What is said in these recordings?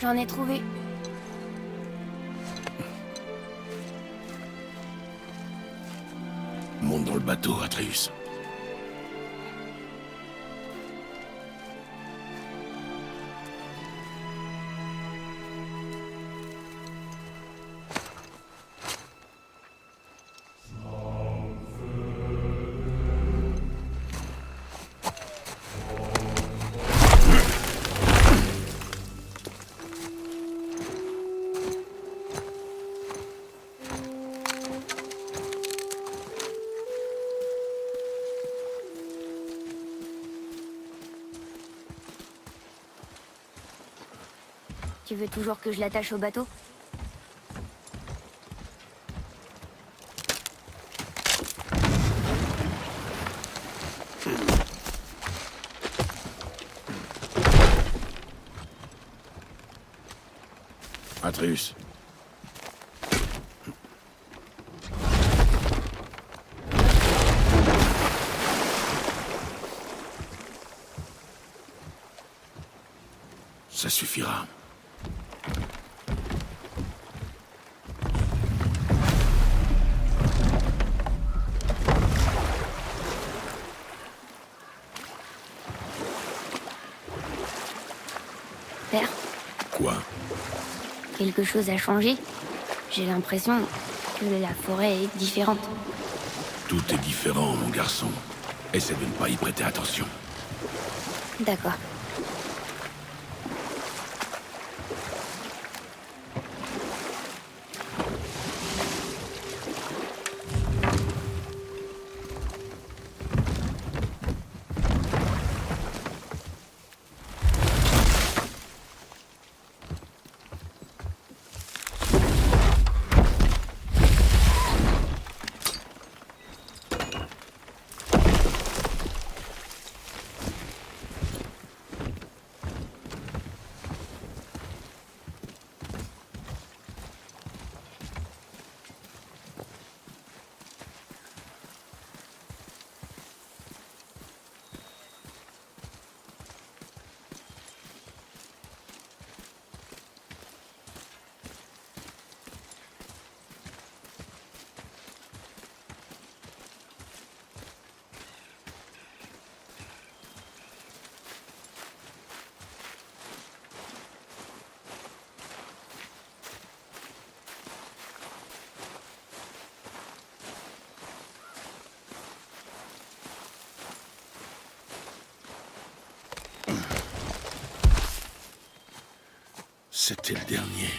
J'en ai trouvé. Monte dans le bateau, Atreus. Tu veux toujours que je l'attache au bateau? Atreus. Ça suffira. Père, Quoi? quelque chose a changé. J'ai l'impression que la forêt est différente. Tout est différent, mon garçon. Essaie de ne pas y prêter attention. D'accord. C'était le dernier.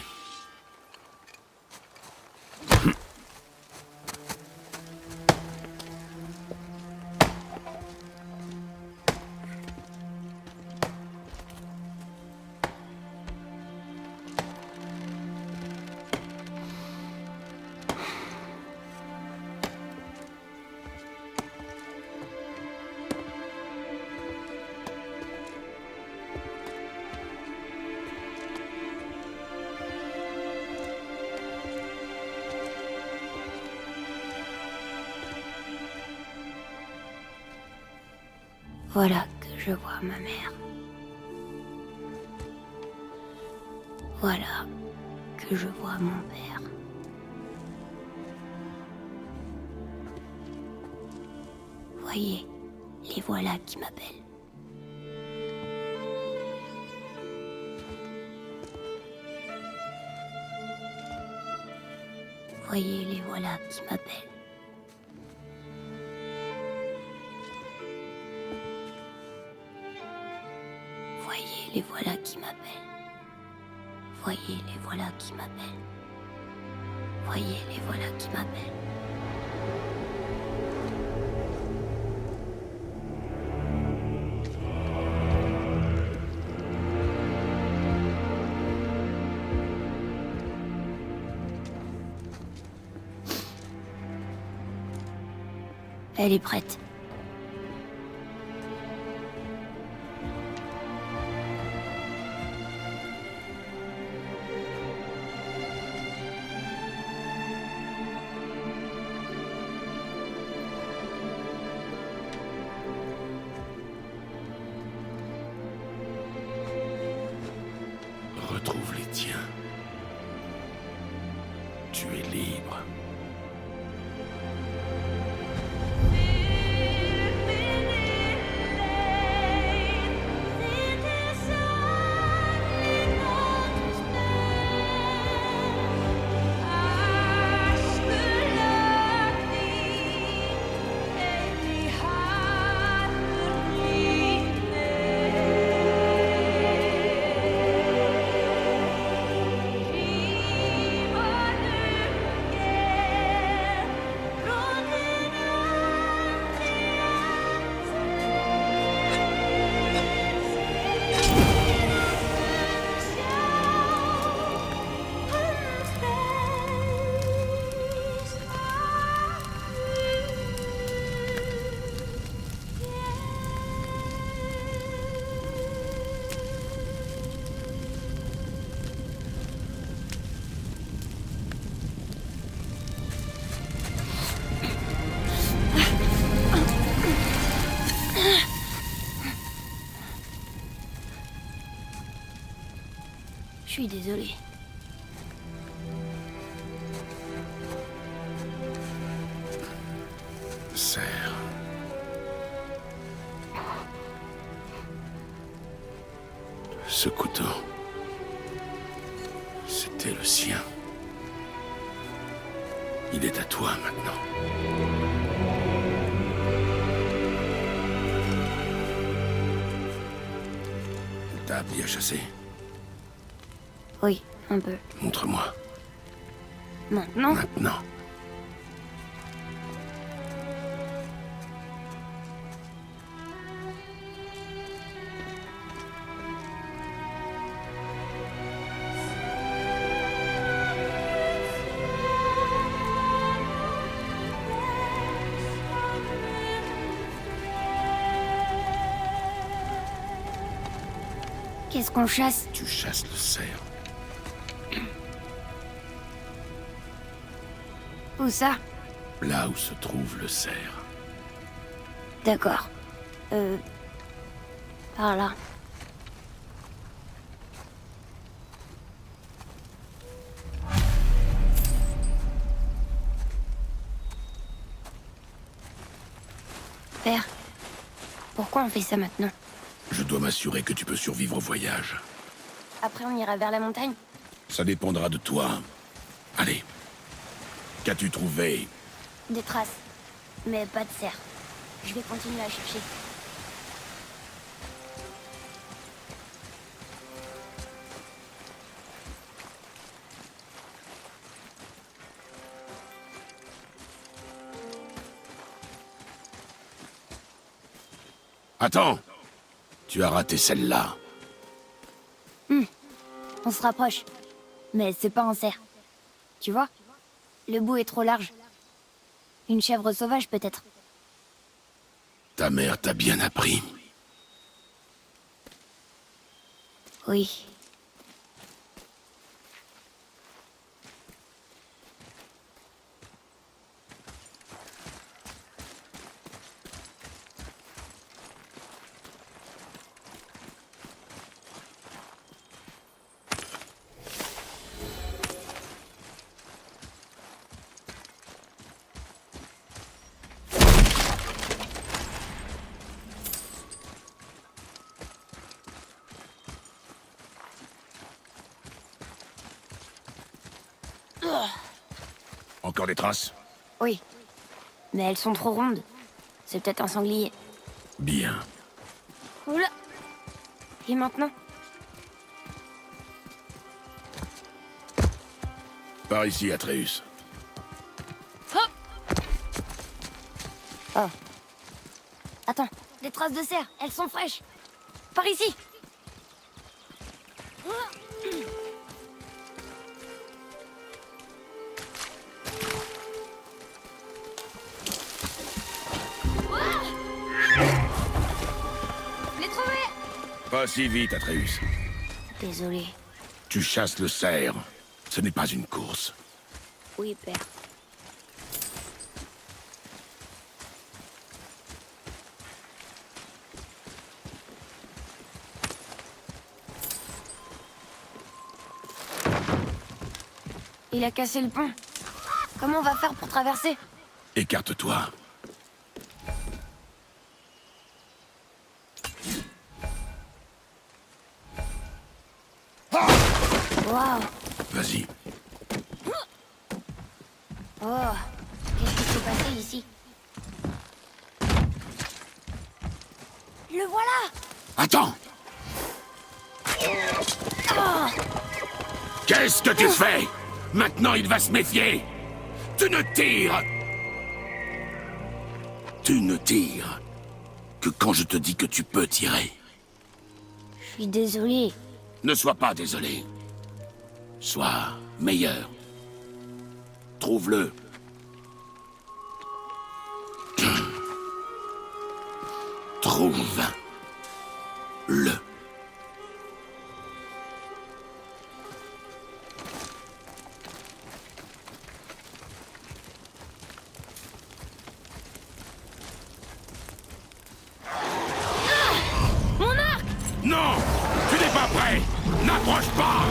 Voilà que je vois ma mère. Voilà que je vois mon père. Voyez, les voilà qui m'appellent. Voyez, les voilà qui m'appellent. Voyez, les voilà qui m'appellent. Voyez, les voilà qui m'appellent. Voyez, les voilà qui m'appellent. Elle est prête. Retrouve les tiens. Tu es libre. Je suis désolée. Serre. Ce couteau, c'était le sien. Il est à toi maintenant. T'as appris à chasser? Oui, un peu. Montre-moi. Maintenant, Maintenant. qu'est-ce qu'on chasse? Tu chasses le cerf. Où ça? Là où se trouve le cerf. D'accord. Par là. Père, pourquoi on fait ça maintenant? Je dois m'assurer que tu peux survivre au voyage. Après on ira vers la montagne? Ça dépendra de toi. Allez. Qu'as-tu trouvé? Des traces. Mais pas de cerf. Je vais continuer à chercher. Attends. Tu as raté celle-là. On se rapproche. Mais c'est pas un cerf. Tu vois? Le bout est trop large. Une chèvre sauvage peut-être. Ta mère t'a bien appris. Oui. Encore des traces? Oui. Mais elles sont trop rondes. C'est peut-être un sanglier. Bien. Oula! Et maintenant? Par ici, Atreus. Oh. Attends, des traces de cerf, elles sont fraîches. Par ici. Je l'ai trouvé. Pas si vite, Atreus. Désolé. Tu chasses le cerf. Ce n'est pas une course. Oui, père. Il a cassé le pont. Comment on va faire pour traverser? Écarte-toi. Waouh. Vas-y. Oh. Qu'est-ce qui s'est passé ici? Le voilà. Attends! Qu'est-ce que tu fais? Maintenant, il va se méfier! Tu ne tires! Tu ne tires que quand je te dis que tu peux tirer. Je suis désolé. Ne sois pas désolé. Sois meilleur. Trouve-le. Trouve-le. Mon arc! Non! Tu n'es pas prêt! N'approche pas!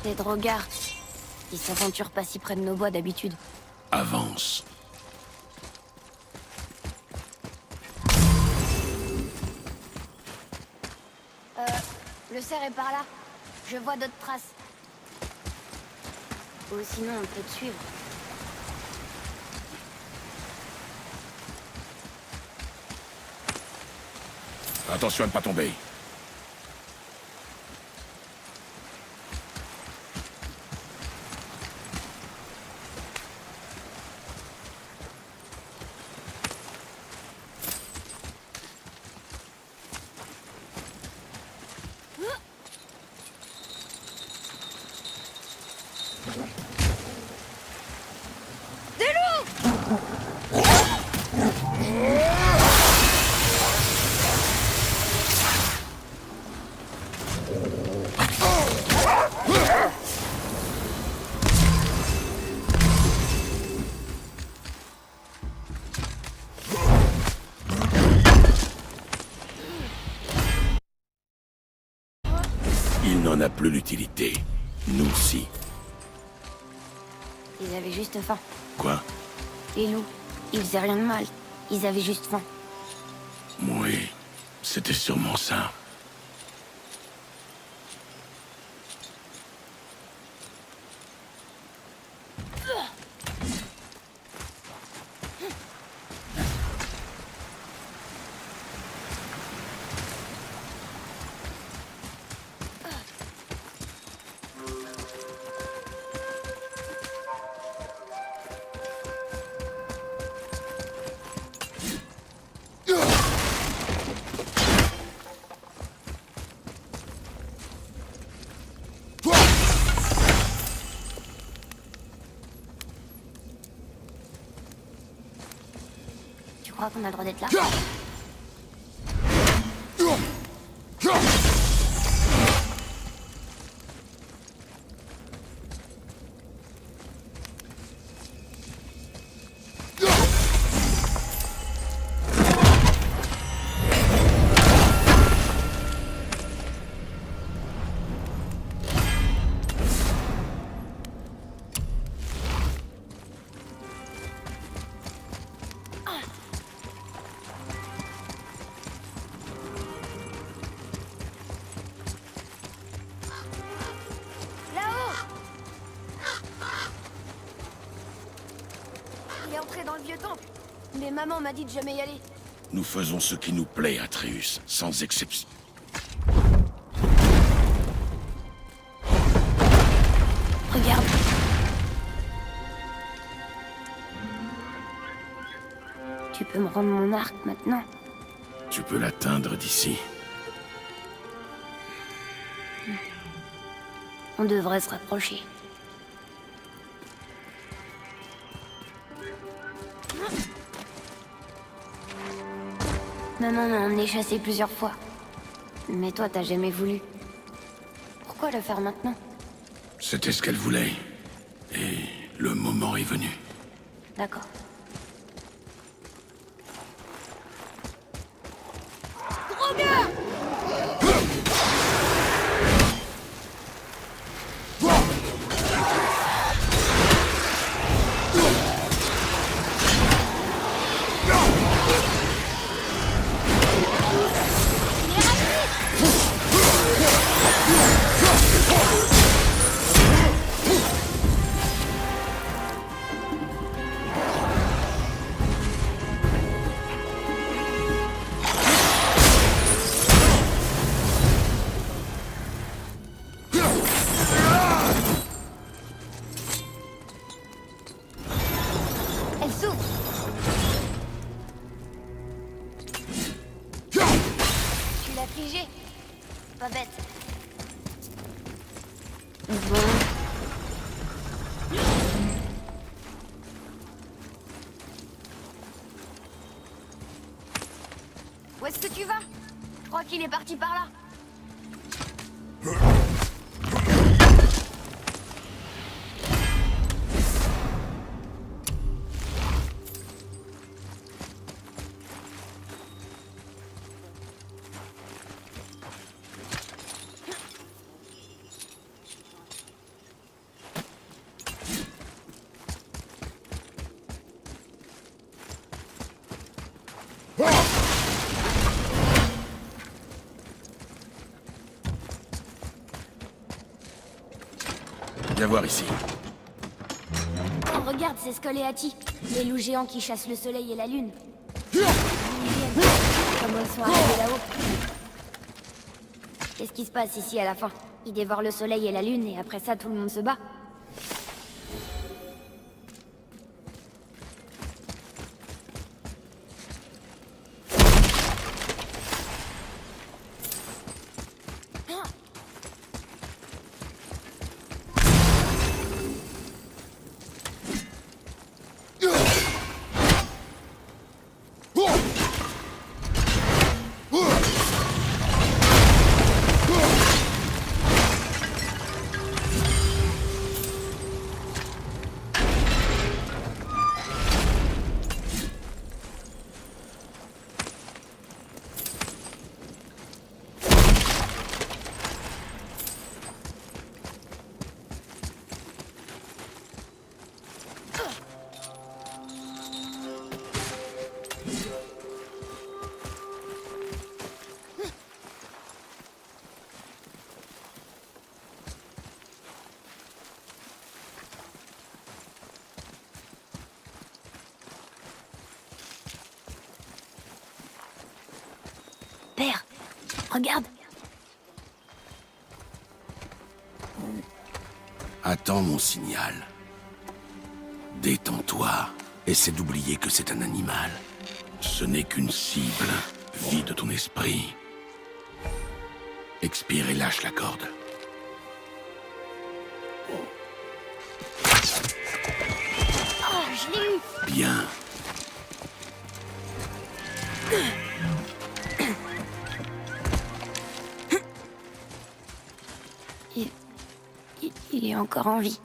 Les drogards. Ils s'aventurent pas si près de nos bois d'habitude. Avance. Le cerf est par là. Je vois d'autres traces. Ou sinon, on peut te suivre. Attention à ne pas tomber. Il n'en a plus l'utilité. Nous aussi. Ils avaient juste faim. Quoi? Les loups, ils faisaient rien de mal. Ils avaient juste faim. Oui, c'était sûrement ça. crois qu'on a le droit d'être là? Il est entré dans le vieux temple. Mais maman m'a dit de jamais y aller. Nous faisons ce qui nous plaît, Atreus, sans exception. Regarde. Tu peux me rendre mon arc maintenant? Tu peux l'atteindre d'ici. On devrait se rapprocher. Maman m'a emmené chasser plusieurs fois. Mais toi, t'as jamais voulu. Pourquoi le faire maintenant? C'était ce qu'elle voulait. Et le moment est venu. D'accord. Gros gars! Elle s'ouvre. Tu l'as figée. Pas bête. Bon. Où est-ce que tu vas? Je crois qu'il est parti par là. Viens voir ici. Oh, regarde, c'est Scoleati. Les loups géants qui chassent le soleil et la lune. Comme ils sont arrivés là-haut. Qu'est-ce qui se passe ici à la fin? Ils dévorent le soleil et la lune et après ça tout le monde se bat. Père, regarde. Attends mon signal. Détends-toi. Essaie d'oublier que c'est un animal. Ce n'est qu'une cible. Vide ton esprit. Expire et lâche la corde. Oh, je l'ai eu. Bien. Il est encore en vie.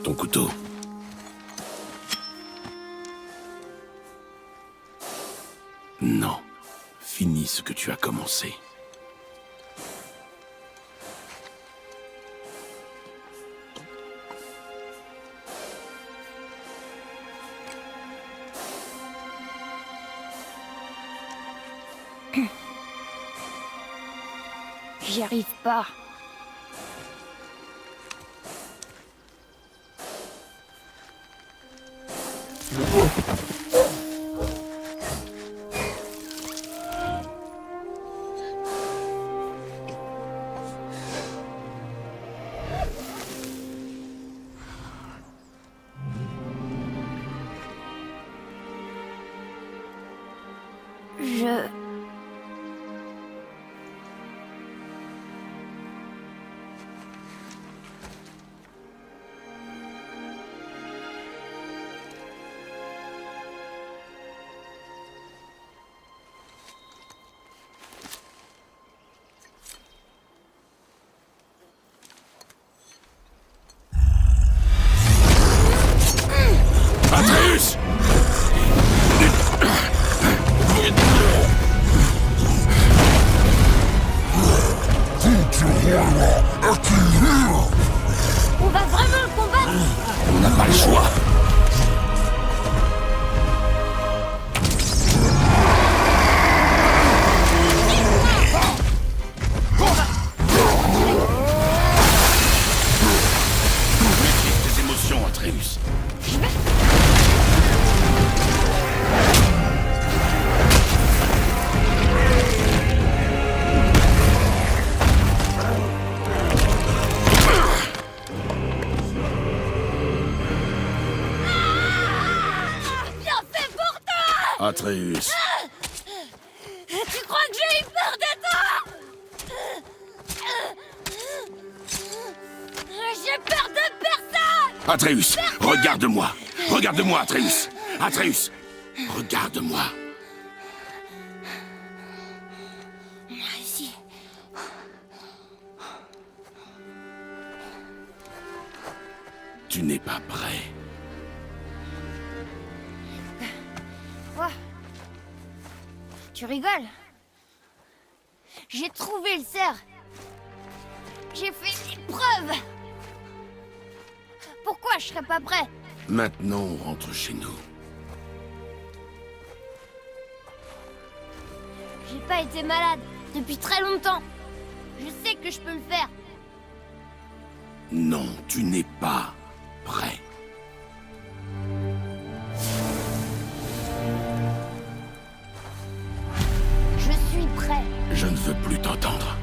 Ton couteau. Non. Finis ce que tu as commencé. J'y arrive pas. Je... Atreus! On va vraiment le combattre? On n'a pas le choix. Maîtrise tes émotions, Atreus. Bien fait pour toi! Atreus. Tu crois que j'ai eu peur de toi? J'ai peur de personne! Atreus, regarde-moi. Regarde-moi, Atreus. Atreus, regarde-moi. Ici. Tu n'es pas prêt. Quoi? Tu rigoles? J'ai trouvé le cerf. J'ai fait des preuves. Pourquoi je serais pas prêt? Maintenant, on rentre chez nous. J'ai pas été malade depuis très longtemps. Je sais que je peux le faire. Non, tu n'es pas prêt. Je suis prêt. Je ne veux plus t'entendre.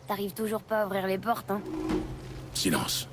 T'arrives toujours pas à ouvrir les portes, hein? Silence.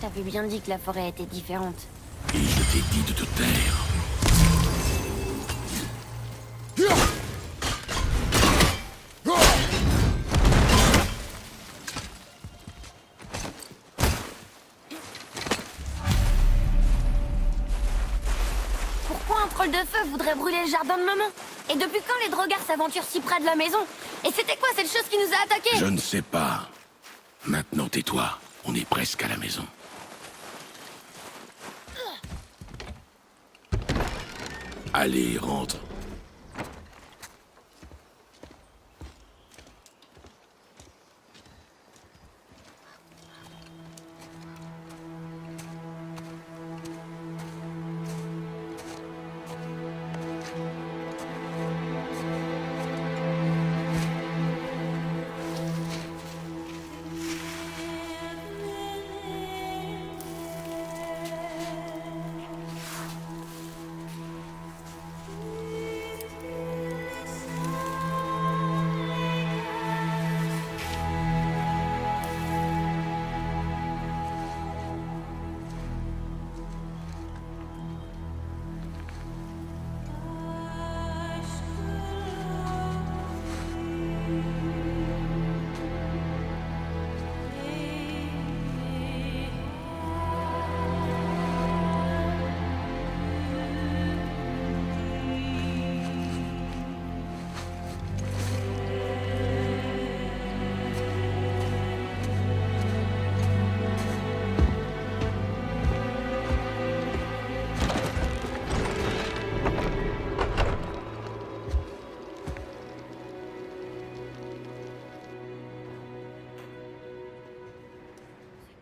T'avais bien dit que la forêt était différente. Et je t'ai dit de te taire. Pourquoi un troll de feu voudrait brûler le jardin de maman? Et depuis quand les drogards s'aventurent si près de la maison? Et c'était quoi cette chose qui nous a attaqués? Je ne sais pas. Maintenant, tais-toi. On est presque à la maison. Allez, rentre.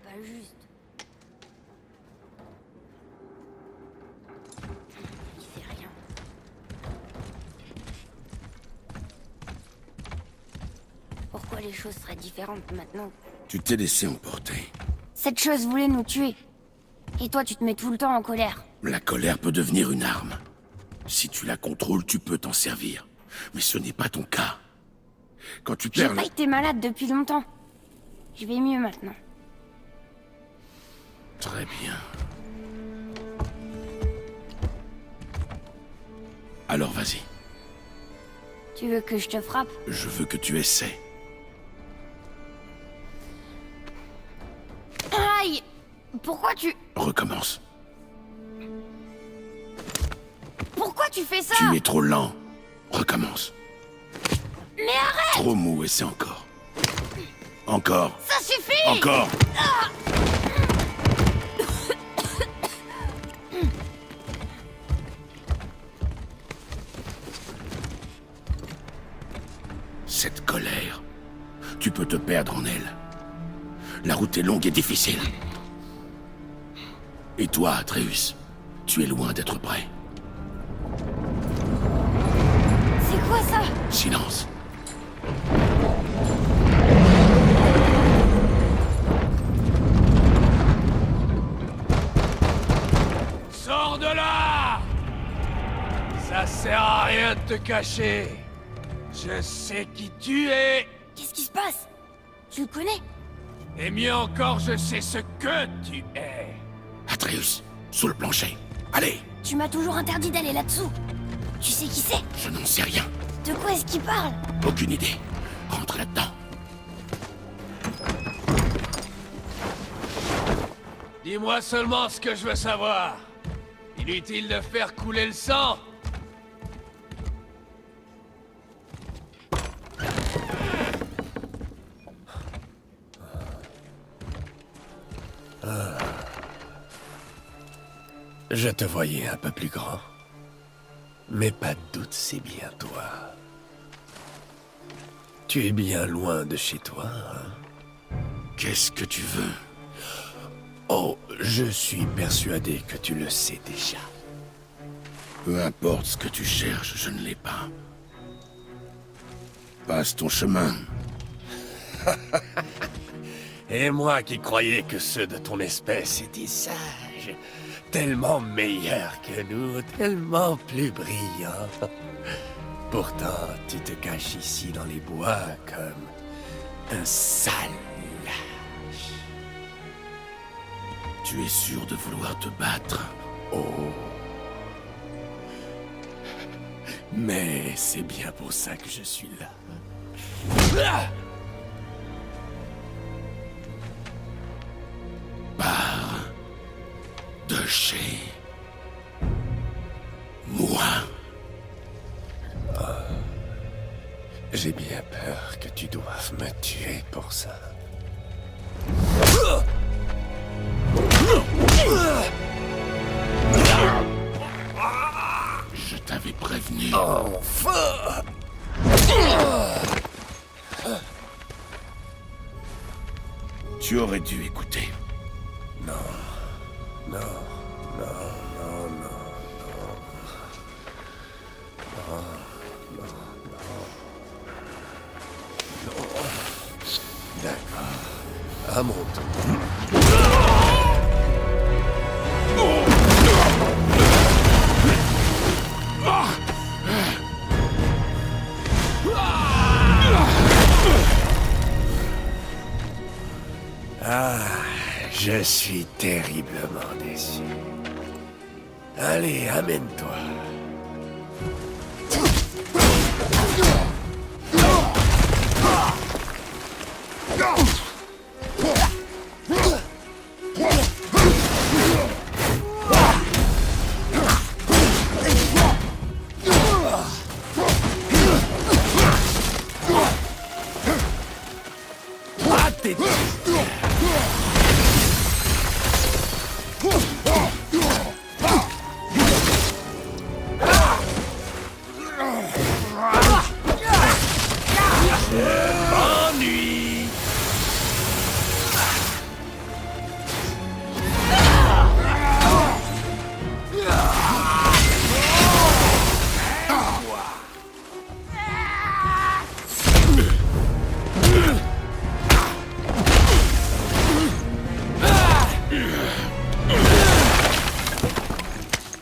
Pas juste. Il fait rien. Pourquoi les choses seraient différentes maintenant? Tu t'es laissé emporter. Cette chose voulait nous tuer. Et toi, tu te mets tout le temps en colère. La colère peut devenir une arme. Si tu la contrôles, tu peux t'en servir. Mais ce n'est pas ton cas. Quand tu J'ai perds pas été malade depuis longtemps. Je vais mieux maintenant. Très bien. Alors vas-y. Tu veux que je te frappe? Je veux que tu essaies. Aïe! Pourquoi tu... Recommence. Pourquoi tu fais ça? Tu es trop lent. Recommence. Mais arrête! Trop mou, essaie encore. Encore. Ça suffit! Encore. Cette colère, tu peux te perdre en elle. La route est longue et difficile. Et toi, Atreus, tu es loin d'être prêt. C'est quoi ça? Silence. Sors de là! Ça sert à rien de te cacher. Je sais qui tu es, Qu'est-ce qui se passe? Tu le connais? et mieux encore, je sais ce que tu es. Atreus, sous le plancher. Allez, Tu m'as toujours interdit d'aller là-dessous. Tu sais qui c'est? je n'en sais rien. De quoi est-ce qu'il parle? Aucune idée. Rentre là-dedans. Dis-moi seulement ce que je veux savoir. Inutile de faire couler le sang. Je te voyais un peu plus grand. Mais pas de doute, c'est bien toi. Tu es bien loin de chez toi, hein? Qu'est-ce que tu veux? Oh, je suis persuadé que tu le sais déjà. Peu importe ce que tu cherches, je ne l'ai pas. Passe ton chemin. Et moi qui croyais que ceux de ton espèce étaient sages, tellement meilleurs que nous, tellement plus brillants. Pourtant, tu te caches ici dans les bois comme un sale lâche. Tu es sûr de vouloir te battre? Oh. Mais c'est bien pour ça que je suis là. Pars de chez moi. J'ai bien peur que tu doives me tuer pour ça. Je t'avais prévenu. Enfin! Tu aurais dû écouter. Non, non, non, non, non. D'accord. À mon tour. Ah, je suis terriblement déçu. Allez, amène-toi. Ah, t'es... M'ennuie.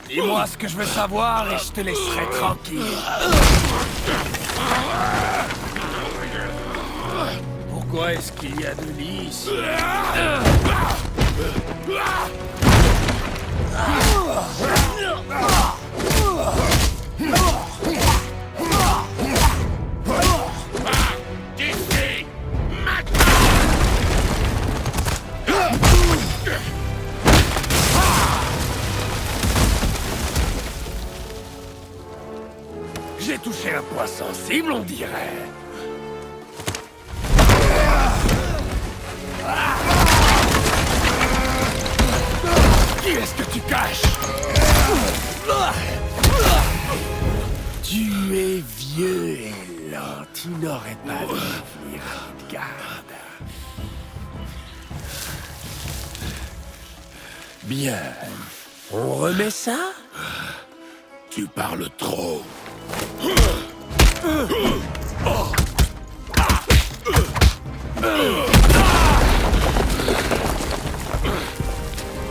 Dis-moi ce que je veux savoir et je te laisserai tranquille. Pourquoi est-ce qu'il y a de lits ici? D'ici, J'ai touché un point sensible, on dirait. Qui est-ce que tu caches? Tu es vieux et lent. Tu n'aurais pas dû venir à garde. Bien. On remet ça? tu parles trop.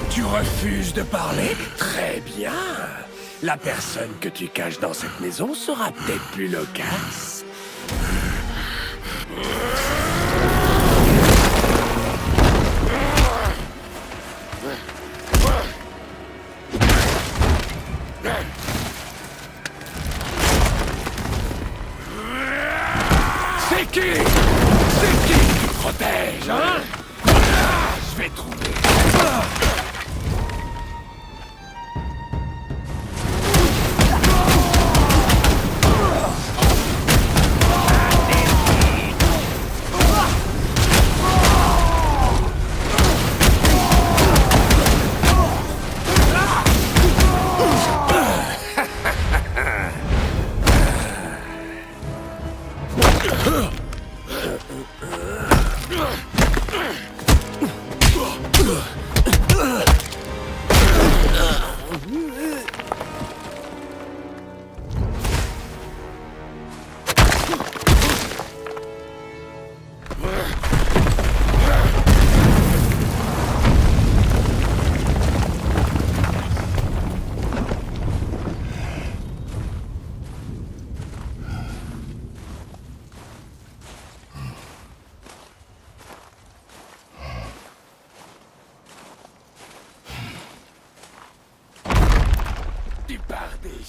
Tu refuses de parler? Très bien. La personne que tu caches dans cette maison sera peut-être plus loquace. C'est qui? C'est qui tu protèges, hein? Je vais trouver.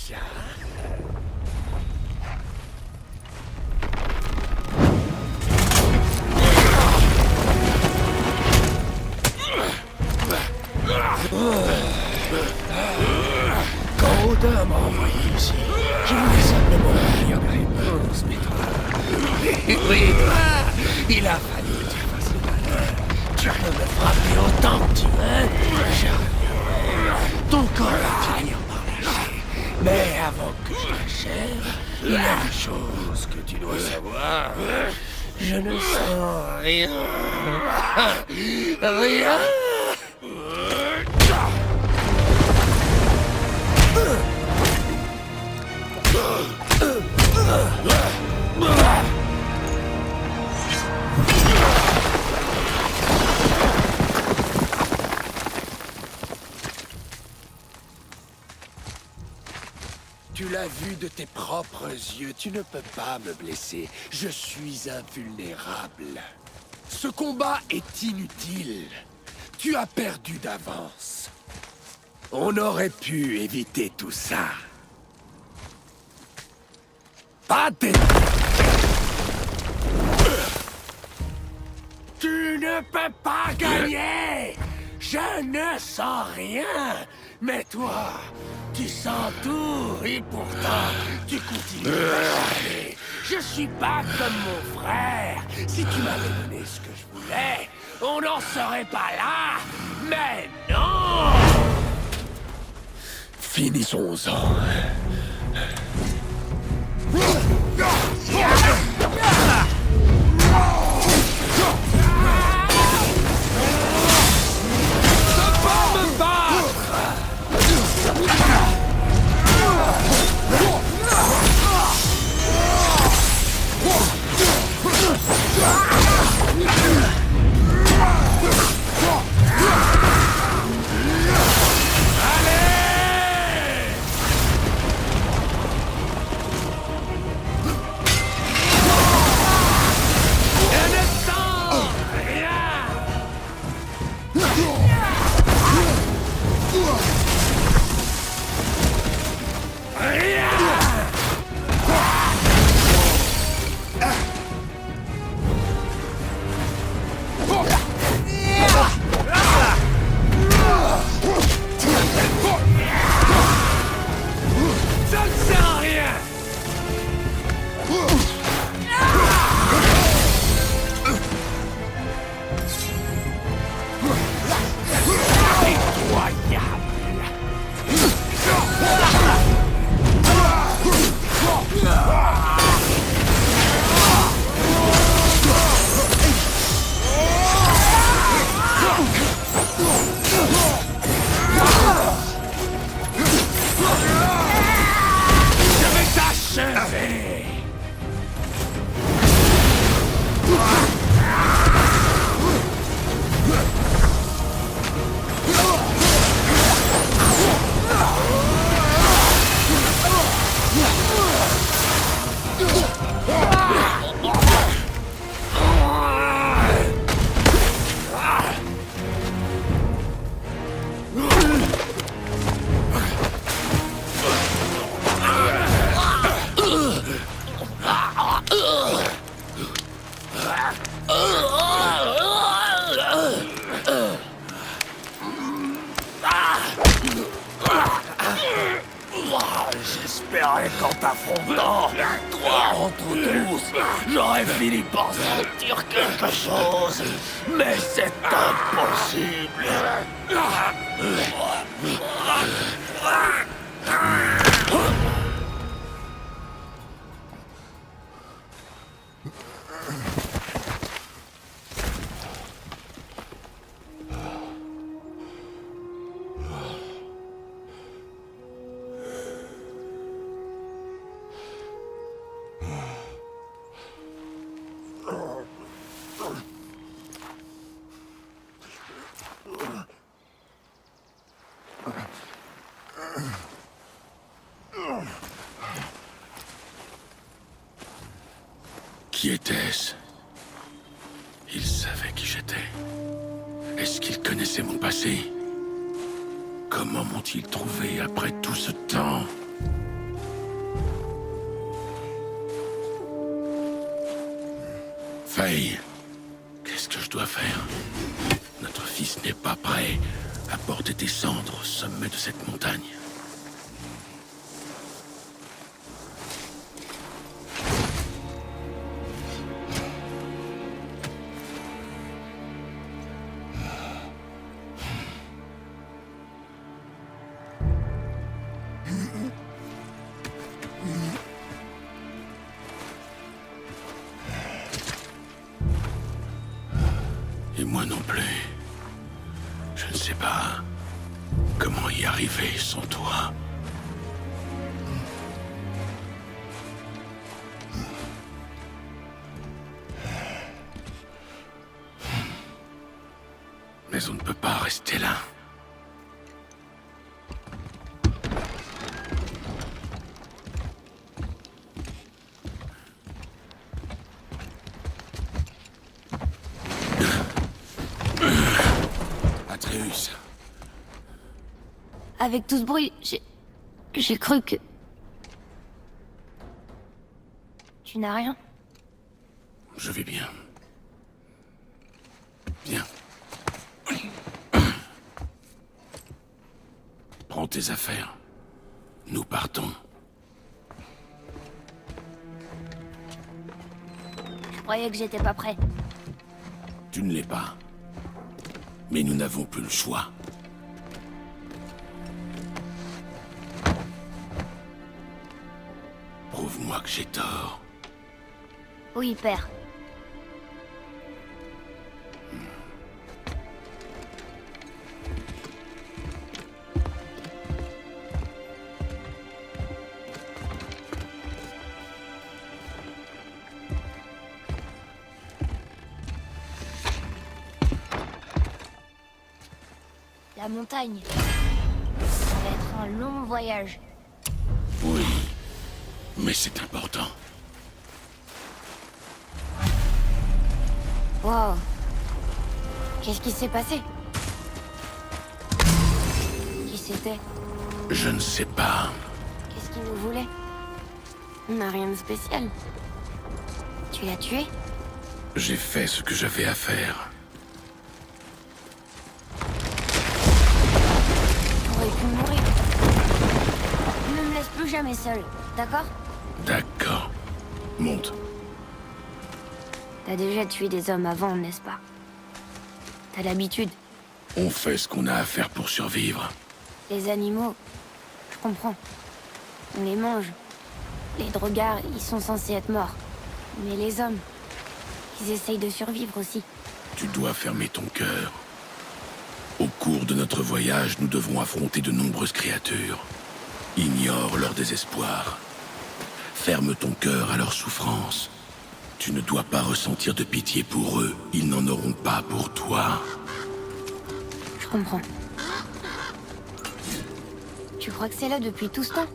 Tiens. Quand Odin m'a envoyé ici, je voulais simplement obtenir des réponses, mais toi... Oui, toi, il a fallu que tu fasses le malin. Tu peux me frapper autant que tu veux, je reviendrai. Ton corps va finir par lâcher. Mais avant que je l'achève, il y a une chose que tu dois savoir. Je ne sens rien. Rien. Tu l'as vu de tes propres yeux, tu ne peux pas me blesser. Je suis invulnérable. Ce combat est inutile. Tu as perdu d'avance. On aurait pu éviter tout ça. Pas tes... Tu ne peux pas gagner! Je ne sens rien! Mais toi, tu sens tout, et pourtant, tu continues d'acharner. Je suis pas comme mon frère. Si tu m'avais donné ce que je voulais, on n'en serait pas là. Mais non! Finissons-en. J'espérais qu'en t'affrontant, toi entre tous, j'aurais fini par sentir quelque chose. Mais c'est impossible. Qui était-ce? Il savait qui j'étais. Est-ce qu'il connaissait mon passé? Comment m'ont-ils trouvé après tout ce temps? Faye, qu'est-ce que je dois faire? Notre fils n'est pas prêt à porter tes cendres au sommet de cette montagne. Et moi non plus. Je ne sais pas comment y arriver sans toi. Mais on ne peut pas rester là. Atreus, Avec tout ce bruit, j'ai cru que... Tu n'as rien? je vais bien. Viens. Prends tes affaires. Nous partons. Je croyais que j'étais pas prêt. Tu ne l'es pas. Mais nous n'avons plus le choix. Prouve-moi que j'ai tort. Oui, père. La montagne. Ça va être un long voyage. Oui, mais c'est important. Wow. Qu'est-ce qui s'est passé? Qui c'était? Je ne sais pas. Qu'est-ce qu'il nous voulait? On n'a rien de spécial. Tu l'as tué? J'ai fait ce que j'avais à faire. T'aurais pu mourir. Ne me laisse plus jamais seul, d'accord? D'accord. Monte. T'as déjà tué des hommes avant, n'est-ce pas? T'as l'habitude. On fait ce qu'on a à faire pour survivre. Les animaux, je comprends. On les mange. Les drogards, ils sont censés être morts. Mais les hommes, ils essayent de survivre aussi. Tu dois fermer ton cœur. Au cours de notre voyage, nous devrons affronter de nombreuses créatures. Ignore leur désespoir. Ferme ton cœur à leur souffrance. Tu ne dois pas ressentir de pitié pour eux. Ils n'en auront pas pour toi. Je comprends. Tu crois que c'est là depuis tout ce temps?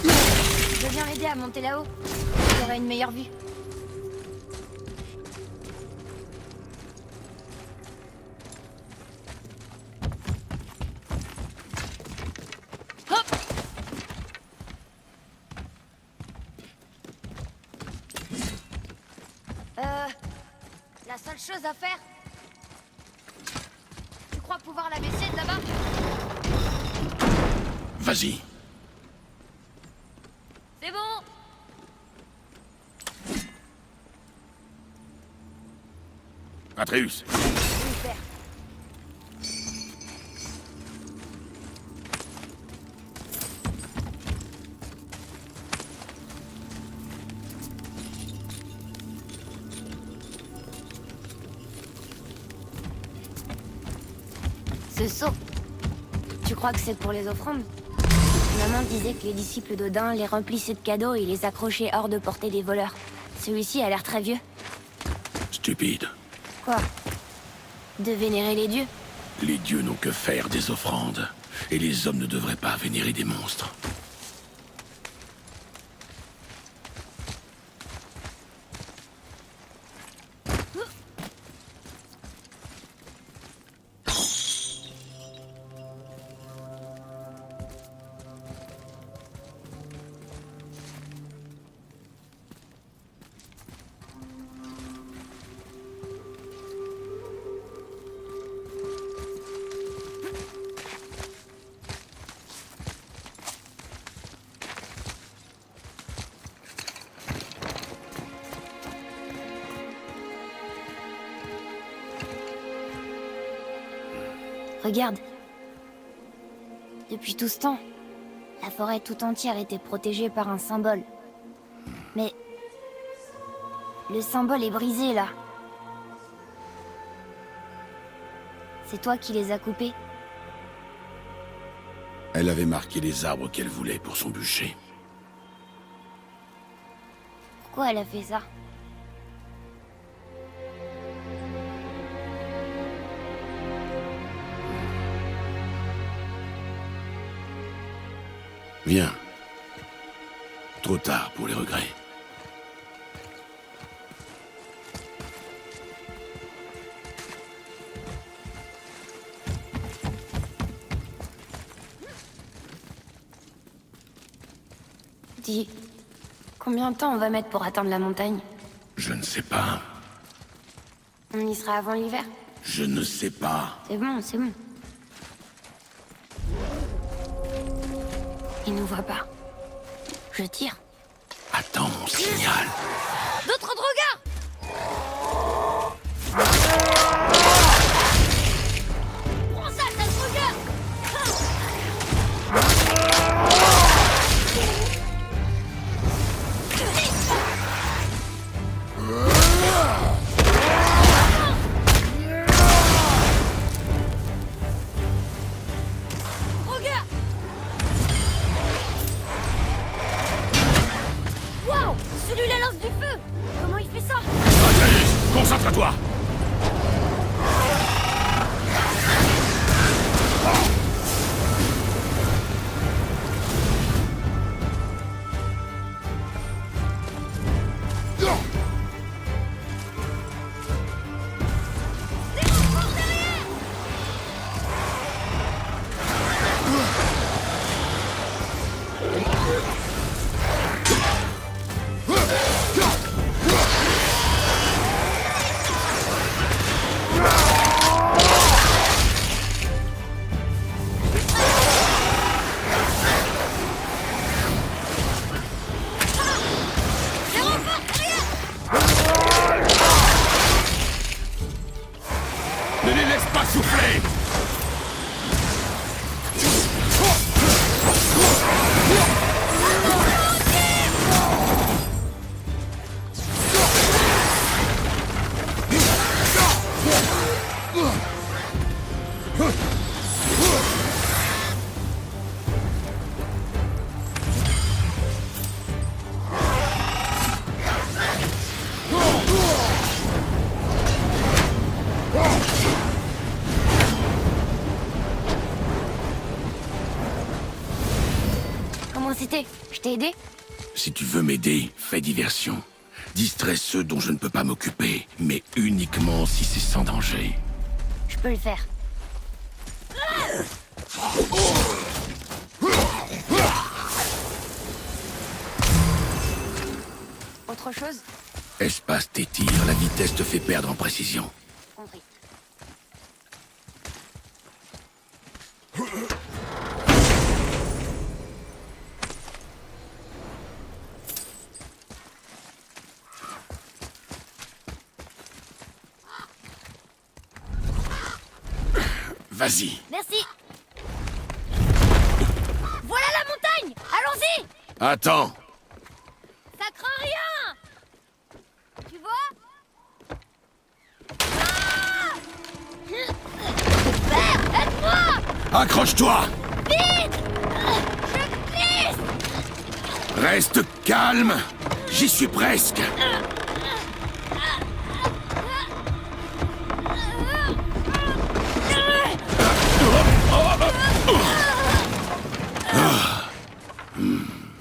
Je viens m'aider à monter là-haut. J'aurai une meilleure vue. Hop! La seule chose à faire... Tu crois pouvoir la baisser de là-bas? Vas-y. C'est bon! Atreus. Super. Ce seau, tu crois que c'est pour les offrandes? Maman disait que les disciples d'Odin les remplissaient de cadeaux et les accrochaient hors de portée des voleurs. Celui-ci a l'air très vieux. Stupide. Quoi? De vénérer les dieux? Les dieux n'ont que faire des offrandes. Et les hommes ne devraient pas vénérer des monstres. Regarde. Depuis tout ce temps, la forêt tout entière était protégée par un symbole. Mais... le symbole est brisé, là. C'est toi qui les as coupés. Elle avait marqué les arbres qu'elle voulait pour son bûcher. Pourquoi elle a fait ça? Viens. Trop tard pour les regrets. Dis, combien de temps on va mettre pour atteindre la montagne? Je ne sais pas. On y sera avant l'hiver? Je ne sais pas. C'est bon, c'est bon. Il nous voit pas. Je tire. Attends mon signal. D'autres drogards! Prends ça, sale drogard! Drogard! Waouh! Celui-là lance du feu! Comment il fait ça? Atreus, concentre-toi. Ne les laisse pas souffler. Comment c'était? Je t'ai aidé? Si tu veux m'aider, fais diversion. Distrais ceux dont je ne peux pas m'occuper, mais uniquement si c'est sans danger. Je peux le faire. Autre chose? Espace tes tirs, la vitesse te fait perdre en précision. Compris. Vas-y. Merci. Voilà la montagne! Allons-y! Attends. Ça craint rien! Tu vois? Père, aide-moi! Accroche-toi. Vite! Je glisse! Reste calme. J'y suis presque.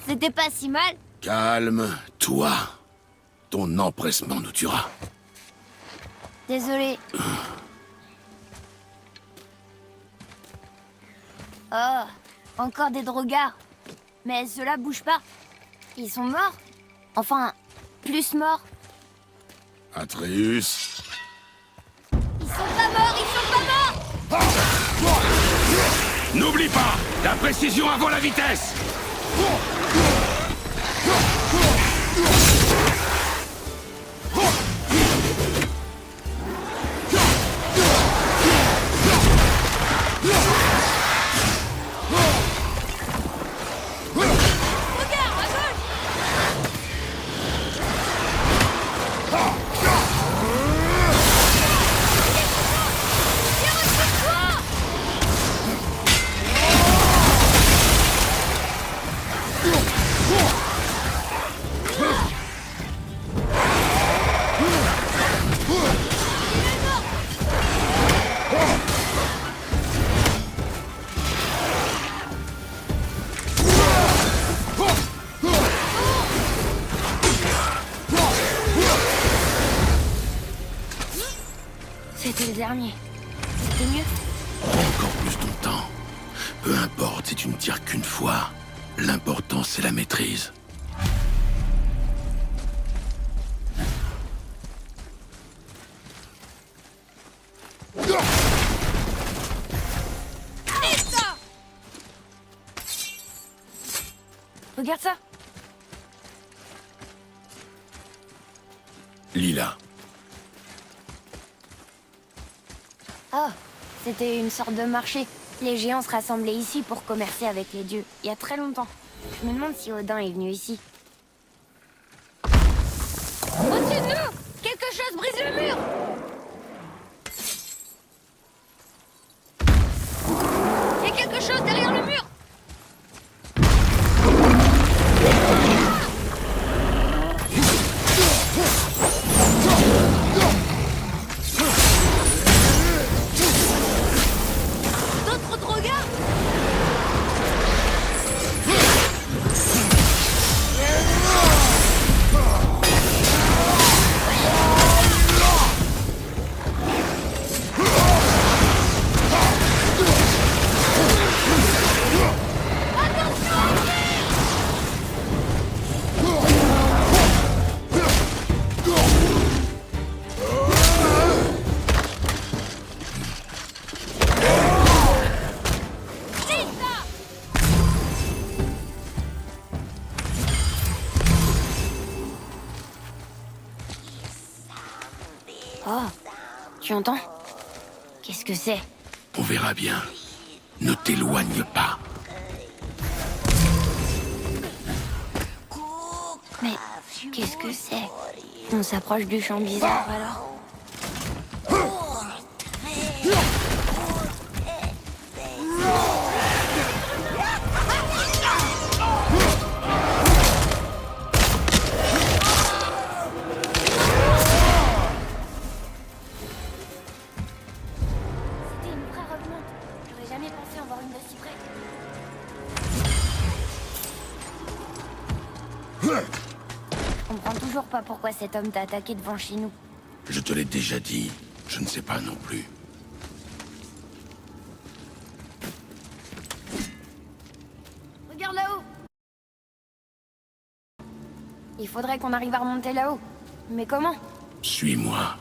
C'était pas si mal. Calme-toi. Ton empressement nous tuera. Désolé. Oh, encore des drogards. Mais ceux-là bougent pas. Ils sont morts? Enfin, plus morts. Atreus. Ils sont pas morts, ils sont pas morts! N'oublie pas, la précision avant la vitesse. dernier. C'était mieux? Encore plus ton temps. Peu importe si tu ne tires qu'une fois, l'important c'est la maîtrise. Regarde ça! Lila, Ah, c'était une sorte de marché. Les géants se rassemblaient ici pour commercer avec les dieux, il y a très longtemps. Je me demande si Odin est venu ici. Au-dessus de nous! Quelque chose brise le mur! Il y a quelque chose derrière le mur! D'autres drogas! Oh, tu entends? Qu'est-ce que c'est? on verra bien. Ne t'éloigne pas. Mais qu'est-ce que c'est? On s'approche du champ bizarre alors? C'était une vraie revenante. J'aurais jamais pensé en voir une de si près. Je comprends toujours pas pourquoi cet homme t'a attaqué devant chez nous. Je te l'ai déjà dit, je ne sais pas non plus. Regarde là-haut! Il faudrait qu'on arrive à remonter là-haut. Mais comment? Suis-moi.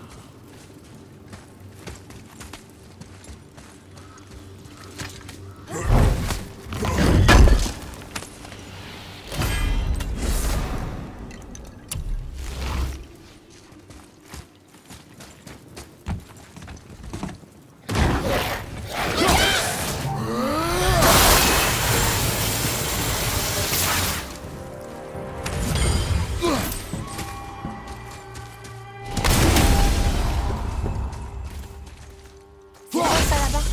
C'est quoi ça là-bas?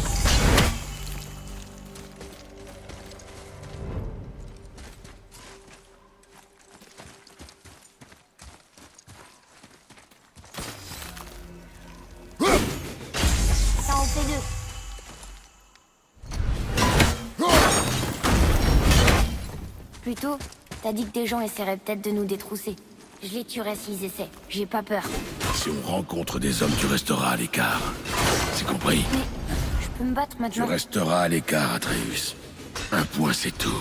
Ça en fait deux. Plutôt, t'as dit que des gens essaieraient peut-être de nous détrousser. Je les tuerai s'ils essaient. J'ai pas peur. Si on rencontre des hommes, tu resteras à l'écart. C'est compris? Mais je peux me battre Tu maintenant. resteras à l'écart, Atreus. Un point, c'est tout.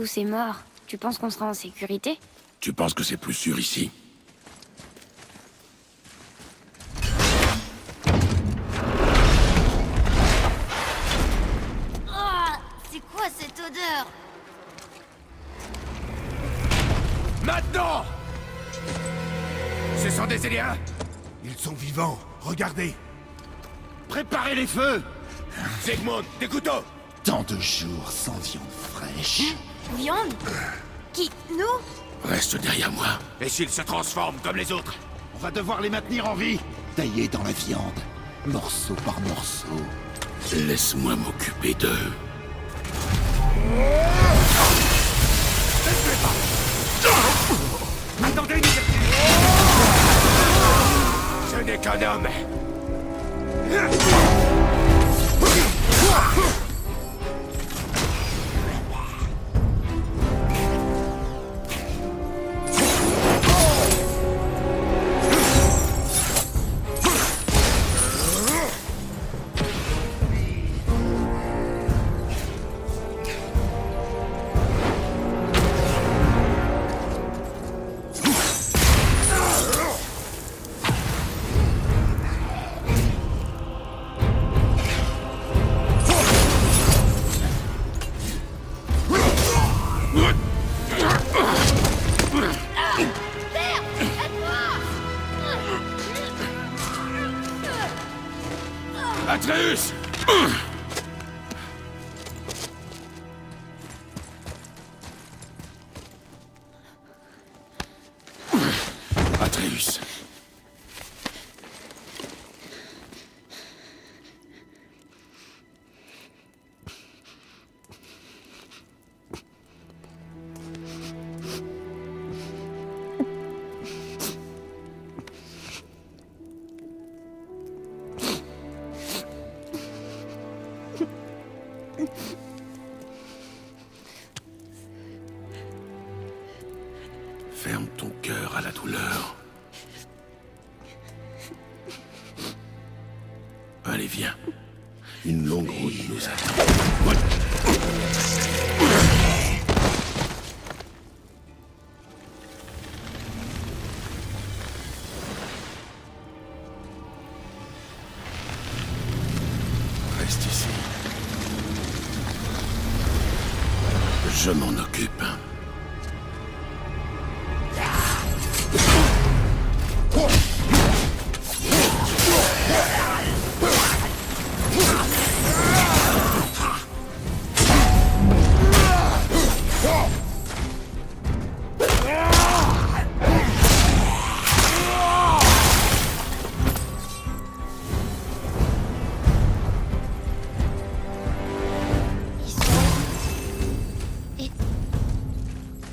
tous ces morts, tu penses qu'on sera en sécurité? Tu penses que c'est plus sûr ici? Oh, c'est quoi cette odeur? Maintenant! Ce sont des Éliens? Ils sont vivants, regardez. Préparez les feux! Sigmund, des couteaux! Tant de jours sans viande fraîche. Viande? Qui? Nous? Reste derrière moi. Et s'ils se transforment comme les autres? On va devoir les maintenir en vie. Taillés dans la viande, morceau par morceau. Laisse-moi m'occuper d'eux. Attendez, ce n'est qu'un homme! Atreus! Atreus. Ferme ton cœur à la douleur. Allez, viens. Une longue route nous attend. Reste ici. Je m'en occupe.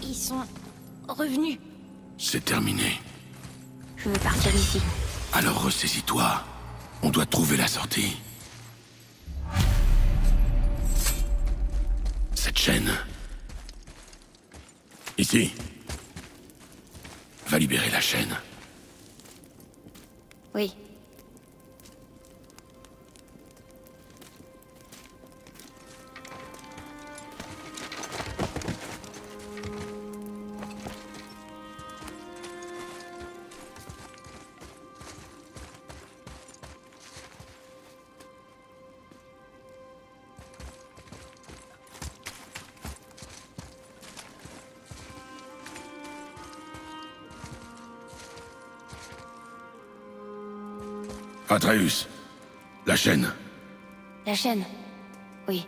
Ils sont revenus. C'est terminé. Je veux partir d'ici. Alors ressaisis-toi. On doit trouver la sortie. Cette chaîne. Ici. Va libérer la chaîne. Oui. Atreus. La chaîne. La chaîne. Oui.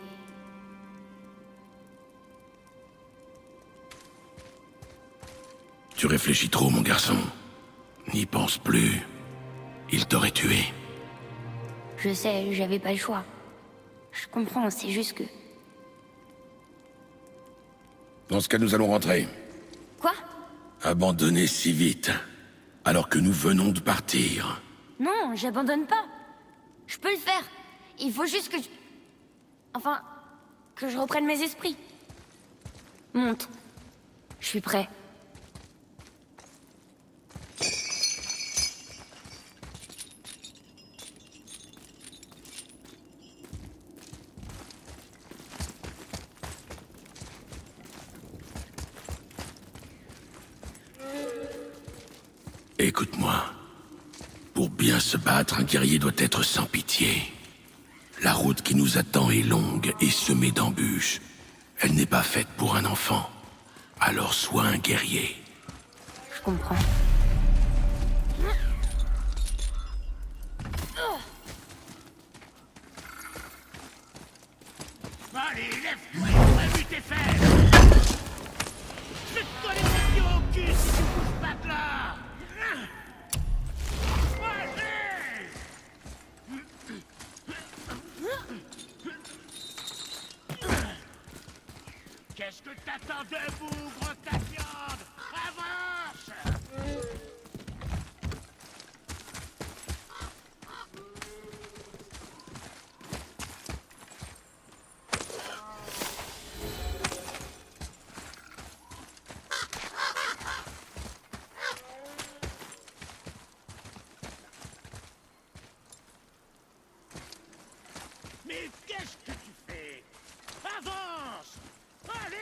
Tu réfléchis trop, mon garçon. N'y pense plus. Il t'aurait tué. Je sais, j'avais pas le choix. Je comprends, c'est juste que... Dans ce cas, nous allons rentrer. Quoi? Abandonner si vite, alors que nous venons de partir. Non, j'abandonne pas. Je peux le faire. Il faut juste que je... Enfin, que je reprenne mes esprits. Monte. Je suis prêt. Écoute-moi. Pour bien se battre, un guerrier doit être sans pitié. La route qui nous attend est longue et semée d'embûches. Elle n'est pas faite pour un enfant. Alors sois un guerrier. Je comprends. Allez, lève-toi et remue tes fesses! Je vais te coller des pieds au cul si tu bouges pas de là! Allez! Qu'est-ce que t'attends debout, gros ta viande? Avance! Mais qu'est-ce que tu fais? Avance! Allez!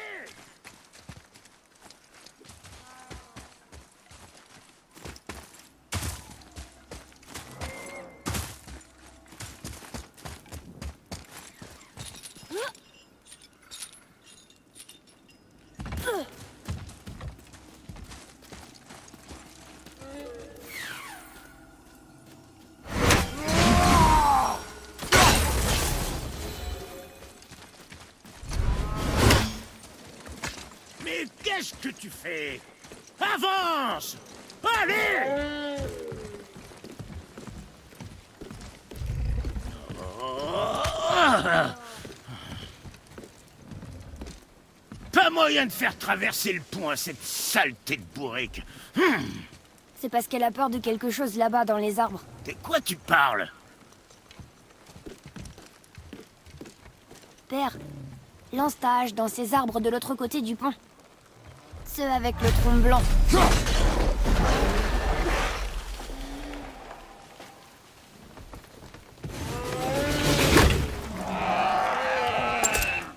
Mais qu'est-ce que tu fais? Avance! Allez! Pas moyen de faire traverser le pont à cette saleté de bourrique. C'est parce qu'elle a peur de quelque chose là-bas dans les arbres. De quoi tu parles? Père, lance ta hache dans ces arbres de l'autre côté du pont. Ceux avec le tronc blanc.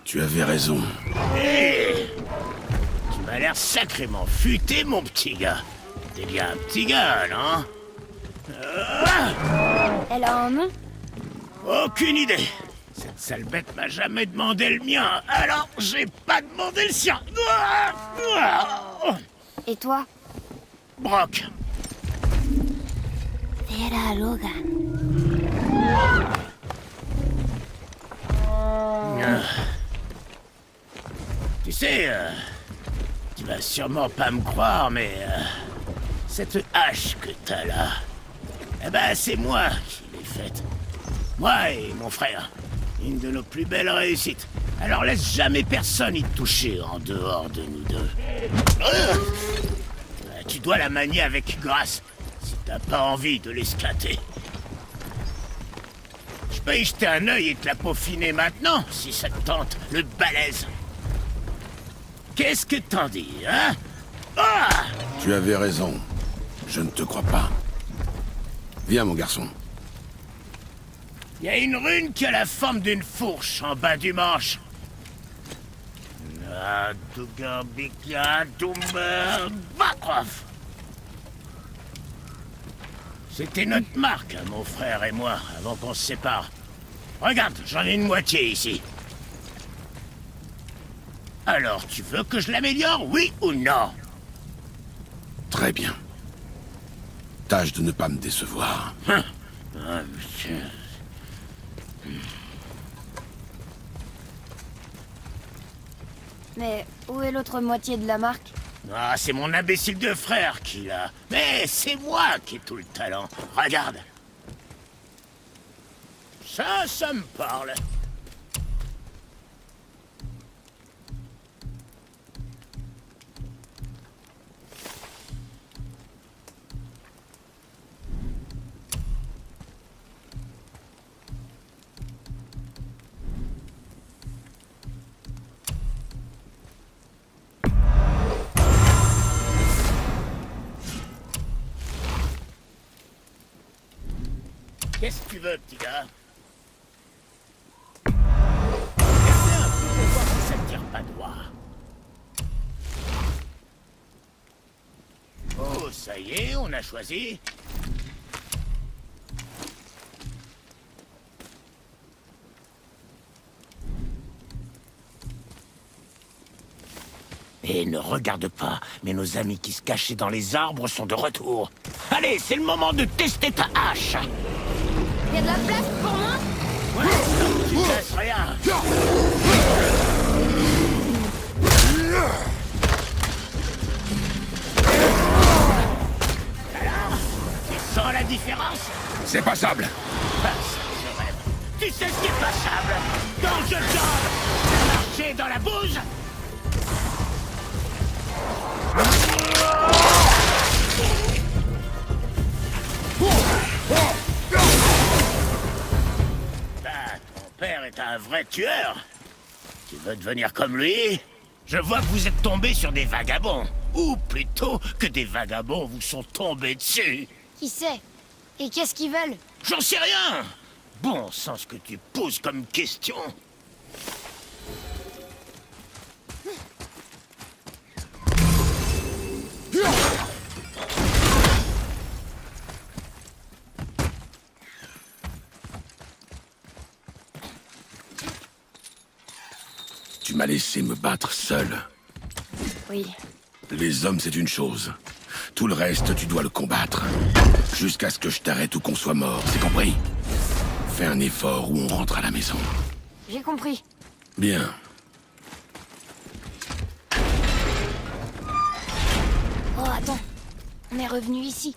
Tu avais raison. Hé! Tu m'as l'air sacrément futé, mon petit gars. T'es bien un petit gars, non? Elle a un nom? Aucune idée. Cette sale bête m'a jamais demandé le mien, alors j'ai pas demandé le sien. Et toi? Brock. Vera Logan. Tu sais, tu vas sûrement pas me croire, mais cette hache que t'as là, eh ben c'est moi qui l'ai faite. Moi et mon frère. Une de nos plus belles réussites. Alors laisse jamais personne y toucher en dehors de nous deux. Tu dois la manier avec grâce, si t'as pas envie de l'esclater. Je peux y jeter un œil et te la peaufiner maintenant, si ça te tente, le balèze. Qu'est-ce que t'en dis, hein? Ah! Tu avais raison. Je ne te crois pas. Viens, mon garçon. Il y a une rune qui a la forme d'une fourche en bas du manche. C'était notre marque, hein, mon frère et moi, avant qu'on se sépare. Regarde, j'en ai une moitié ici. Alors, tu veux que je l'améliore, oui ou non? Très bien. Tâche de ne pas me décevoir. Ah, putain. Mais où est l'autre moitié de la marque? Ah, c'est mon imbécile de frère qui l'a. Mais c'est moi qui ai tout le talent. Regarde. Ça me parle. Qu'est-ce que tu veux, petit gars? Essaie un peu pour voir si ça te tire pas droit. Oh, ça y est, on a choisi. Et ne regarde pas, mais nos amis qui se cachaient dans les arbres sont de retour. Allez, c'est le moment de tester ta hache. Y a de la place pour moi? Ouais, non, tu ne laisses rien. Alors, tu sens la différence? C'est passable. Ah, ça, je rêve. Tu sais ce qui est passable? Donc je tombe. Marcher dans la bouse. Ton père est un vrai tueur. Tu veux devenir comme lui? Je vois que vous êtes tombé sur des vagabonds. Ou plutôt que des vagabonds vous sont tombés dessus. Qui sait? Et qu'est-ce qu'ils veulent? J'en sais rien. Bon sang ce que tu poses comme question. Tu m'as laissé me battre seul. Oui. Les hommes, c'est une chose. Tout le reste, tu dois le combattre. Jusqu'à ce que je t'arrête ou qu'on soit mort, c'est compris? Fais un effort ou on rentre à la maison. J'ai compris. Bien. Oh, attends. On est revenu ici.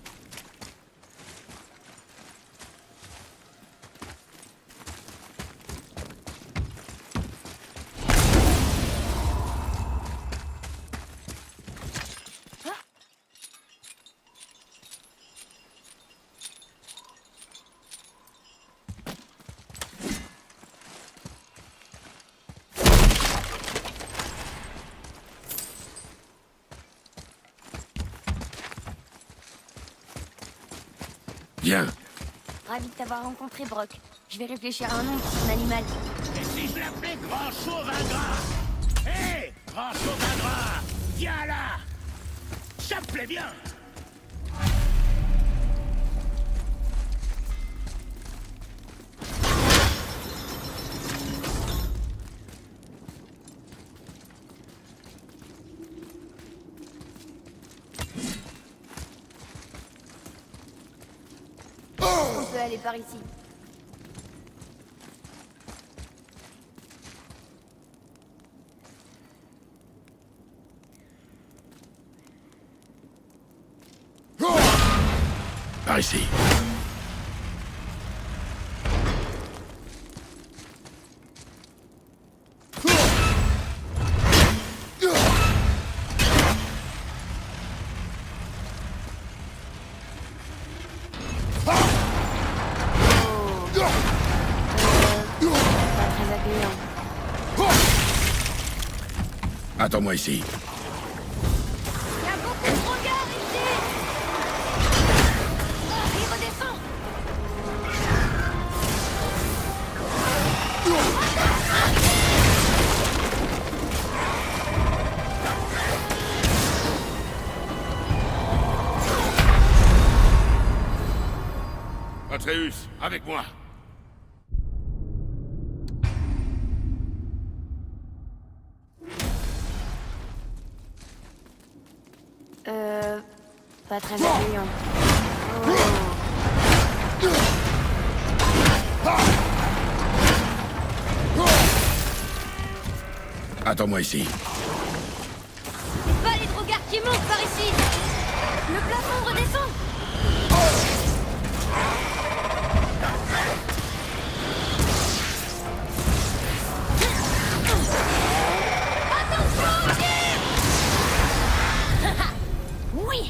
Bien. Ravi de t'avoir rencontré, Brock. Je vais réfléchir à un nom pour ton animal. Et si je l'appelais Grand Chauve Ingrat? Hé, Grand Chauve Ingrat, viens là. Ça me plaît bien. On peut aller par ici. Par ici. Pas très accueillant. Attends-moi ici. Y a beaucoup de regards ici! Il redescend! Atreus, avec moi. Pas très accueillant. Attends-moi ici. Pas les drogards qui montent par ici! Le plafond redescend! Attention au tir! Oui!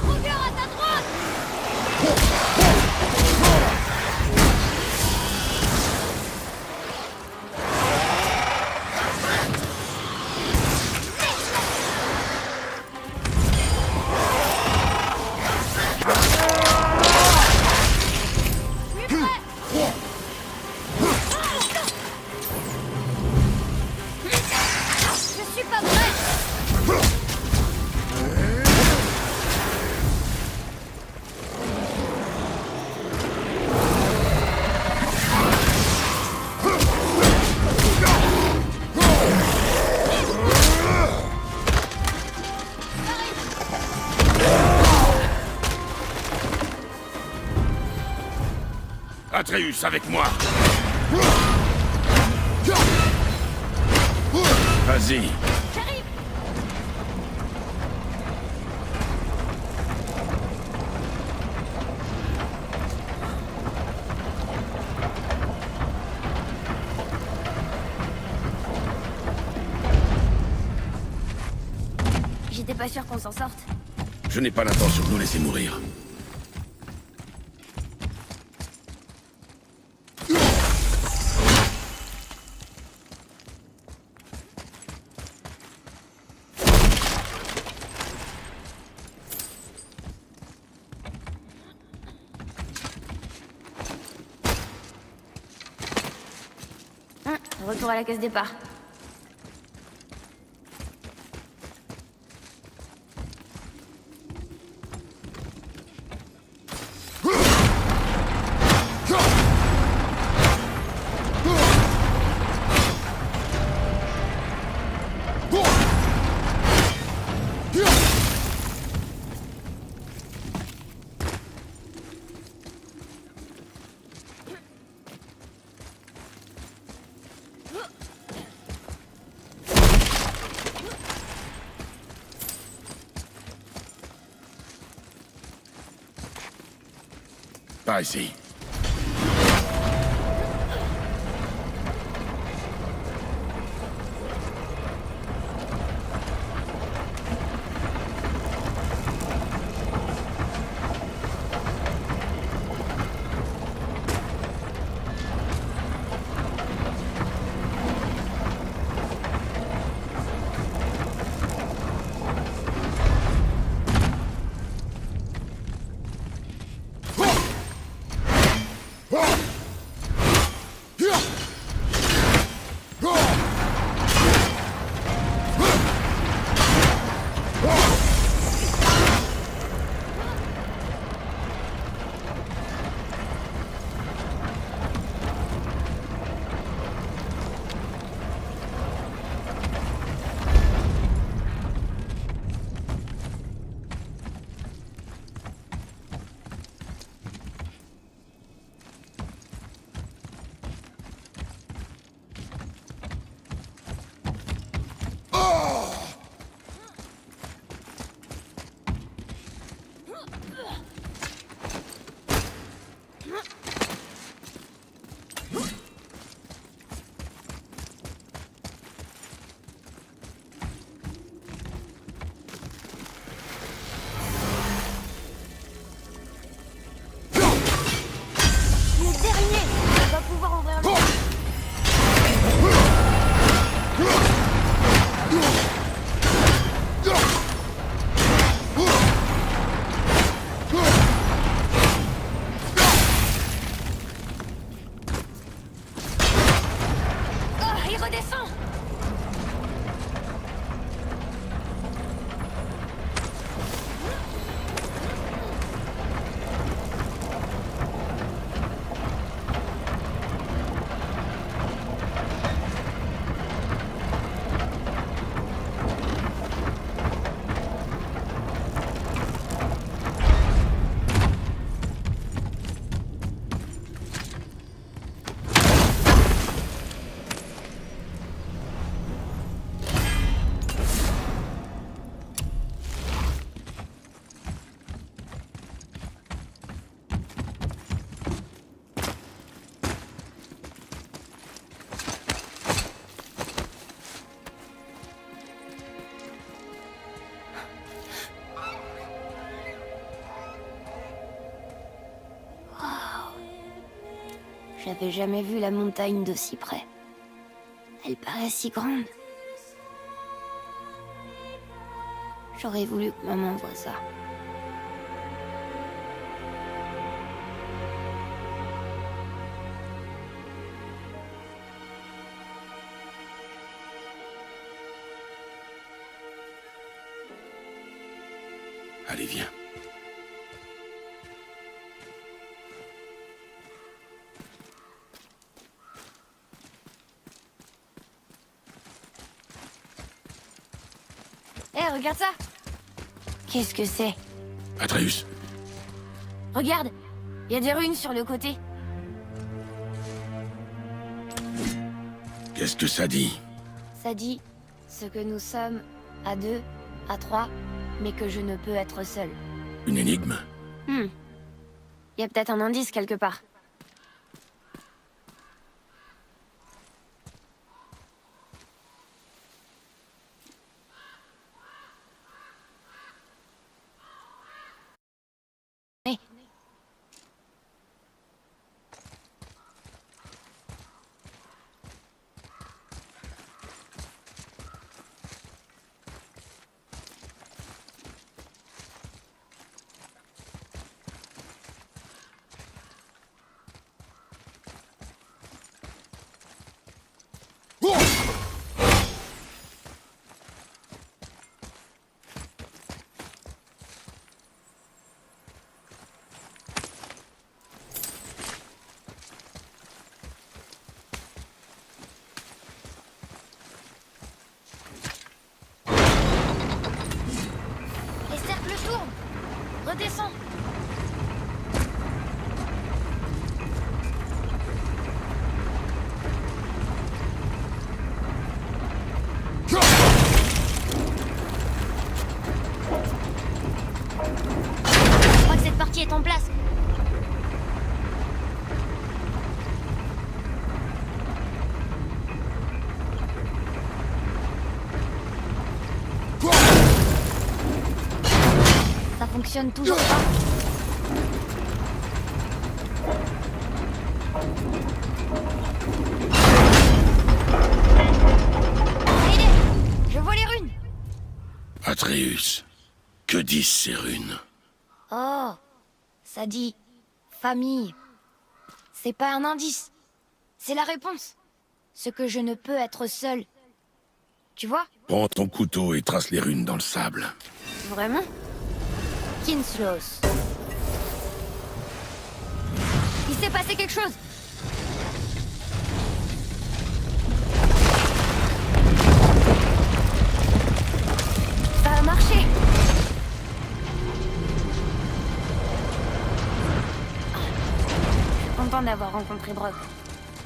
Regard à ta droite! Atreus, avec moi. Vas-y. J'arrive. J'étais pas sûr qu'on s'en sorte. Je n'ai pas l'intention de nous laisser mourir. Retour à la case départ. Pas ici. J'avais jamais vu la montagne de si près. Elle paraît si grande. J'aurais voulu que maman voie ça. Allez, viens. Hé, regarde ça! Qu'est-ce que c'est? Atreus, Regarde! Il y a des runes sur le côté. Qu'est-ce que ça dit? Ça dit ce que nous sommes à 2, à 3, mais que je ne peux être seul. Une énigme? Il y a peut-être un indice quelque part. Hé. Les cercles tournent. Redescends. Je crois que cette partie est en place. Ça fonctionne toujours pas. Ça y est, je vois les runes. Atreus, que disent ces runes? Oh, ça dit famille. C'est pas un indice. C'est la réponse. Ce que je ne peux être seul. Tu vois? Prends ton couteau et trace les runes dans le sable. Vraiment? Kinslos. Il s'est passé quelque chose. Ça a marché. Je suis contente d'avoir rencontré Brock.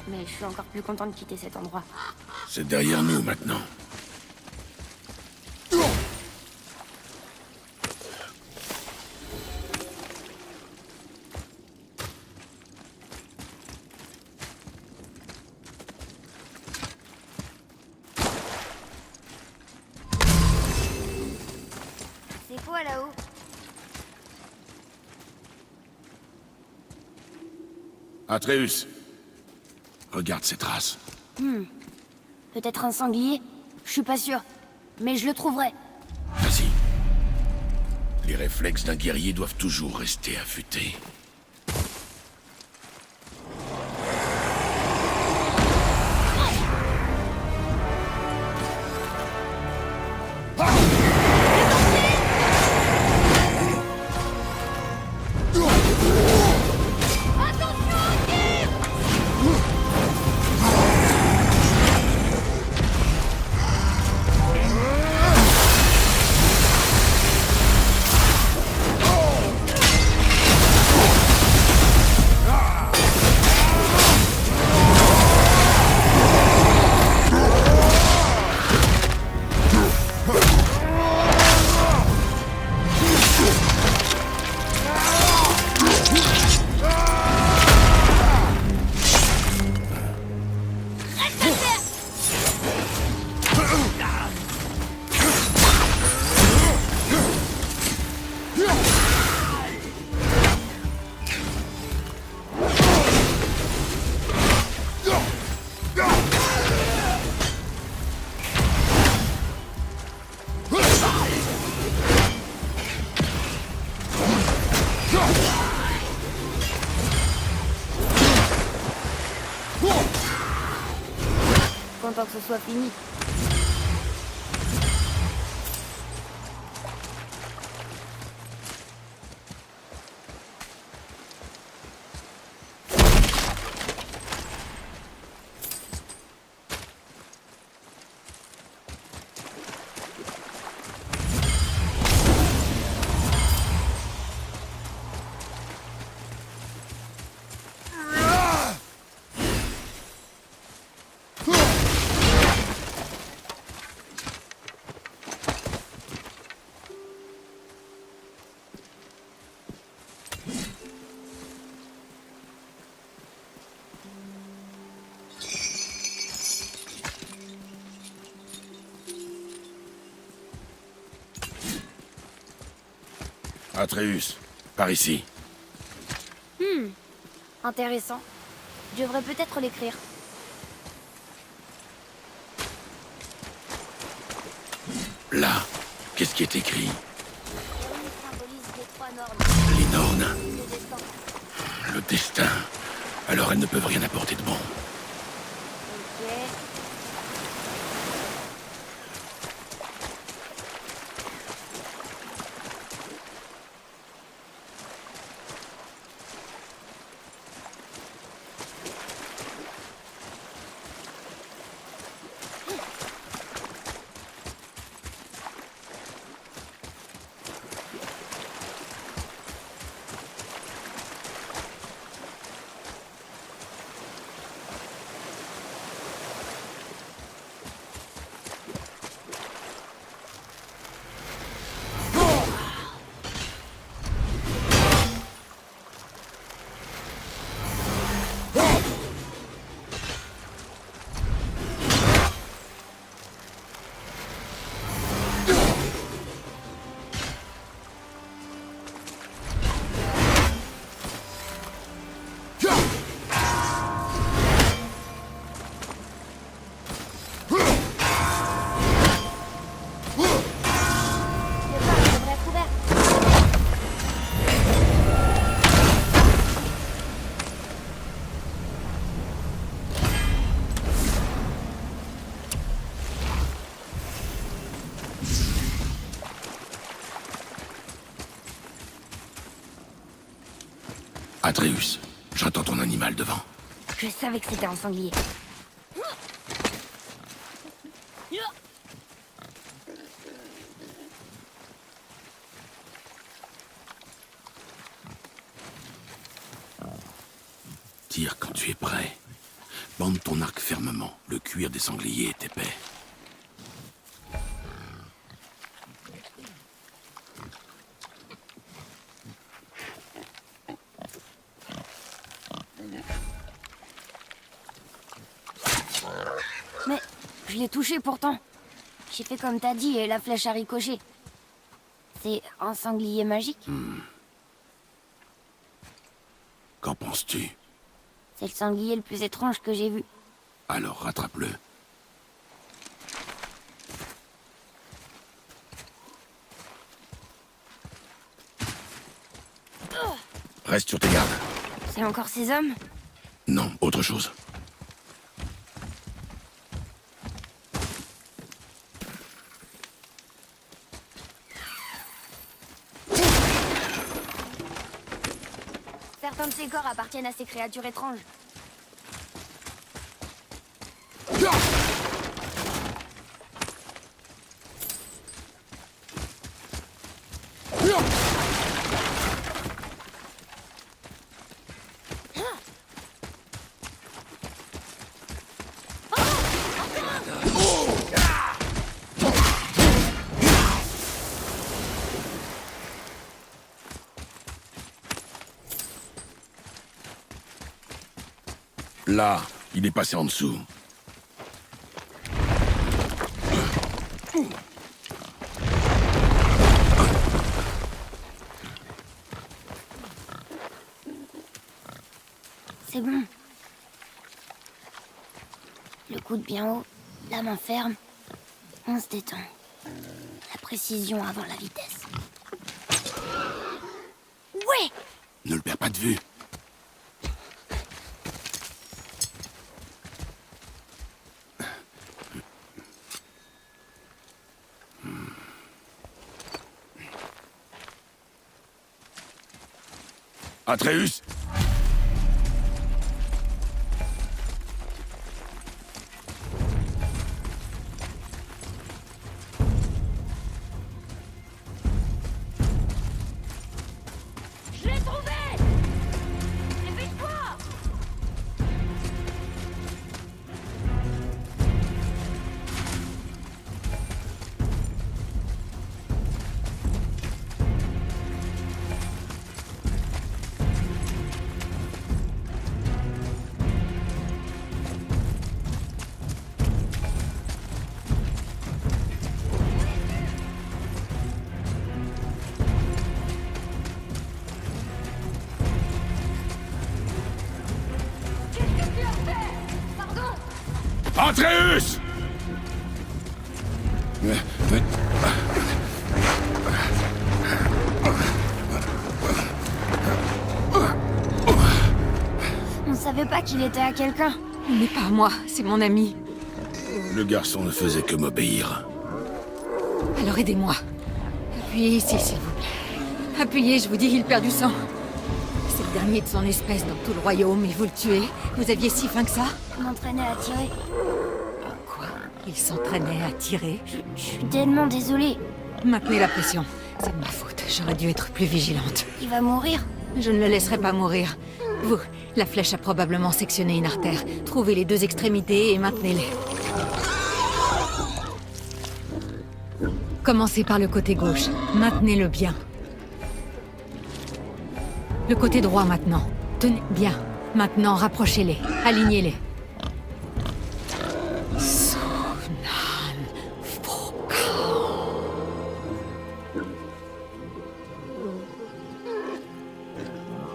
Mais je suis encore plus contente de quitter cet endroit. C'est derrière nous maintenant. C'est quoi là-haut? Atreus, regarde ces traces. Peut-être un sanglier? Je suis pas sûre. Mais je le trouverai. Vas-y. Les réflexes d'un guerrier doivent toujours rester affûtés. Content que ce soit fini. Atreus, par ici. Intéressant. Je devrais peut-être l'écrire. Là, qu'est-ce qui est écrit? Héroïne symbolise les trois normes. Les Nornes. Le destin. Le destin. Alors elles ne peuvent rien apporter de bon. Ok. Atreus, j'entends ton animal devant. Je savais que c'était un sanglier. Tire quand tu es prêt. Bande ton arc fermement. Le cuir des sangliers est épais. Mais je l'ai touché pourtant. J'ai fait comme t'as dit et la flèche a ricoché. C'est un sanglier magique? Qu'en penses-tu? C'est le sanglier le plus étrange que j'ai vu. Alors rattrape-le. Reste sur tes gardes. C'est encore ces hommes? Non, autre chose. Certains de ces corps appartiennent à ces créatures étranges. Là, il est passé en dessous. C'est bon. Le coude bien haut, la main ferme. On se détend. La précision avant la vitesse. Ouais! Ne le perds pas de vue. Atreus! Je l'ai trouvé! Dépêche-toi! Atreus! On savait pas qu'il était à quelqu'un. Il n'est pas à moi, c'est mon ami. Le garçon ne faisait que m'obéir. Alors aidez-moi. Appuyez ici, s'il vous plaît. Appuyez, je vous dis, il perd du sang. C'est le dernier de son espèce dans tout le royaume, et vous le tuez. Vous aviez si faim que ça? Je m'entraînais à tirer. Quoi? Il s'entraînait à tirer? Je suis tellement désolée. Maintenez la pression. C'est de ma faute, j'aurais dû être plus vigilante. Il va mourir. Je ne le laisserai pas mourir. Vous, la flèche a probablement sectionné une artère. Trouvez les deux extrémités et maintenez-les. Commencez par le côté gauche. Maintenez-le bien. Le côté droit maintenant. Tenez bien. Maintenant, rapprochez-les. Alignez-les.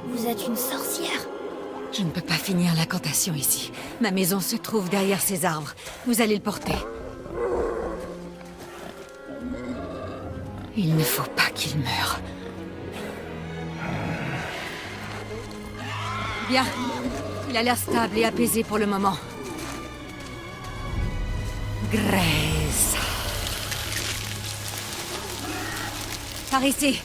Vous êtes une sorcière. Je ne peux pas finir l'incantation ici. Ma maison se trouve derrière ces arbres. Vous allez le porter. Il ne faut pas qu'il meure. Bien. Il a l'air stable et apaisé pour le moment. Grace. Par ici.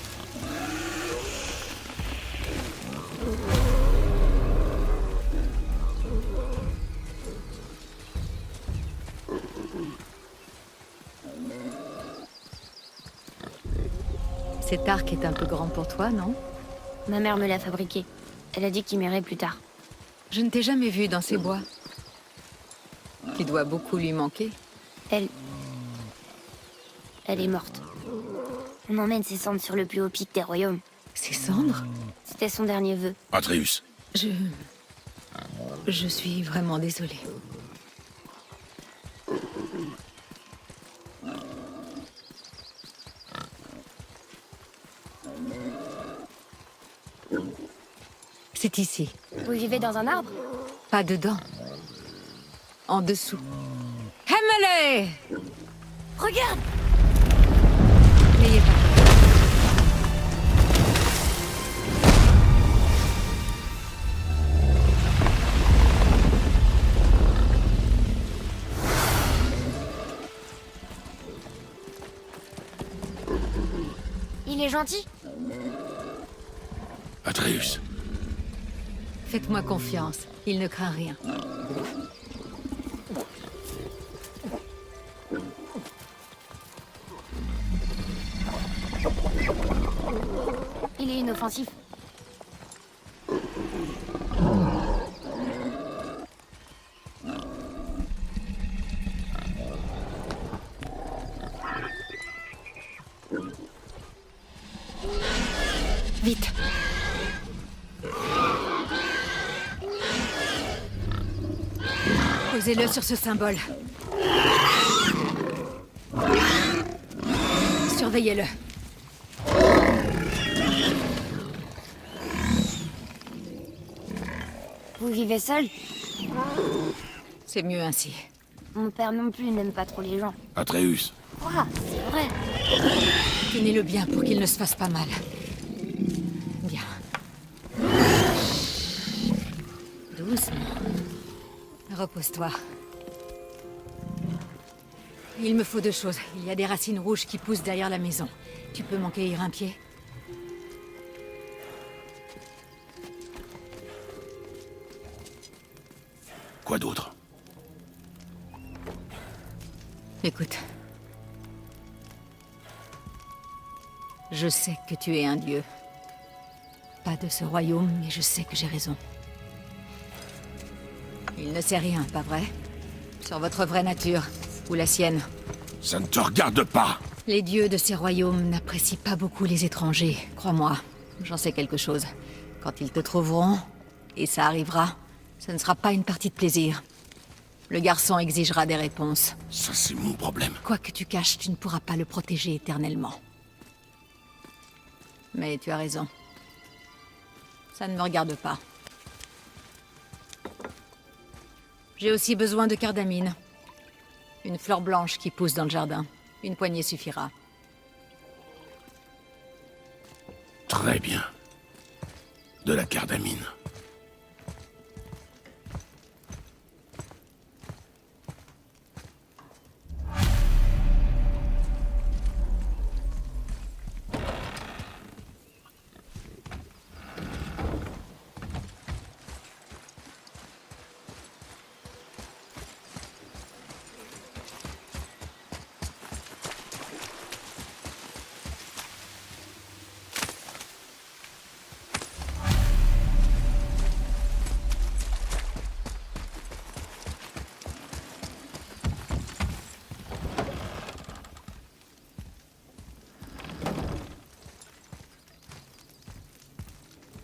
Cet arc est un peu grand pour toi, non? Ma mère me l'a fabriqué. Elle a dit qu'il m'irait plus tard. Je ne t'ai jamais vu dans ces bois. Tu dois beaucoup lui manquer. Elle est morte. On emmène ses cendres sur le plus haut pic des royaumes. Ses cendres? C'était son dernier vœu. Atreus, Je suis vraiment désolée. C'est ici. Vous vivez dans un arbre? Pas dedans. En dessous. Emily! Regarde! N'ayez pas peur. Il est gentil? Atreus, Faites-moi confiance. Il ne craint rien. Il est inoffensif. Vite. Posez-le sur ce symbole. Surveillez-le. Vous vivez seul? C'est mieux ainsi. Mon père non plus n'aime pas trop les gens. Atreus, Quoi? C'est vrai. Tenez-le bien pour qu'il ne se fasse pas mal. Bien. Doucement. Repose-toi. Il me faut deux choses. Il y a des racines rouges qui poussent derrière la maison. Tu peux m'en cueillir un pied? quoi d'autre? Écoute. Je sais que tu es un dieu. Pas de ce royaume, mais je sais que j'ai raison. Il ne sait rien, pas vrai? Sur votre vraie nature, ou la sienne. Ça ne te regarde pas! Les dieux de ces royaumes n'apprécient pas beaucoup les étrangers, crois-moi. J'en sais quelque chose. Quand ils te trouveront, et ça arrivera, ce ne sera pas une partie de plaisir. Le garçon exigera des réponses. Ça, c'est mon problème. Quoi que tu caches, tu ne pourras pas le protéger éternellement. Mais tu as raison. Ça ne me regarde pas. J'ai aussi besoin de cardamine. Une fleur blanche qui pousse dans le jardin. Une poignée suffira. Très bien. De la cardamine.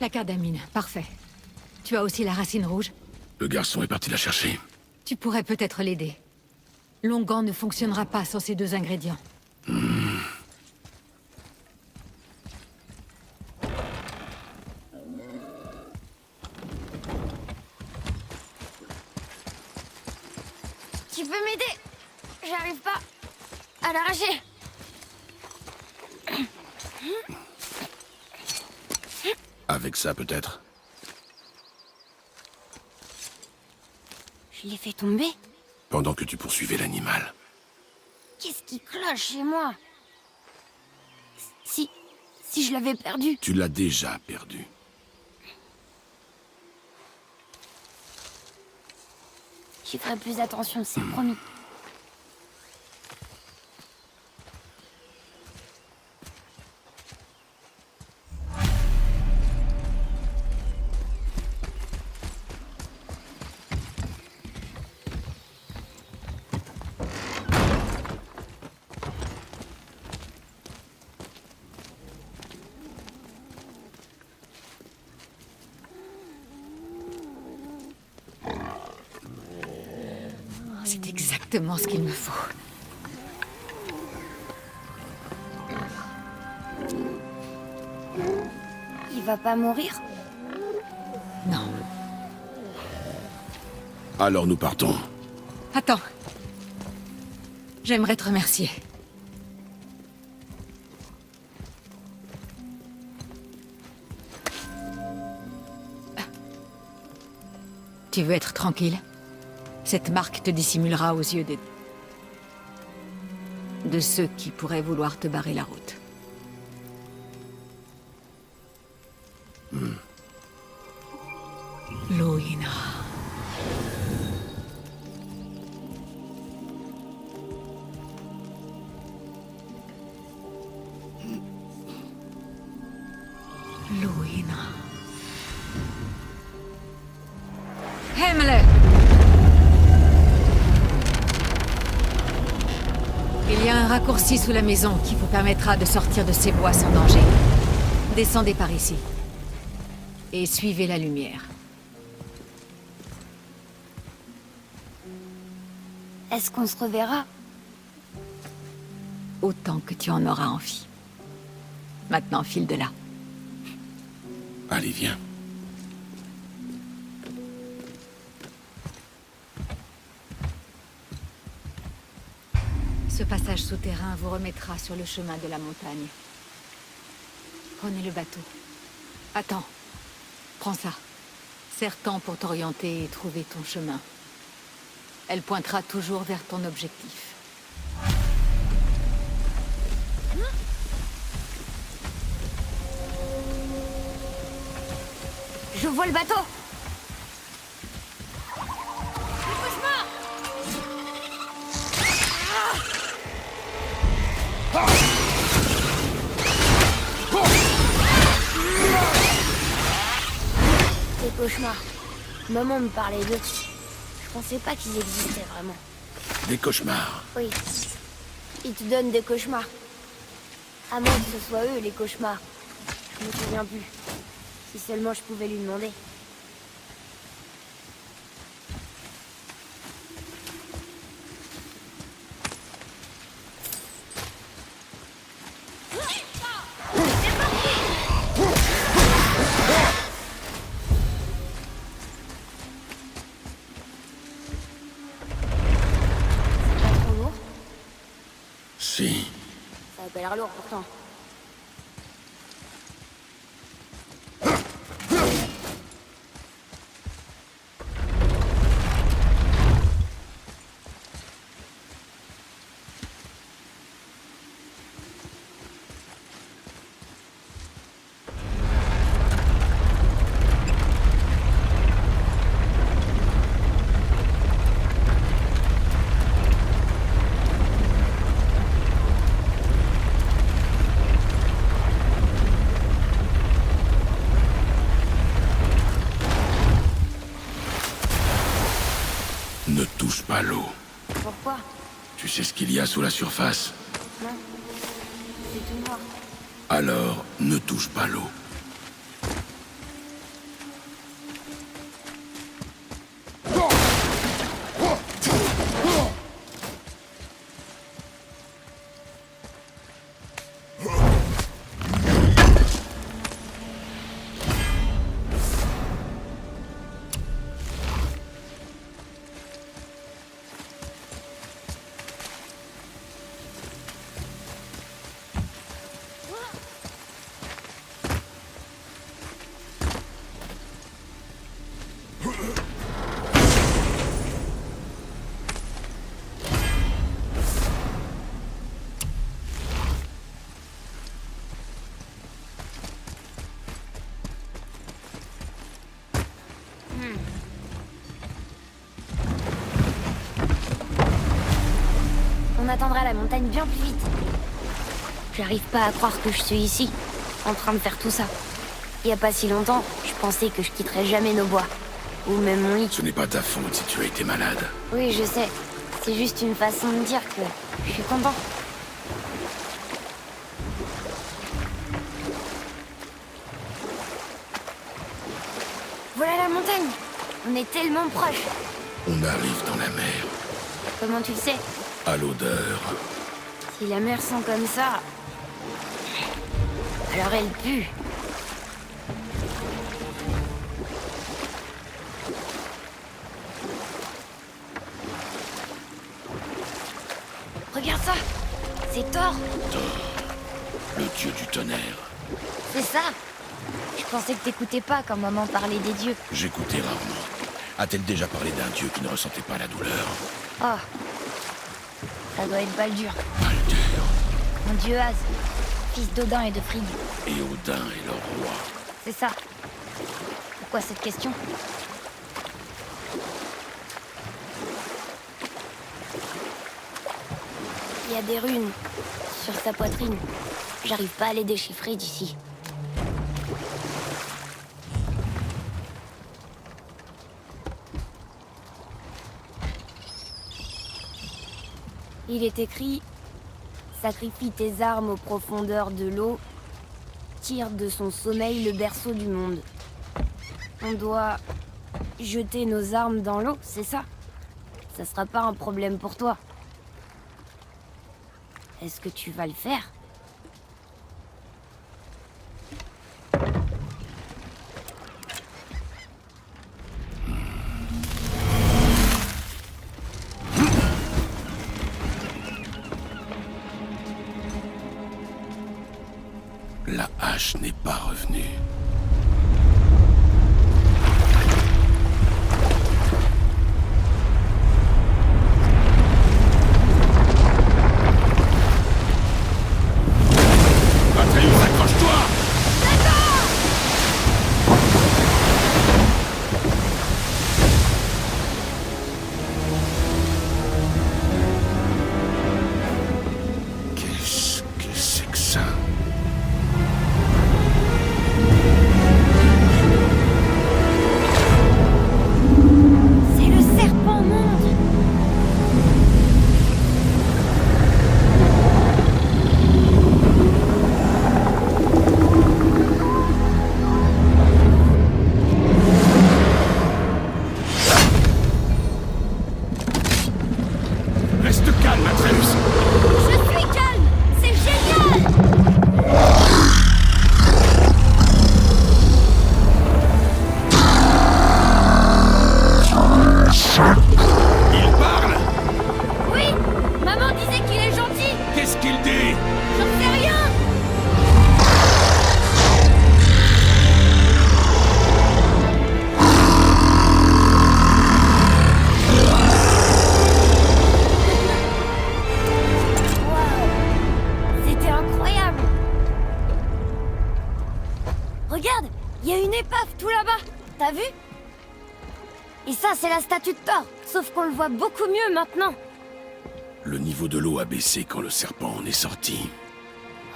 La cardamine, parfait. Tu as aussi la racine rouge? Le garçon est parti la chercher. Tu pourrais peut-être l'aider. L'onguent ne fonctionnera pas sans ces 2 ingrédients. Tu peux m'aider? J'arrive pas à l'arracher. Avec ça, peut-être. Je l'ai fait tomber. Pendant que tu poursuivais l'animal. Qu'est-ce qui cloche chez moi? Si je l'avais perdu. Tu l'as déjà perdu. J'y ferai plus attention, c'est promis. C'est exactement ce qu'il me faut. Il va pas mourir? Non. Alors nous partons. Attends. J'aimerais te remercier. Tu veux être tranquille? Cette marque te dissimulera aux yeux de ceux qui pourraient vouloir te barrer la route. Loïna. Loïna. Himmler! Il y a un raccourci sous la maison qui vous permettra de sortir de ces bois sans danger. Descendez par ici. Et suivez la lumière. Est-ce qu'on se reverra? Autant que tu en auras envie. Maintenant, file de là. Allez, viens. Ce passage souterrain vous remettra sur le chemin de la montagne. Prenez le bateau. Attends. Prends ça. Serre-t'en pour t'orienter et trouver ton chemin. Elle pointera toujours vers ton objectif. Je vois le bateau. Des cauchemars. Maman me parlait d'eux. Je pensais pas qu'ils existaient vraiment. Des cauchemars. Oui. Ils te donnent des cauchemars. À moins que ce soit eux, les cauchemars. Je me souviens plus. Si seulement je pouvais lui demander. Merci. Ça a pas l'air lourd pourtant. Ne touche pas l'eau. Pourquoi? Tu sais ce qu'il y a sous la surface? Non. C'est tout noir. Alors, ne touche pas l'eau. On attendra la montagne bien plus vite. J'arrive pas à croire que je suis ici, en train de faire tout ça. Il y a pas si longtemps, je pensais que je quitterais jamais nos bois. Ou même mon lit. Ce n'est pas ta faute si tu as été malade. Oui, je sais. C'est juste une façon de dire que je suis content. Voilà la montagne. On est tellement proches. On arrive dans la mer. Comment tu le sais? À l'odeur. Si la mer sent comme ça... alors elle pue. Regarde ça. C'est Thor. Le dieu du tonnerre. C'est ça. Je pensais que t'écoutais pas quand maman parlait des dieux. J'écoutais rarement. A-t-elle déjà parlé d'un dieu qui ne ressentait pas la douleur? Oh. Ça doit être Baldur. Baldur. Mon dieu Az. Fils d'Odin et de Frigg. Et Odin est leur roi. C'est ça. Pourquoi cette question? Il y a des runes sur sa poitrine. J'arrive pas à les déchiffrer d'ici. Il est écrit: sacrifie tes armes aux profondeurs de l'eau, tire de son sommeil le berceau du monde. On doit jeter nos armes dans l'eau, c'est ça? Ça sera pas un problème pour toi. Est-ce que tu vas le faire? La hache n'est pas revenue. Atreus, accroche-toi! Qu'est-ce que c'est que ça? Qu'est-ce qu'il dit? J'en sais rien. C'était incroyable. Regarde, il y a une épave tout là-bas. T'as vu? Et ça, c'est la statue de Thor. Sauf qu'on le voit beaucoup mieux maintenant. Le niveau de l'eau a baissé quand le serpent en est sorti.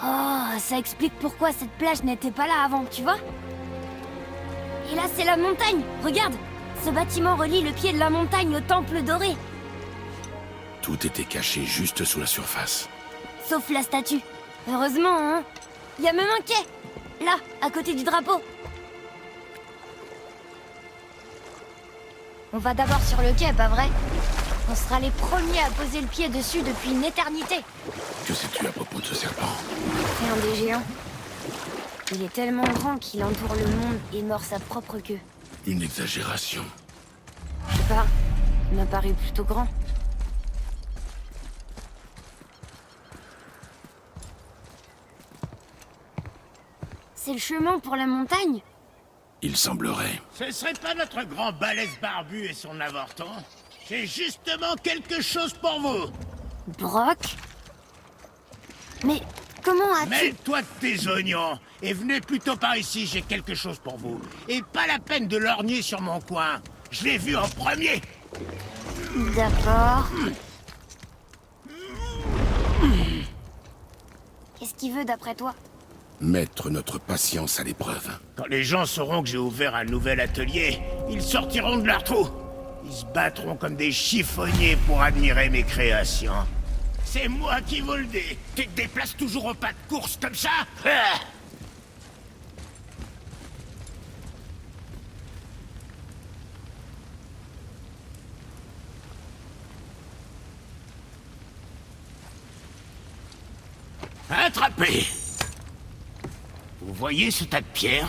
Oh, ça explique pourquoi cette plage n'était pas là avant, tu vois? Et là, c'est la montagne. Regarde, ce bâtiment relie le pied de la montagne au temple doré. Tout était caché juste sous la surface. Sauf la statue. Heureusement, hein? Il y a même un quai. Là, à côté du drapeau. On va d'abord sur le quai, pas vrai? On sera les premiers à poser le pied dessus depuis une éternité. Que sais-tu à propos de ce serpent? C'est un des géants. Il est tellement grand qu'il entoure le monde et mord sa propre queue. Une exagération. Je sais pas, il m'a paru plutôt grand. C'est le chemin pour la montagne? Il semblerait. Ce serait pas notre grand balèze barbu et son avorton? J'ai justement quelque chose pour vous. Brock? Mais comment as-tu... Mêle-toi de tes oignons et venez plutôt par ici, j'ai quelque chose pour vous. Et pas la peine de lorgner sur mon coin. Je l'ai vu en premier. D'accord. Qu'est-ce qu'il veut d'après toi? Mettre notre patience à l'épreuve. Quand les gens sauront que j'ai ouvert un nouvel atelier, ils sortiront de leur trou. Ils se battront comme des chiffonniers pour admirer mes créations. C'est moi qui vous le dis. Tu te déplaces toujours au pas de course comme ça? Ah! Attrapé! Vous voyez ce tas de pierres?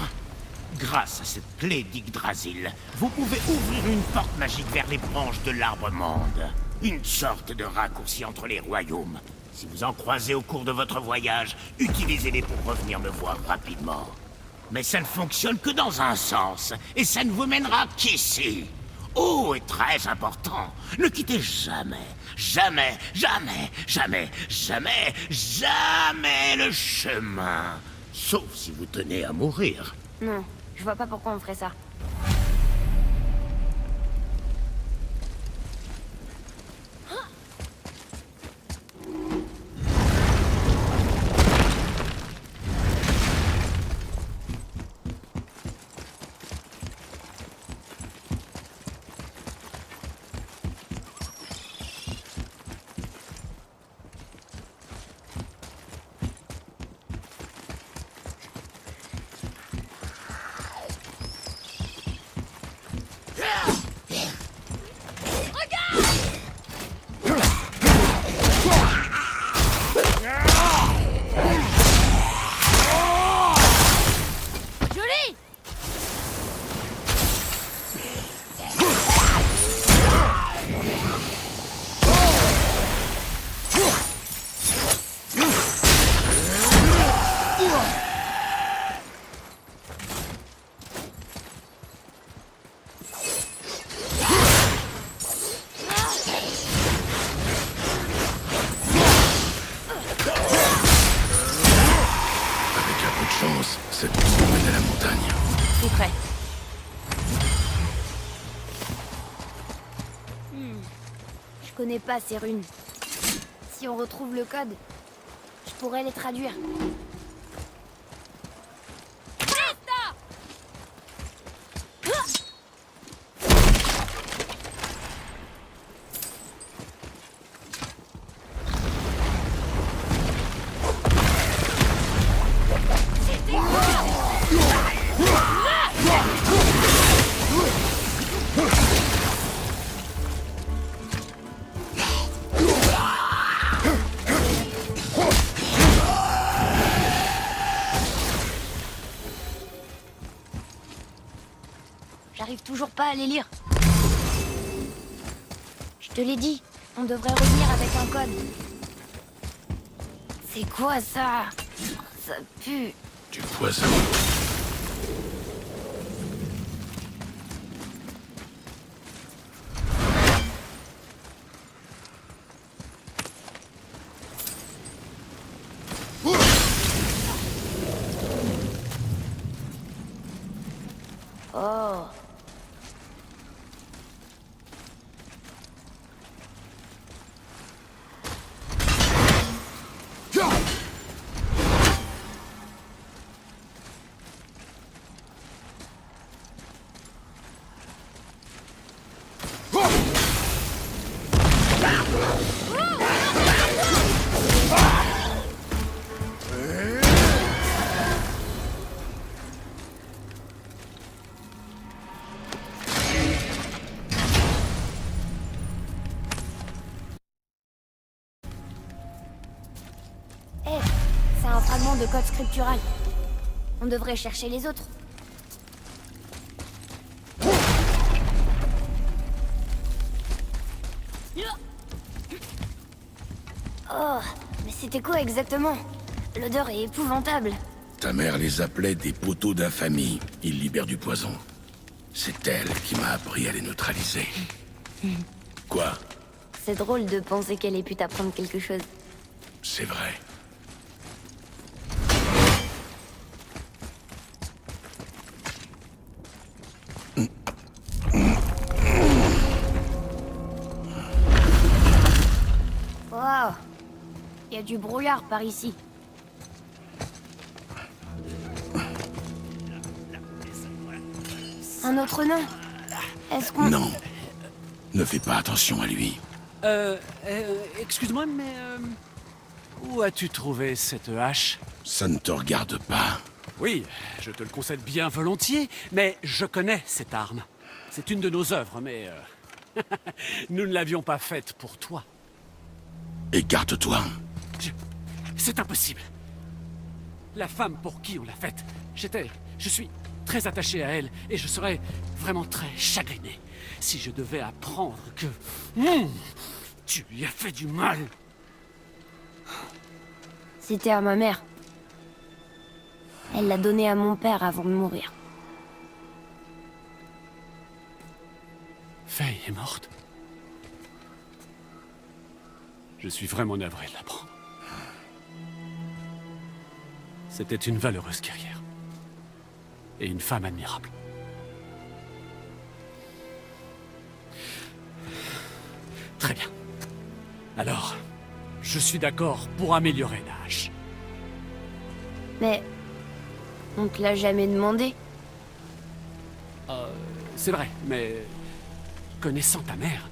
Grâce à cette clé d'Yggdrasil, vous pouvez ouvrir une porte magique vers les branches de l'arbre-monde. Une sorte de raccourci entre les royaumes. Si vous en croisez au cours de votre voyage, utilisez-les pour revenir me voir rapidement. Mais ça ne fonctionne que dans un sens, et ça ne vous mènera qu'ici. Oh, et très important, ne quittez jamais, jamais, jamais, jamais, jamais, jamais le chemin. Sauf si vous tenez à mourir. Non, je vois pas pourquoi on ferait ça. Joli. Avec un peu de chance, cette route nous mène à la montagne. C'est prêt. Je connais pas ces runes. Si on retrouve le code, je pourrais les traduire. J'arrive toujours pas à les lire. Je te l'ai dit, on devrait revenir avec un code. C'est quoi ça? Ça pue. Du poison. Oh. Eh, c'est un fragment de code scriptural. On devrait chercher les autres. Oh, mais c'était quoi exactement? L'odeur est épouvantable. Ta mère les appelait des poteaux d'infamie. Ils libèrent du poison. C'est elle qui m'a appris à les neutraliser. Quoi? C'est drôle de penser qu'elle ait pu t'apprendre quelque chose. C'est vrai. Waouh! Il y a du brouillard par ici. Un autre nain? Est-ce qu'on... Non. Ne fais pas attention à lui. Excuse-moi, mais où as-tu trouvé cette hache? Ça ne te regarde pas. Oui, je te le concède bien volontiers, mais je connais cette arme. C'est une de nos œuvres, mais nous ne l'avions pas faite pour toi. Écarte-toi. C'est impossible. La femme pour qui on l'a faite, je suis très attaché à elle, et je serais vraiment très chagriné si je devais apprendre que tu lui as fait du mal. C'était à ma mère. Elle l'a donné à mon père avant de mourir. Faye est morte. Je suis vraiment navré de l'apprendre. C'était une valeureuse guerrière. Et une femme admirable. Très bien. Alors, je suis d'accord pour améliorer la hache. Mais... on te l'a jamais demandé. C'est vrai, mais... connaissant ta mère,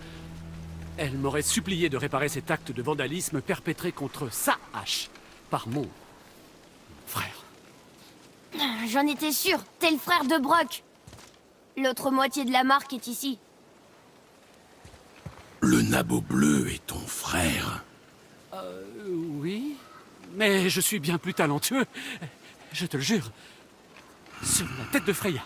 elle m'aurait supplié de réparer cet acte de vandalisme perpétré contre sa hache par mon frère. J'en étais sûr, t'es le frère de Brock. L'autre moitié de la marque est ici. Le nabot bleu est ton frère. Oui, mais je suis bien plus talentueux, je te le jure. Sur la tête de Freya.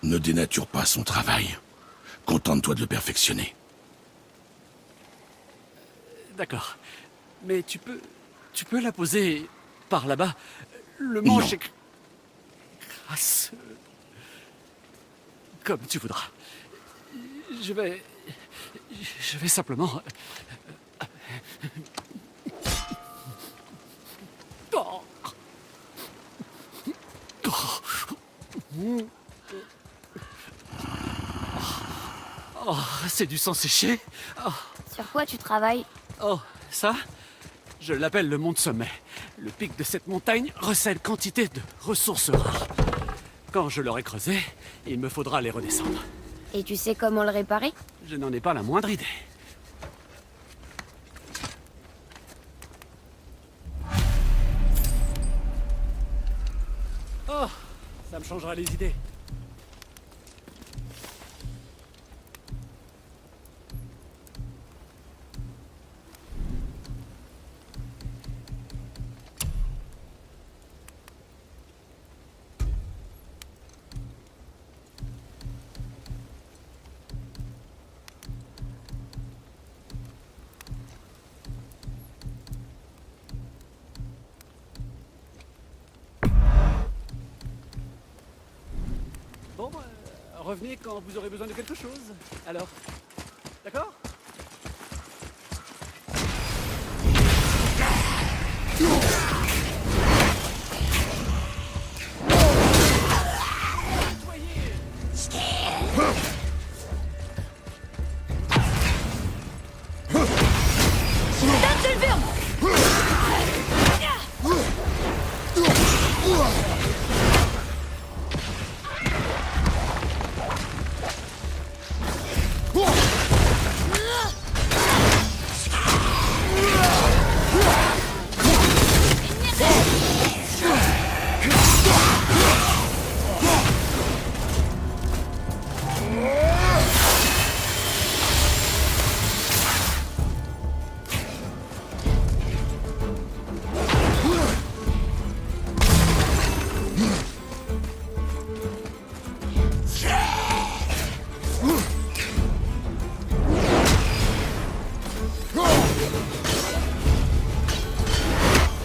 Ne dénature pas son travail. Contente-toi de le perfectionner. D'accord. Mais tu peux la poser par là-bas. Le manche est crasseux. Comme tu voudras. Je vais simplement... Oh. Oh, c'est du sang séché. Oh. Sur quoi tu travailles? Oh, ça, je l'appelle le mont de sommet. Le pic de cette montagne recèle quantité de ressources rares. Quand je l'aurai creusé, il me faudra les redescendre. Et tu sais comment le réparer? Je n'en ai pas la moindre idée. Oh, ça me changera les idées. Bon, revenez quand vous aurez besoin de quelque chose. Alors, d'accord?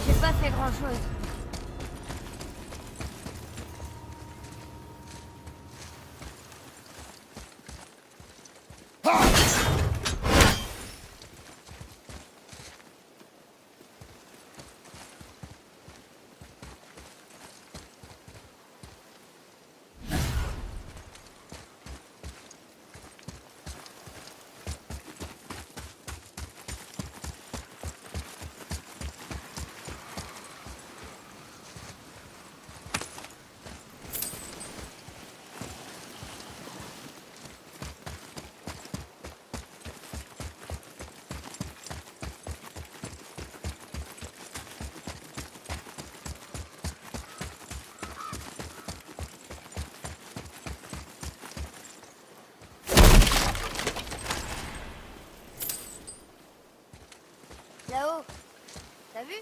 J'ai pas fait grand-chose. Là-haut, t'as vu?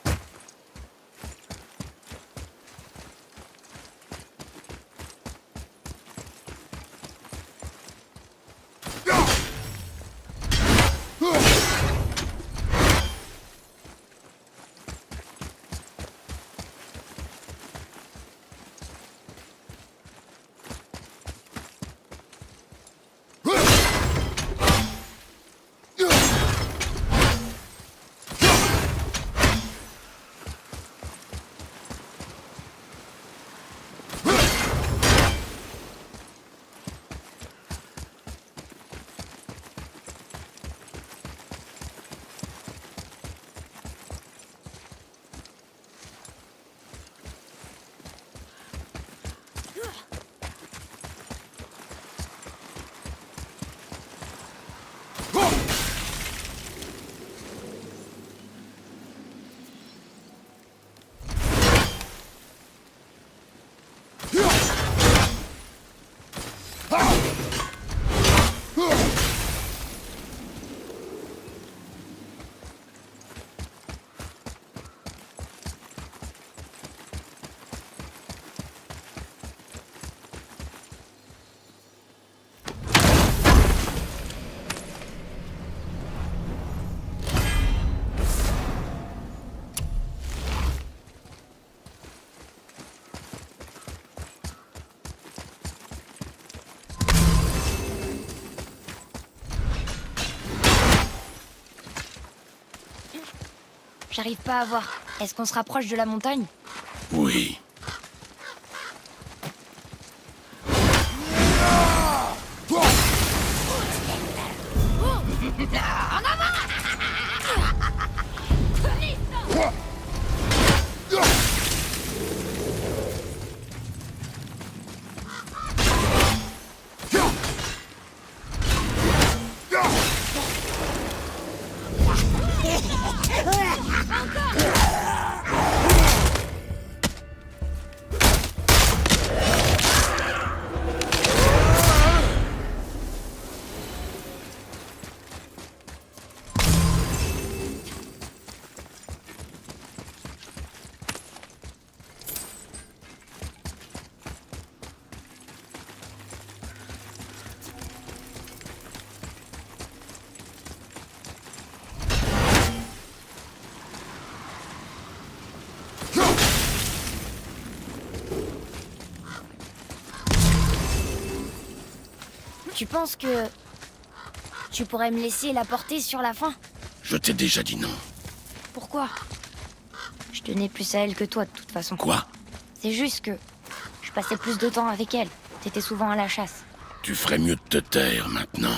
J'arrive pas à voir. Est-ce qu'on se rapproche de la montagne? Oui. Tu penses que... tu pourrais me laisser la porter sur la fin? Je t'ai déjà dit non. Pourquoi? Je tenais plus à elle que toi, de toute façon. Quoi? C'est juste que... je passais plus de temps avec elle. T'étais souvent à la chasse. Tu ferais mieux de te taire maintenant.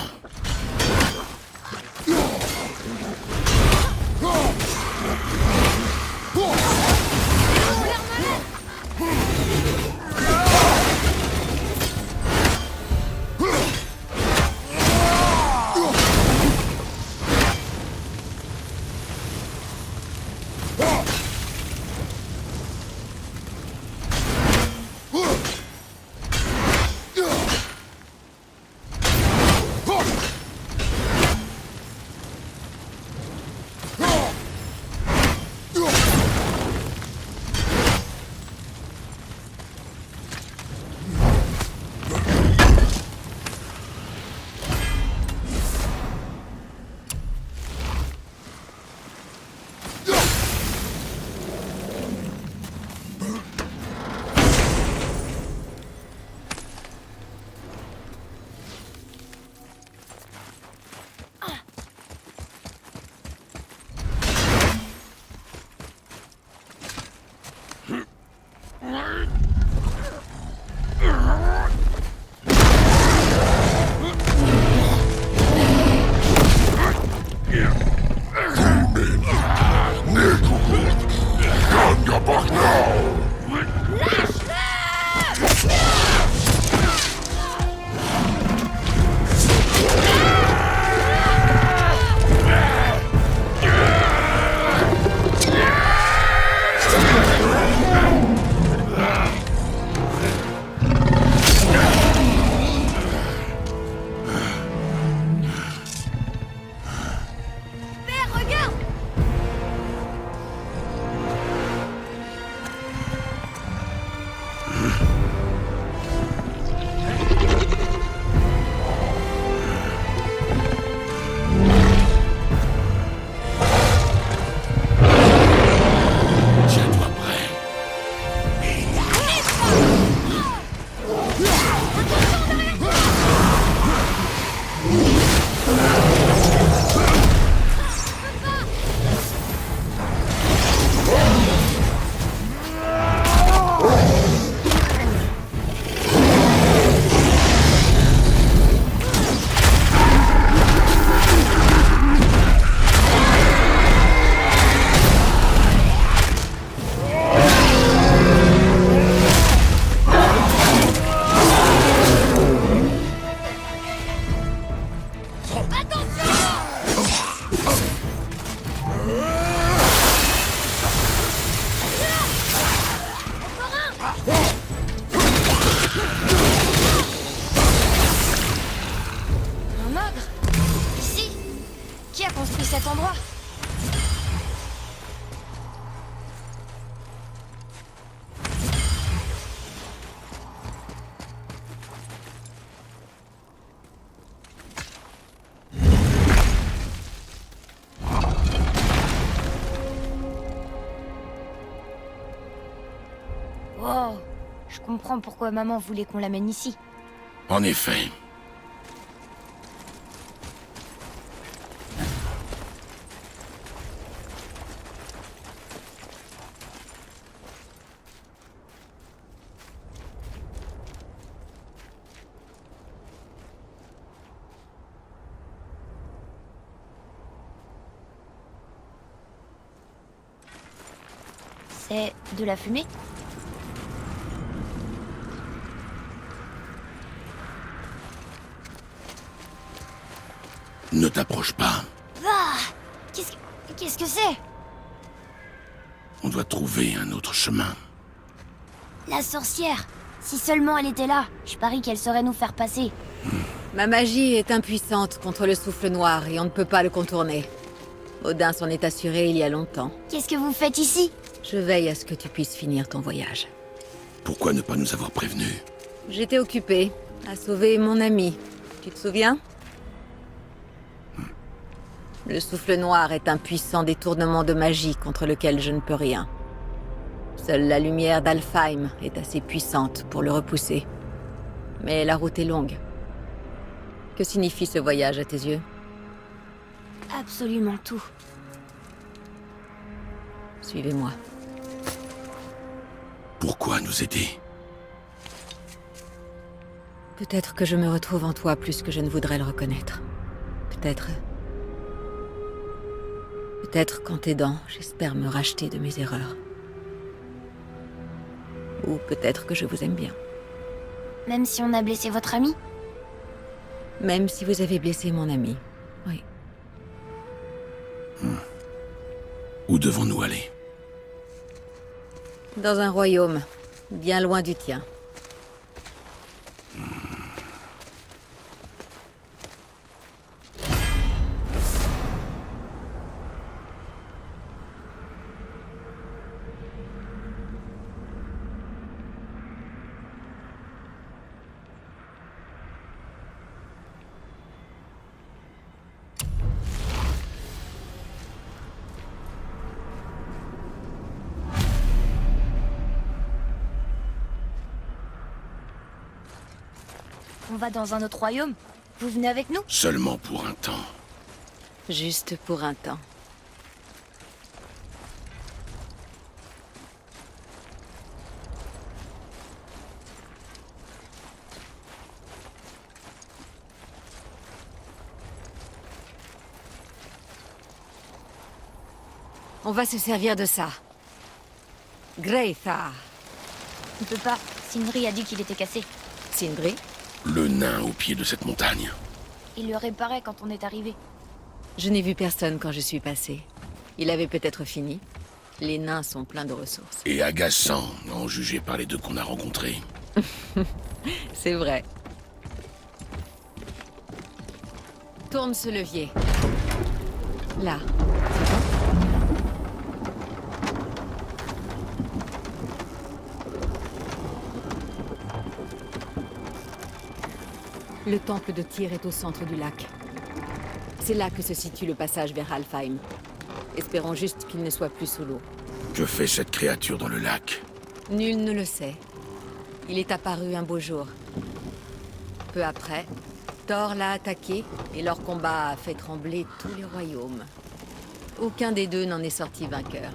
Cet endroit. Wow, je comprends pourquoi maman voulait qu'on l'amène ici. En effet. C'est de la fumée? Ne t'approche pas. Ah! Qu'est-ce que c'est? On doit trouver un autre chemin. La sorcière! Si seulement elle était là, je parie qu'elle saurait nous faire passer. Ma magie est impuissante contre le souffle noir et on ne peut pas le contourner. Odin s'en est assuré il y a longtemps. Qu'est-ce que vous faites ici? Je veille à ce que tu puisses finir ton voyage. Pourquoi ne pas nous avoir prévenus? J'étais occupée à sauver mon ami. Tu te souviens? Le souffle noir est un puissant détournement de magie contre lequel je ne peux rien. Seule la lumière d'Alfheim est assez puissante pour le repousser. Mais la route est longue. Que signifie ce voyage à tes yeux? Absolument tout. Suivez-moi. Pourquoi nous aider? Peut-être que je me retrouve en toi plus que je ne voudrais le reconnaître. Peut-être... Peut-être qu'en t'aidant, j'espère me racheter de mes erreurs. Ou peut-être que je vous aime bien. Même si on a blessé votre ami? Même si vous avez blessé mon ami. Oui. Où devons-nous aller? Dans un royaume, bien loin du tien. On va dans un autre royaume? Vous venez avec nous? Seulement pour un temps. Juste pour un temps. On va se servir de ça. Greythar. On peut pas. Sindri a dit qu'il était cassé. Sindri? Le nain au pied de cette montagne. Il le réparait quand on est arrivé. Je n'ai vu personne quand je suis passé. Il avait peut-être fini. Les nains sont pleins de ressources. Et agaçant, en juger par les deux qu'on a rencontrés. C'est vrai. Tourne ce levier. Là. Le temple de Tyr est au centre du lac. C'est là que se situe le passage vers Alfheim. Espérons juste qu'il ne soit plus sous l'eau. Que fait cette créature dans le lac? Nul ne le sait. Il est apparu un beau jour. Peu après, Thor l'a attaqué et leur combat a fait trembler tous les royaumes. Aucun des deux n'en est sorti vainqueur.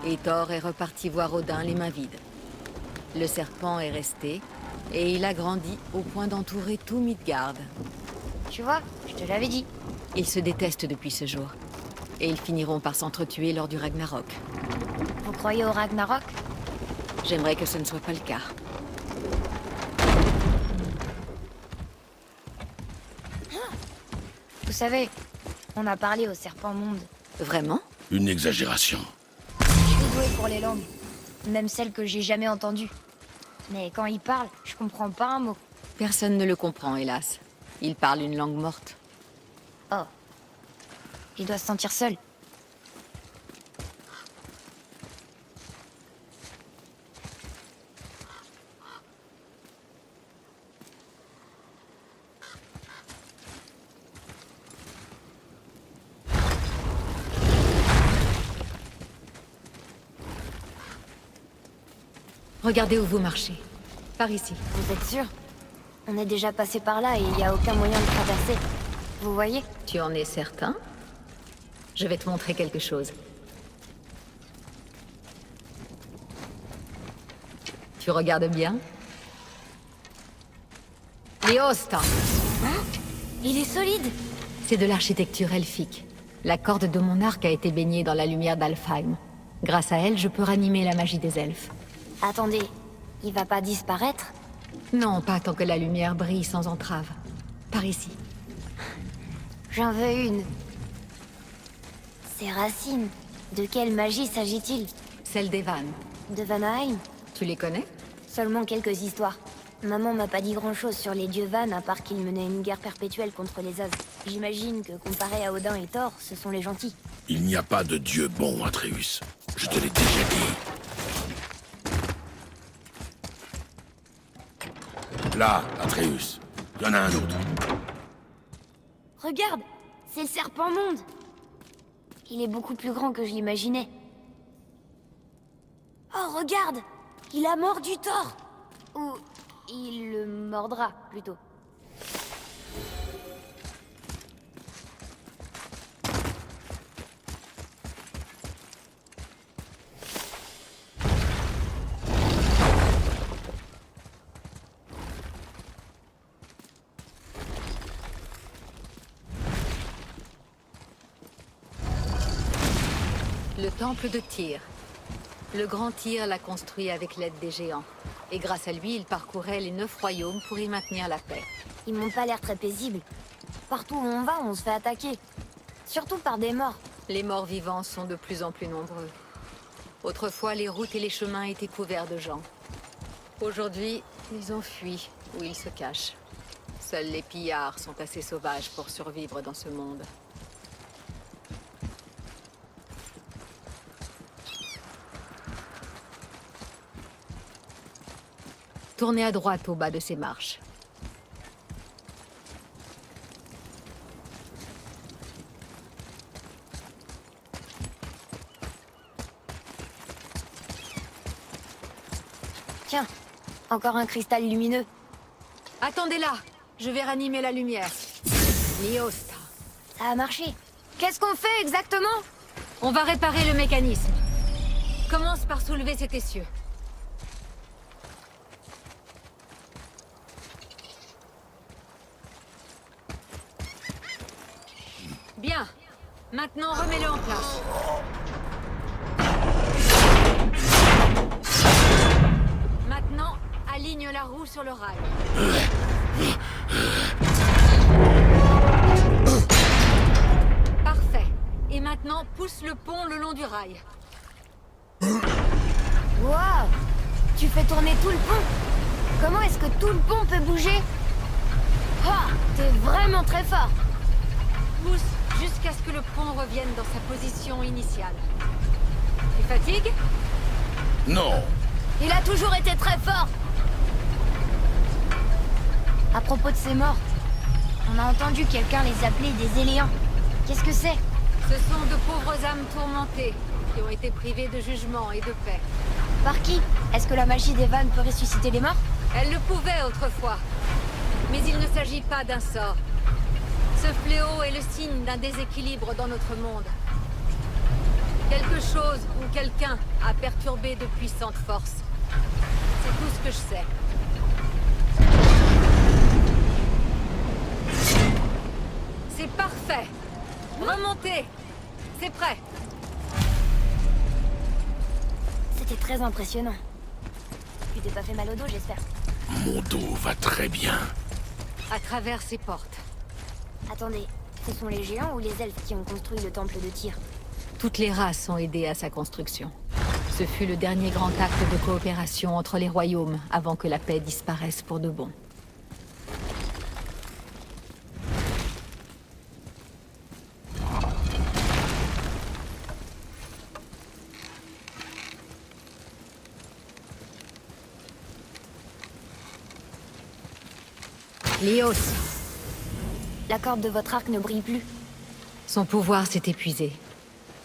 Et Thor est reparti voir Odin les mains vides. Le serpent est resté, et il a grandi au point d'entourer tout Midgard. Tu vois, je te l'avais dit. Ils se détestent depuis ce jour. Et ils finiront par s'entretuer lors du Ragnarok. Vous croyez au Ragnarok? J'aimerais que ce ne soit pas le cas. Vous savez, on a parlé au serpent monde. Vraiment? Une exagération. Je suis douée pour les langues. Même celles que j'ai jamais entendues. Mais quand il parle, je comprends pas un mot. Personne ne le comprend, hélas. Il parle une langue morte. Oh. Il doit se sentir seul. Regardez où vous marchez. Par ici. Vous êtes sûr? On est déjà passé par là et il n'y a aucun moyen de traverser. Vous voyez? Tu en es certain? Je vais te montrer quelque chose. Tu regardes bien? Léosta! Hein? Il est solide! C'est de l'architecture elfique. La corde de mon arc a été baignée dans la lumière d'Alfheim. Grâce à elle, je peux ranimer la magie des elfes. Attendez, il va pas disparaître? Non, pas tant que la lumière brille sans entrave. Par ici. J'en veux une. Ces racines, de quelle magie s'agit-il? Celle des vannes. De Vanaheim? Tu les connais? Seulement quelques histoires. Maman m'a pas dit grand-chose sur les dieux Van à part qu'ils menaient une guerre perpétuelle contre les As. J'imagine que comparé à Odin et Thor, ce sont les gentils. Il n'y a pas de dieu bon, Atreus. Je te l'ai déjà dit. Là, Atreus. Il y en a un autre. Regarde, c'est le serpent monde. Il est beaucoup plus grand que je l'imaginais. Oh, regarde! Il a mordu Thor! Ou il le mordra, plutôt. Le temple de Tyr. Le grand Tyr l'a construit avec l'aide des géants. Et grâce à lui, il parcourait les 9 royaumes pour y maintenir la paix. Ils m'ont pas l'air très paisibles. Partout où on va, on se fait attaquer. Surtout par des morts. Les morts vivants sont de plus en plus nombreux. Autrefois, les routes et les chemins étaient couverts de gens. Aujourd'hui, ils ont fui, ou ils se cachent. Seuls les pillards sont assez sauvages pour survivre dans ce monde. Tournez à droite au bas de ces marches. Tiens, encore un cristal lumineux. Attendez là, je vais ranimer la lumière. Liosta. Ça a marché. Qu'est-ce qu'on fait exactement? On va réparer le mécanisme. Commence par soulever cet essieu. Bien. Maintenant, remets-le en place. Maintenant, aligne la roue sur le rail. Parfait. Et maintenant, pousse le pont le long du rail. Waouh! Tu fais tourner tout le pont? Comment est-ce que tout le pont peut bouger? Ah! T'es vraiment très fort! Pousse jusqu'à ce que le pont revienne dans sa position initiale. Tu fatigues? Non. Il a toujours été très fort! À propos de ces morts, on a entendu quelqu'un les appeler des Éléens. Qu'est-ce que c'est? Ce sont de pauvres âmes tourmentées qui ont été privées de jugement et de paix. Par qui? Est-ce que la magie des vannes peut ressusciter les morts? Elle le pouvait autrefois. Mais il ne s'agit pas d'un sort. Ce fléau est le signe d'un déséquilibre dans notre monde. Quelque chose ou quelqu'un a perturbé de puissantes forces. C'est tout ce que je sais. C'est parfait. Remontez. C'est prêt. C'était très impressionnant. Tu t'es pas fait mal au dos, j'espère. Mon dos va très bien. À travers ces portes. Attendez, ce sont les géants ou les elfes qui ont construit le temple de Tyr? Toutes les races ont aidé à sa construction. Ce fut le dernier grand acte de coopération entre les royaumes avant que la paix disparaisse pour de bon. Lios, La corde de votre arc ne brille plus. son pouvoir s'est épuisé.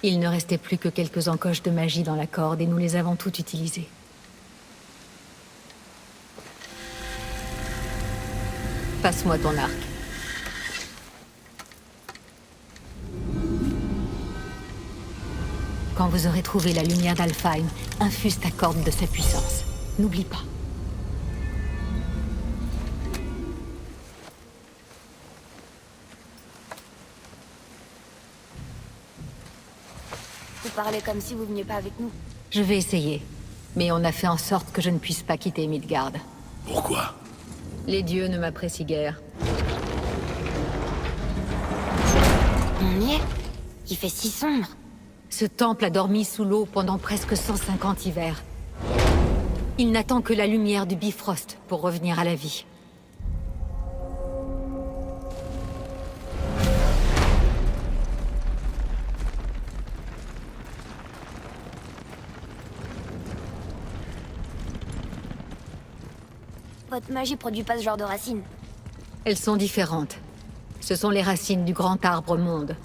Il ne restait plus que quelques encoches de magie dans la corde et nous les avons toutes utilisées. Passe-moi ton arc. Quand vous aurez trouvé la lumière d'Alfheim, infuse ta corde de sa puissance. N'oublie pas. Vous parlez comme si vous veniez pas avec nous. Je vais essayer. Mais on a fait en sorte que je ne puisse pas quitter Midgard. Pourquoi? Les dieux ne m'apprécient guère. On y est? Il fait si sombre. Ce temple a dormi sous l'eau pendant presque 150 hivers. Il n'attend que la lumière du Bifrost pour revenir à la vie. Votre magie produit pas ce genre de racines. Elles sont différentes. Ce sont les racines du grand arbre monde.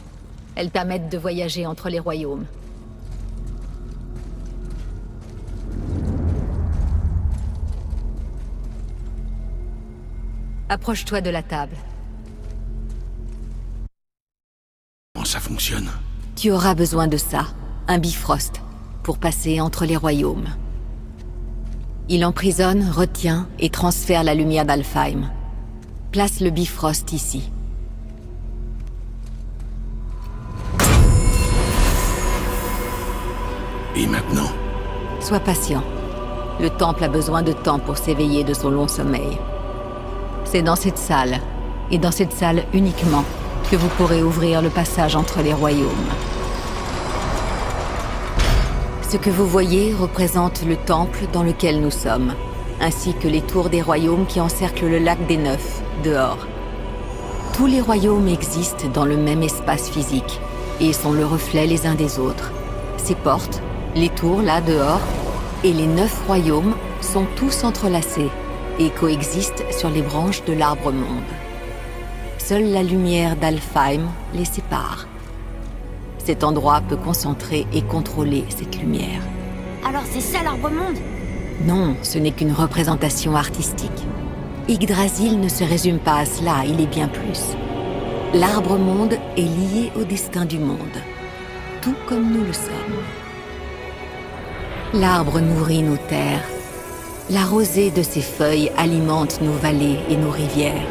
Elles permettent de voyager entre les royaumes. Approche-toi de la table. Comment ça fonctionne? Tu auras besoin de ça, un Bifrost, pour passer entre les royaumes. Il emprisonne, retient et transfère la lumière d'Alfheim. Place le Bifrost ici. Et maintenant? Sois patient. Le temple a besoin de temps pour s'éveiller de son long sommeil. C'est dans cette salle, et dans cette salle uniquement, que vous pourrez ouvrir le passage entre les royaumes. Ce que vous voyez représente le temple dans lequel nous sommes, ainsi que les tours des royaumes qui encerclent le lac des Neufs, dehors. Tous les royaumes existent dans le même espace physique, et sont le reflet les uns des autres. Ces portes, les tours là dehors, et les 9 royaumes sont tous entrelacés, et coexistent sur les branches de l'arbre-monde. Seule la lumière d'Alfheim les sépare. Cet endroit peut concentrer et contrôler cette lumière. Alors c'est ça l'arbre-monde? Non, ce n'est qu'une représentation artistique. Yggdrasil ne se résume pas à cela, il est bien plus. L'arbre-monde est lié au destin du monde, tout comme nous le sommes. L'arbre nourrit nos terres. La rosée de ses feuilles alimente nos vallées et nos rivières.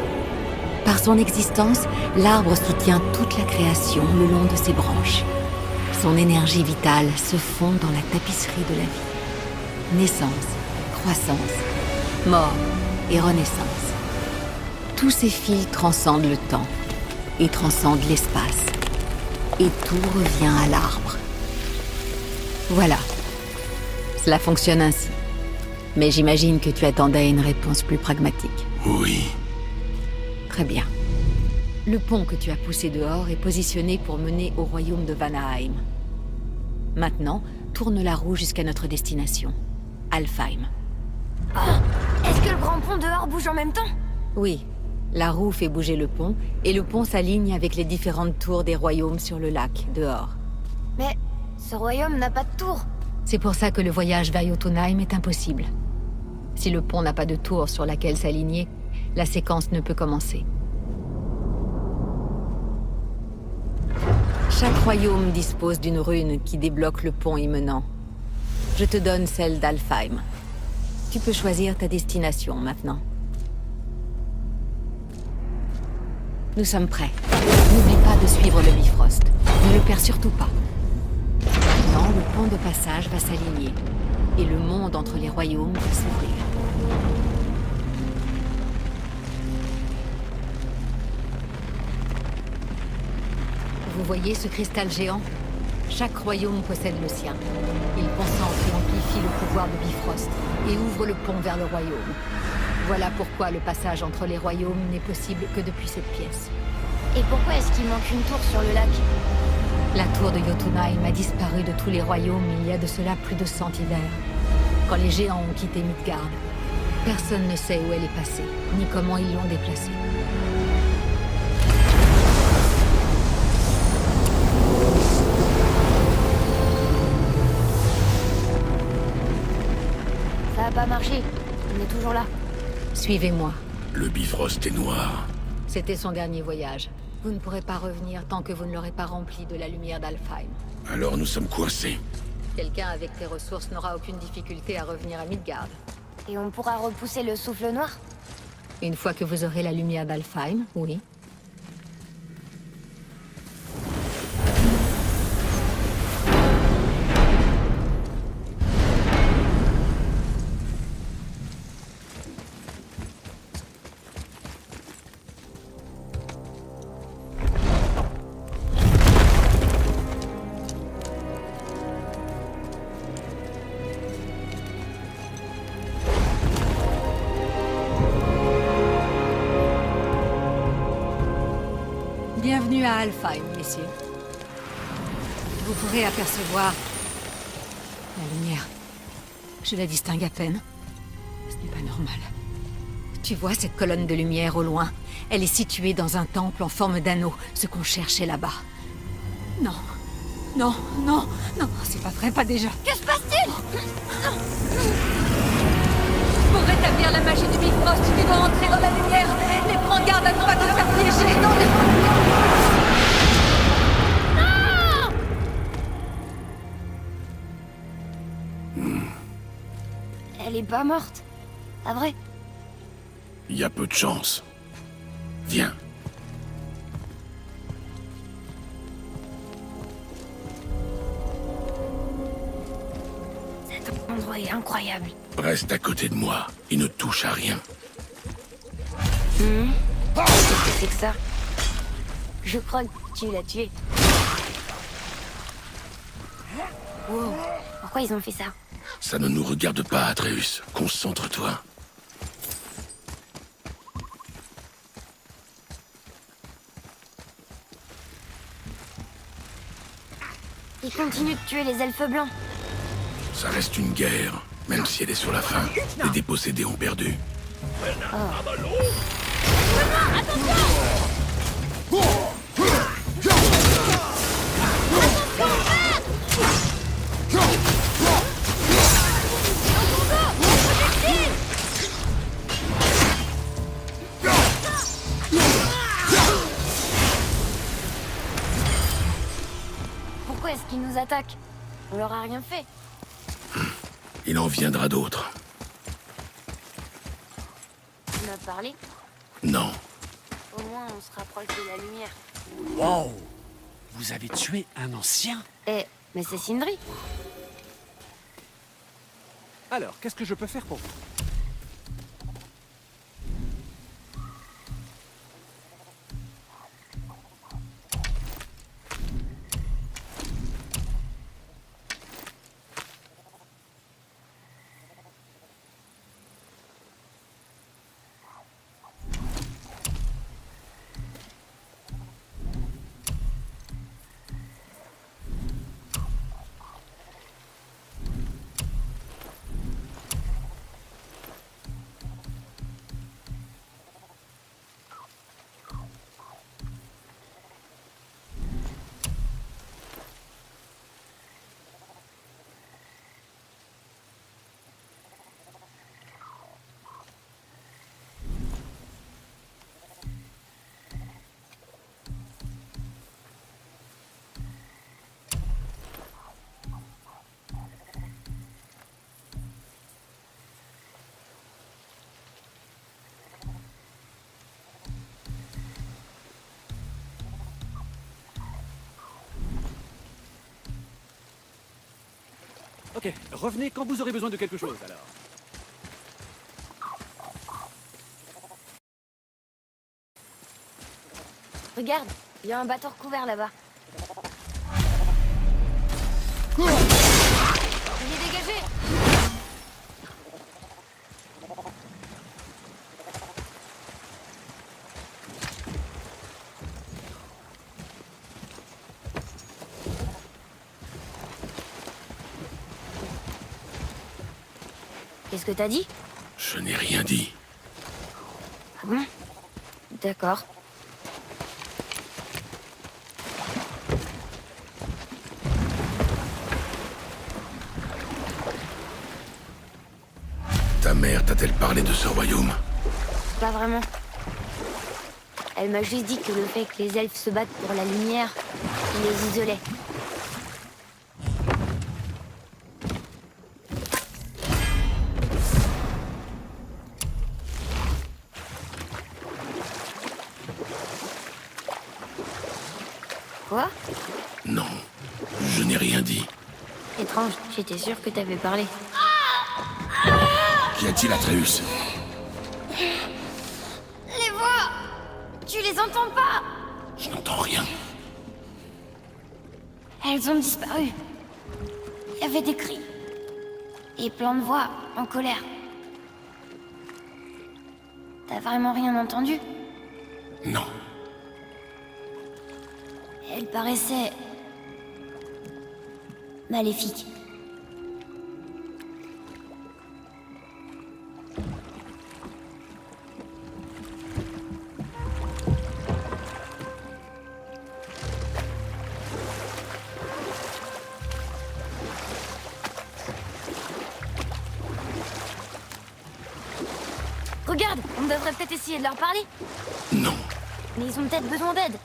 Par son existence, l'arbre soutient toute la création le long de ses branches. Son énergie vitale se fond dans la tapisserie de la vie. Naissance, croissance, mort et renaissance. Tous ces fils transcendent le temps et transcendent l'espace. Et tout revient à l'arbre. Voilà. Cela fonctionne ainsi. Mais j'imagine que tu attendais une réponse plus pragmatique. Oui. Très bien. Le pont que tu as poussé dehors est positionné pour mener au royaume de Vanaheim. Maintenant, tourne la roue jusqu'à notre destination, Alfheim. Est-ce que le grand pont dehors bouge en même temps? Oui, la roue fait bouger le pont, et le pont s'aligne avec les différentes tours des royaumes sur le lac, dehors. Mais ce royaume n'a pas de tour. C'est pour ça que le voyage vers Jotunheim est impossible. Si le pont n'a pas de tour sur laquelle s'aligner, la séquence ne peut commencer. Chaque royaume dispose d'une rune qui débloque le pont y menant. Je te donne celle d'Alfheim. Tu peux choisir ta destination maintenant. Nous sommes prêts. N'oublie pas de suivre le Bifrost. Ne le perds surtout pas. Maintenant, le pont de passage va s'aligner. Et le monde entre les royaumes va s'ouvrir. Vous voyez ce cristal géant? Chaque royaume possède le sien. Il concentre et amplifie le pouvoir de Bifrost et ouvre le pont vers le royaume. Voilà pourquoi le passage entre les royaumes n'est possible que depuis cette pièce. Et pourquoi est-ce qu'il manque une tour sur le lac? La tour de Jotunheim a disparu de tous les royaumes il y a de cela plus de 100 hivers. Quand les géants ont quitté Midgard, personne ne sait où elle est passée, ni comment ils l'ont déplacée. Ça a pas marché. On est toujours là. Suivez-moi. Le Bifrost est noir. C'était son dernier voyage. Vous ne pourrez pas revenir tant que vous ne l'aurez pas rempli de la lumière d'Alfheim. Alors nous sommes coincés. Quelqu'un avec tes ressources n'aura aucune difficulté à revenir à Midgard. Et on pourra repousser le souffle noir? Une fois que vous aurez la lumière d'Alfheim, oui. Bienvenue à Alfheim, messieurs. Vous pourrez apercevoir la lumière. Je la distingue à peine. Ce n'est pas normal. Tu vois cette colonne de lumière au loin? Elle est située dans un temple en forme d'anneau, ce qu'on cherchait là-bas. Non. Non, non, non, c'est pas vrai, pas déjà. Que se passe-t-il? Pour rétablir la magie du Bifrost, tu dois entrer dans la lumière. Mais prends garde à ne pas te faire piéger. Non, Elle est pas morte. Pas vrai? Il y a peu de chance. Viens. endroit est incroyable. Reste à côté de moi et ne touche à rien. Qu'est-ce que c'est que ça? Je crois que tu l'as tué. Wow, pourquoi ils ont fait ça? Ça ne nous regarde pas, Atreus. Concentre-toi. Ils continuent de tuer les elfes blancs. Ça reste une guerre, même si elle est sur la fin. Les dépossédés ont perdu. Pourquoi est-ce qu'ils nous attaquent? On leur a rien fait. Il en viendra d'autres. Tu m'as parlé? Non. Au moins, on se rapproche de la lumière. Wow! Vous avez tué un ancien? Eh, mais c'est Sindri. Alors, qu'est-ce que je peux faire pour vous? Ok, revenez quand vous aurez besoin de quelque chose, alors. Regarde, il y a un bateau recouvert là-bas. Il est dégagé. Qu'est-ce que t'as dit? Je n'ai rien dit. Ah bon? D'accord. Ta mère t'a-t-elle parlé de ce royaume? Pas vraiment. Elle m'a juste dit que le fait que les elfes se battent pour la lumière, il les isolait. Quoi? Non, je n'ai rien dit. Étrange, j'étais sûre que t'avais parlé. Qu'y a-t-il, Atreus? Les voix! Tu les entends pas? Je n'entends rien. Elles ont disparu. Il y avait des cris. Et plein de voix en colère. T'as vraiment rien entendu? Non. Elle paraissait... maléfique. Regarde, on devrait peut-être essayer de leur parler. Non. Mais ils ont peut-être besoin d'aide.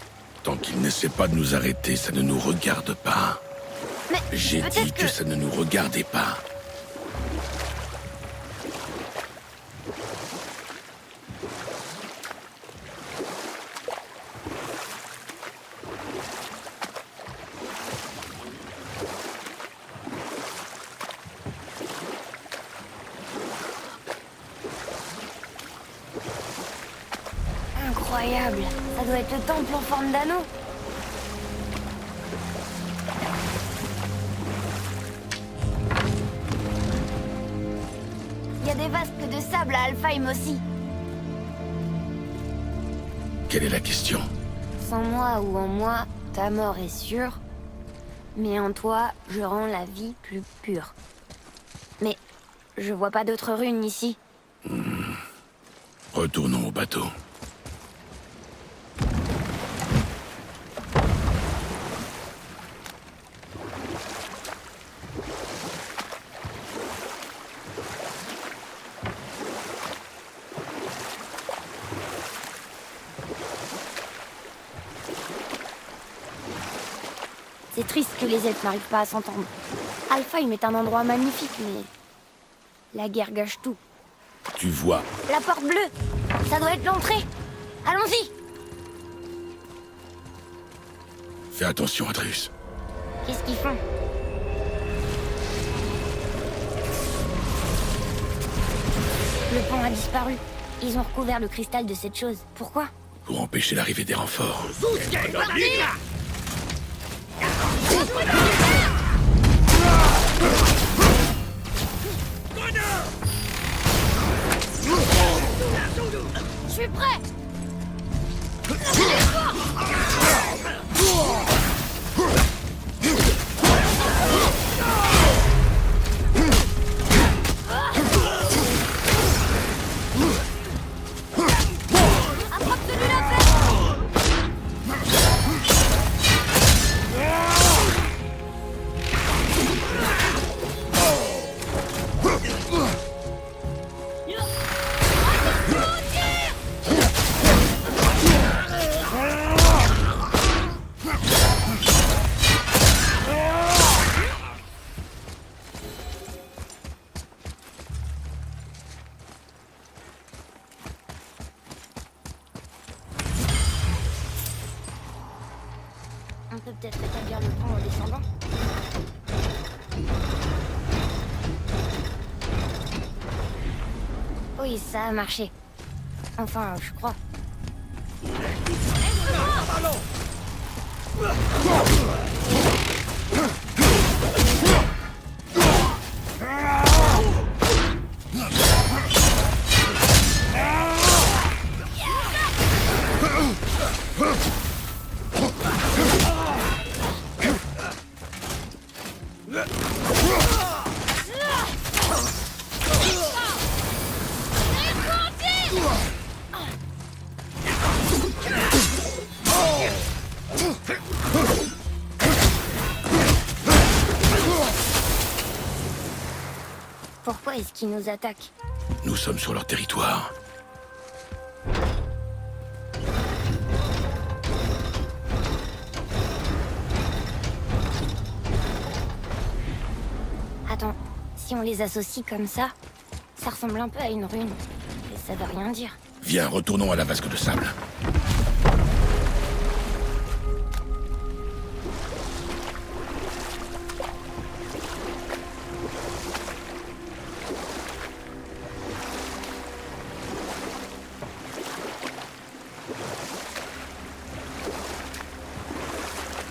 Tant qu'ils n'essaient pas de nous arrêter, ça ne nous regarde pas. Mais J'ai dit peut-être que ça ne nous regardait pas. Incroyable. Ça doit être le temple en forme d'anneau. Il y a des vasques de sable à Alfheim aussi. Quelle est la question? Sans moi ou en moi, ta mort est sûre. Mais en toi, je rends la vie plus pure. Mais je vois pas d'autres runes ici. Retournons au bateau. C'est triste que les elfes n'arrivent pas à s'entendre. Alfheim est un endroit magnifique, mais... la guerre gâche tout. Tu vois, La porte bleue! Ça doit être l'entrée! Allons-y! fais attention, Atreus. Qu'est-ce qu'ils font? Le pont a disparu. Ils ont recouvert le cristal de cette chose. Pourquoi? Pour empêcher l'arrivée des renforts. Je suis prêt. Attrape celui-là, On peut peut-être rétablir le pont en descendant. Oui, ça a marché. Enfin, je crois. Pourquoi est-ce qu'ils nous attaquent? Nous sommes sur leur territoire. Attends, si on les associe comme ça ressemble un peu à une rune. Et ça veut rien dire. Viens, retournons à la vasque de sable.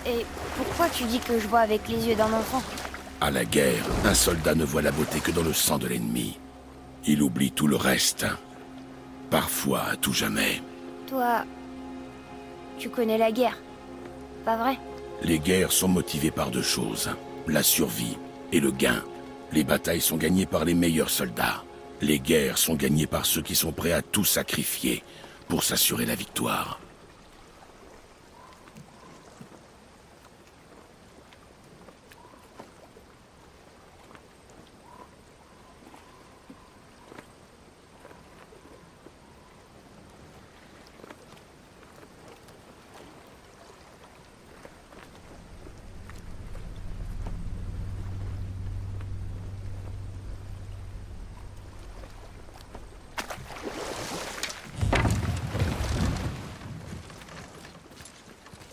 Et pourquoi tu dis que je vois avec les yeux d'un enfant? À la guerre, un soldat ne voit la beauté que dans le sang de l'ennemi. Il oublie tout le reste. Parfois, à tout jamais. Toi... tu connais la guerre, pas vrai? Les guerres sont motivées par deux choses. La survie et le gain. Les batailles sont gagnées par les meilleurs soldats. Les guerres sont gagnées par ceux qui sont prêts à tout sacrifier pour s'assurer la victoire.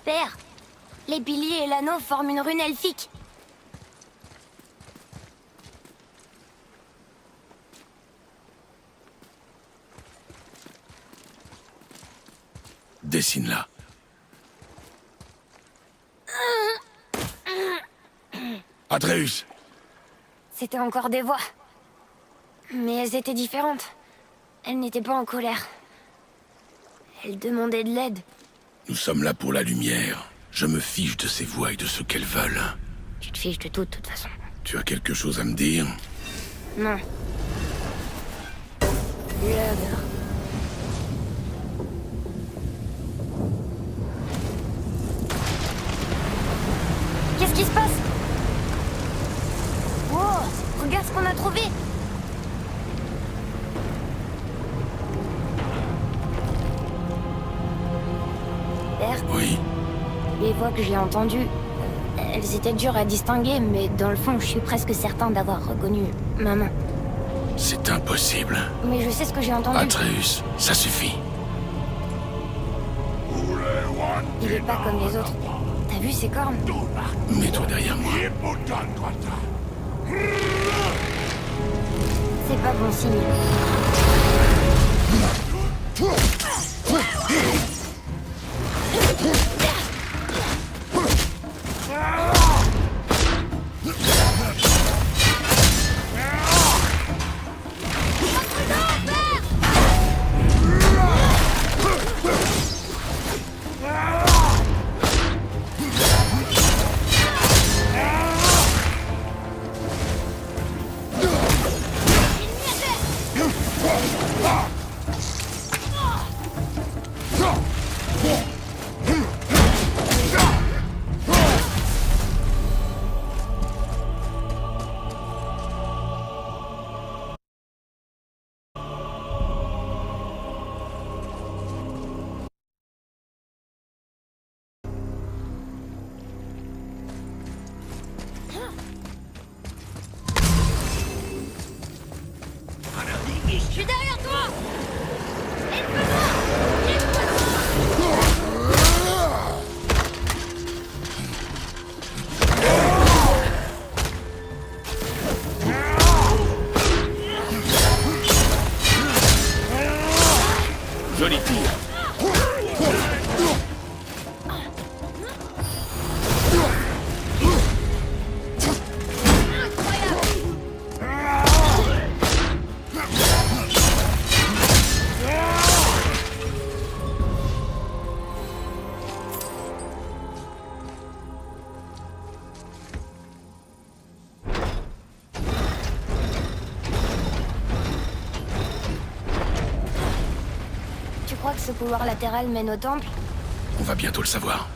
Père, les piliers et l'anneau forment une rune elfique. Dessine-la. Atreus! C'était encore des voix. Mais elles étaient différentes. Elles n'étaient pas en colère. Elles demandaient de l'aide. Nous sommes là pour la lumière. Je me fiche de ces voix et de ce qu'elles veulent. Tu te fiches de tout, de toute façon. Tu as quelque chose à me dire? Non. L'odeur. Qu'est-ce qui se passe? Wow, regarde ce qu'on a trouvé. Berthe, Oui. les voix que j'ai entendues, elles étaient dures à distinguer, mais dans le fond, je suis presque certain d'avoir reconnu maman. C'est impossible. Mais je sais ce que j'ai entendu. Atreus, ça suffit. Il est pas comme les autres. T'as vu ses cornes? Mets-toi derrière moi. C'est pas bon signe. Je suis derrière toi! Aide-moi! Joli tir. Tu crois que ce couloir latéral mène au temple? On va bientôt le savoir.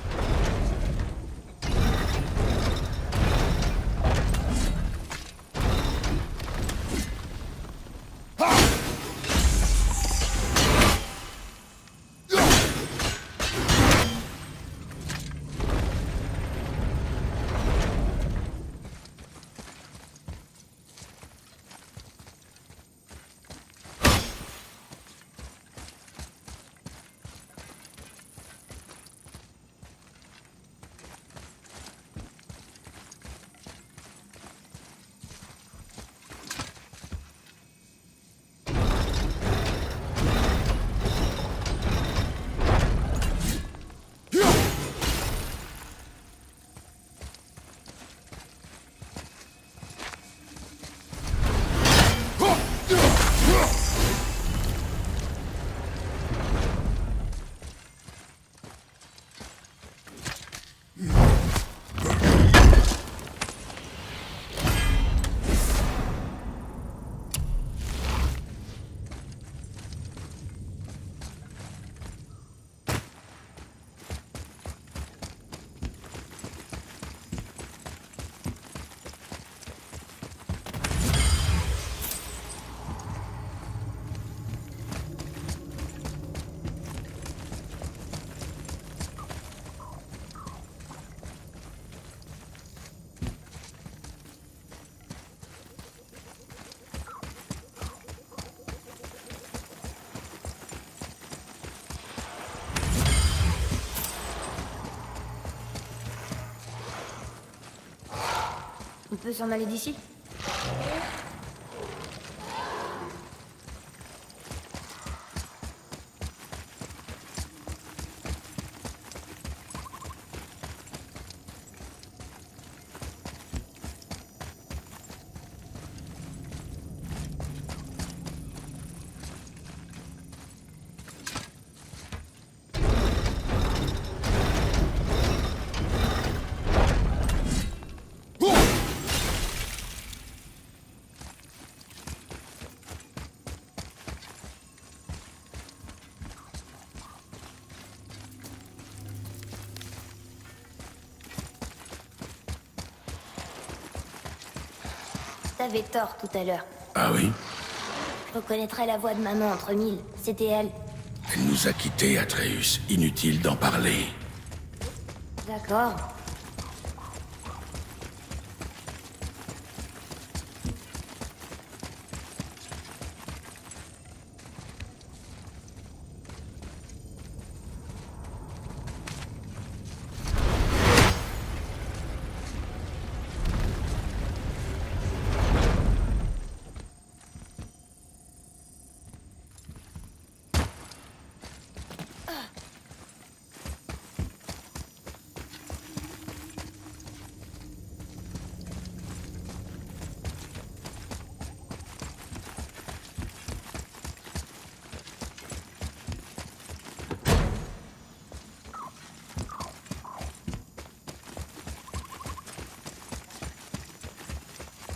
On peut s'en aller d'ici? t'avais tort tout à l'heure. Ah oui? Je reconnaîtrais la voix de maman entre mille. C'était elle. Elle nous a quittés, Atreus. Inutile d'en parler. D'accord.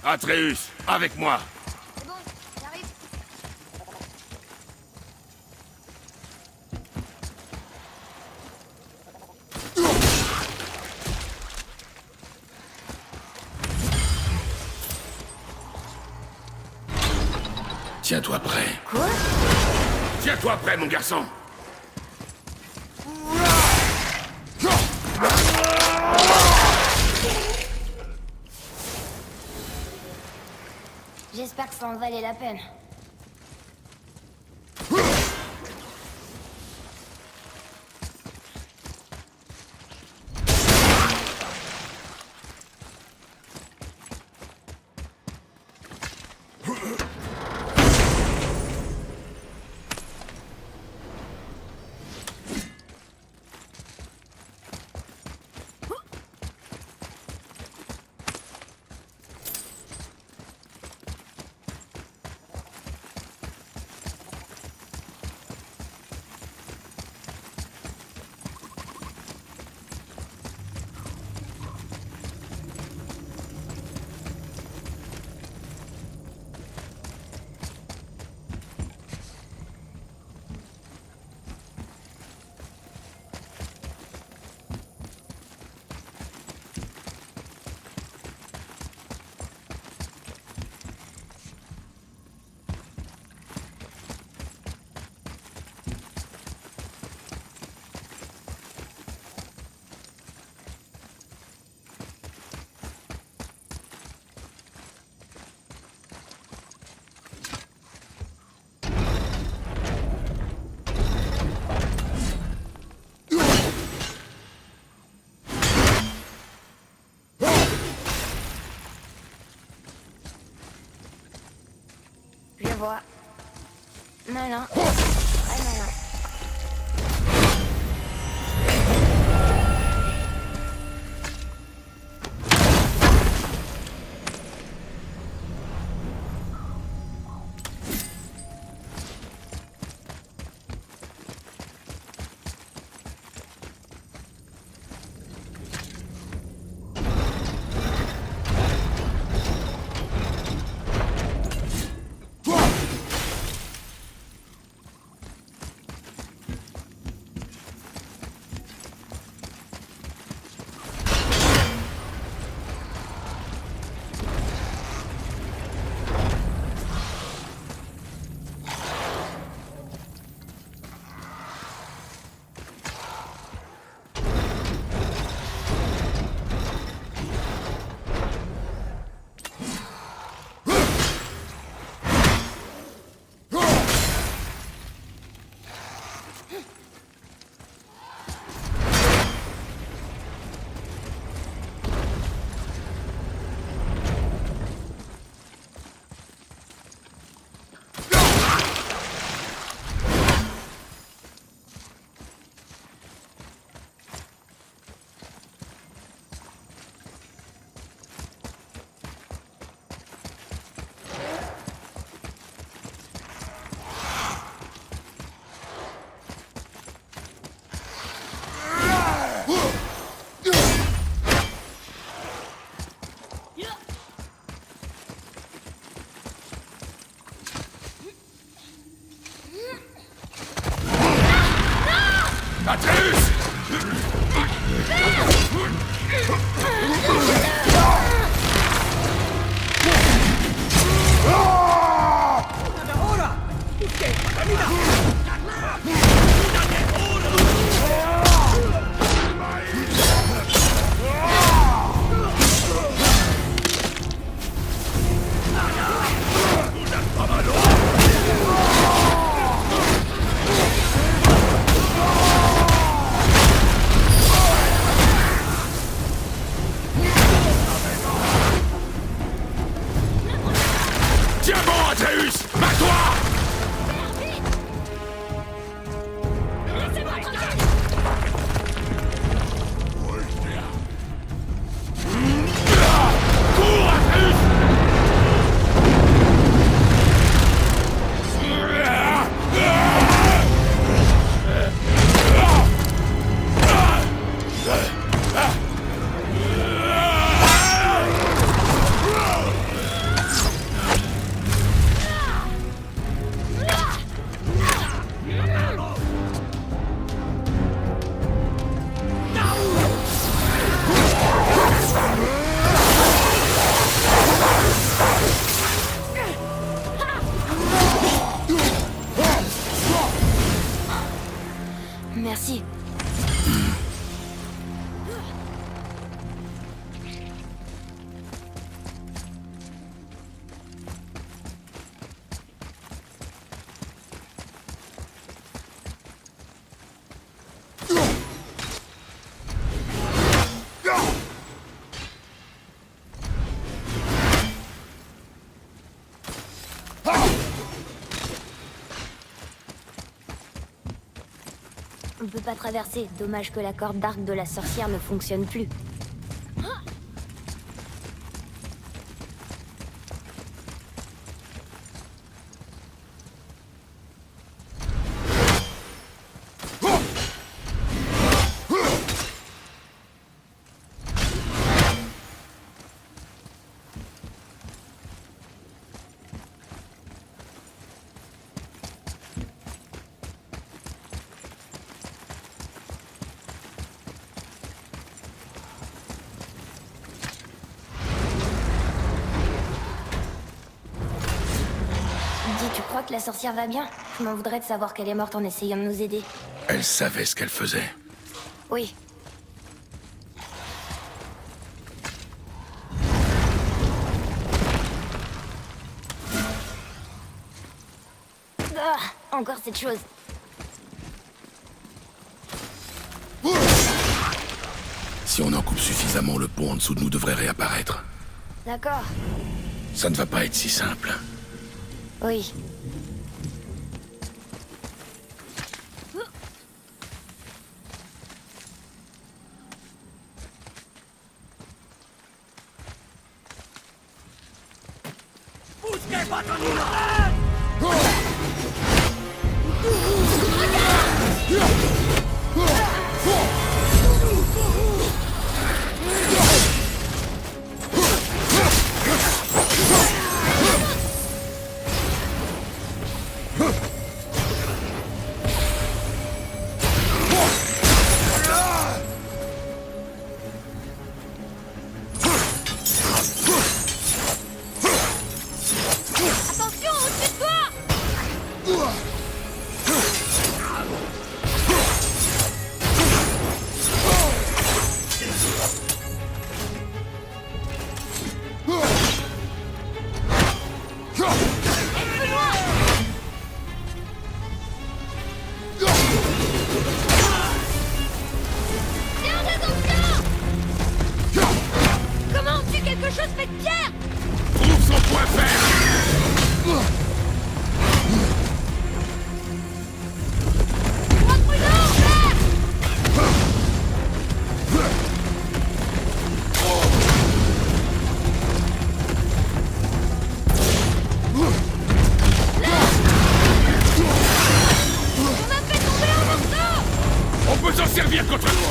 Atreus, avec moi. C'est bon, j'arrive. Tiens-toi prêt. Quoi? Tiens-toi prêt, mon garçon. J'espère que ça en valait la peine. Je vois. Malin. Très malin. Atreus! Merci. On peut pas traverser. Dommage que la corde d'arc de la sorcière ne fonctionne plus. Dis, tu crois que la sorcière va bien? Je m'en voudrais de savoir qu'elle est morte en essayant de nous aider. Elle savait ce qu'elle faisait. Oui. Ah, encore cette chose. Si on en coupe suffisamment, le pont en dessous de nous devrait réapparaître. D'accord. Ça ne va pas être si simple. Oui. Attention, au-dessus de toi! C'est un résomption! Comment on tue quelque chose fait de pierre? Trouve son point faible! Sois prudent, père! On m'a fait tomber en morceaux! On peut s'en servir contre nous!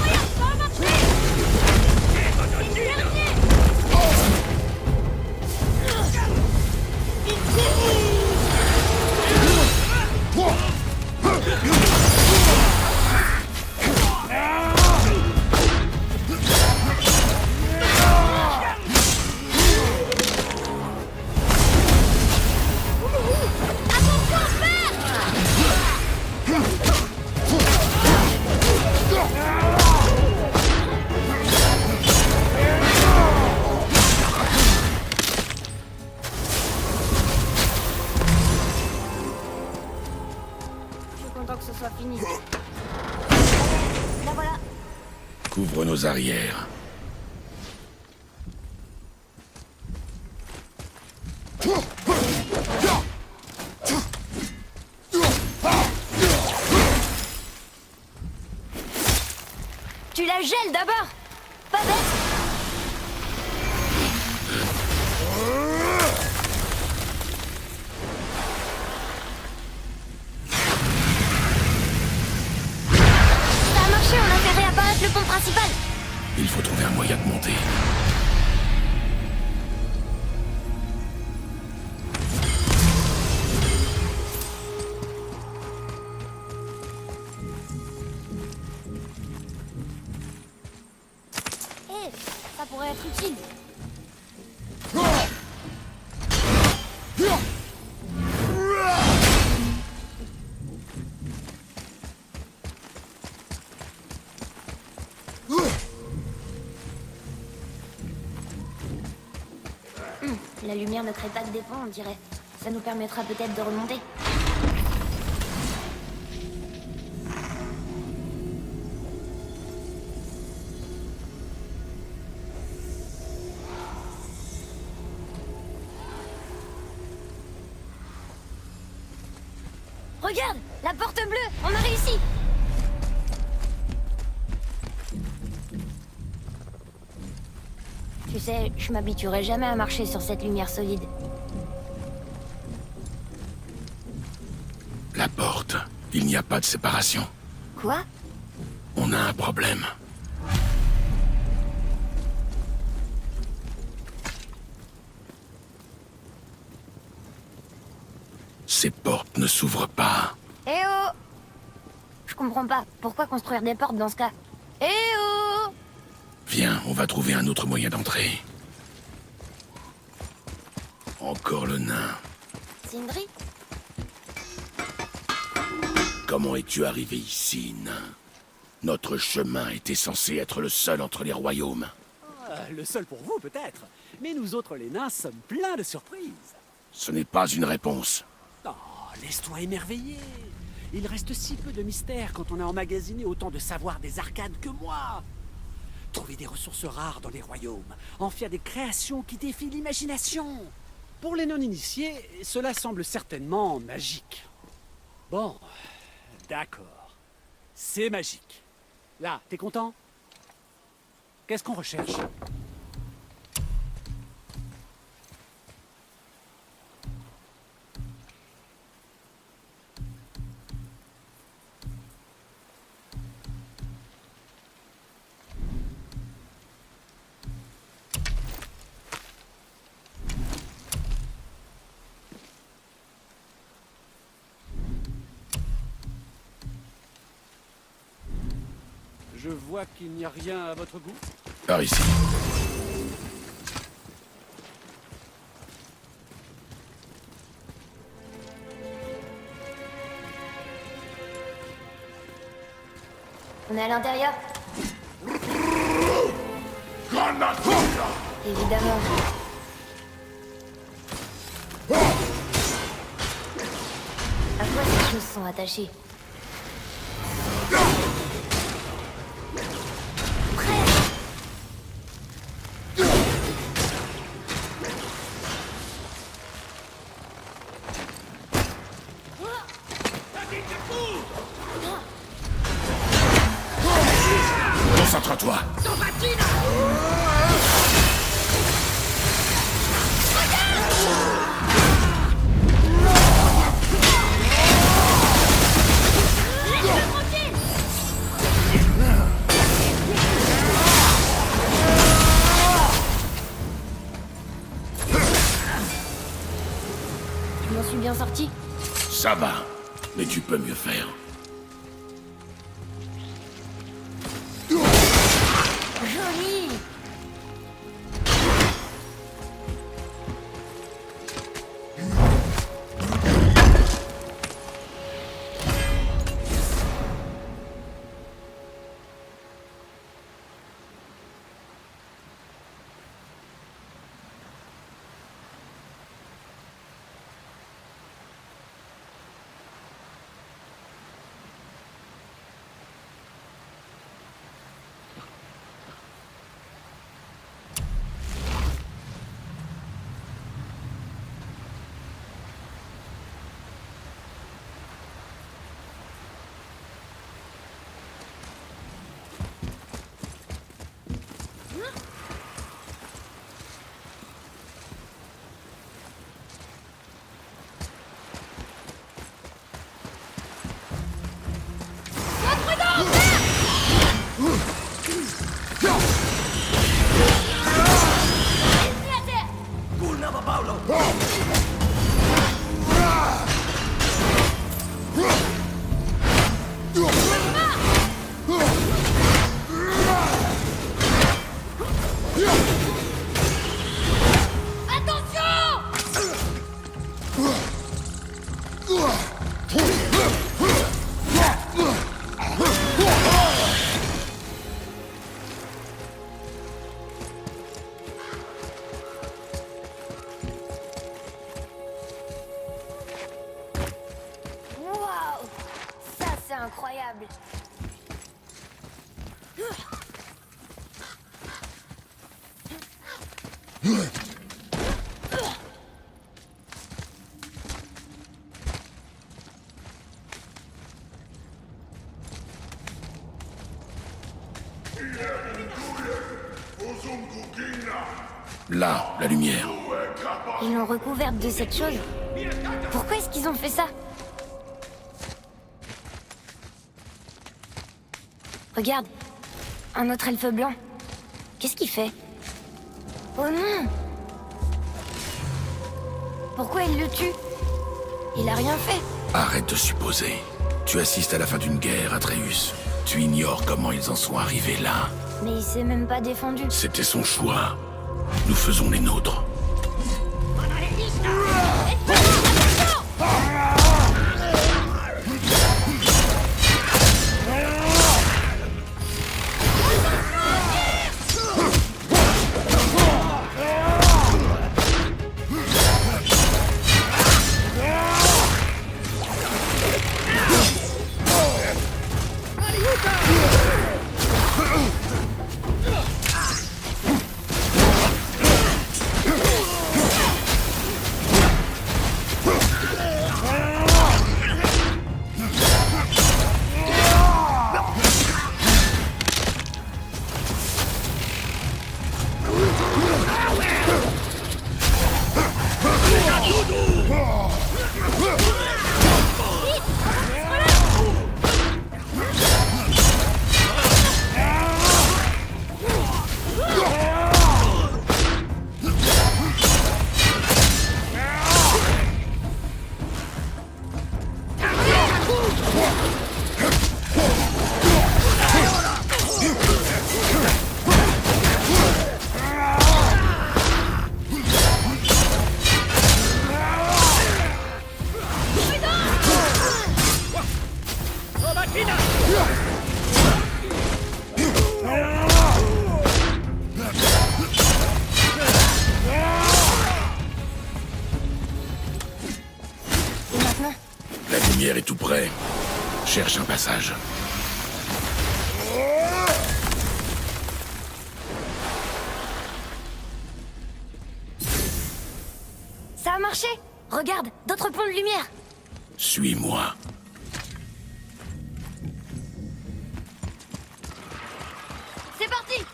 Regarde, ça a marché! Et le dernier! Attention, père! Je suis content que ce soit fini. La voilà. Couvre nos arrières. Tu la gèles d'abord. Pas bête. Ça a marché, on a fait réapparaître le pont principal. Il faut trouver un moyen de monter. Ça pourrait être utile. La lumière ne crée pas de dépôt, on dirait. Ça nous permettra peut-être de remonter. Regarde, la porte bleue, on a réussi. Tu sais, je m'habituerai jamais à marcher sur cette lumière solide. La porte. Il n'y a pas de séparation. Quoi? On a un problème. Ces portes ne s'ouvrent pas. Eh oh! Je comprends pas. Pourquoi construire des portes dans ce cas? Eh oh! Viens, on va trouver un autre moyen d'entrer. Encore le nain. Sindri? Comment es-tu arrivé ici, nain? Notre chemin était censé être le seul entre les royaumes. Le seul pour vous, peut-être. Mais nous autres, les nains, sommes pleins de surprises. Ce n'est pas une réponse. Oh, laisse-toi émerveiller. Il reste si peu de mystère quand on a emmagasiné autant de savoir des arcanes que moi. Trouver des ressources rares dans les royaumes, en faire des créations qui défient l'imagination. Pour les non-initiés, cela semble certainement magique. Bon, d'accord. C'est magique. Là, t'es content? Qu'est-ce qu'on recherche? Je vois qu'il n'y a rien à votre goût. Par ici. On est à l'intérieur? Évidemment. À quoi ces choses sont attachées? Concentre-toi. Je m'en suis bien sorti. Ça va, mais tu peux mieux faire. Joli! incroyable. Là, la lumière. Ils l'ont recouverte de cette chose. Pourquoi est-ce qu'ils ont fait ça? Regarde, un autre elfe blanc. Qu'est-ce qu'il fait? Oh non! Pourquoi il le tue? Il a rien fait. Arrête de supposer. Tu assistes à la fin d'une guerre, Atreus. Tu ignores comment ils en sont arrivés là. Mais il s'est même pas défendu. C'était son choix. Nous faisons les nôtres. La lumière est tout près. Cherche un passage. Ça a marché! Regarde, d'autres ponts de lumière! Suis-moi. C'est parti!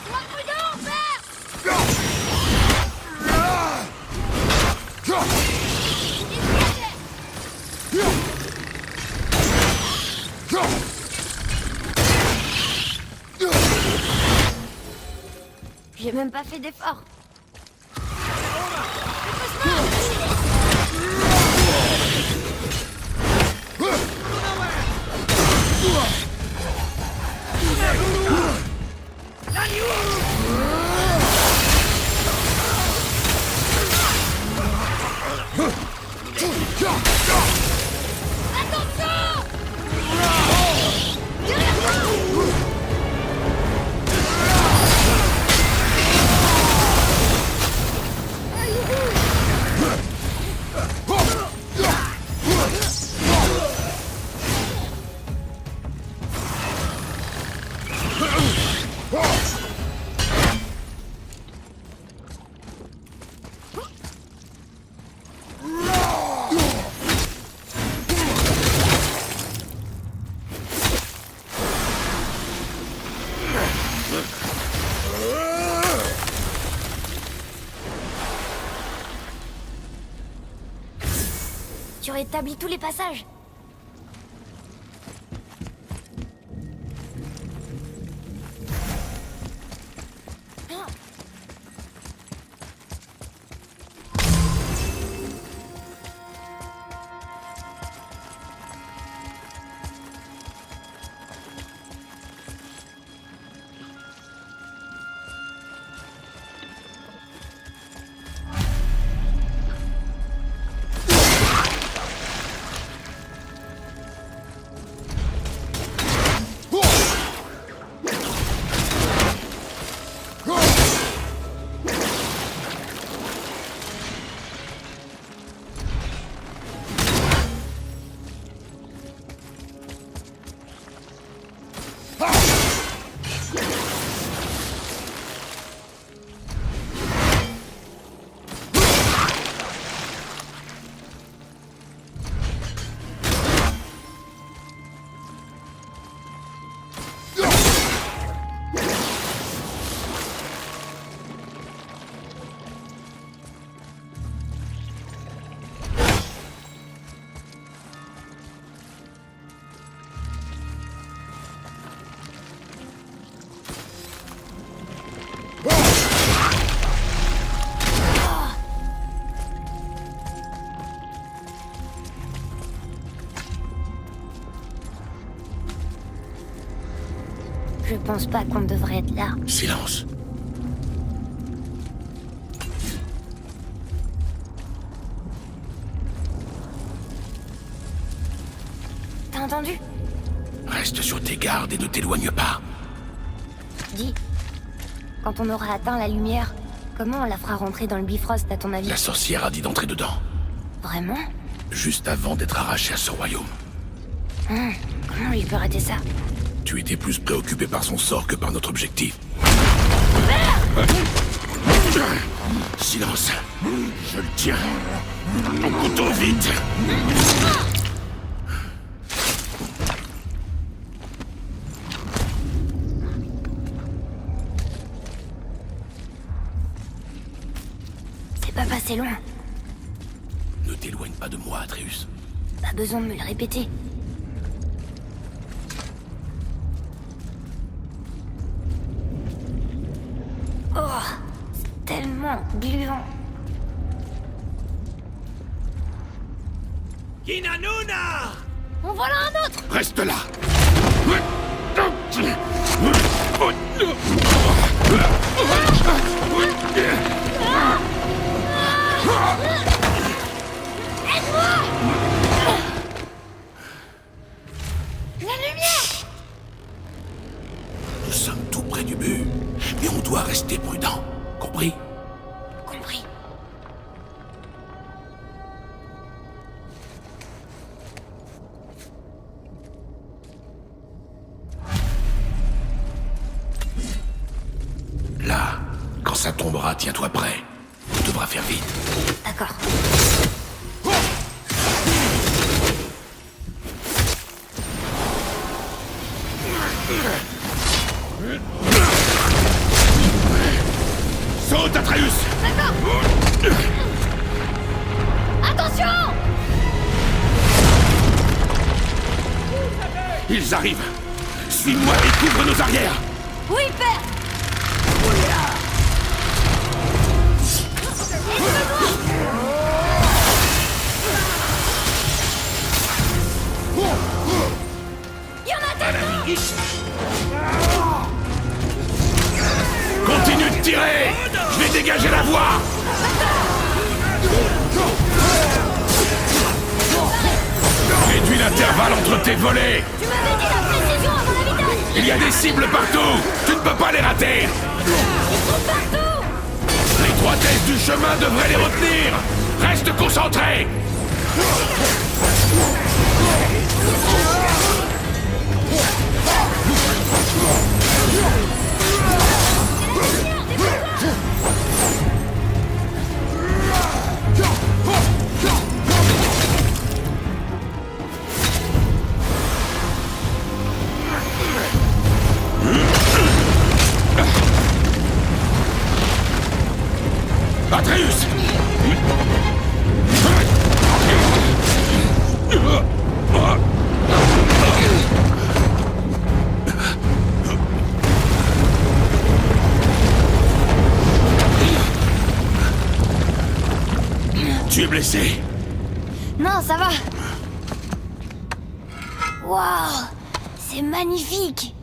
Sois prudent, père! J'ai même pas fait d'effort. Tu rétablis tous les passages. Je pense pas qu'on devrait être là. Silence. T'as entendu? Reste sur tes gardes et ne t'éloigne pas. Dis, quand on aura atteint la lumière, comment on la fera rentrer dans le Bifrost à ton avis? La sorcière a dit d'entrer dedans, Vraiment? juste avant d'être arrachée à ce royaume. Comment il peut rater ça? Tu étais plus préoccupé par son sort que par notre objectif. Silence. Je le tiens. Ton couteau, vite. C'est pas passé loin. Ne t'éloigne pas de moi, Atreus. Pas besoin de me le répéter. Oh, c'est tellement gluant. Kinanuna! En voilà un autre! Reste là. La lumière! Nous sommes tout près du but, mais on doit rester prudent. Compris? Compris. Là, quand ça tombera, tiens-toi prêt. On devra faire vite. D'accord. Saute, Atreus! Attention! Ils arrivent! Suis-moi et couvre nos arrières! Oui, père! Il y en a tellement! Continue de tirer! Je vais dégager la voie! Réduis l'intervalle entre tes volets! Tu m'avais dit la précision avant la vitesse! Il y a des cibles partout! Tu ne peux pas les rater! Ils sont partout! L'étroitesse du chemin devrait les retenir! Reste concentré! Atreus! Tu es blessé? Non, ça va. Waouh, c'est magnifique.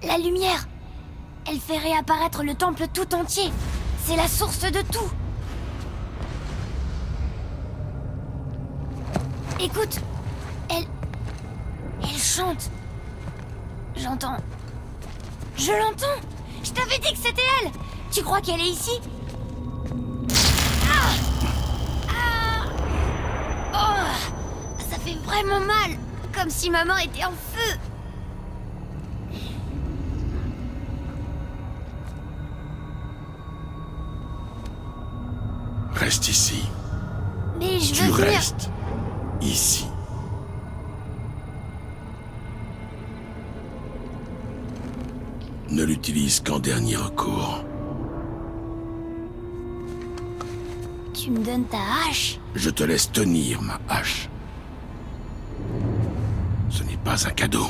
La lumière, elle fait réapparaître le temple tout entier. C'est la source de tout. Écoute, elle chante. J'entends. Je l'entends. Je t'avais dit que c'était elle. Tu crois qu'elle est ici? Ah! Ah! fait vraiment mal, comme si ma main était en feu. Reste ici. Mais je Tu veux venir. restes ici. Ne l'utilise qu'en dernier recours. Tu me donnes ta hache? Je te laisse tenir ma hache. Ce n'est pas un cadeau.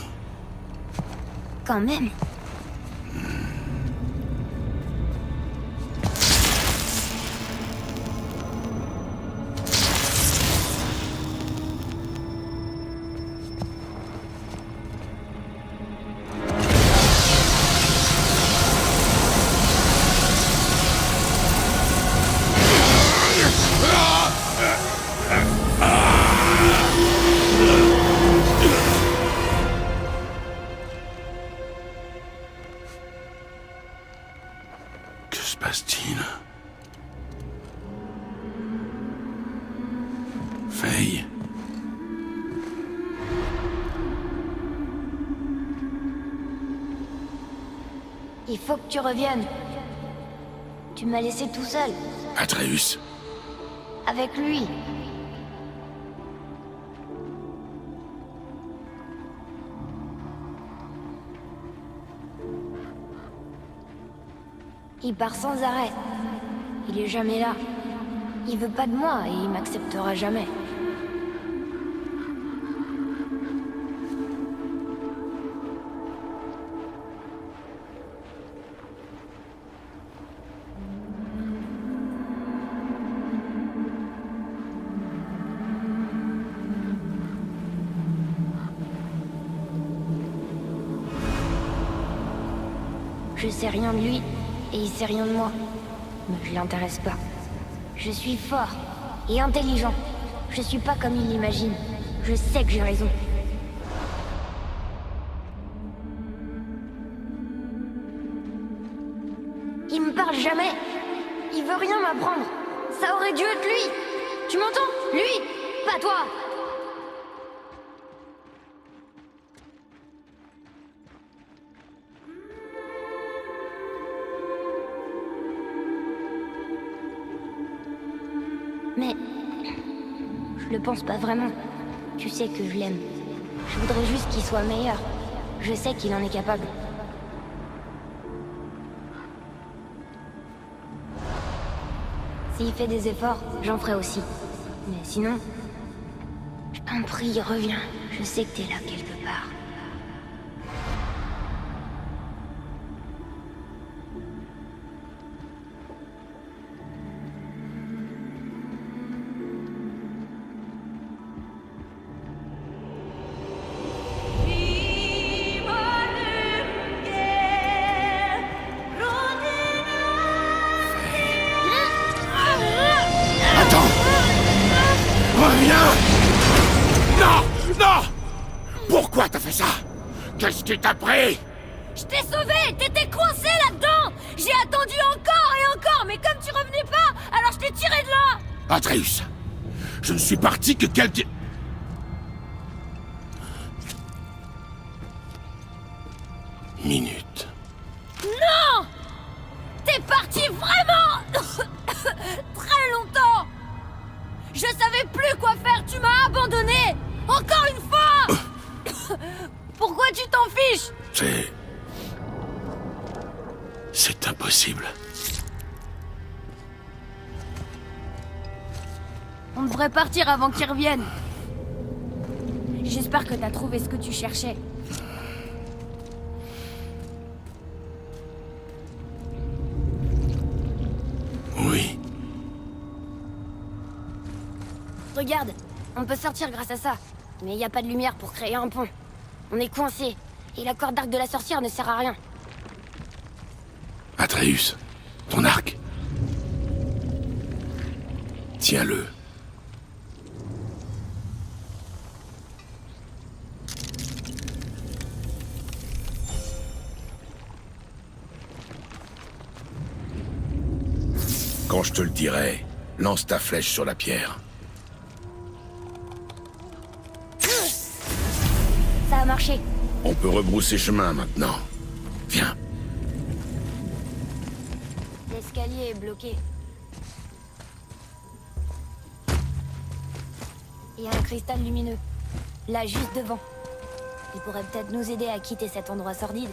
Quand même. Que se passe-t-il? Faye? Il faut que tu reviennes. Tu m'as laissé tout seul, Atreus? avec lui. Il part sans arrêt. Il est jamais là. Il veut pas de moi et il m'acceptera jamais. Je sais rien de lui, et il sait rien de moi. Mais je l'intéresse pas. Je suis fort et intelligent. Je suis pas comme il l'imagine. Je sais que j'ai raison. Il me parle jamais. Il veut rien m'apprendre. Ça aurait dû être lui. Tu m'entends? Lui, pas toi. Mais je le pense pas vraiment. Tu sais que je l'aime. Je voudrais juste qu'il soit meilleur. Je sais qu'il en est capable. S'il fait des efforts, j'en ferai aussi. Mais sinon, je t'en prie, reviens. Je sais que t'es là quelque part. Attends! Reviens! Non! Non! Pourquoi t'as fait ça? Qu'est-ce qui t'a pris? Je t'ai sauvé! T'étais coincé là-dedans! J'ai attendu encore et encore, mais comme tu revenais pas, alors je t'ai tiré de là! Atreus, je ne suis parti que quelques... minutes. Non! T'es parti vraiment très longtemps! Je savais plus quoi faire, tu m'as abandonné! Encore une fois! Pourquoi tu t'en fiches? C'est impossible. On devrait partir avant qu'il revienne. J'espère que t'as trouvé ce que tu cherchais. Oui. Regarde, on peut sortir grâce à ça. Mais il n'y a pas de lumière pour créer un pont. On est coincé. Et la corde d'arc de la sorcière ne sert à rien. Atreus, ton arc. Tiens-le. Quand je te le dirai, lance ta flèche sur la pierre. On peut rebrousser chemin maintenant. Viens. L'escalier est bloqué. Il y a un cristal lumineux. Là, juste devant. Il pourrait peut-être nous aider à quitter cet endroit sordide.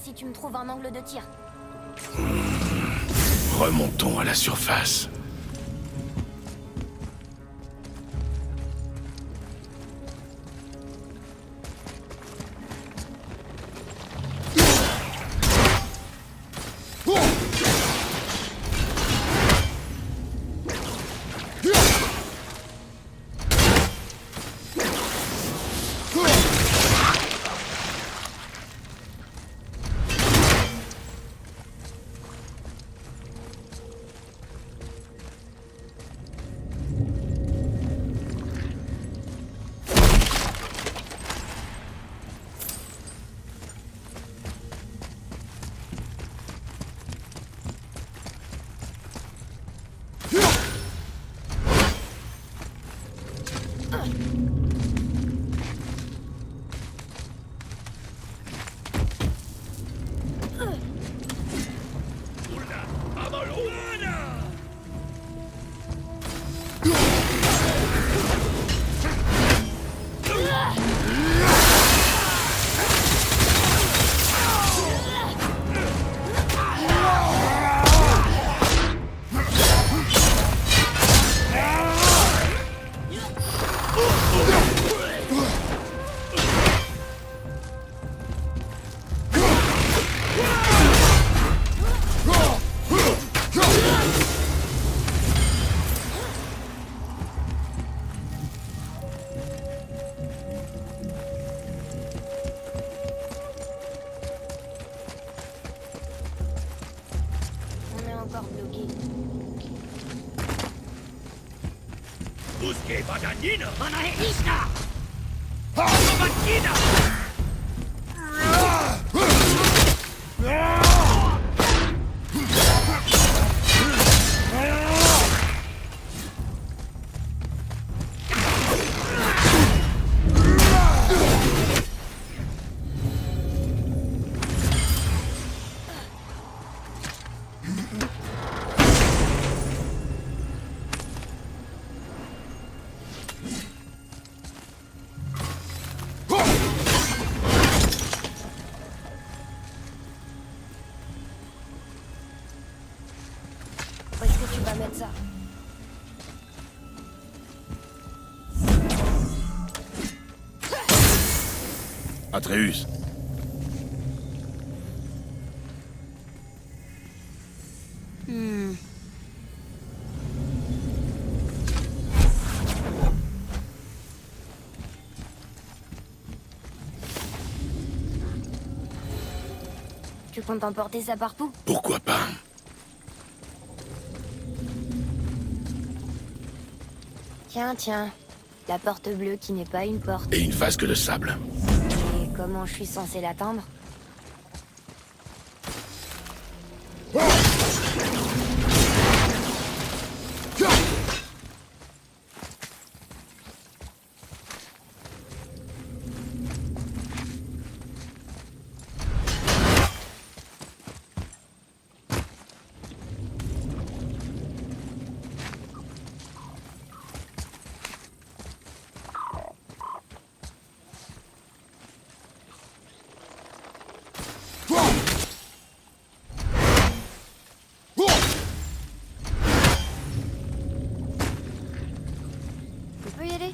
Si tu me trouves un angle de tir. Remontons à la surface. tu vas mettre ça? Atreus, Tu comptes emporter ça partout? pourquoi pas? Tiens, tiens. La porte bleue qui n'est pas une porte. Et une vasque de sable. Et comment je suis censé l'atteindre? On peut y aller?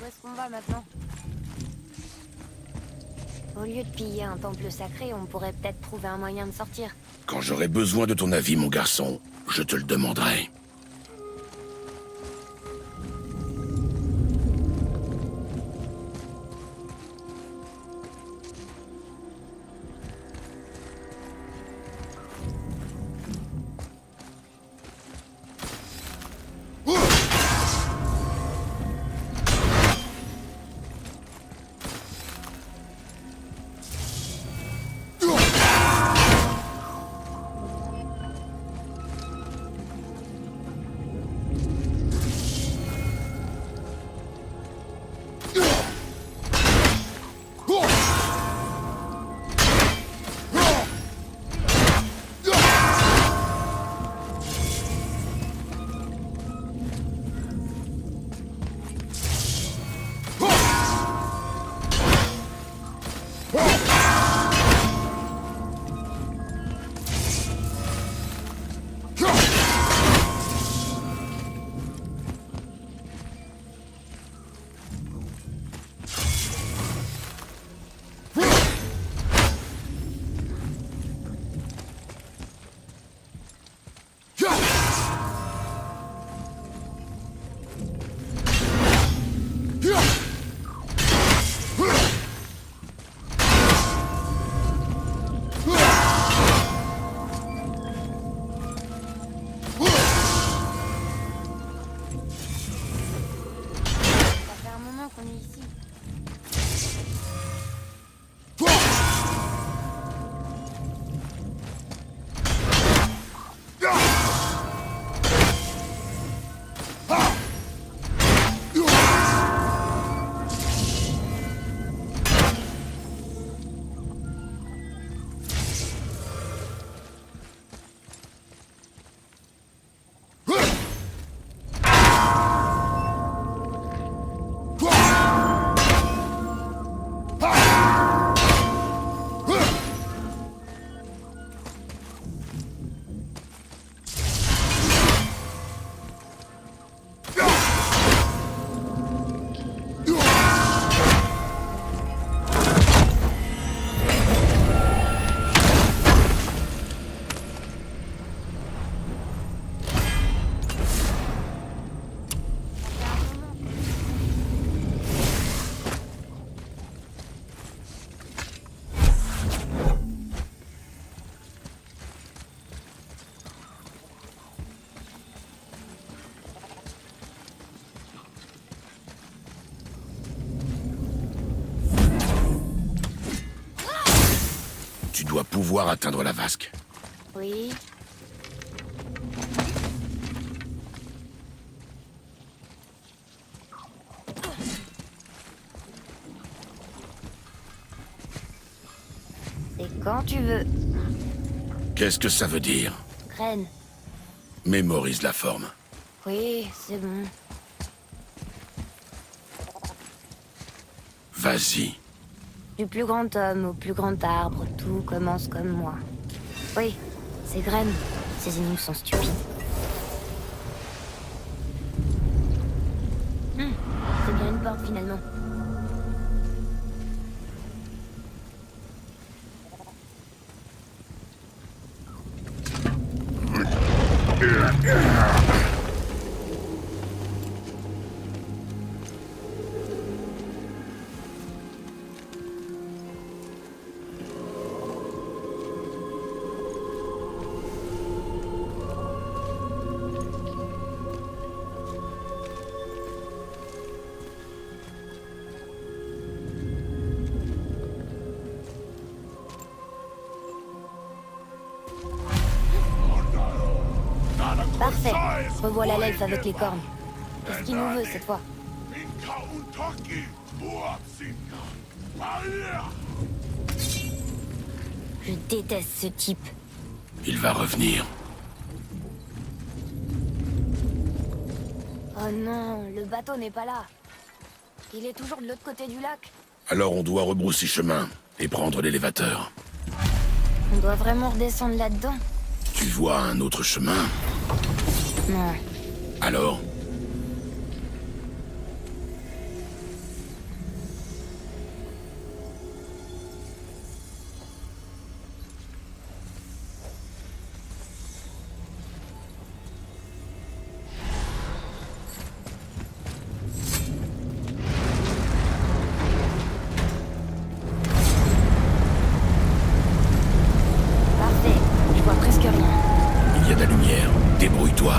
Où est-ce qu'on va maintenant? Au lieu de piller un temple sacré, on pourrait peut-être trouver un moyen de sortir. Quand j'aurai besoin de ton avis, mon garçon, je te le demanderai. Tu dois pouvoir atteindre la vasque. Oui. C'est quand tu veux. Qu'est-ce que ça veut dire? Graine. Mémorise la forme. Oui, c'est bon. Vas-y. Du plus grand homme au plus grand arbre, tout commence comme moi. Oui, ces graines, ces énigmes sont stupides. C'est bien une porte finalement. Parfait. Revoilà l'elfe avec les cornes. Qu'est-ce qu'il nous veut cette fois? Je déteste ce type. Il va revenir. Oh non, le bateau n'est pas là. Il est toujours de l'autre côté du lac. Alors on doit rebrousser chemin et prendre l'élévateur. On doit vraiment redescendre là-dedans? Tu vois un autre chemin? Non. Alors? Parfait. Je vois presque rien. Il y a de la lumière. Débrouille-toi.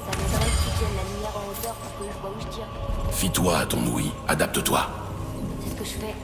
Ça m'aiderait que tu tiennes la lumière en hauteur pour que je vois où je tire. Fie-toi à ton ouïe. Adapte-toi. C'est ce que je fais.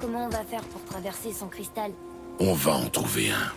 Comment on va faire pour traverser sans cristal? On va en trouver un.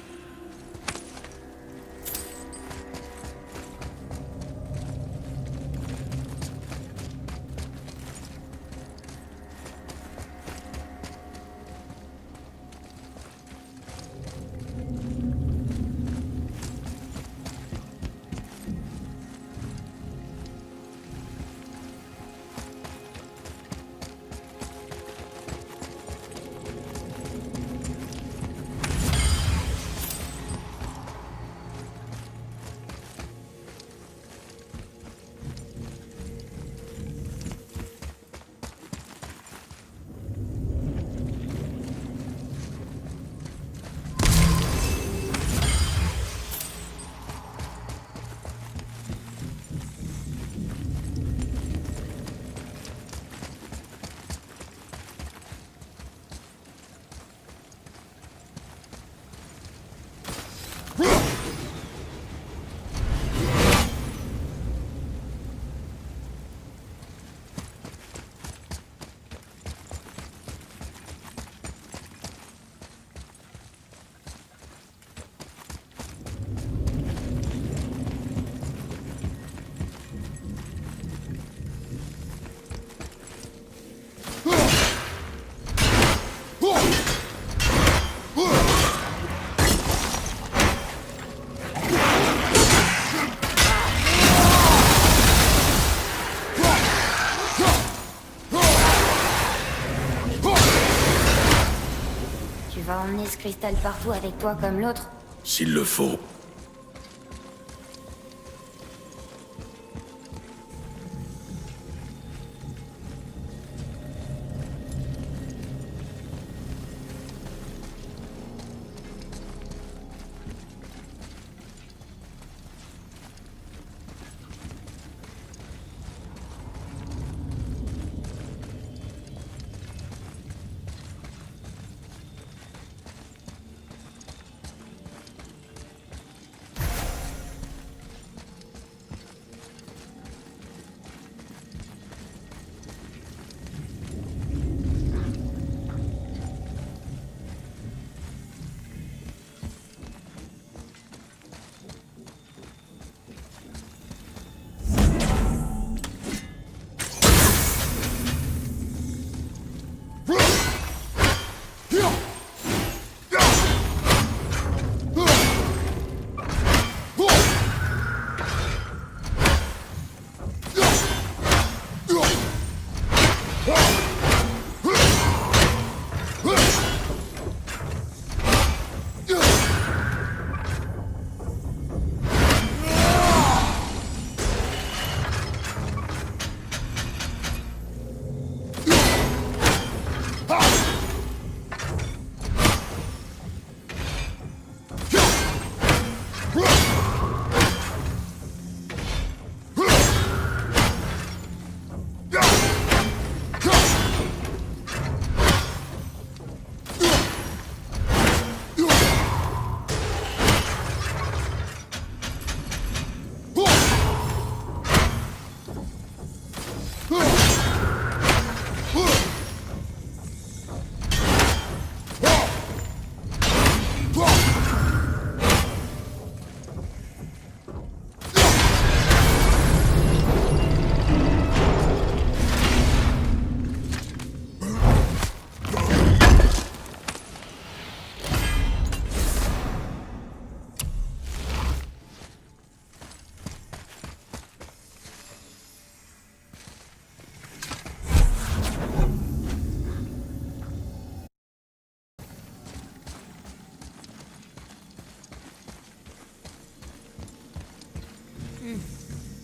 cristal partout avec toi comme l'autre. S'il le faut.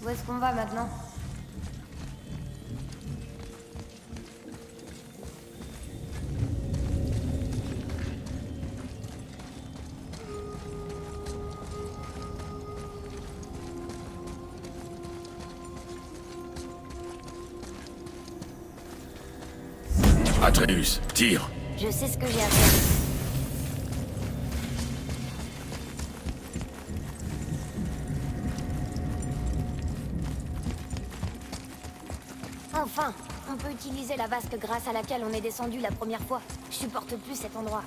Où est-ce qu'on va maintenant? Atreus, tire. Je sais ce que j'ai à faire. Enfin, on peut utiliser la vasque grâce à laquelle on est descendu la première fois. Je supporte plus cet endroit.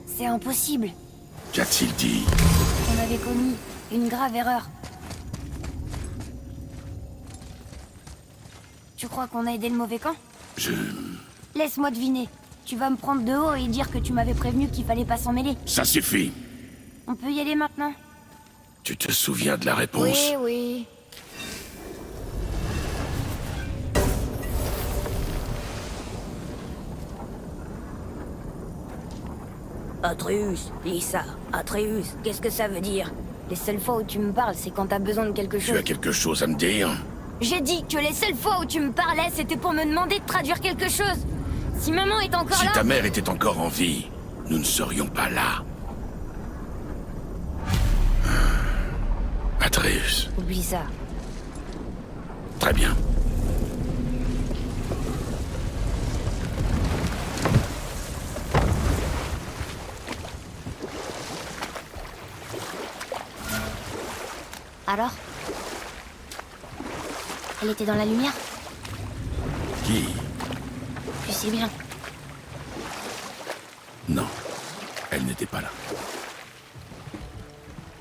C'est impossible. Qu'a-t-il dit? On avait commis une grave erreur. Tu crois qu'on a aidé le mauvais camp? Laisse-moi deviner. Tu vas me prendre de haut et dire que tu m'avais prévenu qu'il fallait pas s'en mêler. Ça suffit. On peut y aller maintenant? Tu te souviens de la réponse? Oui, oui. Atreus, dis ça. Atreus, qu'est-ce que ça veut dire? Les seules fois où tu me parles, c'est quand t'as besoin de quelque Tu chose. as quelque chose à me dire? J'ai dit que les seules fois où tu me parlais, c'était pour me demander de traduire quelque chose. Si maman est encore Si là... ta mère était encore en vie, nous ne serions pas là. Atreus. Oublie ça. Très bien. Alors? Elle était dans la lumière? Qui? Tu sais bien. Non. Elle n'était pas là.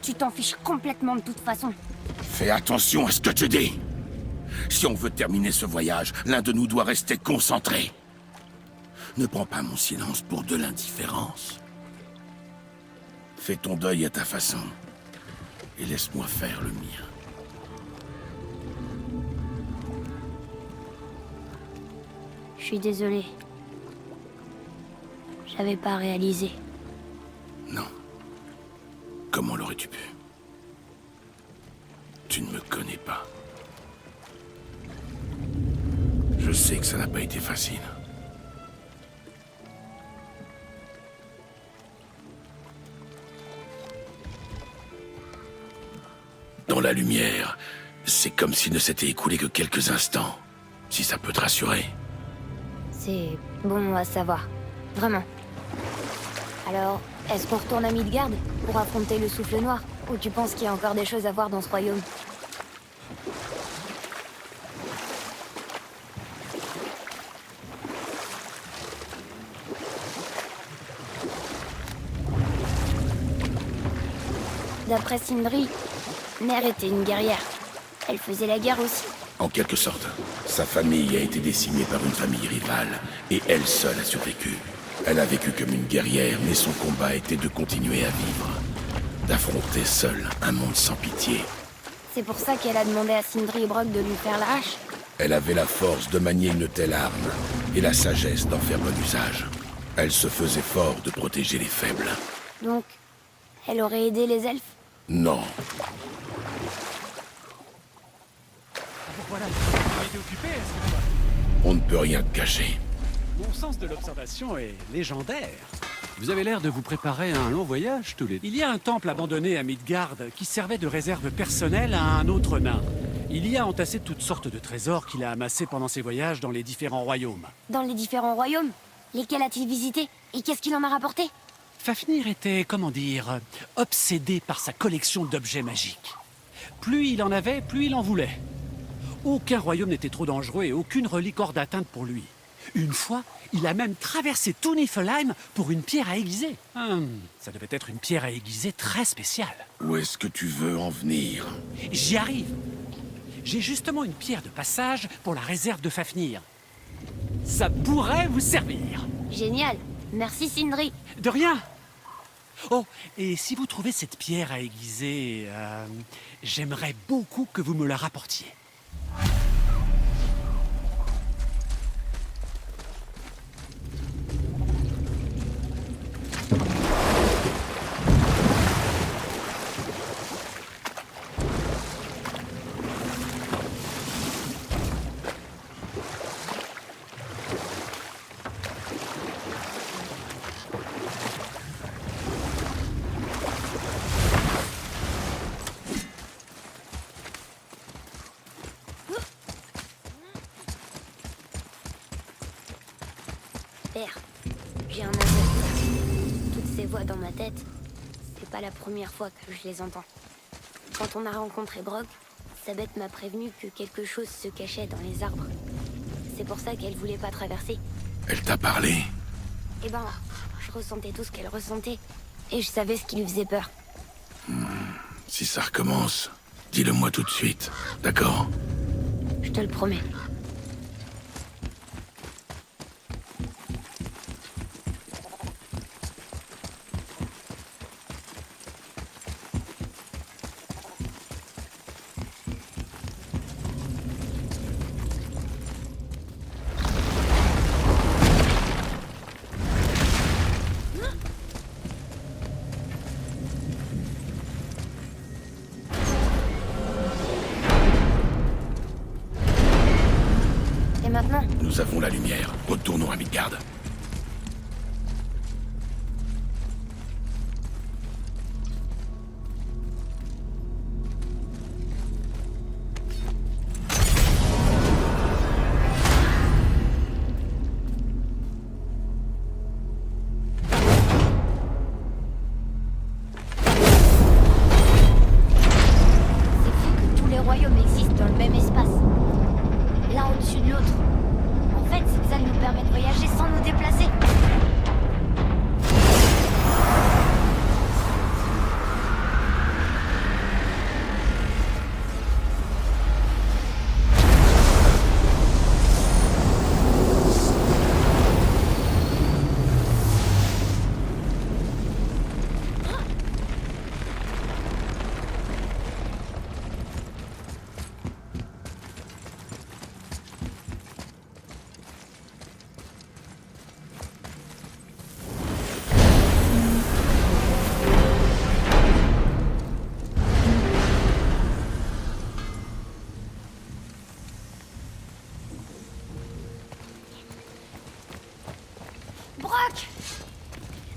Tu t'en fiches complètement de toute façon. Fais attention à ce que tu dis. Si on veut terminer ce voyage, l'un de nous doit rester concentré. Ne prends pas mon silence pour de l'indifférence. Fais ton deuil à ta façon. Et laisse-moi faire le mien. Je suis désolée. J'avais pas réalisé. Non. Comment l'aurais-tu pu? Tu ne me connais pas. Je sais que ça n'a pas été facile. Dans la lumière, c'est comme s'il ne s'était écoulé que quelques instants. Si ça peut te rassurer. C'est bon à savoir. Vraiment. Alors, est-ce qu'on retourne à Midgard pour affronter le souffle noir? Ou tu penses qu'il y a encore des choses à voir dans ce royaume? D'après Sindri, Mère était une guerrière. Elle faisait la guerre aussi. En quelque sorte, sa famille a été décimée par une famille rivale, et elle seule a survécu. Elle a vécu comme une guerrière, mais son combat était de continuer à vivre. D'affronter seule un monde sans pitié. C'est pour ça qu'elle a demandé à Sindri Brock de lui faire la hache. Elle avait la force de manier une telle arme, et la sagesse d'en faire bon usage. Elle se faisait fort de protéger les faibles. Donc, elle aurait aidé les elfes? Non, Voilà, vous été occupé, est-ce que toi? on ne peut rien te cacher. Mon sens de l'observation est légendaire. Vous avez l'air de vous préparer à un long voyage, tous les deux. Il y a un temple abandonné à Midgard qui servait de réserve personnelle à un autre nain. Il y a entassé toutes sortes de trésors qu'il a amassés pendant ses voyages dans les différents royaumes. Dans les différents royaumes? Lesquels a-t-il visité? Et qu'est-ce qu'il en a rapporté? Fafnir était, comment dire, obsédé par sa collection d'objets magiques. Plus il en avait, plus il en voulait. Aucun royaume n'était trop dangereux et aucune relique hors d'atteinte pour lui. Une fois, il a même traversé tout Niflheim pour une pierre à aiguiser. Ça devait être une pierre à aiguiser très spéciale. Où est-ce que tu veux en venir? J'y arrive. J'ai justement une pierre de passage pour la réserve de Fafnir. Ça pourrait vous servir. Génial. Merci Sindri. De rien. Oh, et si vous trouvez cette pierre à aiguiser, j'aimerais beaucoup que vous me la rapportiez. Père, j'ai un aveu. Toutes ces voix dans ma tête, c'est pas la première fois que je les entends. Quand on a rencontré Brok, sa bête m'a prévenu que quelque chose se cachait dans les arbres. C'est pour ça qu'elle voulait pas traverser. Elle t'a parlé? Eh ben, je ressentais tout ce qu'elle ressentait. Et je savais ce qui lui faisait peur. Si ça recommence, dis-le-moi tout de suite, d'accord? Je te le promets. nous avons la lumière. Retournons à Midgard.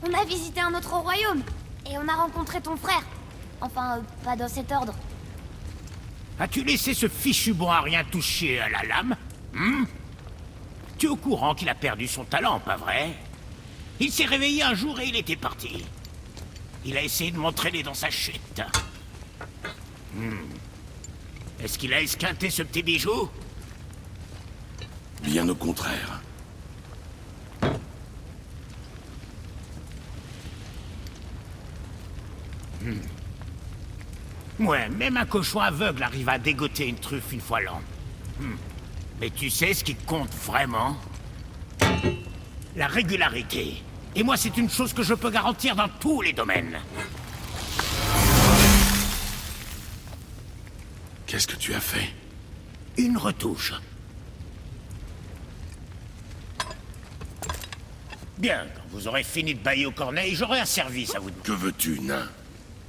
On a visité un autre royaume, et on a rencontré ton frère. Enfin, pas dans cet ordre. As-tu laissé ce fichu bon à rien toucher à la lame? Tu es au courant qu'il a perdu son talent, pas vrai? Il s'est réveillé un jour et il était parti. Il a essayé de m'entraîner dans sa chute. Est-ce qu'il a esquinté ce petit bijou? Bien au contraire. Ouais, même un cochon aveugle arrive à dégoter une truffe une fois l'an. Mais tu sais ce qui compte vraiment? La régularité. Et moi, c'est une chose que je peux garantir dans tous les domaines. Qu'est-ce que tu as fait? Une retouche. Bien, quand vous aurez fini de bailler aux corneilles, j'aurai un service à vous demander. Que veux-tu, nain?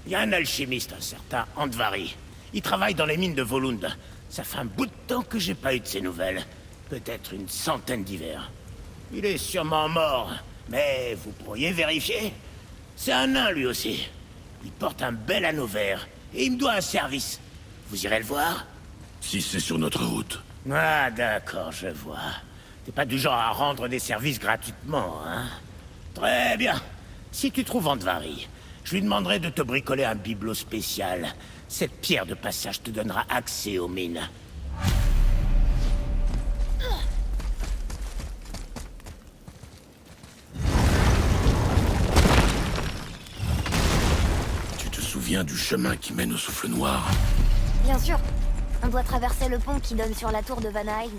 Il y a un alchimiste, un certain Andvari. Il travaille dans les mines de Volund. Ça fait un bout de temps que j'ai pas eu de ses nouvelles. Peut-être une centaine d'hivers. Il est sûrement mort, mais vous pourriez vérifier. C'est un nain, lui aussi. Il porte un bel anneau vert, et il me doit un service. Vous irez le voir? Si c'est sur notre route. Ah, d'accord, je vois. T'es pas du genre à rendre des services gratuitement, hein? Très bien. Si tu trouves Andvari, je lui demanderai de te bricoler un bibelot spécial. Cette pierre de passage te donnera accès aux mines. Tu te souviens du chemin qui mène au souffle noir? Bien sûr. On doit traverser le pont qui donne sur la tour de Vanaheim.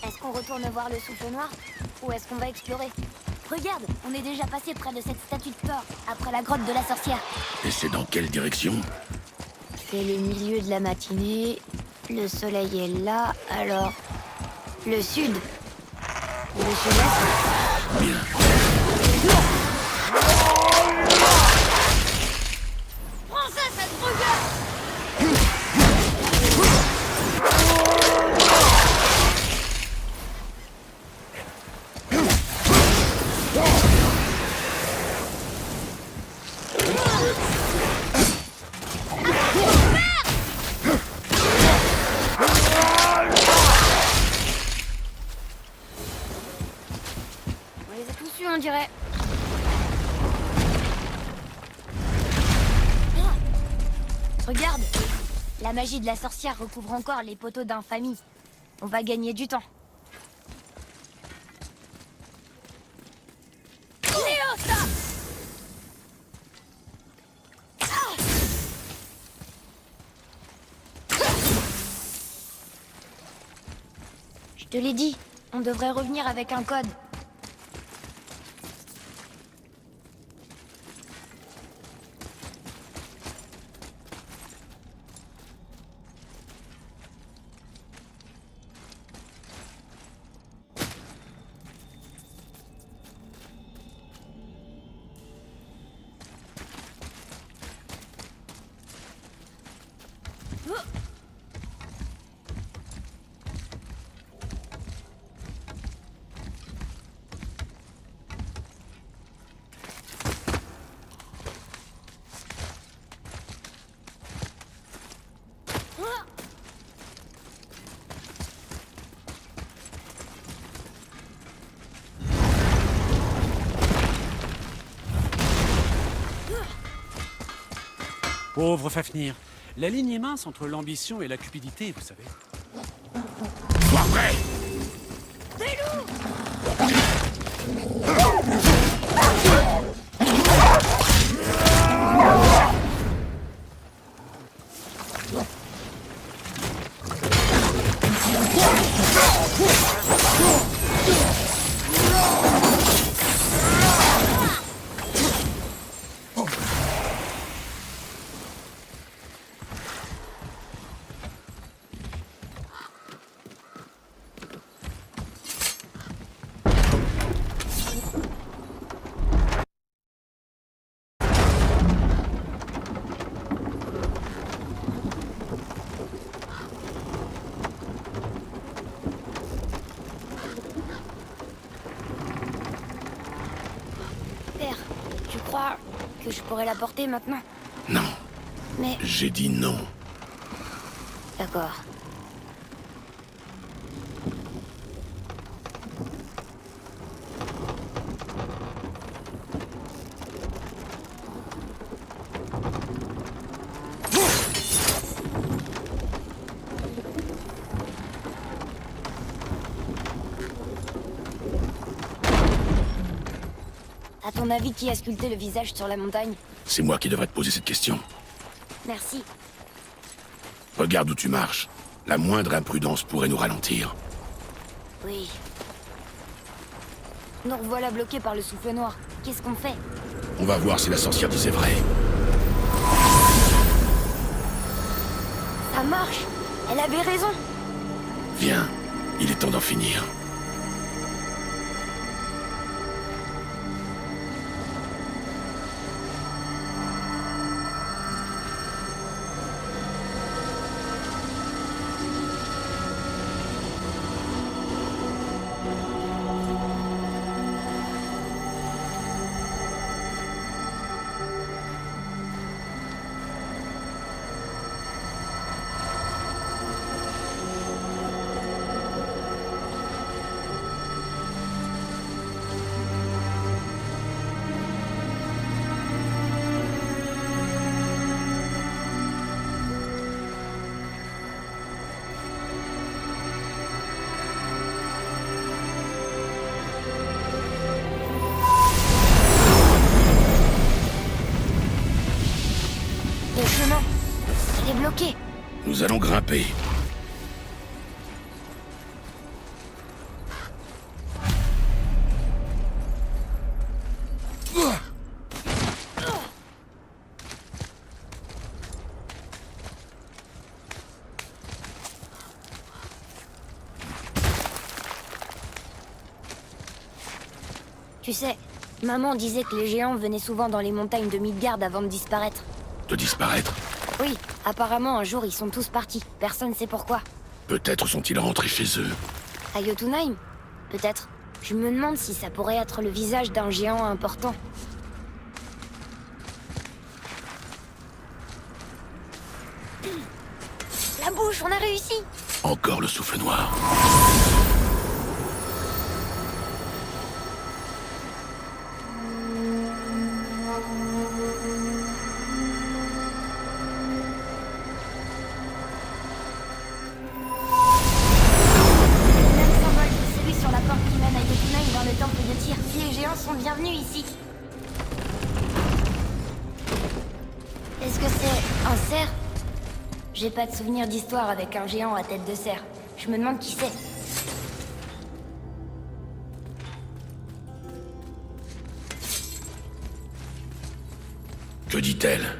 Est-ce qu'on retourne voir le souffle noir? Ou est-ce qu'on va explorer? Regarde, on est déjà passé près de cette statue de Thor, après la grotte de la sorcière. Et c'est dans quelle direction? C'est le milieu de la matinée. Le soleil est là, alors... Le sud. Le sud-est. Bien. Prends ça, cette drogueur! On les a tous eus, on dirait. Regarde! La magie de la sorcière recouvre encore les poteaux d'infamie. On va gagner du temps. Léosa! Je te l'ai dit, on devrait revenir avec un code. Pauvre Fafnir. La ligne est mince entre l'ambition et la cupidité, vous savez. Sois prêt! Père, tu crois que je pourrais la porter maintenant? Non, Mais... j'ai dit non. D'accord. À ton avis, qui a sculpté le visage sur la montagne? C'est moi qui devrais te poser cette question. Merci. Regarde où tu marches. La moindre imprudence pourrait nous ralentir. Oui. Nous revoilà bloqués par le souffle noir. Qu'est-ce qu'on fait? On va voir si la sorcière disait vrai. Ça marche! Elle avait raison! Viens, il est temps d'en finir. Le chemin! Elle est bloquée! Nous allons grimper. Tu sais, maman disait que les géants venaient souvent dans les montagnes de Midgard avant de disparaître. De disparaître. Oui, apparemment un jour ils sont tous partis. Personne sait pourquoi. Peut-être sont-ils rentrés chez eux. À Jotunheim? Peut-être. Je me demande si ça pourrait être le visage d'un géant important. La bouche, on a réussi! Encore le souffle noir. Le même symbole que celui sur la porte qui mène à Jotunheim dans le temple de Tyr. Les géants sont bienvenus ici. Est-ce que c'est un cerf? J'ai pas de souvenir d'histoire avec un géant à tête de cerf. Je me demande qui c'est. Que dit-elle?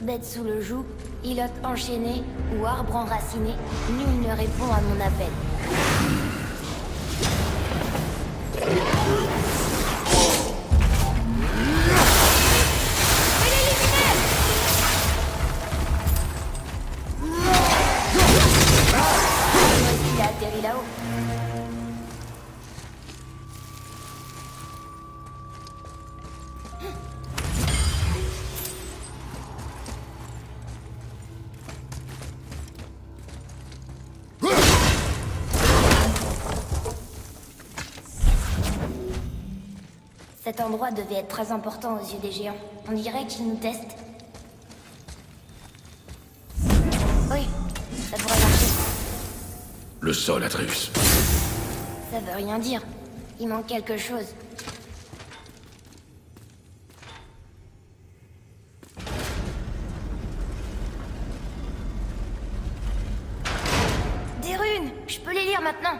Bête sous le joug, îlotte enchaînée ou arbre enraciné, nul ne répond à mon appel. Il a atterri là-haut. Cet endroit devait être très important aux yeux des géants. On dirait qu'ils nous testent. Oui, ça devrait marcher. Le sol, Atreus. Ça veut rien dire. Il manque quelque chose. Des runes! Je peux les lire maintenant!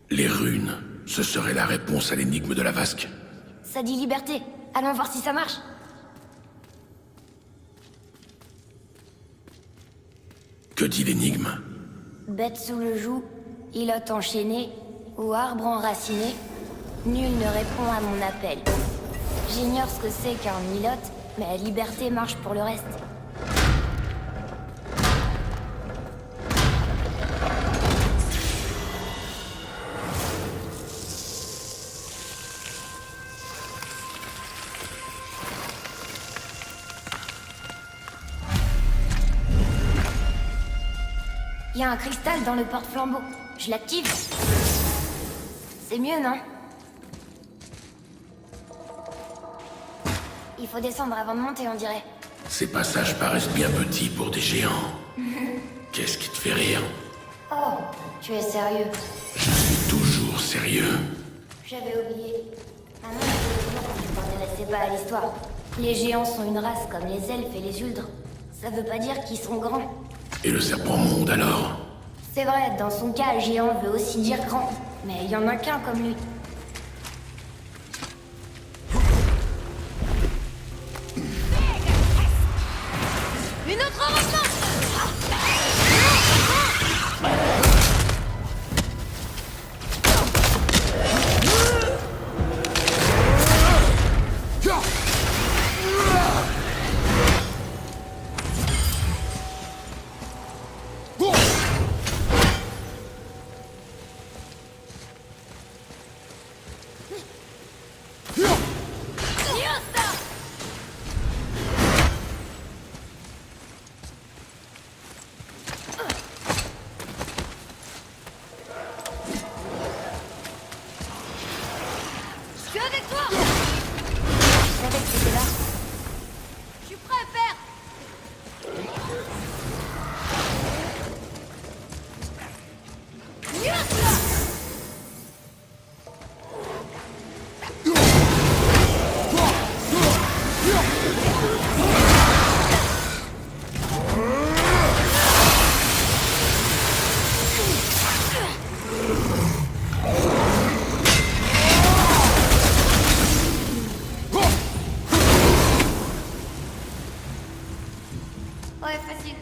Les runes, ce serait la réponse à l'énigme de la vasque. Ça dit liberté. Allons voir si ça marche. Que dit l'énigme? Bête sous le joug, îlotte enchaînée, ou arbre enraciné, nul ne répond à mon appel. J'ignore ce que c'est qu'un îlotte, mais liberté marche pour le reste. Il y a un cristal dans le porte-flambeau. Je l'active. C'est mieux, non? Il faut descendre avant de monter, on dirait. Ces passages paraissent bien petits pour des géants. Qu'est-ce qui te fait rire? Oh, tu es sérieux? Je suis toujours sérieux. J'avais oublié. Maman m'avait dit que tu t'intéressais pas à l'histoire. Les géants sont une race comme les elfes et les huldres. Ça veut pas dire qu'ils sont grands. Et le serpent monde alors? C'est vrai, dans son cas, géant veut aussi dire grand. Mais il y en a qu'un comme lui. Une autre revanche! Je suis avec toi! Je savais que c'était là. Je suis prêt, père! Ouais, facile.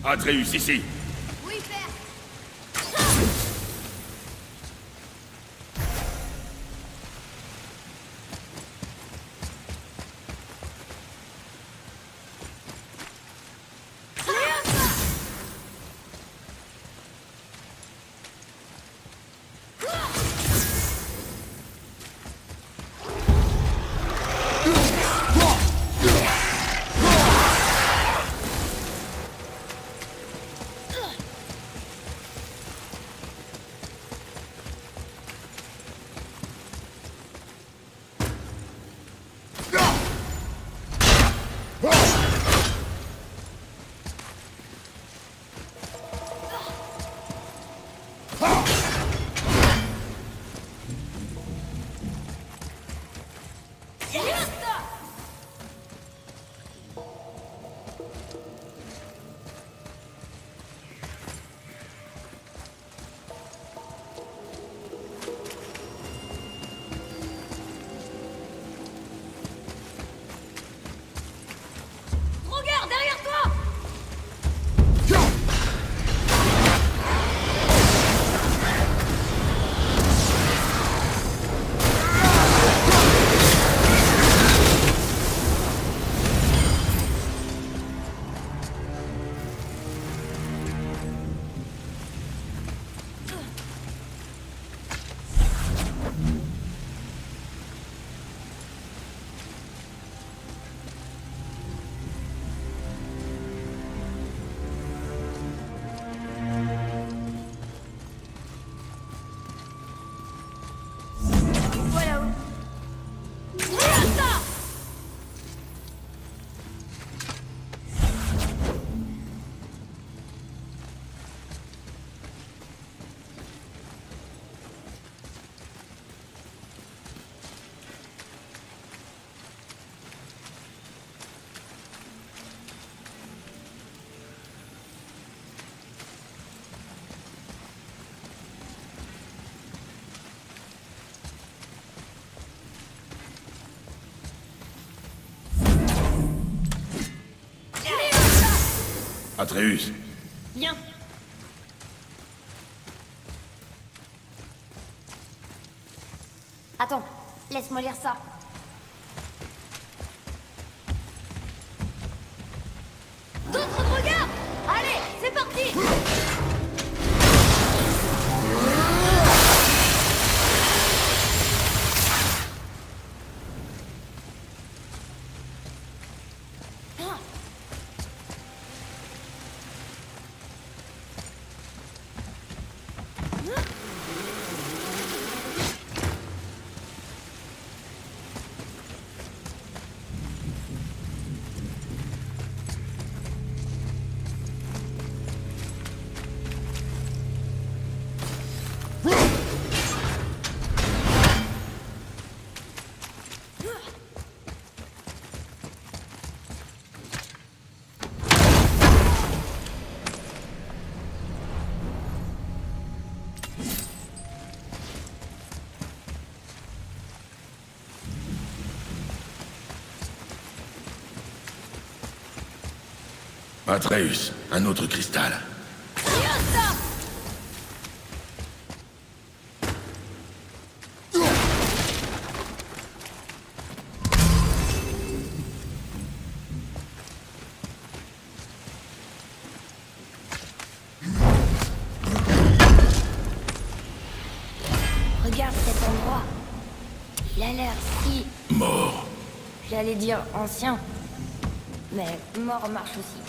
Atreus, ici. Oui, père! Atreus, Viens. Attends, laisse-moi lire ça. D'autres regards. Allez, c'est parti. Atreus, un autre cristal. Regarde cet endroit. Il a l'air si... Mort. J'allais dire ancien. Mais mort marche aussi.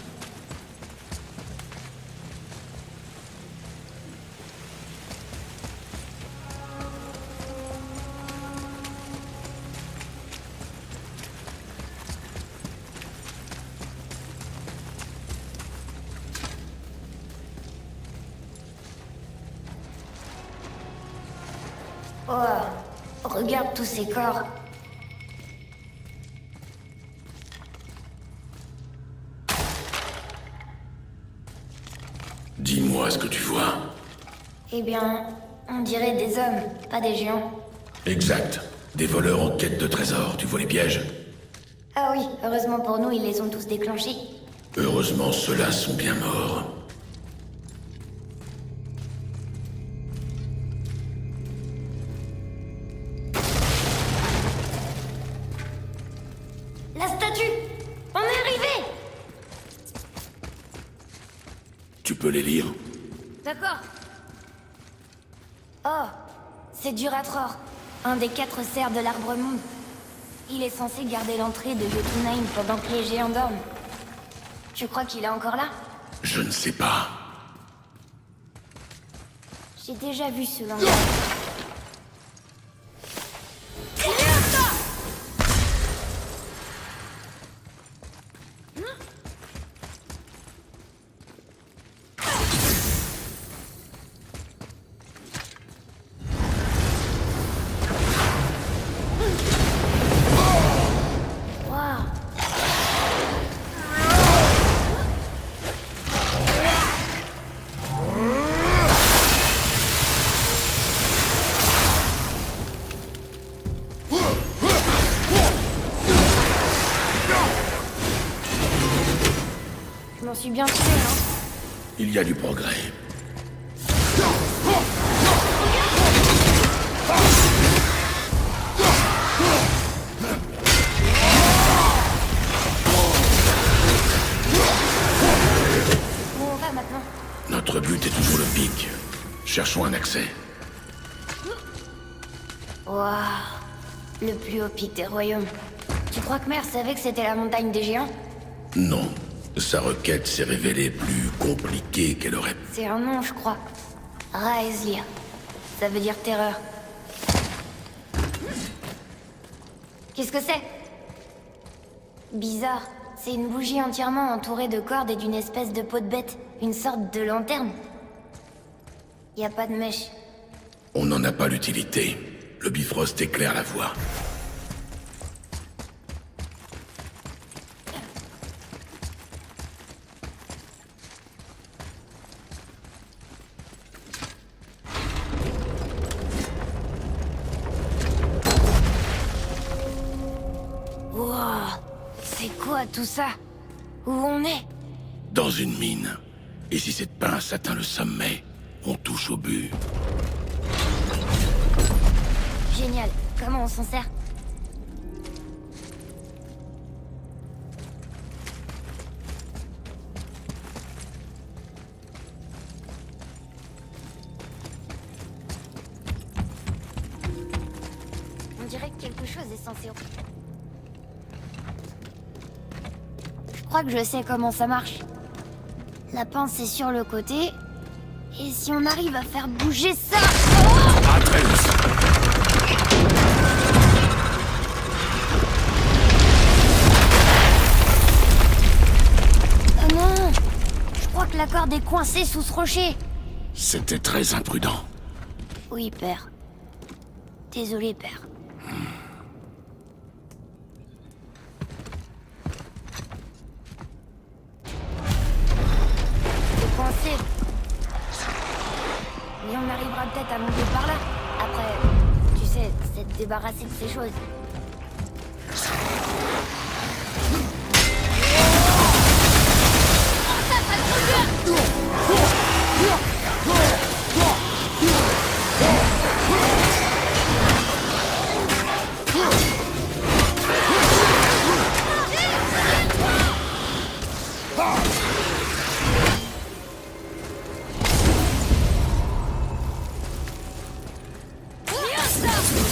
Oh, regarde tous ces corps. Dis-moi ce que tu vois. Eh bien, on dirait des hommes, pas des géants. Exact. Des voleurs en quête de trésors, tu vois les pièges? Ah oui, heureusement pour nous, ils les ont tous déclenchés. Heureusement, ceux-là sont bien morts. La statue! On est arrivé! Tu peux les lire? D'accord. Oh, c'est Duratror, un des 4 cerfs de l'arbre monde. Il est censé garder l'entrée de Jotunheim pendant que les géants dorment. Tu crois qu'il est encore là? Je ne sais pas. J'ai déjà vu ce langage. Waouh. Je m'en suis bien tiré, hein. Il y a du progrès. Où on va maintenant? Notre but est toujours le pic. Cherchons un accès. Waouh. Le plus haut pic des royaumes. Tu crois que Mère savait que c'était la montagne des géants? Non. Sa requête s'est révélée plus compliquée qu'elle aurait... C'est un nom, je crois. Raeslir. Ça veut dire terreur. Qu'est-ce que c'est? Bizarre. C'est une bougie entièrement entourée de cordes et d'une espèce de peau de bête. Une sorte de lanterne. Y a pas de mèche. On n'en a pas l'utilité. Le Bifrost éclaire la voie. Wow. C'est quoi tout ça? Où on est? Dans une mine. Et si cette pince atteint le sommet, on touche au but. Génial. Comment on s'en sert? On dirait que quelque chose est censé... Je crois que je sais comment ça marche. La pince est sur le côté. Et si on arrive à faire bouger ça... Atreus! Oh non! Je crois que la corde est coincée sous ce rocher. C'était très imprudent. Oui, père. Désolé, père. C'est coincé. Mais on arrivera peut-être à monter par là. Après, tu sais, c'est te débarrasser de ces choses.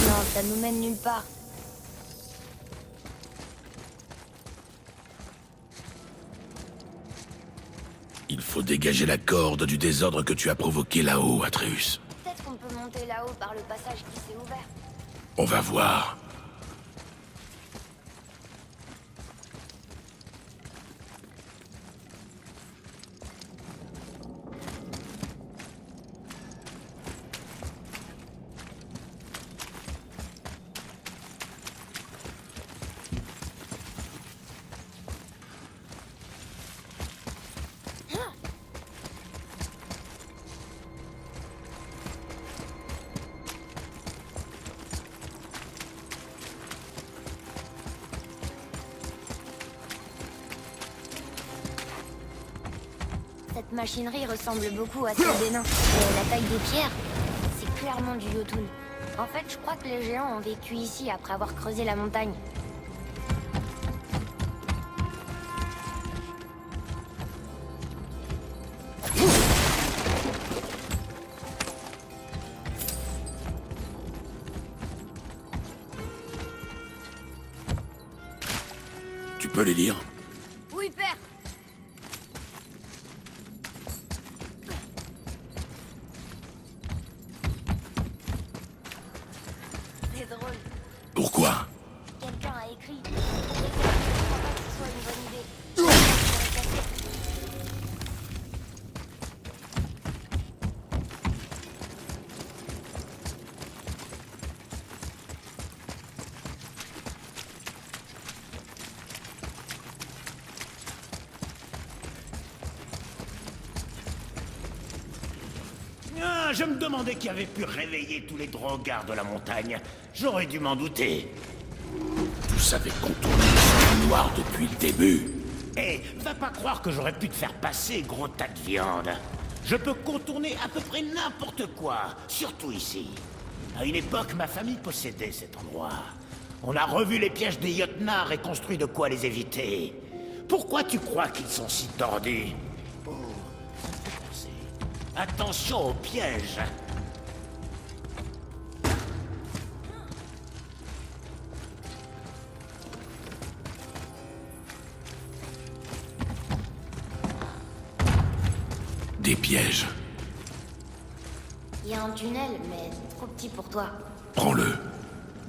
Non, ça nous mène nulle part. Il faut dégager la corde du désordre que tu as provoqué là-haut, Atreus. Peut-être qu'on peut monter là-haut par le passage qui s'est ouvert. On va voir. Cette machinerie ressemble beaucoup à celle des nains. Mais la taille des pierres, c'est clairement du Jotun. En fait, je crois que les géants ont vécu ici après avoir creusé la montagne. Tu peux les lire? Oui, père. C'est drôle. Pourquoi? Quelqu'un a écrit. Je crois pas que ce soit une bonne idée. Ah, je me demandais qui avait pu réveiller tous les drogards de la montagne. J'aurais dû m'en douter. Tu savais contourner le sang noir depuis le début. Eh, va pas croire que j'aurais pu te faire passer, gros tas de viande. Je peux contourner à peu près n'importe quoi, surtout ici. À une époque, ma famille possédait cet endroit. On a revu les pièges des Jotnar et construit de quoi les éviter. Pourquoi tu crois qu'ils sont si tordus? Oh, ça me fait penser. Attention aux pièges. Des pièges. Il y a un tunnel, mais trop petit pour toi. Prends-le.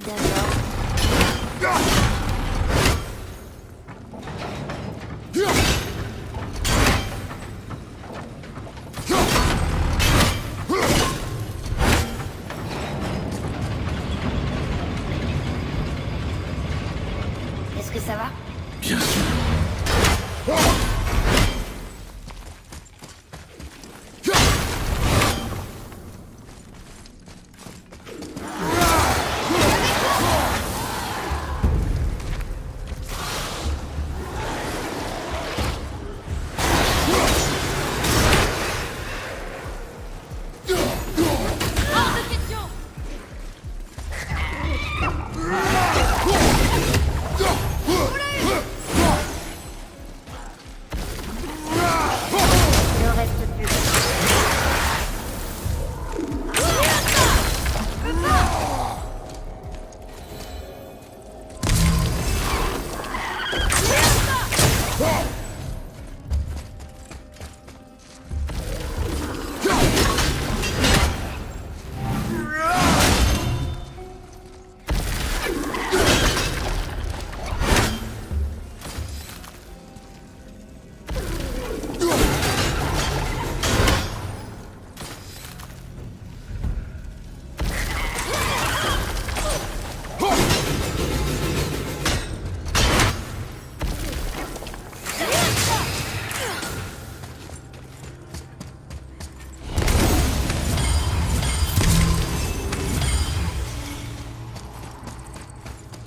D'accord. Est-ce que ça va? Bien sûr.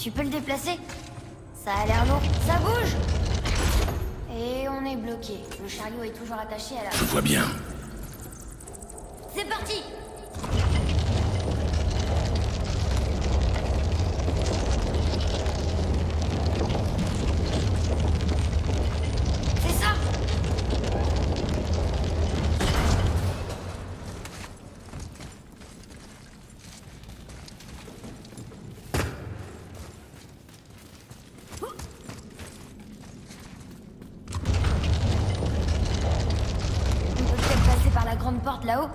Tu peux le déplacer? Ça a l'air lourd. Ça bouge! Et on est bloqué. Le chariot est toujours attaché à la... Je vois bien. C'est parti! C'est ça! On peut peut-être passer par la grande porte là-haut?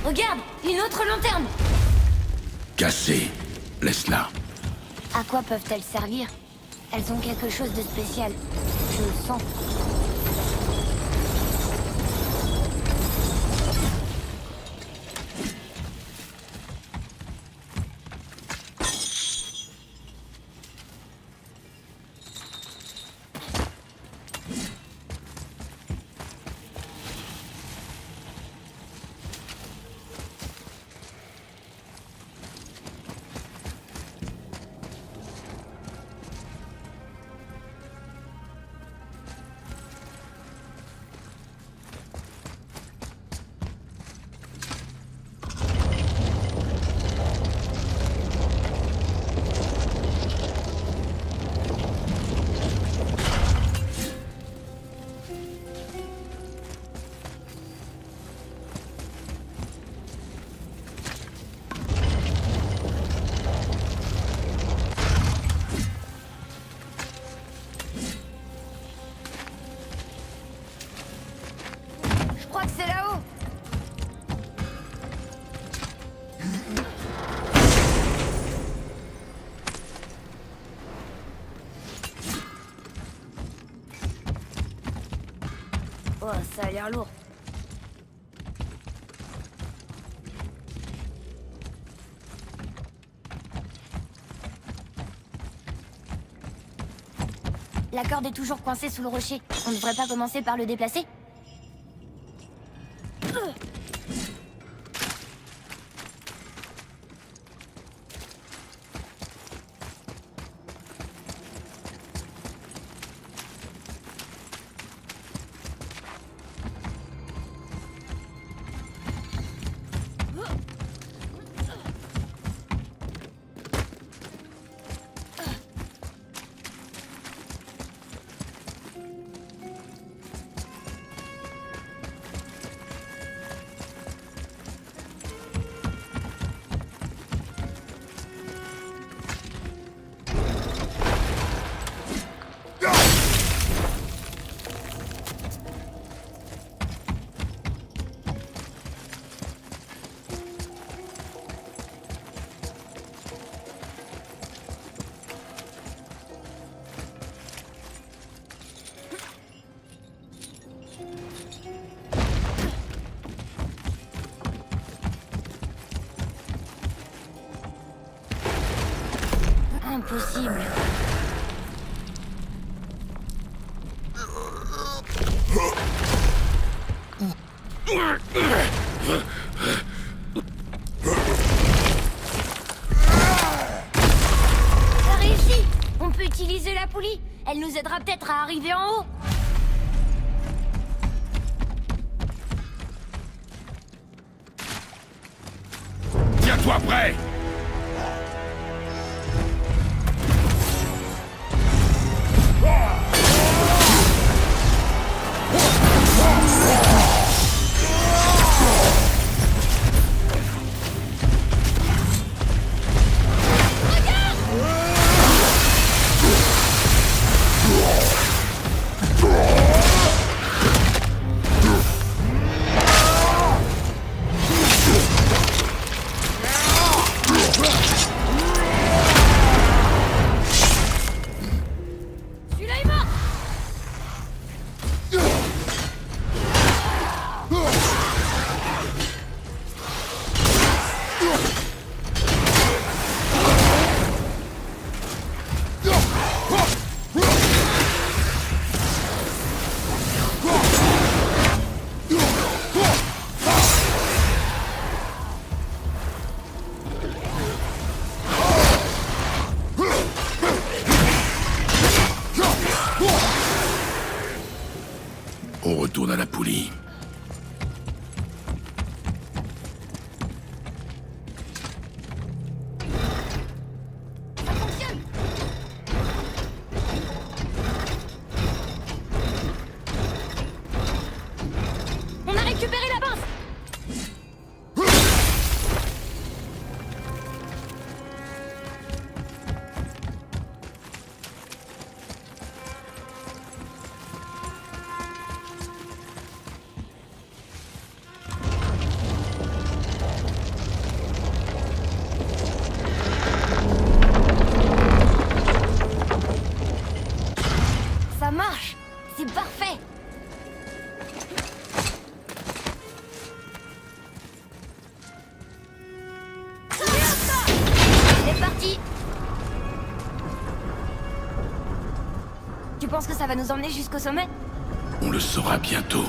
Regarde, une autre lanterne! Cassée. Laisse-la. À quoi peuvent-elles servir? Elles ont quelque chose de spécial. Je le sens. Je crois que c'est là-haut. Oh, ça a l'air lourd. La corde est toujours coincée sous le rocher. On ne devrait pas commencer par le déplacer? impossible. T'as réussi! On peut utiliser la poulie. Elle nous aidera peut-être à arriver en haut. Tiens-toi prêt! Celui-là est mort! On retourne à la poulie. Ça fonctionne! On a récupéré la pince! Ça marche! C'est parfait! C'est parti! Tu penses que ça va nous emmener jusqu'au sommet? On le saura bientôt.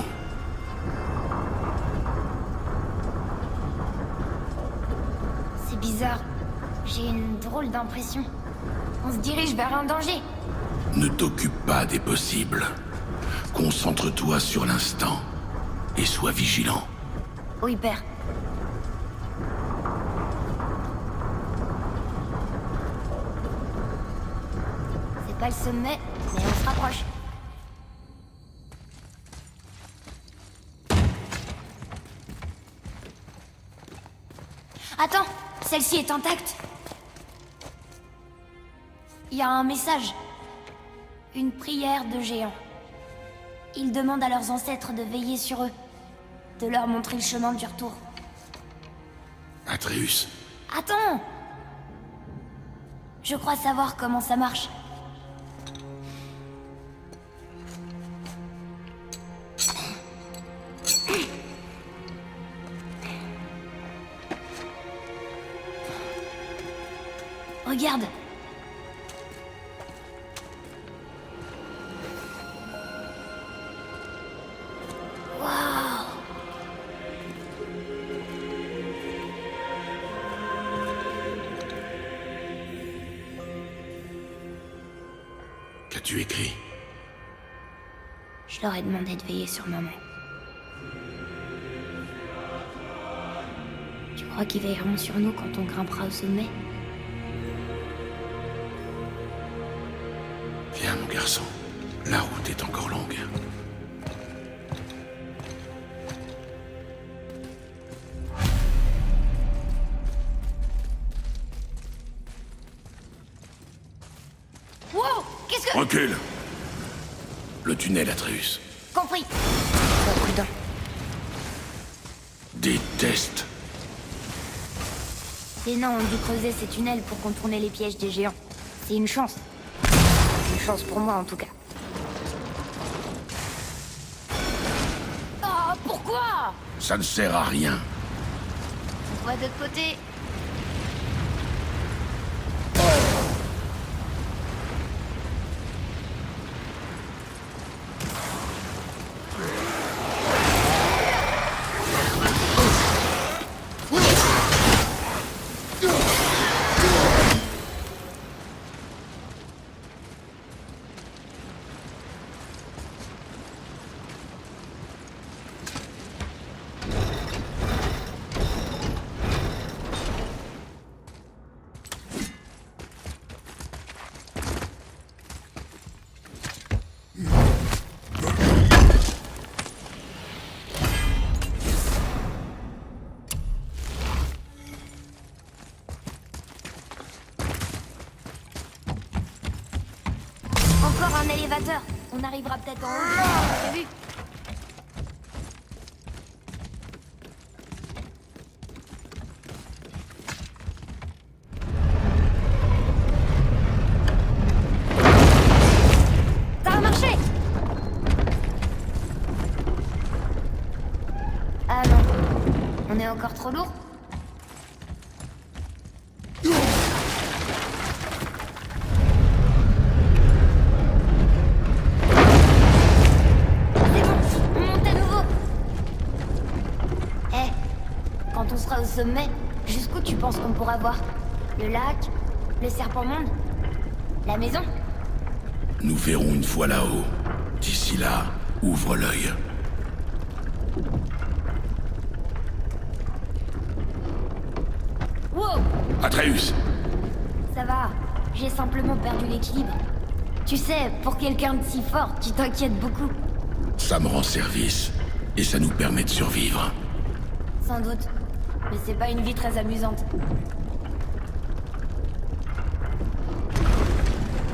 C'est bizarre. J'ai une drôle d'impression. On se dirige vers un danger. Ne t'occupe pas des possibles. Concentre-toi sur l'instant. Et sois vigilant. Oui, père. C'est pas le sommet, mais on se rapproche. Attends, celle-ci est intacte. Il y a un message. Une prière de géant. Ils demandent à leurs ancêtres de veiller sur eux. De leur montrer le chemin du retour. Atreus, Attends! Je crois savoir comment ça marche. Regarde! Waouh! qu'as-tu écrit? Je leur ai demandé de veiller sur maman. Tu crois qu'ils veilleront sur nous quand on grimpera au sommet? Viens, mon garçon. La route est encore longue. Wow! Qu'est-ce que... Recule! Le tunnel, Atreus. Compris! Sois prudent. Déteste. Les nains ont dû creuser ces tunnels pour contourner les pièges des géants. C'est une chance. Une chance pour moi, en tout cas. Oh, pourquoi? Ça ne sert à rien. On voit de l'autre côté. encore un élévateur. On arrivera peut-être en haut plus vite que prévu. Ça a marché! Ah non. On est encore trop lourd? Au sommet, jusqu'où tu penses qu'on pourra voir? Le lac? Le serpent-monde? La maison? Nous verrons une fois là-haut. D'ici là, ouvre l'œil. Wow! Atreus! Ça va, j'ai simplement perdu l'équilibre. Tu sais, pour quelqu'un de si fort, tu t'inquiètes beaucoup. Ça me rend service. Et ça nous permet de survivre. Sans doute. Mais c'est pas une vie très amusante.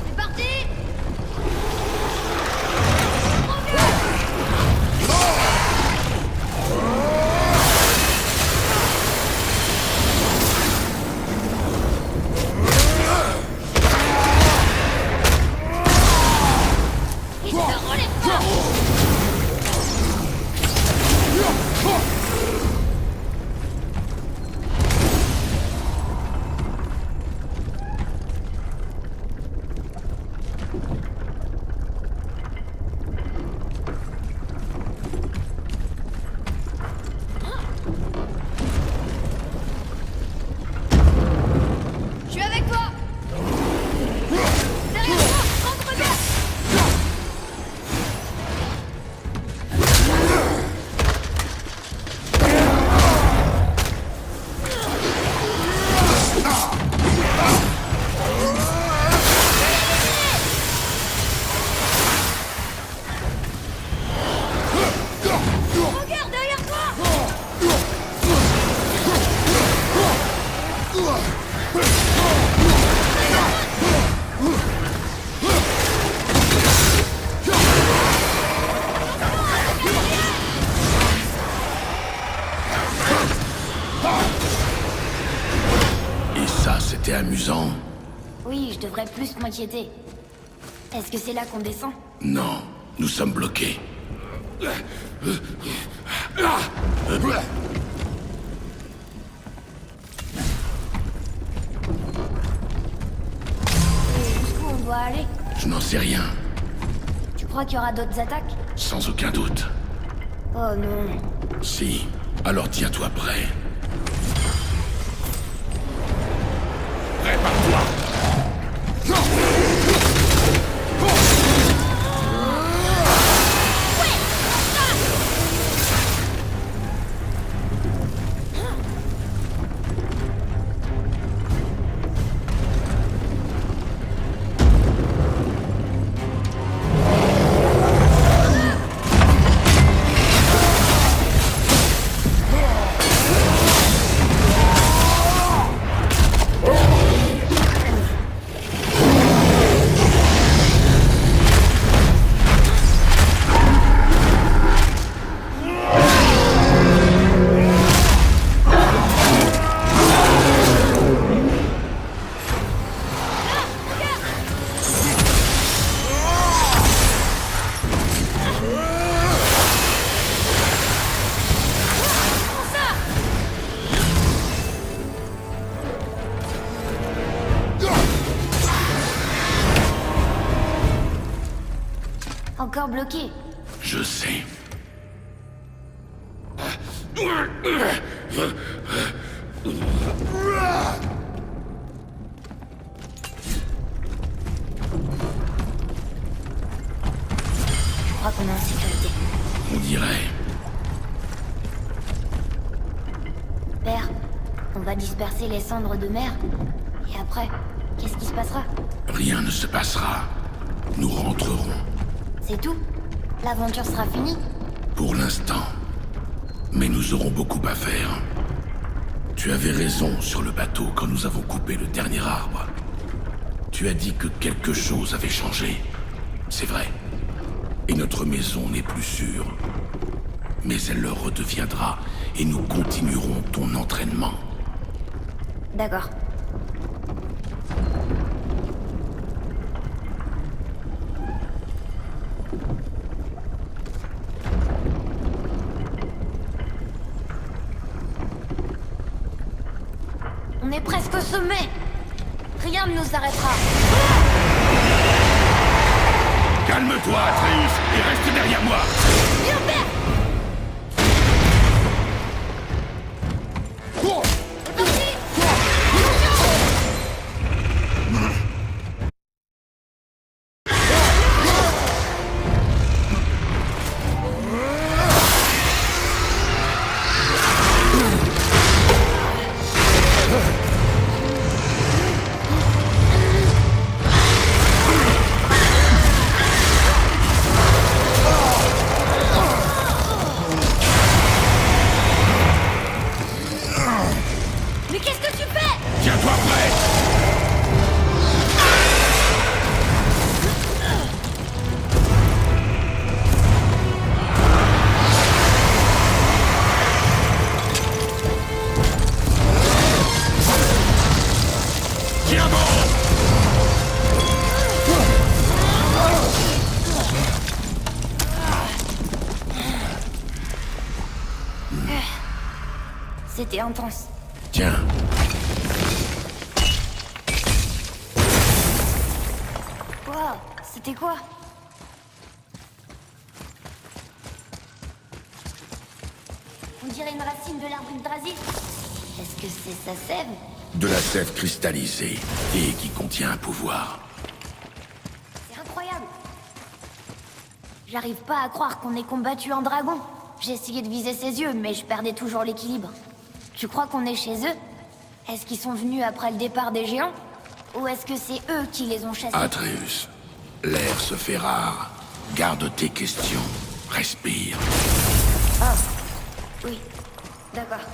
C'est parti! Il se relève pas! Je suis avec toi! Derrière toi! Rentre bien! Regarde derrière toi! Et ça, c'était amusant? Oui, je devrais plus m'inquiéter. Est-ce que c'est là qu'on descend? Non, nous sommes bloqués. Et jusqu'où on doit aller? Je n'en sais rien, Tu crois qu'il y aura d'autres attaques? sans aucun doute. Oh non. Si, alors tiens-toi prêt. Prépare-toi! Encore bloqué. Je sais. Je crois qu'on est en sécurité. On dirait. Père, on va disperser les cendres de mer. Et après, qu'est-ce qui se passera? Rien ne se passera. Nous rentrerons. C'est tout? L'aventure sera finie? Pour l'instant. Mais nous aurons beaucoup à faire. Tu avais raison sur le bateau quand nous avons coupé le dernier arbre. Tu as dit que quelque chose avait changé. c'est vrai. Et notre maison n'est plus sûre. Mais elle le redeviendra, et nous continuerons ton entraînement. D'accord. On est presque au sommet. Rien ne nous arrêtera. Calme-toi, Atreus, et reste derrière moi. Gilbert! Mais qu'est-ce que tu fais? Tiens-toi prêt. Tiens bon. C'était intense. Tiens. Wow, c'était quoi? On dirait une racine de l'arbre Yggdrasil. Est-ce que c'est sa sève? De la sève cristallisée, et qui contient un pouvoir. C'est incroyable. J'arrive pas à croire qu'on ait combattu un dragon. J'ai essayé de viser ses yeux, mais je perdais toujours l'équilibre. Tu crois qu'on est chez eux? Est-ce qu'ils sont venus après le départ des géants? Ou est-ce que c'est eux qui les ont chassés? Atreus, l'air se fait rare. Garde tes questions. Respire. Ah, oui, d'accord.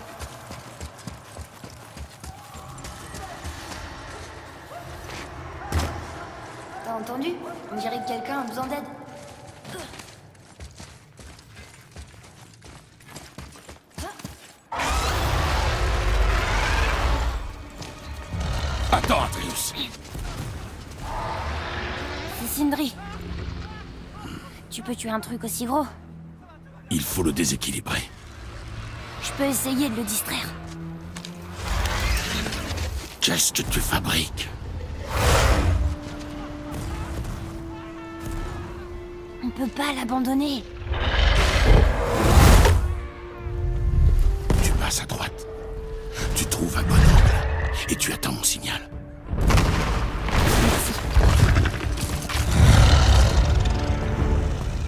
T'as entendu? On dirait que quelqu'un a besoin d'aide. Attends, Atreus. C'est Sindri. Tu peux tuer un truc aussi gros? Il faut le déséquilibrer. Je peux essayer de le distraire. Qu'est-ce que tu fabriques? On peut pas l'abandonner. Tu passes à droite. Tu trouves un bon angle. Et tu attends mon signal. Merci.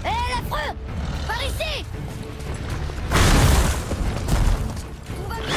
Hé, l'affreux! Par ici! Tout va bien.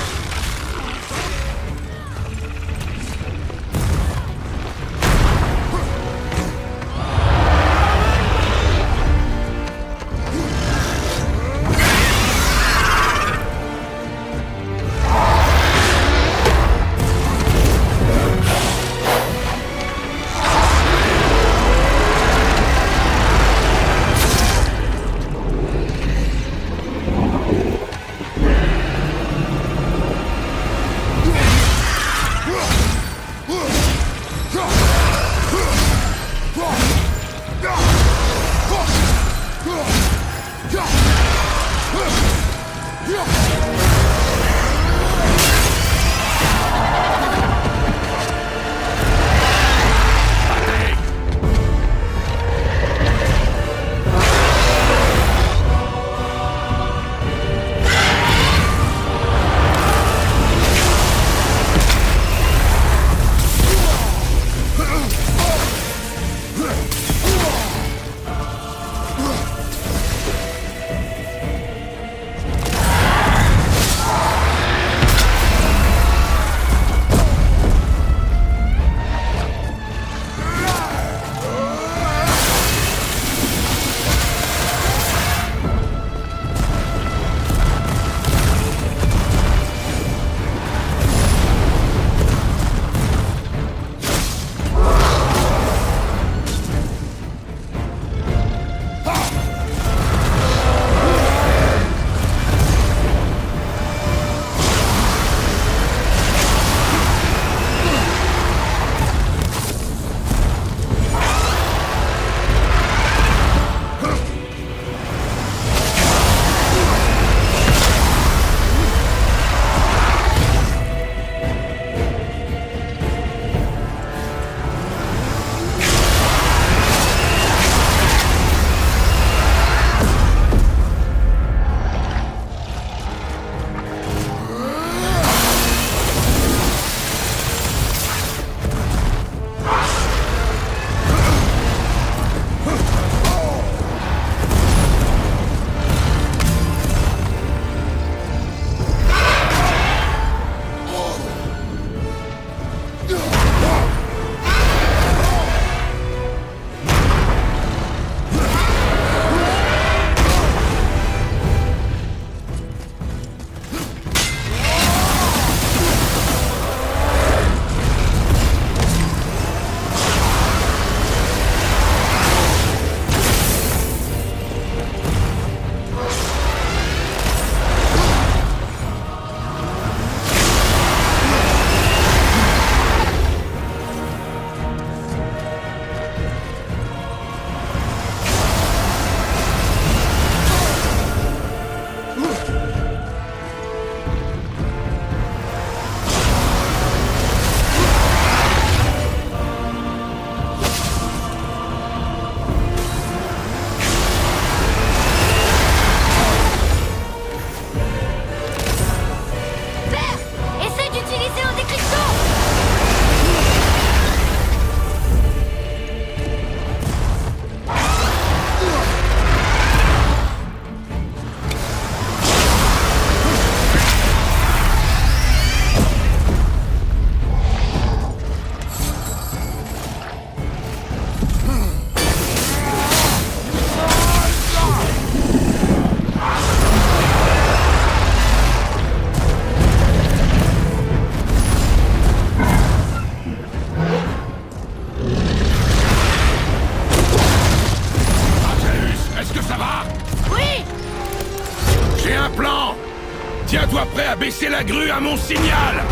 la grue à mon signal!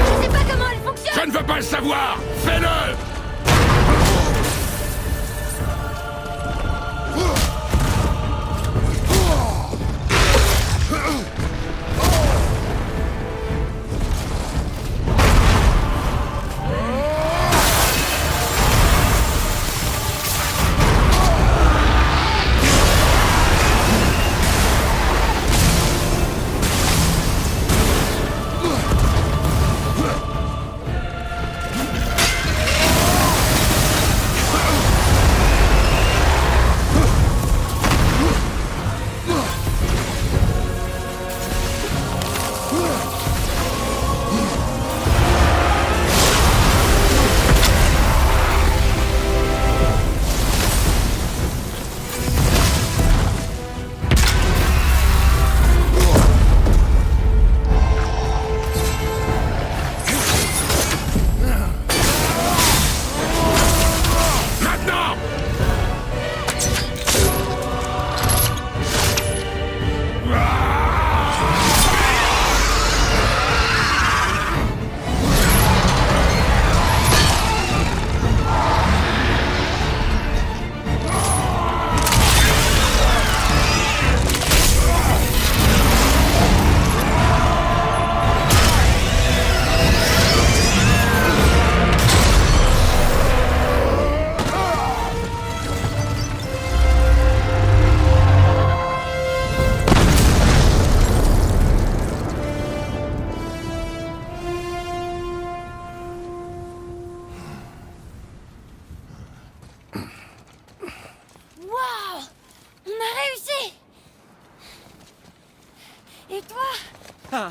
Je sais pas comment elle fonctionne. Je ne veux pas le savoir! Fais-le! Waouh! On a réussi! Et toi? Ah,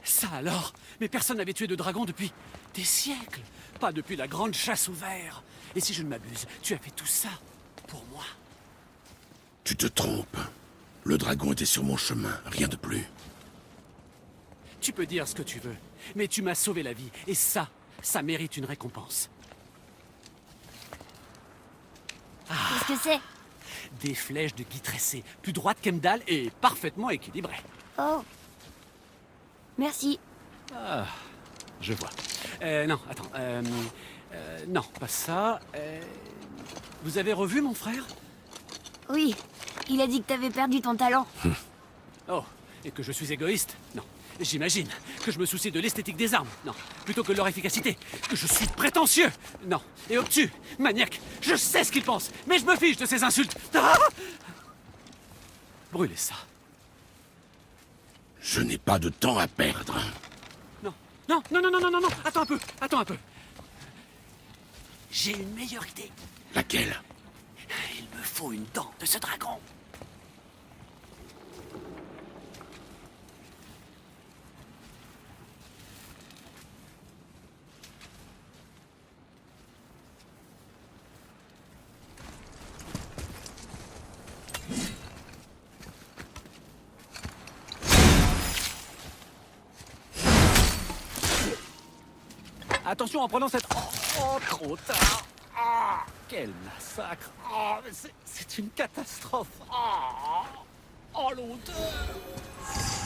ça alors. Mais personne n'avait tué de dragon depuis des siècles. Pas depuis la grande chasse au ver. Et si je ne m'abuse, tu as fait tout ça pour moi. Tu te trompes. Le dragon était sur mon chemin, rien de plus. Tu peux dire ce que tu veux, mais tu m'as sauvé la vie. Et ça mérite une récompense. Qu'est-ce que c'est? Des flèches de gui tressé, plus droites qu'Emdal et parfaitement équilibrées. Oh. Merci. Ah, je vois. Non, attends. Non, pas ça. Vous avez revu mon frère? Oui, il a dit que t'avais perdu ton talent. Oh, et que je suis égoïste? Non. J'imagine que je me soucie de l'esthétique des armes. Non. Plutôt que de leur efficacité. Que je suis prétentieux. Non. Et obtus. Maniaque. Je sais ce qu'ils pensent. Mais je me fiche de ces insultes. Ah! Brûlez ça. Je n'ai pas de temps à perdre. Non. Non, non, non, non, non, non, non. Attends un peu. Attends un peu. J'ai une meilleure idée. Laquelle? Il me faut une dent de ce dragon. Attention en prenant cette... Oh, trop tard. Ah, quel massacre. Oh, mais c'est une catastrophe. Oh, l'odeur.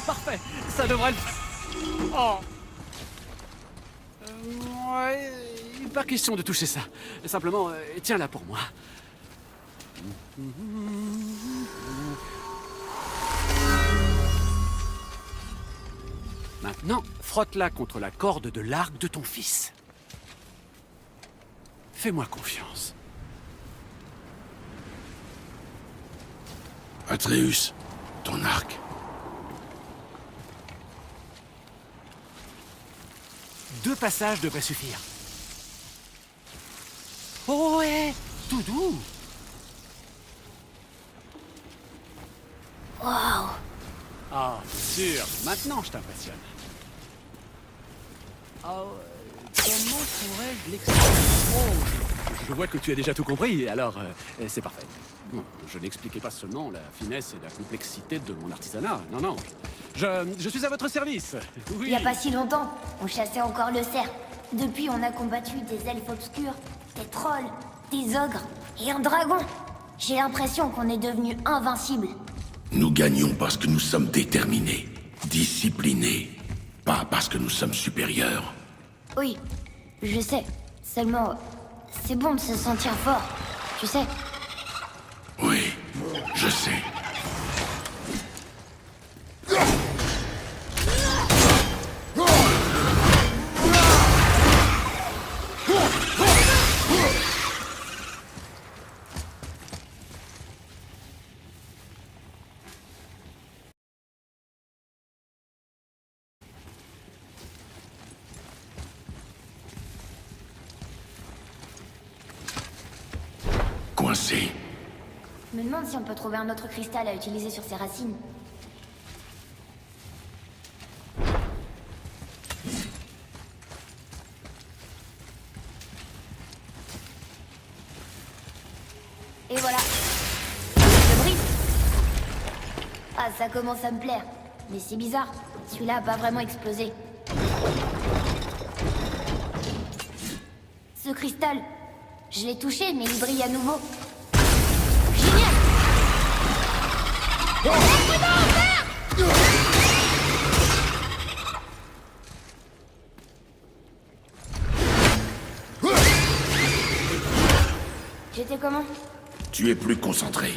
Parfait, ça devrait le... Oh. Ouais, pas question de toucher ça. Simplement, tiens-la pour moi. Maintenant, frotte-la contre la corde de l'arc de ton fils. Fais-moi confiance. Atreus, ton arc. Deux passages devraient suffire. Oh ouais, tout doux. Waouh. Ah, bien sûr. Maintenant, je t'impressionne. Oh, comment pourrais-je l'expliquer? Oh, je vois que tu as déjà tout compris, alors c'est parfait. Bon, je n'expliquais pas seulement la finesse et la complexité de mon artisanat. Non, non. Je suis à votre service. Oui. Il y a pas si longtemps, on chassait encore le cerf. Depuis, on a combattu des elfes obscurs, des trolls, des ogres et un dragon. J'ai l'impression qu'on est devenu invincible. Nous gagnons parce que nous sommes déterminés. Disciplinés. Pas parce que nous sommes supérieurs. Oui, je sais. Seulement, c'est bon de se sentir fort, tu sais. Oui, je sais. Coincé. Je me demande si on peut trouver un autre cristal à utiliser sur ses racines. Et voilà. Je brise. Ah, ça commence à me plaire. Mais c'est bizarre. Celui-là a pas vraiment explosé. Ce cristal, je l'ai touché, mais il brille à nouveau. Génial! J'étais comment? Tu es plus concentré.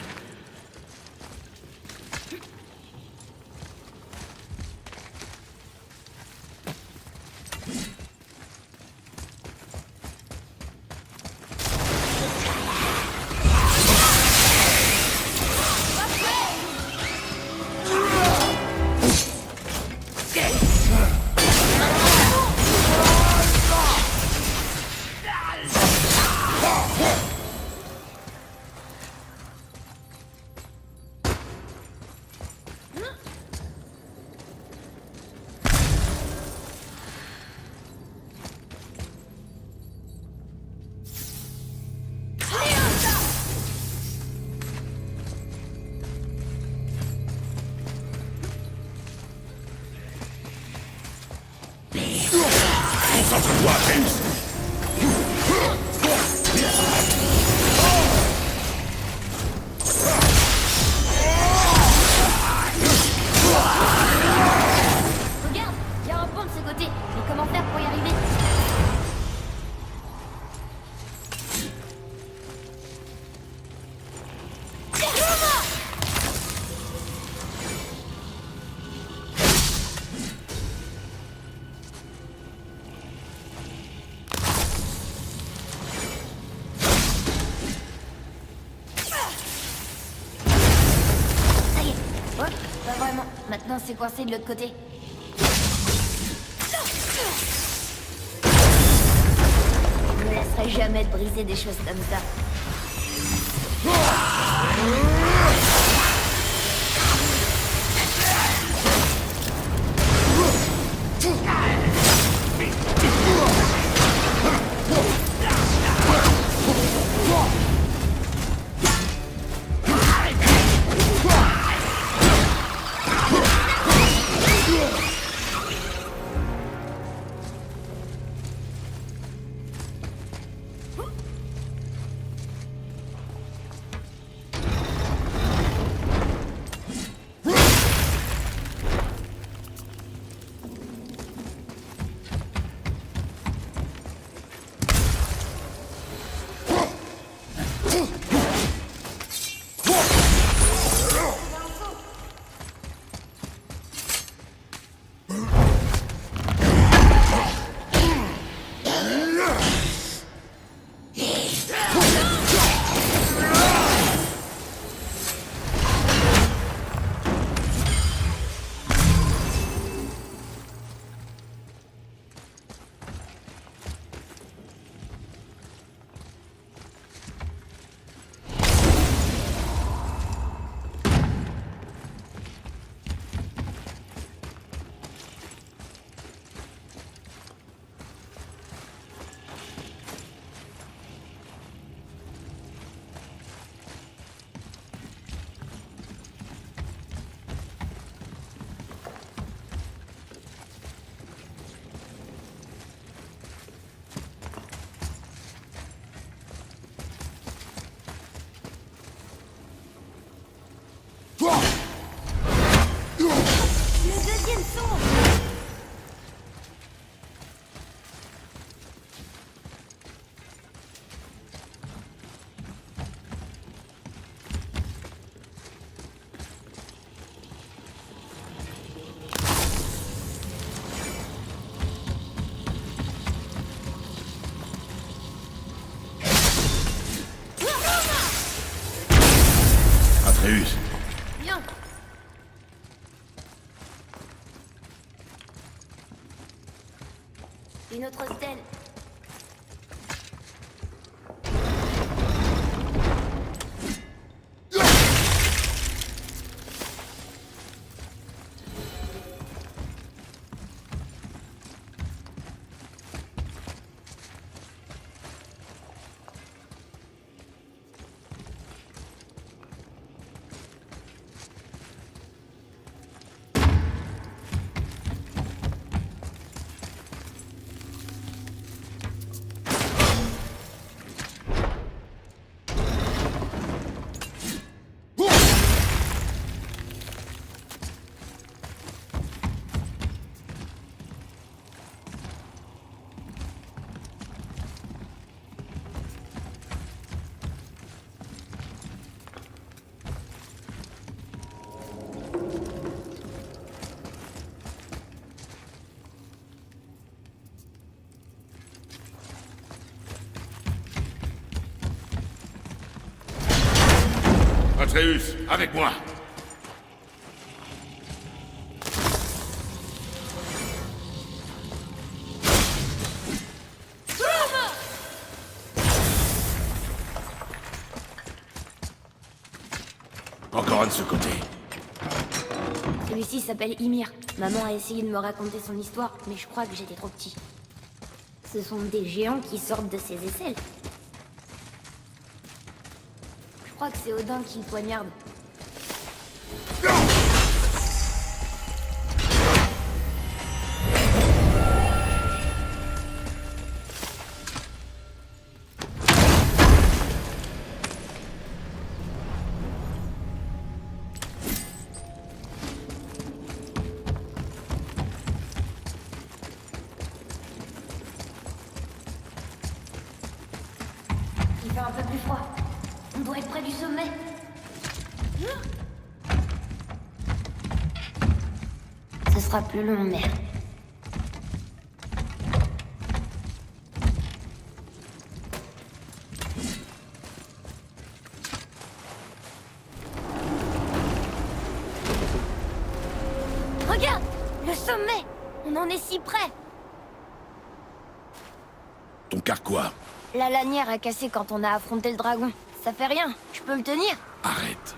Concentre-toi, James. Regarde, il y a un pont de ce côté. Mais comment faire pour y arriver? Ça y est. Oh, pas vraiment. Maintenant, c'est coincé de l'autre côté. Je me laisserai jamais te briser des choses comme ça. Atreus, Viens. Une autre stèle. Atreus, avec moi. Encore un de ce côté. Celui-ci s'appelle Ymir. Maman a essayé de me raconter son histoire, mais je crois que j'étais trop petit. Ce sont des géants qui sortent de ses aisselles. Je crois que c'est Odin qui le poignarde. Il fait un peu plus froid. On doit être près du sommet. Ce sera plus long, merde. Regarde, le sommet. On en est si près. Ton carquois. La lanière a cassé quand on a affronté le dragon. Ça fait rien, je peux le tenir. Arrête.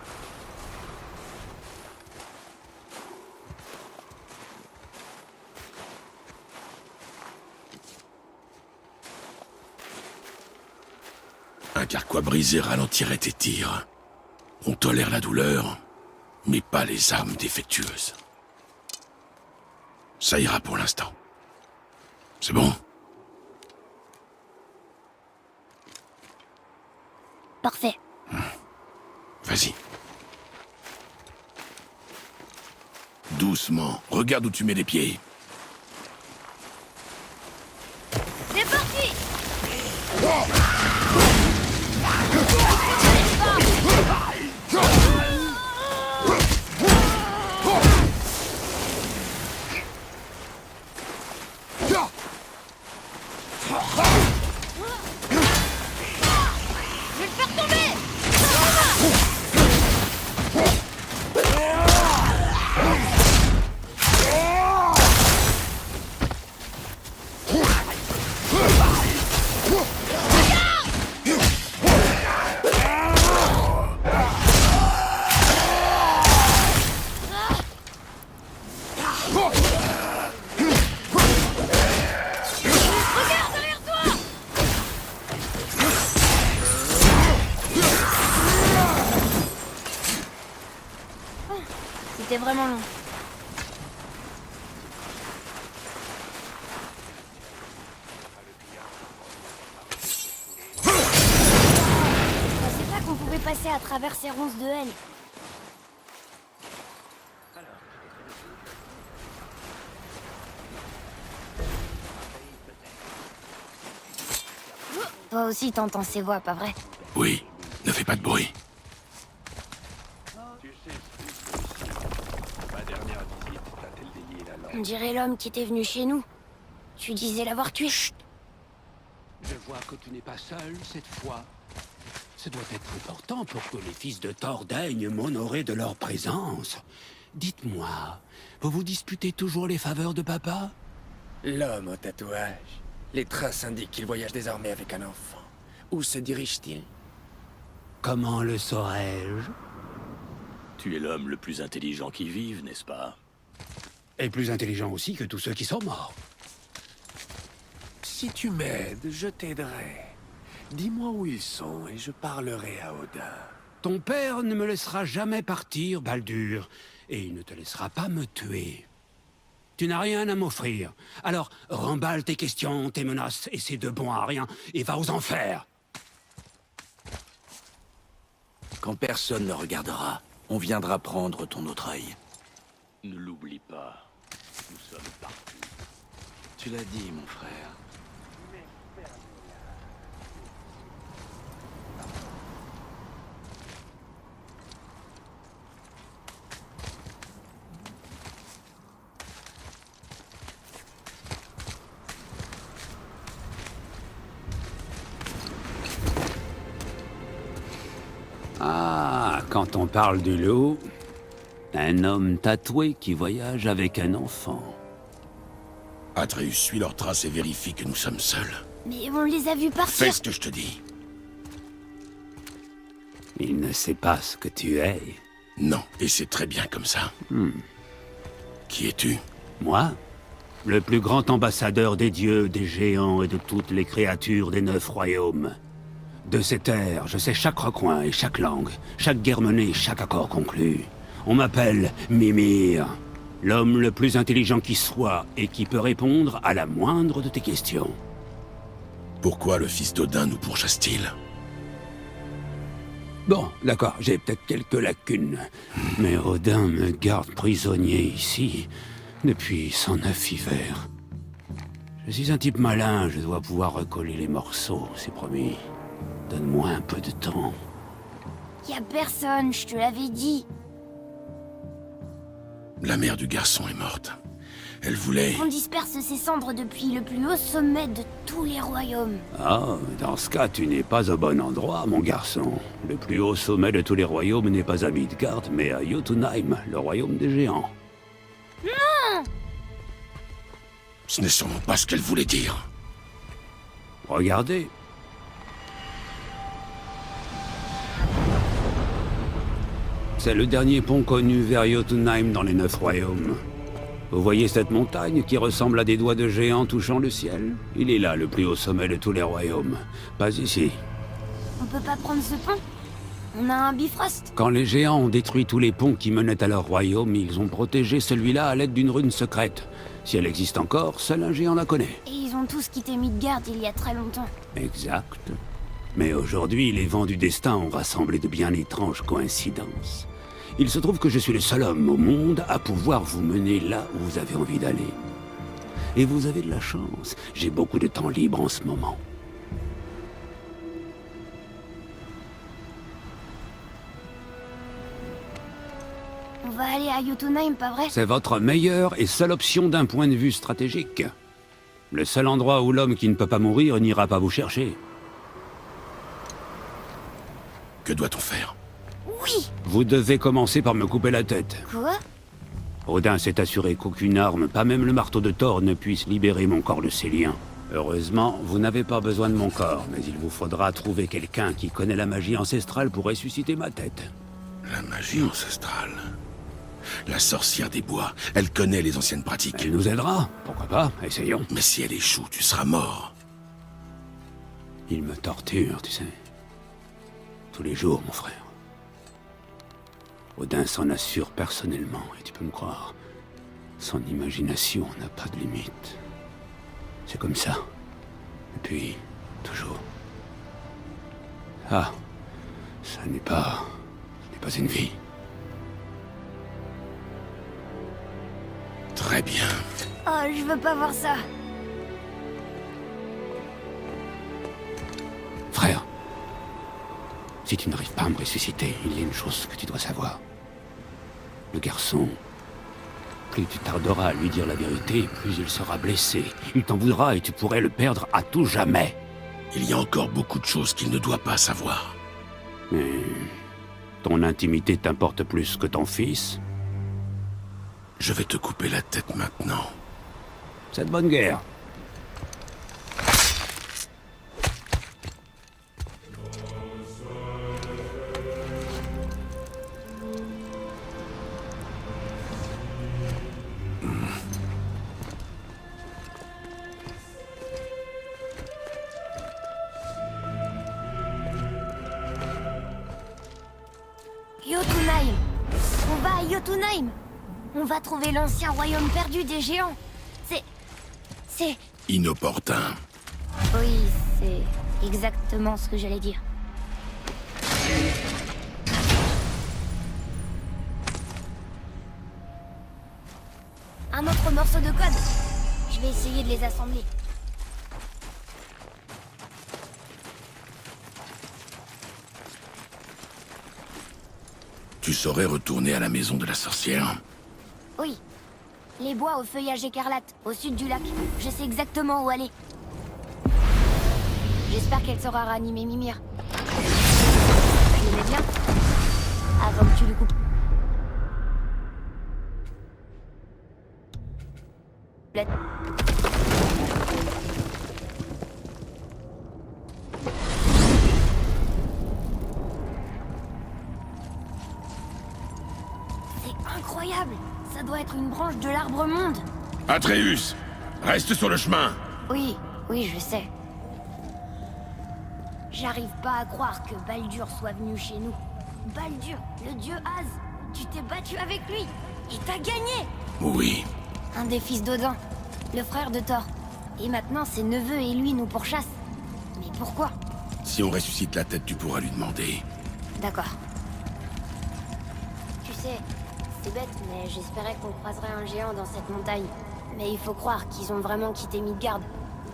Un carquois brisé ralentirait tes tirs. On tolère la douleur, mais pas les âmes défectueuses. Ça ira pour l'instant. C'est bon? Parfait. Vas-y. Doucement. Regarde où tu mets les pieds. C'est parti. Je vais le faire tomber. Regarde derrière toi. C'était vraiment long. Je pensais pas qu'on pouvait passer à travers ces ronces de haine. Toi aussi t'entends ces voix, pas vrai? Oui, ne fais pas de bruit. On dirait l'homme qui était venu chez nous. Tu disais l'avoir tué. Je vois que tu n'es pas seul cette fois. Ce doit être important pour que les fils de Thor daignent m'honorer de leur présence. Dites-moi, vous vous disputez toujours les faveurs de papa? L'homme au tatouage. Les traces indiquent qu'il voyage désormais avec un enfant. Où se dirige-t-il? Comment le saurais-je? Tu es l'homme le plus intelligent qui vive, n'est-ce pas? Et plus intelligent aussi que tous ceux qui sont morts. Si tu m'aides, je t'aiderai. Dis-moi où ils sont et je parlerai à Odin. Ton père ne me laissera jamais partir, Baldur, et il ne te laissera pas me tuer. Tu n'as rien à m'offrir. Alors, remballe tes questions, tes menaces, et c'est de bon à rien, et va aux enfers. Quand personne ne regardera, on viendra prendre ton autre œil. Ne l'oublie pas. Nous sommes partout. Tu l'as dit, mon frère. Ah, quand on parle du loup, un homme tatoué qui voyage avec un enfant. Atreus, suis leurs traces et vérifie que nous sommes seuls. Mais on les a vus partir. Fais ce que je te dis. Il ne sait pas ce que tu es. Non, et c'est très bien comme ça. Qui es-tu? Moi? Le plus grand ambassadeur des dieux, des géants et de toutes les créatures des 9 royaumes. De ces terres, je sais chaque recoin et chaque langue, chaque guerre menée, chaque accord conclu. On m'appelle Mimir, l'homme le plus intelligent qui soit et qui peut répondre à la moindre de tes questions. Pourquoi le fils d'Odin nous pourchasse-t-il? Bon, d'accord, j'ai peut-être quelques lacunes, mais Odin me garde prisonnier ici depuis 109 hivers. Je suis un type malin, je dois pouvoir recoller les morceaux, c'est promis. Donne-moi un peu de temps. Y a personne, je te l'avais dit. La mère du garçon est morte. Elle voulait... On disperse ses cendres depuis le plus haut sommet de tous les royaumes. Ah, dans ce cas, tu n'es pas au bon endroit, mon garçon. Le plus haut sommet de tous les royaumes n'est pas à Midgard, mais à Jotunheim, le royaume des géants. Non! Ce n'est sûrement pas ce qu'elle voulait dire. Regardez. C'est le dernier pont connu vers Jotunheim dans les 9 royaumes. Vous voyez cette montagne qui ressemble à des doigts de géants touchant le ciel? Il est là, le plus haut sommet de tous les royaumes. Pas ici. On peut pas prendre ce pont? On a un Bifrost. Quand les géants ont détruit tous les ponts qui menaient à leur royaume, ils ont protégé celui-là à l'aide d'une rune secrète. Si elle existe encore, seul un géant la connaît. Et ils ont tous quitté Midgard il y a très longtemps. Exact. Mais aujourd'hui, les vents du destin ont rassemblé de bien étranges coïncidences. Il se trouve que je suis le seul homme au monde à pouvoir vous mener là où vous avez envie d'aller. Et vous avez de la chance. J'ai beaucoup de temps libre en ce moment. On va aller à Jotunheim, pas vrai? C'est votre meilleure et seule option d'un point de vue stratégique. Le seul endroit où l'homme qui ne peut pas mourir n'ira pas vous chercher. Que doit-on faire? Oui! Vous devez commencer par me couper la tête. Quoi? Odin s'est assuré qu'aucune arme, pas même le marteau de Thor, ne puisse libérer mon corps de ses liens. Heureusement, vous n'avez pas besoin de mon corps, mais il vous faudra trouver quelqu'un qui connaît la magie ancestrale pour ressusciter ma tête. La magie ancestrale. La sorcière des bois. Elle connaît les anciennes pratiques. Elle nous aidera, pourquoi pas, essayons. Mais si elle échoue, tu seras mort. Il me torture, tu sais. Tous les jours, mon frère. Odin s'en assure personnellement, et tu peux me croire, son imagination n'a pas de limite. C'est comme ça. Depuis toujours. Ah, ça n'est pas une vie. Très bien. Oh, je veux pas voir ça. Frère, si tu n'arrives pas à me ressusciter, il y a une chose que tu dois savoir. Le garçon, plus tu tarderas à lui dire la vérité, plus il sera blessé. Il t'en voudra et tu pourrais le perdre à tout jamais. Il y a encore beaucoup de choses qu'il ne doit pas savoir. Mais ton intimité t'importe plus que ton fils? Je vais te couper la tête maintenant. C'est de bonne guerre. Jotunheim! On va à Jotunheim! On va trouver l'ancien royaume perdu des géants! C'est... Inopportun. Oui, c'est exactement ce que j'allais dire. Un autre morceau de code. Je vais essayer de les assembler. Tu saurais retourner à la maison de la sorcière? Oui. Les bois au feuillage écarlate, au sud du lac. Je sais exactement où aller. J'espère qu'elle saura ranimer Mimir. Tu l'aimais bien? Avant que tu lui coupes. C'est incroyable! Ça doit être une branche de l'arbre monde! Atreus, reste sur le chemin. Oui, oui, je sais. J'arrive pas à croire que Baldur soit venu chez nous. Baldur, le dieu Az! Tu t'es battu avec lui! Et t'as gagné! Oui, Un des fils d'Odin, le frère de Thor. Et maintenant, ses neveux et lui nous pourchassent. Mais pourquoi? si on ressuscite la tête, tu pourras lui demander. D'accord. Tu sais, c'est bête, mais j'espérais qu'on croiserait un géant dans cette montagne. Mais il faut croire qu'ils ont vraiment quitté Midgard.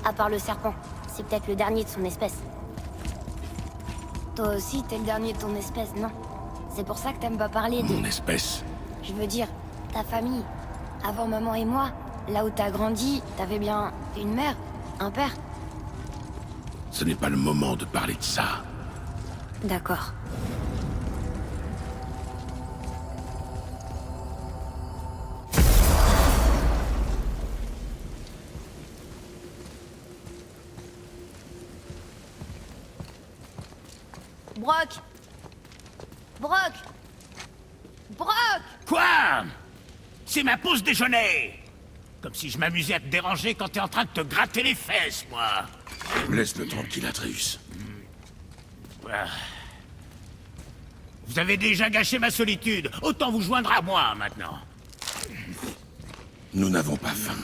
À part le serpent. C'est peut-être le dernier de son espèce. Toi aussi, t'es le dernier de ton espèce, non? C'est pour ça que t'aimes pas parler de... Mon espèce. Je veux dire, ta famille. Avant maman et moi, là où t'as grandi, t'avais bien une mère, un père. Ce n'est pas le moment de parler de ça. D'accord. Brock! Brock! Brock! Quoi? C'est ma pause déjeuner! Comme si je m'amusais à te déranger quand t'es en train de te gratter les fesses, moi! Laisse-le tranquille, Atreus. Ah. Vous avez déjà gâché ma solitude, autant vous joindre à moi, maintenant. Nous n'avons pas faim.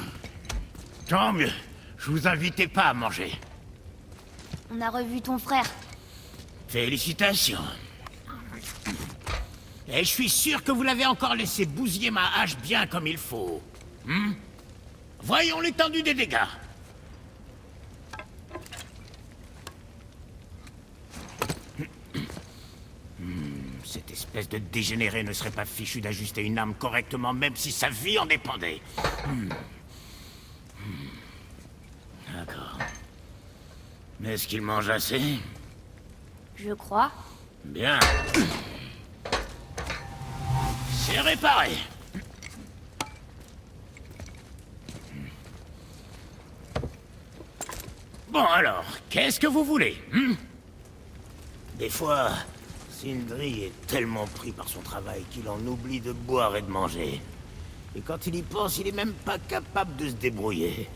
Tant mieux, je vous invitais pas à manger. On a revu ton frère. Félicitations. Et je suis sûr que vous l'avez encore laissé bousiller ma hache bien comme il faut. Voyons l'étendue des dégâts. Cette espèce de dégénéré ne serait pas fichu d'ajuster une arme correctement, même si sa vie en dépendait. D'accord. Mais est-ce qu'il mange assez? Je crois. Bien. C'est réparé. Bon alors, qu'est-ce que vous voulez? Des fois, Sindri est tellement pris par son travail qu'il en oublie de boire et de manger. Et quand il y pense, il est même pas capable de se débrouiller.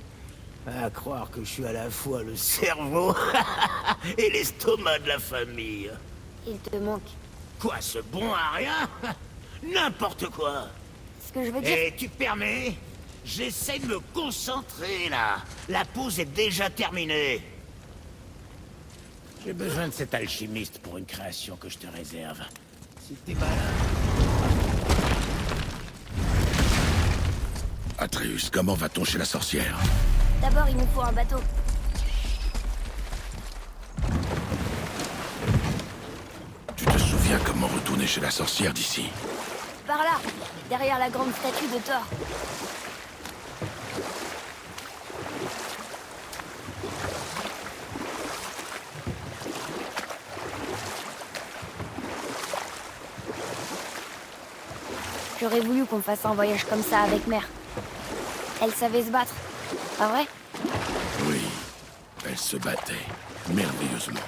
À croire que je suis à la fois le cerveau et l'estomac de la famille. Il te manque. Quoi, ce bon à rien? N'importe quoi. Ce que je veux dire... Et tu permets? J'essaie de me concentrer, là. La pause est déjà terminée. J'ai besoin de cet alchimiste pour une création que je te réserve. Si t'es malin... Atreus, comment va-t-on chez la sorcière? D'abord, il nous faut un bateau. Tu te souviens comment retourner chez la sorcière d'ici? Par là, derrière la grande statue de Thor. J'aurais voulu qu'on fasse un voyage comme ça avec Mère. Elle savait se battre, pas vrai? Oui, elle se battait merveilleusement.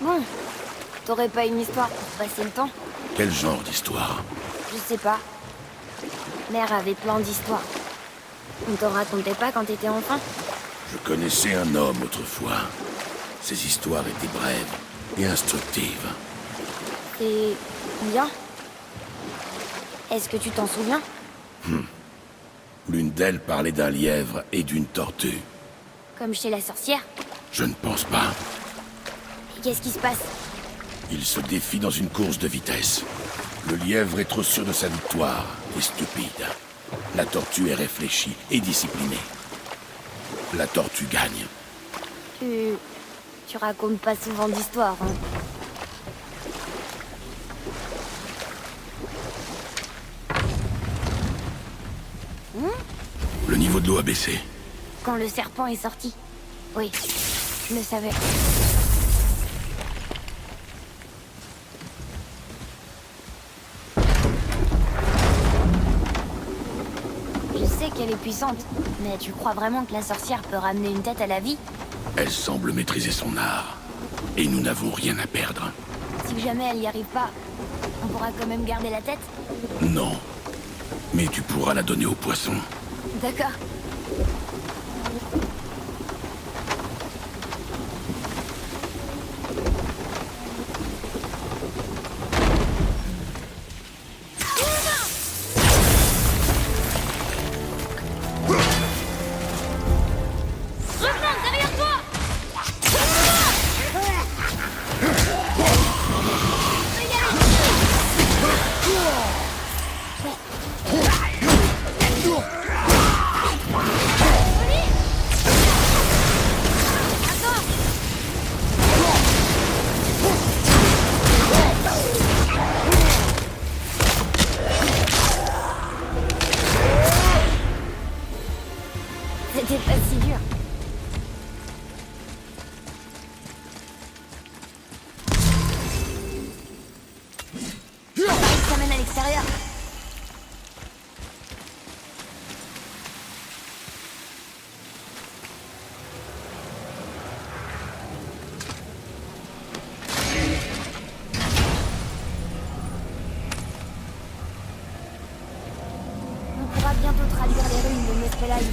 Bon, t'aurais pas une histoire pour passer le temps? Quel genre d'histoire? Je sais pas. Mère avait plein d'histoires. On t'en racontait pas quand t'étais enfant? Je connaissais un homme autrefois. Ses histoires étaient brèves et instructives. Et bien? Est-ce que tu t'en souviens? L'une d'elles parlait d'un lièvre et d'une tortue. Comme chez la sorcière? Je ne pense pas. Et qu'est-ce qui se passe? Il se défie dans une course de vitesse. Le lièvre est trop sûr de sa victoire et stupide. La tortue est réfléchie et disciplinée. La tortue gagne. Tu racontes pas souvent d'histoires, hein? Le niveau de l'eau a baissé. Quand le serpent est sorti. Oui, je le savais. Je sais qu'elle est puissante, mais tu crois vraiment que la sorcière peut ramener une tête à la vie? Elle semble maîtriser son art. Et nous n'avons rien à perdre. Si jamais elle y arrive pas, on pourra quand même garder la tête? Non. Mais tu pourras la donner aux poissons. D'accord. Revenons derrière toi! C'était pas si dur. Ça mène à l'extérieur. On pourra bientôt traduire les runes de Muspelheim.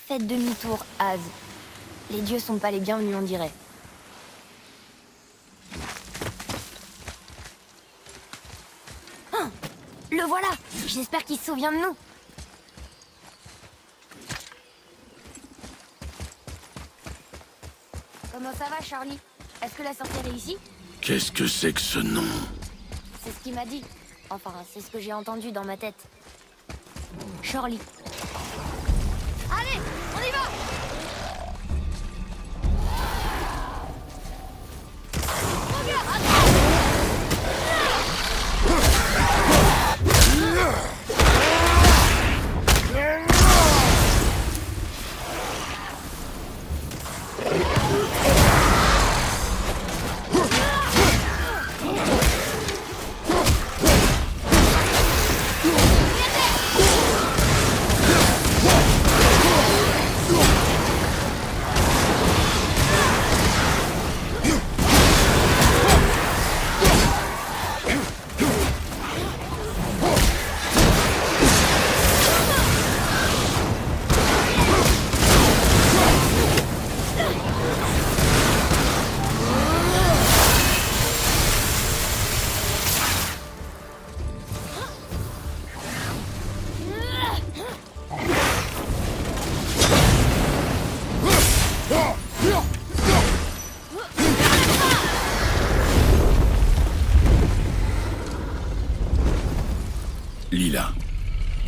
Faites demi-tour, Az. Les dieux sont pas les bienvenus, on dirait. Ah, le voilà! J'espère qu'il se souvient de nous. Comment ça va, Charlie? Est-ce que la sorcière est ici? Qu'est-ce que c'est que ce nom? C'est ce qu'il m'a dit. Enfin, c'est ce que j'ai entendu dans ma tête. Charlie. Allez, on y va! Mon gars, attends!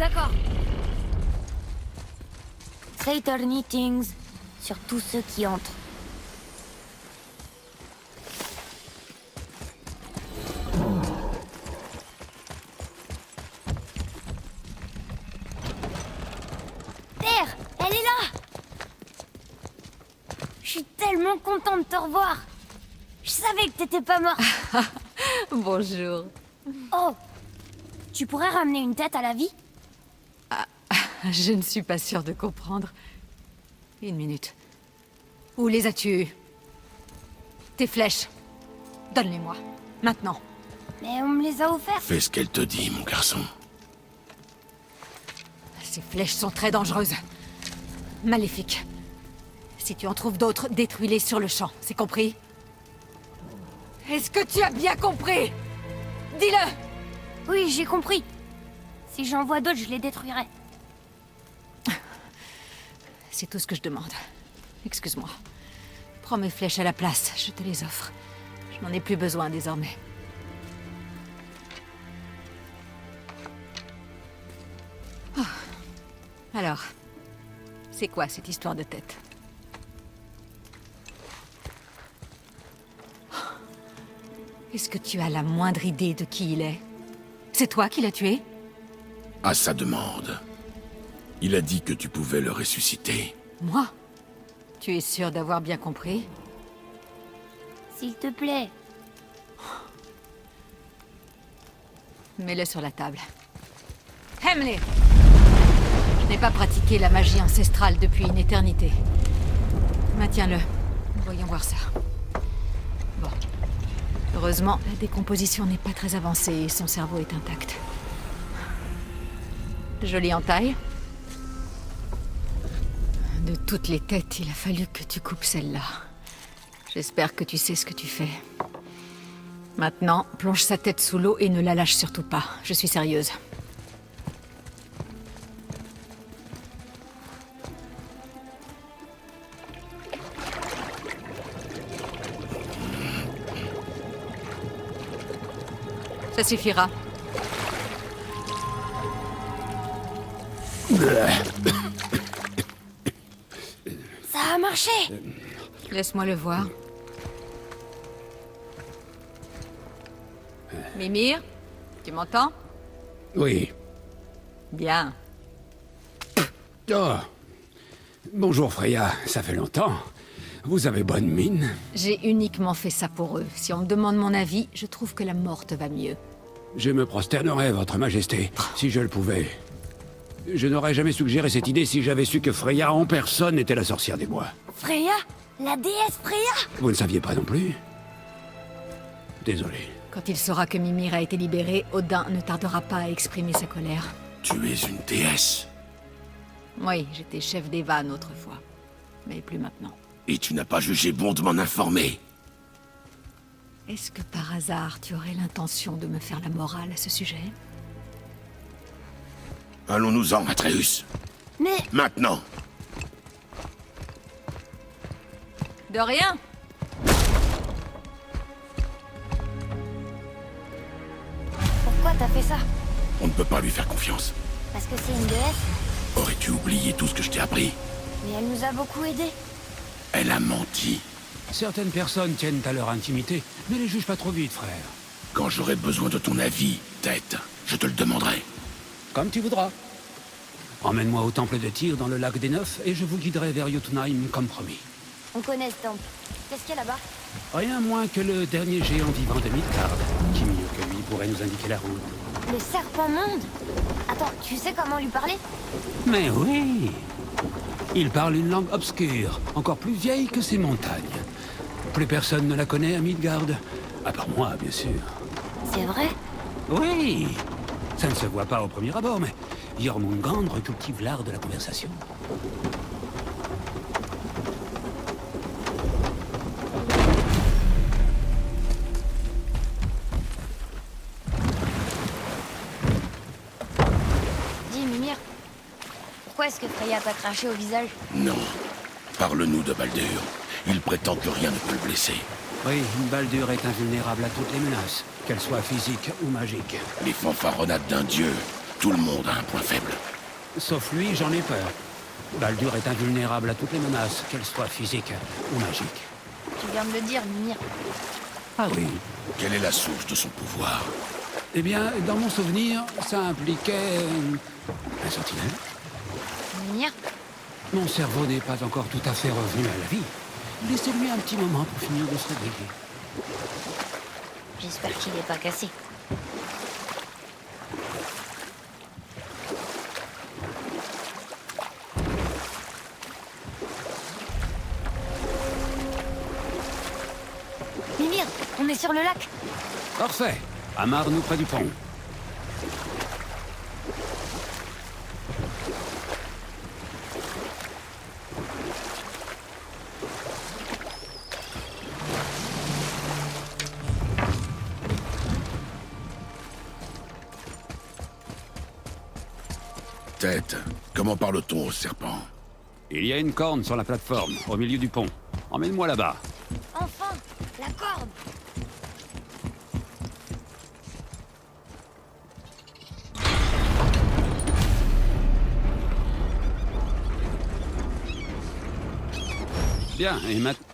D'accord. Say tiny things sur tous ceux qui entrent. Terre, elle est là! Je suis tellement contente de te revoir. Je savais que t'étais pas mort. Bonjour. Oh, tu pourrais ramener une tête à la vie? Je ne suis pas sûre de comprendre. Une minute. Où les as-tu eus? Tes flèches. Donne-les-moi. Maintenant. Mais on me les a offertes. Fais ce qu'elle te dit, mon garçon. Ces flèches sont très dangereuses. Maléfiques. Si tu en trouves d'autres, détruis-les sur le champ. C'est compris? Est-ce que tu as bien compris? Dis-le! Oui, j'ai compris. Si j'en vois d'autres, je les détruirai. C'est tout ce que je demande. Excuse-moi. Prends mes flèches à la place, je te les offre. Je n'en ai plus besoin désormais. Oh. Alors, c'est quoi cette histoire de tête? Est-ce que tu as la moindre idée de qui il est? C'est toi qui l'as tué? À sa demande. Il a dit que tu pouvais le ressusciter. Moi? Tu es sûr d'avoir bien compris? S'il te plaît. Mets-le sur la table. Hemler! Je n'ai pas pratiqué la magie ancestrale depuis une éternité. Maintiens-le. Voyons voir ça. Bon. Heureusement, la décomposition n'est pas très avancée et son cerveau est intact. Jolie entaille. De toutes les têtes, il a fallu que tu coupes celle-là. J'espère que tu sais ce que tu fais. Maintenant, plonge sa tête sous l'eau et ne la lâche surtout pas. Je suis sérieuse. Ça suffira. Ça a marché. Laisse-moi le voir. Mimir, tu m'entends? Oui. Bien. Oh. Bonjour Freya, ça fait longtemps. Vous avez bonne mine. J'ai uniquement fait ça pour eux. Si on me demande mon avis, je trouve que la mort te va mieux. Je me prosternerais, votre majesté, si je le pouvais. Je n'aurais jamais suggéré cette idée si j'avais su que Freya en personne était la sorcière des bois. Freya? La déesse Freya? Vous ne saviez pas non plus? Désolé. Quand il saura que Mimir a été libéré, Odin ne tardera pas à exprimer sa colère. Tu es une déesse. Oui, j'étais chef des vannes autrefois. Mais plus maintenant. Et tu n'as pas jugé bon de m'en informer. Est-ce que par hasard, tu aurais l'intention de me faire la morale à ce sujet? Allons-nous-en, Atreus. Mais Maintenant. De rien. pourquoi t'as fait ça? On ne peut pas lui faire confiance. Parce que c'est une déesse? Aurais-tu oublié tout ce que je t'ai appris? Mais elle nous a beaucoup aidés. Elle a menti. Certaines personnes tiennent à leur intimité. Ne les juge pas trop vite, frère. Quand j'aurai besoin de ton avis, tête, je te le demanderai. Comme tu voudras. Emmène-moi au temple de Tyr dans le lac des Neufs et je vous guiderai vers Jotunheim comme promis. On connaît ce temple. Qu'est-ce qu'il y a là-bas? Rien moins que le dernier géant vivant de Midgard. Qui mieux que lui pourrait nous indiquer la route? Le serpent monde? Attends, tu sais comment lui parler? Mais oui. Il parle une langue obscure, encore plus vieille que ces montagnes. Plus personne ne la connaît à Midgard. À part moi, bien sûr. C'est vrai? Oui. Ça ne se voit pas au premier abord, mais Jormungandr cultive l'art de la conversation. Dis, Mimir, pourquoi est-ce que Freya t'a craché au visage? Non. Parle-nous de Baldur. Il prétend que rien ne peut le blesser. Oui, Baldur est invulnérable à toutes les menaces, qu'elles soient physiques ou magiques. Les fanfaronnades d'un dieu. Tout le monde a un point faible. Sauf lui, j'en ai peur. Baldur est invulnérable à toutes les menaces, qu'elles soient physiques ou magiques. Tu viens de le dire, Mimir. Ah oui. Quelle est la source de son pouvoir? Eh bien, dans mon souvenir, ça impliquait... un sentinelle. Mimir? Mon cerveau n'est pas encore tout à fait revenu à la vie. Laissez-lui un petit moment pour finir de se réveiller. J'espère qu'il n'est pas cassé. Mimir, on est sur le lac. Parfait. Amarre-nous près du pont. Tête, comment parle-t-on au serpent? Il y a une corne sur la plateforme, au milieu du pont. Emmène-moi là-bas. Enfin, la corde. Bien, et maintenant...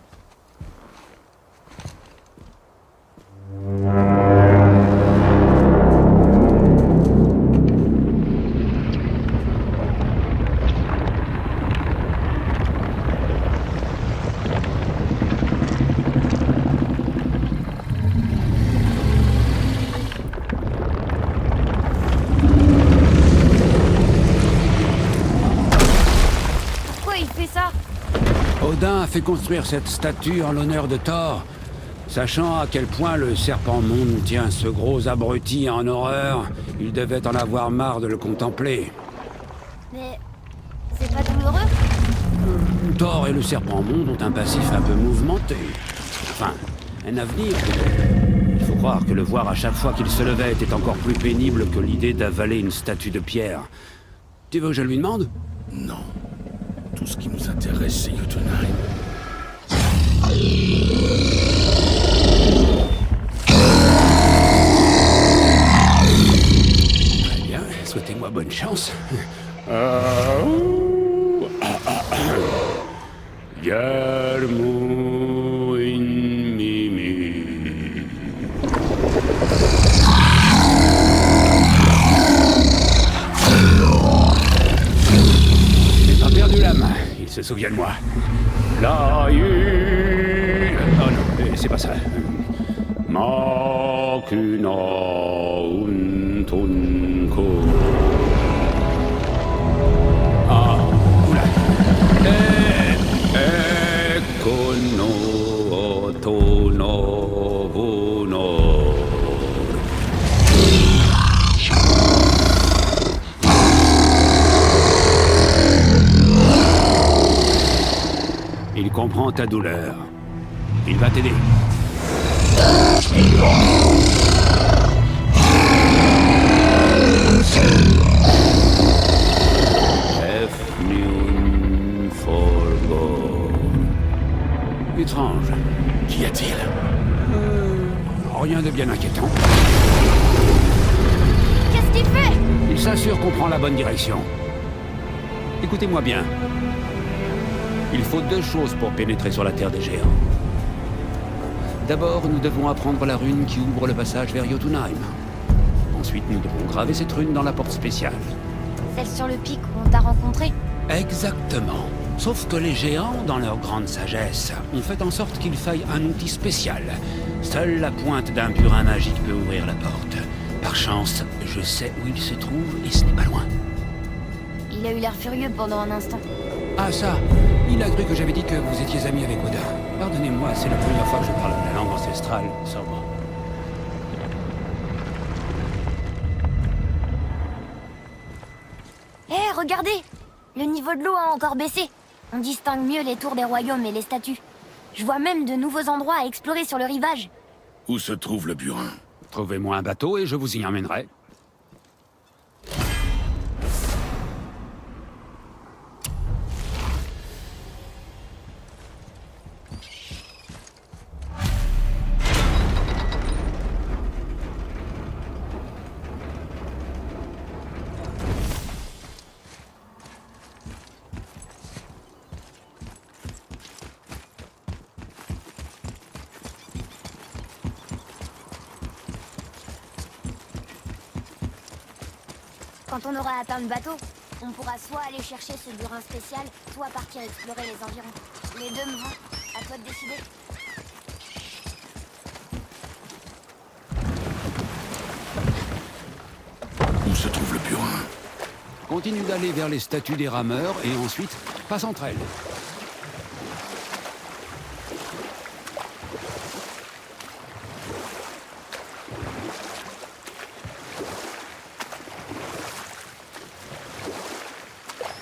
Pourquoi il fait ça? Odin a fait construire cette statue en l'honneur de Thor, sachant à quel point le serpent monde tient ce gros abruti en horreur. Il devait en avoir marre de le contempler. Mais c'est pas douloureux? Thor et le serpent monde ont un passif un peu mouvementé. Enfin, un avenir. Il faut croire que le voir à chaque fois qu'il se levait était encore plus pénible que l'idée d'avaler une statue de pierre. Tu veux que je lui demande? Non. Tout ce qui nous intéresse, c'est Jotunheim. Très bien, souhaitez-moi bonne chance. Yarmo in Mimi. J'ai pas perdu la main, il se souvient de moi. Oh non, c'est pas ça. Makuna untunko. Ah, oula. Ekono tono vuno. Il comprend ta douleur. Il va t'aider. Étrange. Qu'y a-t-il? Rien de bien inquiétant. Qu'est-ce qu'il fait? Il s'assure qu'on prend la bonne direction. Écoutez-moi bien. Il faut 2 choses pour pénétrer sur la Terre des Géants. D'abord, nous devons apprendre la rune qui ouvre le passage vers Jotunheim. Ensuite, nous devons graver cette rune dans la porte spéciale. Celle sur le pic où on t'a rencontré? Exactement. Sauf que les géants, dans leur grande sagesse, ont fait en sorte qu'il faille un outil spécial. Seule la pointe d'un burin magique peut ouvrir la porte. Par chance, je sais où il se trouve et ce n'est pas loin. Il a eu l'air furieux pendant un instant. Ah ça, il a cru que j'avais dit que vous étiez amis avec Odin. Pardonnez-moi, c'est la première fois que je parle la langue ancestrale sobre. Hé, regardez! Le niveau de l'eau a encore baissé. On distingue mieux les tours des royaumes et les statues. Je vois même de nouveaux endroits à explorer sur le rivage. Où se trouve le burin? Trouvez-moi un bateau et je vous y emmènerai. Quand on aura atteint le bateau, on pourra soit aller chercher ce burin spécial, soit partir explorer les environs. Les deux me vont. À toi de décider. Où se trouve le burin? Continue d'aller vers les statues des rameurs et ensuite passe entre elles.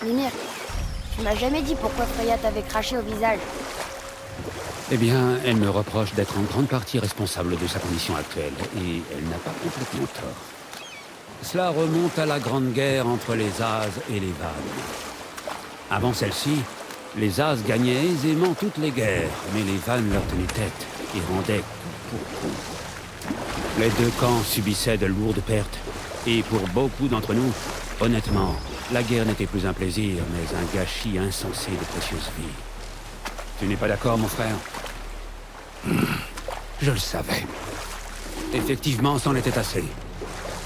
Mimir, tu m'as jamais dit pourquoi Freya t'avait craché au visage. Eh bien, elle me reproche d'être en grande partie responsable de sa condition actuelle, et elle n'a pas complètement tort. Cela remonte à la grande guerre entre les As et les Vannes. Avant celle-ci, les As gagnaient aisément toutes les guerres, mais les Vannes leur tenaient tête et rendaient coup pour coup. Les deux camps subissaient de lourdes pertes, et pour beaucoup d'entre nous, honnêtement, la guerre n'était plus un plaisir, mais un gâchis insensé de précieuses vies. Tu n'es pas d'accord, mon frère? Je le savais. Effectivement, c'en était assez.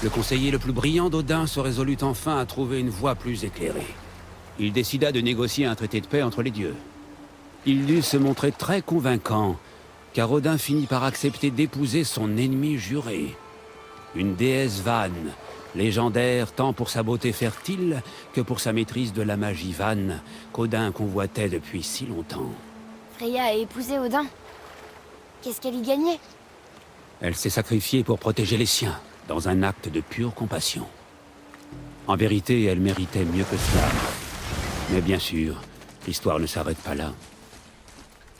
Le conseiller le plus brillant d'Odin se résolut enfin à trouver une voie plus éclairée. Il décida de négocier un traité de paix entre les dieux. Il dut se montrer très convaincant, car Odin finit par accepter d'épouser son ennemi juré. Une déesse vanne, légendaire tant pour sa beauté fertile que pour sa maîtrise de la magie vanne, qu'Odin convoitait depuis si longtemps. Freya a épousé Odin. Qu'est-ce qu'elle y gagnait? Elle s'est sacrifiée pour protéger les siens, dans un acte de pure compassion. En vérité, elle méritait mieux que cela. Mais bien sûr, l'histoire ne s'arrête pas là.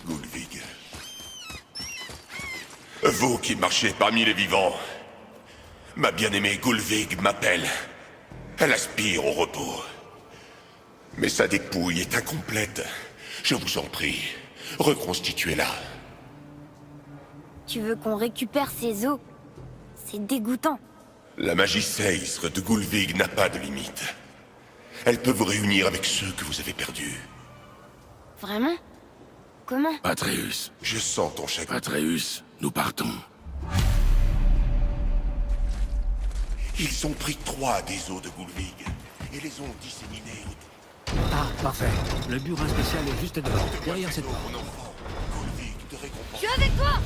Gullveig. Vous qui marchez parmi les vivants, ma bien-aimée Gullveig m'appelle. Elle aspire au repos. Mais sa dépouille est incomplète. Je vous en prie, reconstituez-la. Tu veux qu'on récupère ses os? C'est dégoûtant. La magie Seisr de Gullveig n'a pas de limite. Elle peut vous réunir avec ceux que vous avez perdus. Vraiment? Comment? Atreus. Je sens ton chagrin. Atreus, nous partons. Ils ont pris 3 des os de Gullveig et les ont disséminés autour. Ah, parfait. Le burin spécial est juste devant, derrière cette porte. Mon enfant, Gullveig te récompense. Je suis avec toi!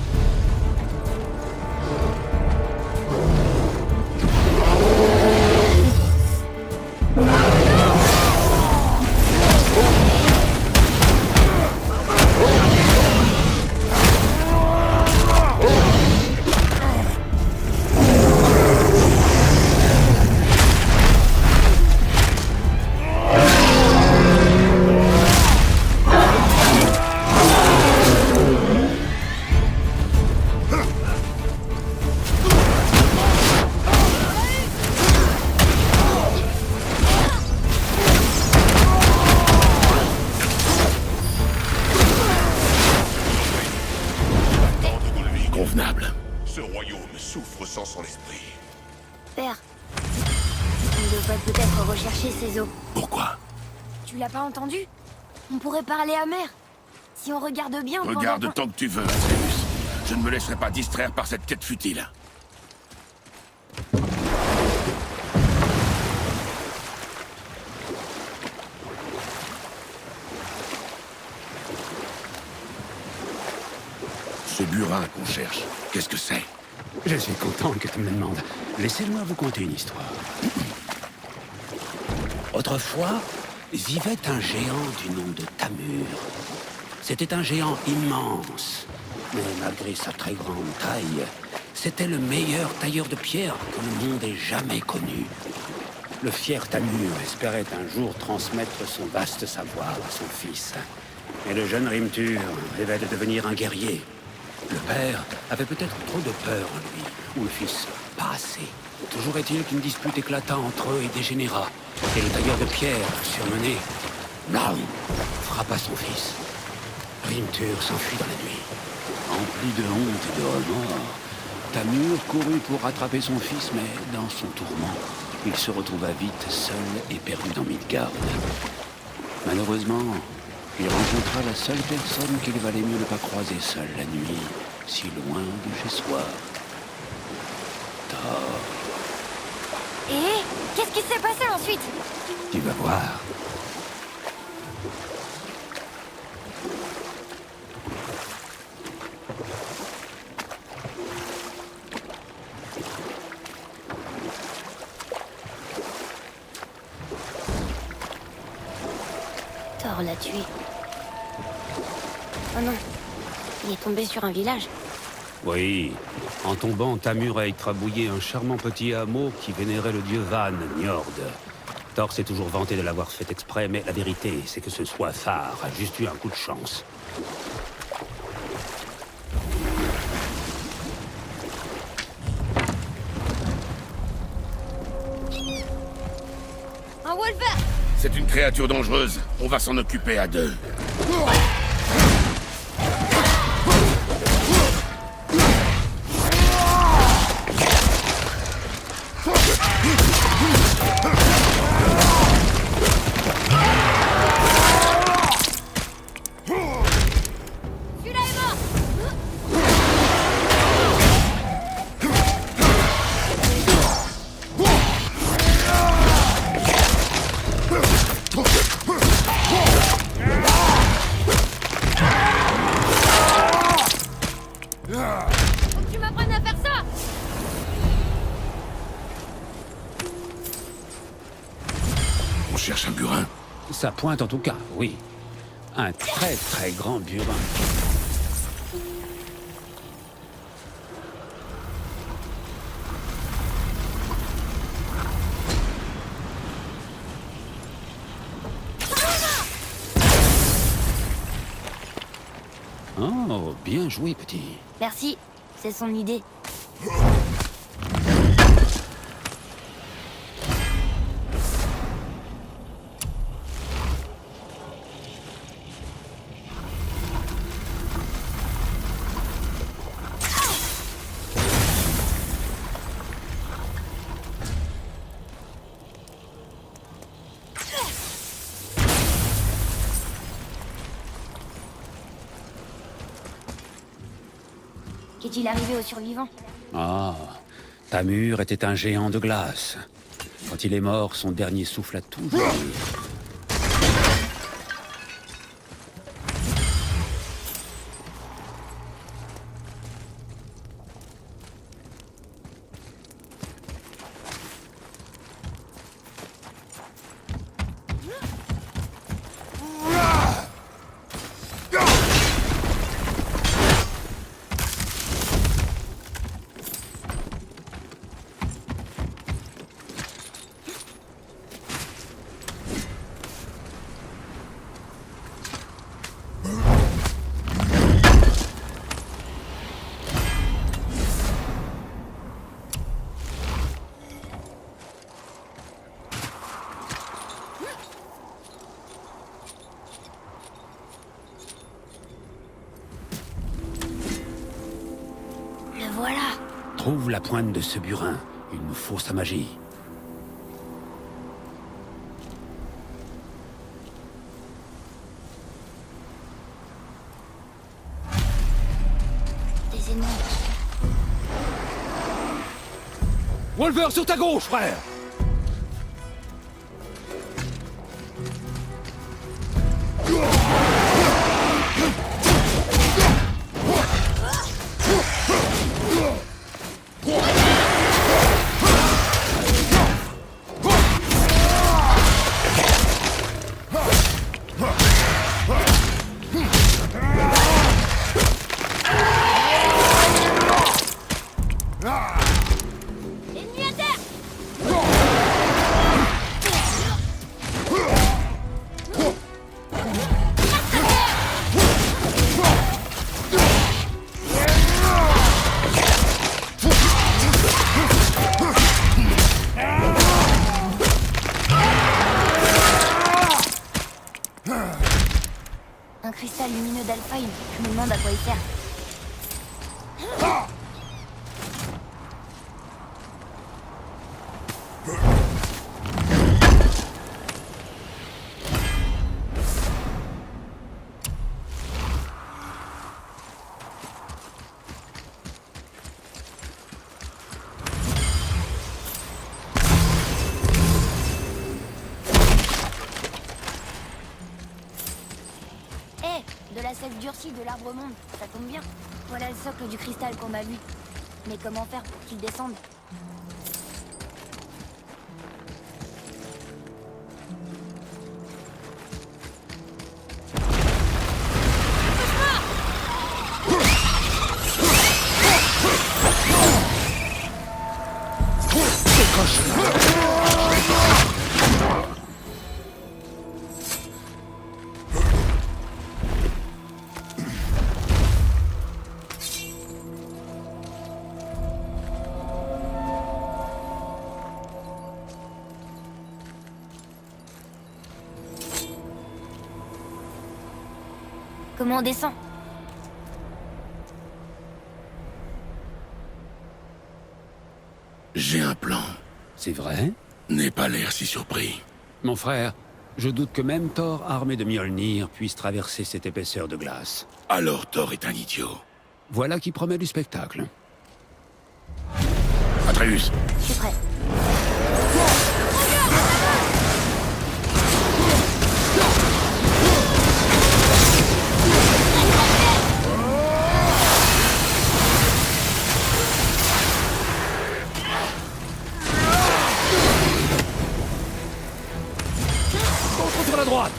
Convenable. Ce royaume souffre sans son esprit. Père, on devrait peut-être rechercher ses os. Pourquoi? Tu l'as pas entendu? On pourrait parler à Mère. Si on regarde bien pendant Regarde qu'on- tant que tu veux, Atreus. Je ne me laisserai pas distraire par cette quête futile. Ce burin qu'on cherche, qu'est-ce que c'est? Je suis content que tu me le demandes. Laissez-moi vous conter une histoire. Autrefois, vivait un géant du nom de Tamur. C'était un géant immense, mais malgré sa très grande taille, c'était le meilleur tailleur de pierre que le monde ait jamais connu. Le fier Tamur espérait un jour transmettre son vaste savoir à son fils. Et le jeune Rimtur rêvait de devenir un guerrier. Le père avait peut-être trop de peur en lui, ou le fils pas assez. Toujours est-il qu'une dispute éclata entre eux et dégénéra, et le tailleur de pierre, surmené, Naum, frappa son fils. Rimtur s'enfuit dans la nuit. Empli de honte et de remords, Tamur courut pour rattraper son fils, mais dans son tourment, il se retrouva vite seul et perdu dans Midgard. Malheureusement, il rencontra la seule personne qu'il valait mieux ne pas croiser seul la nuit, si loin de chez soi. Thor. Et qu'est-ce qui s'est passé ensuite? Tu vas voir. Thor l'a tué. Oh non, il est tombé sur un village. Oui, en tombant, Tamur a écrabouillé un charmant petit hameau qui vénérait le dieu Van, Njord. Thor s'est toujours vanté de l'avoir fait exprès, mais la vérité, c'est que ce soifard a juste eu un coup de chance. Un Wolver! C'est une créature dangereuse. On va s'en occuper à deux. Celui-là est mort! Faut que tu m'apprennes à faire ça! On cherche un burin. Ça pointe en tout cas, oui. Un très très grand burin. Oh, bien joué, petit. Merci, c'est son idée. Qu'est-il arrivé aux survivants? Ah, Tamur était un géant de glace. Quand il est mort, son dernier souffle a tout gelé. Le voilà. Trouve la pointe de ce burin. Il nous faut sa magie. Des ennemis. Wolver, sur ta gauche, frère! Ennemi à terre! sève durcie de l'arbre monde, ça tombe bien. Voilà le socle du cristal qu'on a vu. Mais comment faire pour qu'il descende? Comment on descend? J'ai un plan. C'est vrai? N'aie pas l'air si surpris. Mon frère, je doute que même Thor, armé de Mjolnir, puisse traverser cette épaisseur de glace. Alors Thor est un idiot. Voilà qui promet du spectacle. Atreus, Je suis prêt. Contre la droite!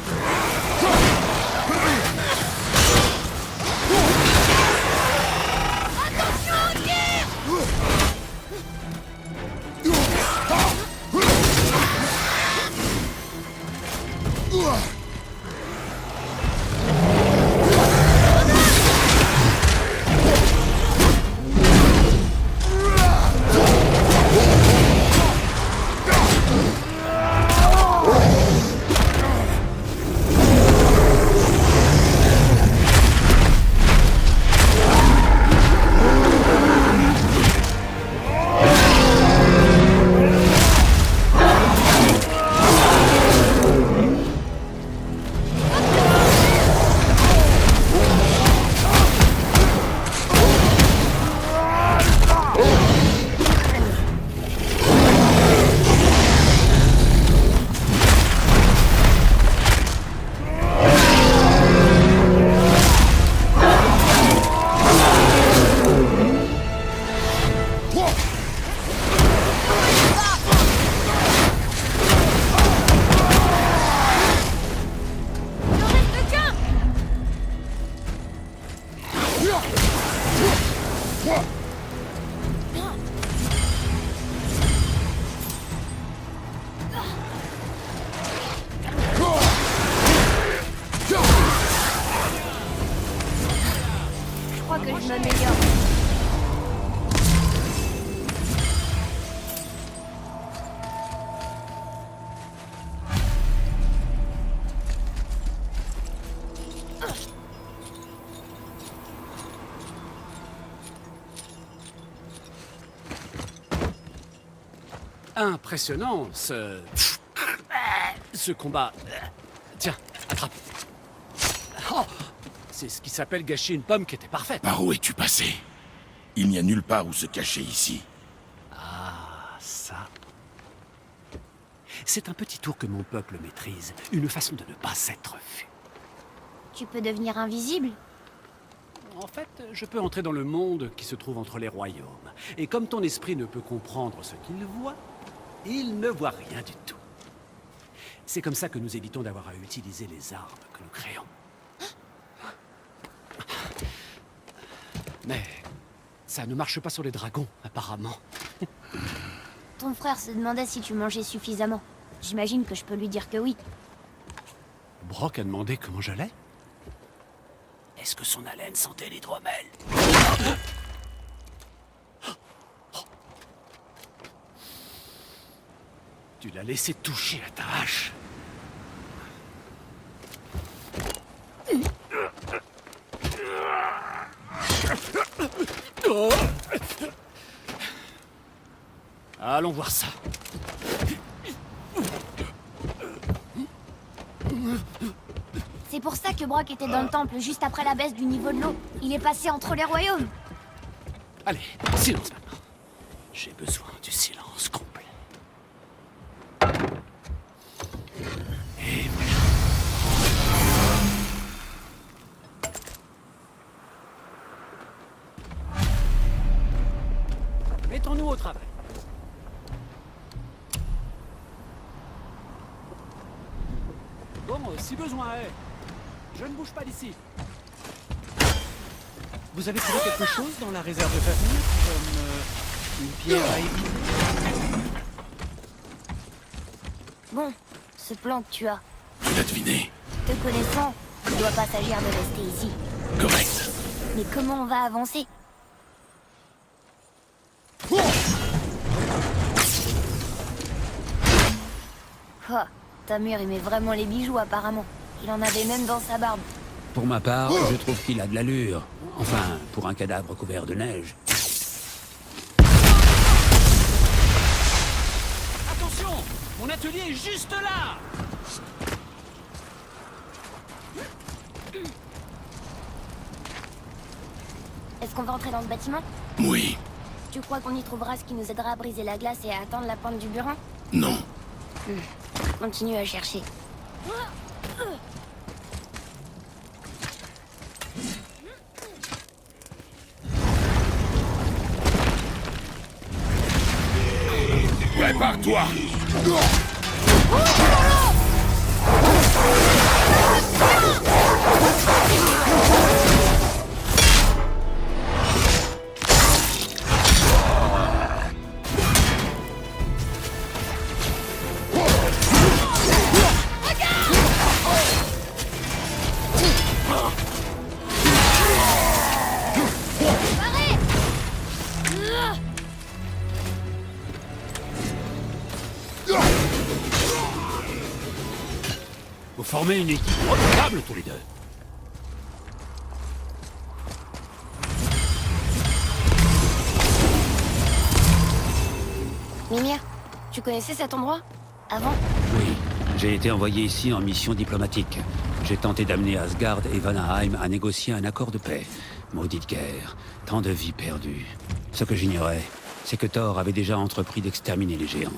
Je crois que je m'améliore. Impressionnant, ce combat. Tiens, attrape. Oh, c'est ce qui s'appelle gâcher une pomme qui était parfaite. par où es-tu passé? Il n'y a nulle part où se cacher ici. Ah, ça. C'est un petit tour que mon peuple maîtrise. Une façon de ne pas s'être vu. Tu peux devenir invisible? En fait, je peux entrer dans le monde qui se trouve entre les royaumes. Et comme ton esprit ne peut comprendre ce qu'il voit, il ne voit rien du tout. C'est comme ça que nous évitons d'avoir à utiliser les armes que nous créons. Mais ça ne marche pas sur les dragons, apparemment. Ton frère se demandait si tu mangeais suffisamment. J'imagine que je peux lui dire que oui. Brock a demandé comment j'allais. Est-ce que son haleine sentait l'hydromel? Tu l'as laissé toucher à ta hache. Allons voir ça. C'est pour ça que Brock était dans le temple juste après la baisse du niveau de l'eau. Il est passé entre les royaumes. Allez, silence maintenant. J'ai besoin du silence complet. Et voilà. Mettons-nous au travail. Bon, si besoin est, je ne bouge pas d'ici. Vous avez trouvé quelque chose dans la réserve de Fafnir? Comme une pierre à épiler? Bon, ce plan que tu as, Tu l'as deviné. te connaissant, il ne doit pas s'agir de rester ici. Correct. Mais comment on va avancer? Oh, Tamur aimait vraiment les bijoux apparemment. Il en avait même dans sa barbe. Pour ma part, je trouve qu'il a de l'allure. Enfin, pour un cadavre couvert de neige. Attention! Mon atelier est juste là! Est-ce qu'on va entrer dans ce bâtiment? Oui. Tu crois qu'on y trouvera ce qui nous aidera à briser la glace et à atteindre la pointe du burin? Non. Continue à chercher. Prépare-toi. Vous formez une équipe redoutable tous les deux. Mimir, tu connaissais cet endroit? Avant? Oui, j'ai été envoyé ici en mission diplomatique. J'ai tenté d'amener Asgard et Vanaheim à négocier un accord de paix. Maudite guerre, tant de vies perdues. Ce que j'ignorais, c'est que Thor avait déjà entrepris d'exterminer les géants.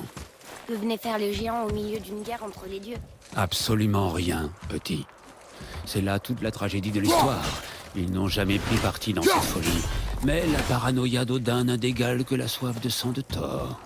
Que venait faire les géants au milieu d'une guerre entre les dieux? Absolument rien, petit. C'est là toute la tragédie de l'histoire. Ils n'ont jamais pris parti dans cette folie. Mais la paranoïa d'Odin n'a d'égal que la soif de sang de Thor.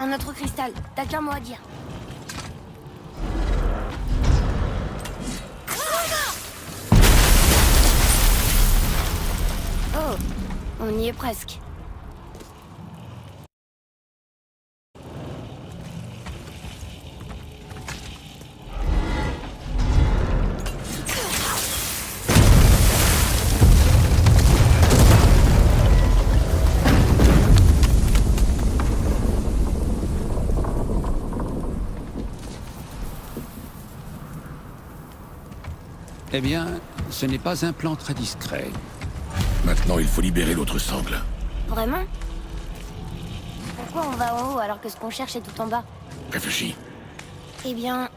Un autre cristal, t'as qu'un mot à dire. Oh, on y est presque. Eh bien, ce n'est pas un plan très discret. Maintenant, il faut libérer l'autre sangle. Vraiment? Pourquoi on va en haut alors que ce qu'on cherche est tout en bas? Réfléchis. Eh bien,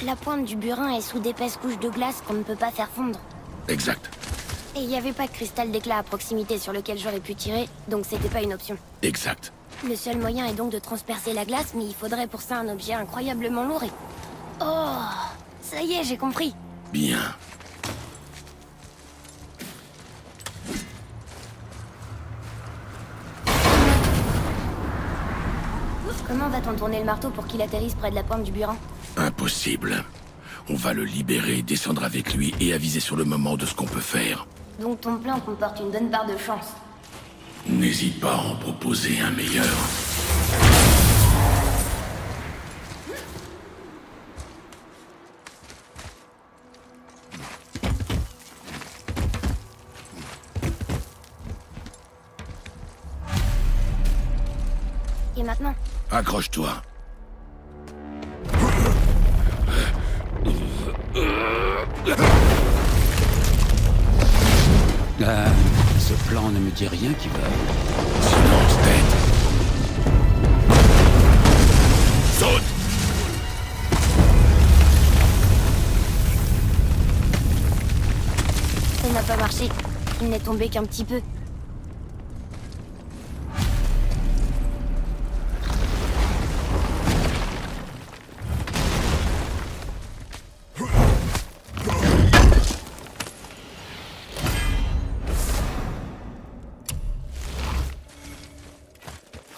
la pointe du burin est sous d'épaisses couches de glace qu'on ne peut pas faire fondre. Exact. Et il n'y avait pas de cristal d'éclat à proximité sur lequel j'aurais pu tirer, donc c'était pas une option. Exact. Le seul moyen est donc de transpercer la glace, mais il faudrait pour ça un objet incroyablement lourd et Oh, ça y est, j'ai compris. Bien. Comment va-t-on tourner le marteau pour qu'il atterrisse près de la pointe du burin? Impossible. On va le libérer, descendre avec lui et aviser sur le moment de ce qu'on peut faire. Donc ton plan comporte une bonne part de chance. N'hésite pas à en proposer un meilleur. Et maintenant? Accroche-toi. Ce plan ne me dit rien qui va. Silence, tête. Saute. Ça n'a pas marché. Il n'est tombé qu'un petit peu.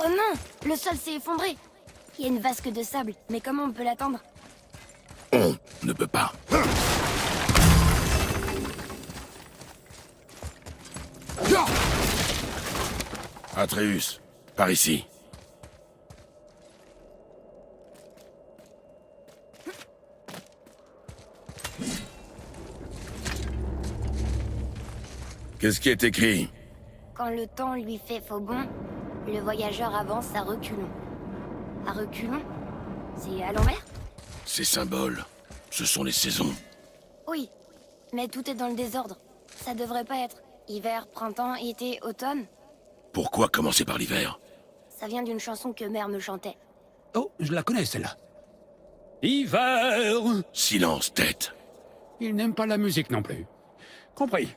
Oh non! Le sol s'est effondré! Il y a une vasque de sable, mais comment on peut l'atteindre? On ne peut pas. Atreus, par ici. Qu'est-ce qui est écrit? Quand le temps lui fait faux bond, le voyageur avance à reculons. À reculons? C'est à l'envers? Ces symboles, ce sont les saisons. Oui, mais tout est dans le désordre. Ça devrait pas être hiver, printemps, été, automne. Pourquoi commencer par l'hiver? Ça vient d'une chanson que mère me chantait. Oh, je la connais celle-là. Hiver! Silence, tête. Il n'aime pas la musique non plus. Compris.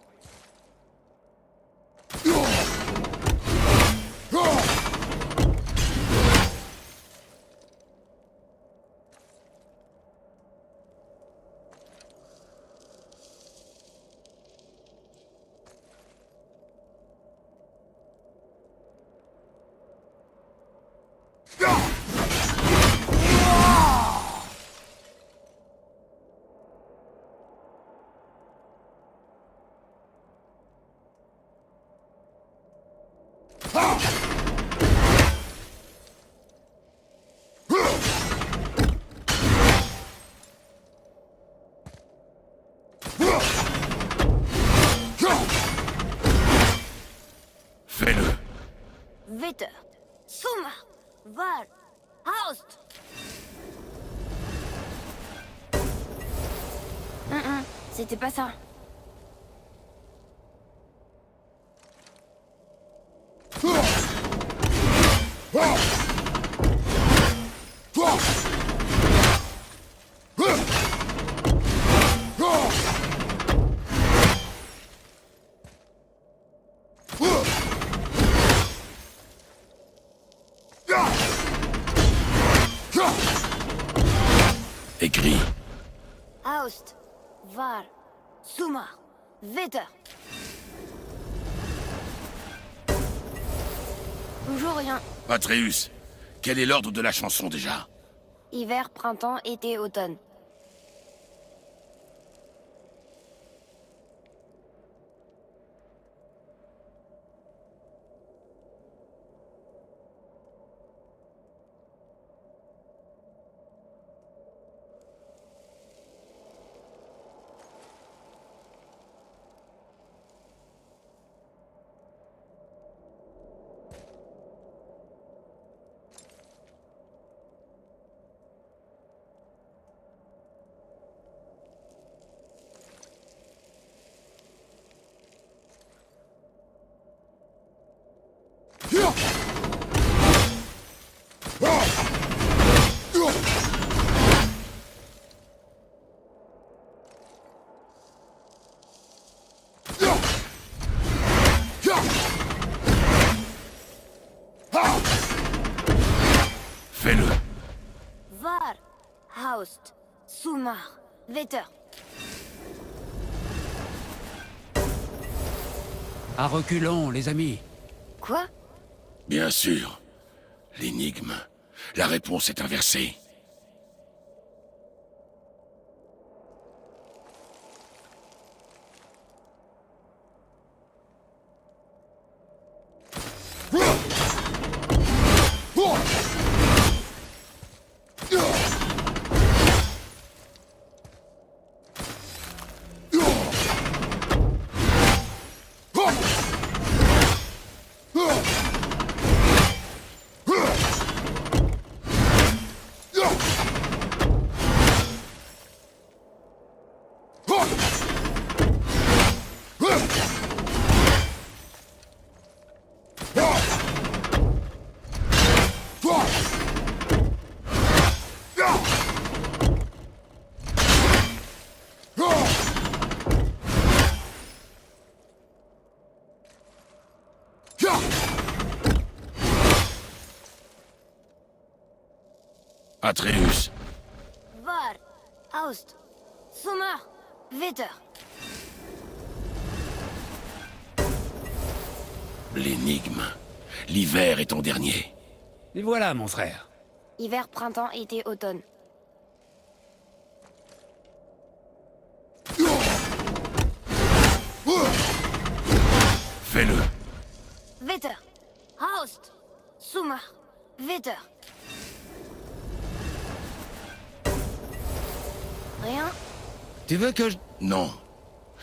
Fais-le. Vetter, Suma, Val, Haust. C'était pas ça. Écrit. Haust, Val, Suma, Vetter. Toujours rien. Atreus, quel est l'ordre de la chanson déjà? Hiver, printemps, été, automne. Fais-le. Var, Haust, Sumar, Vetter. À reculons, les amis. Quoi? Bien sûr. L'énigme. La réponse est inversée. Atreus, Var, Aust, Sumar, Vetter. l'énigme. L'hiver est en dernier. Et voilà, mon frère. Hiver, printemps, été, automne. Fais-le. Vetter, Aust, Sumar, Vetter. Rien? Tu veux que je... Non.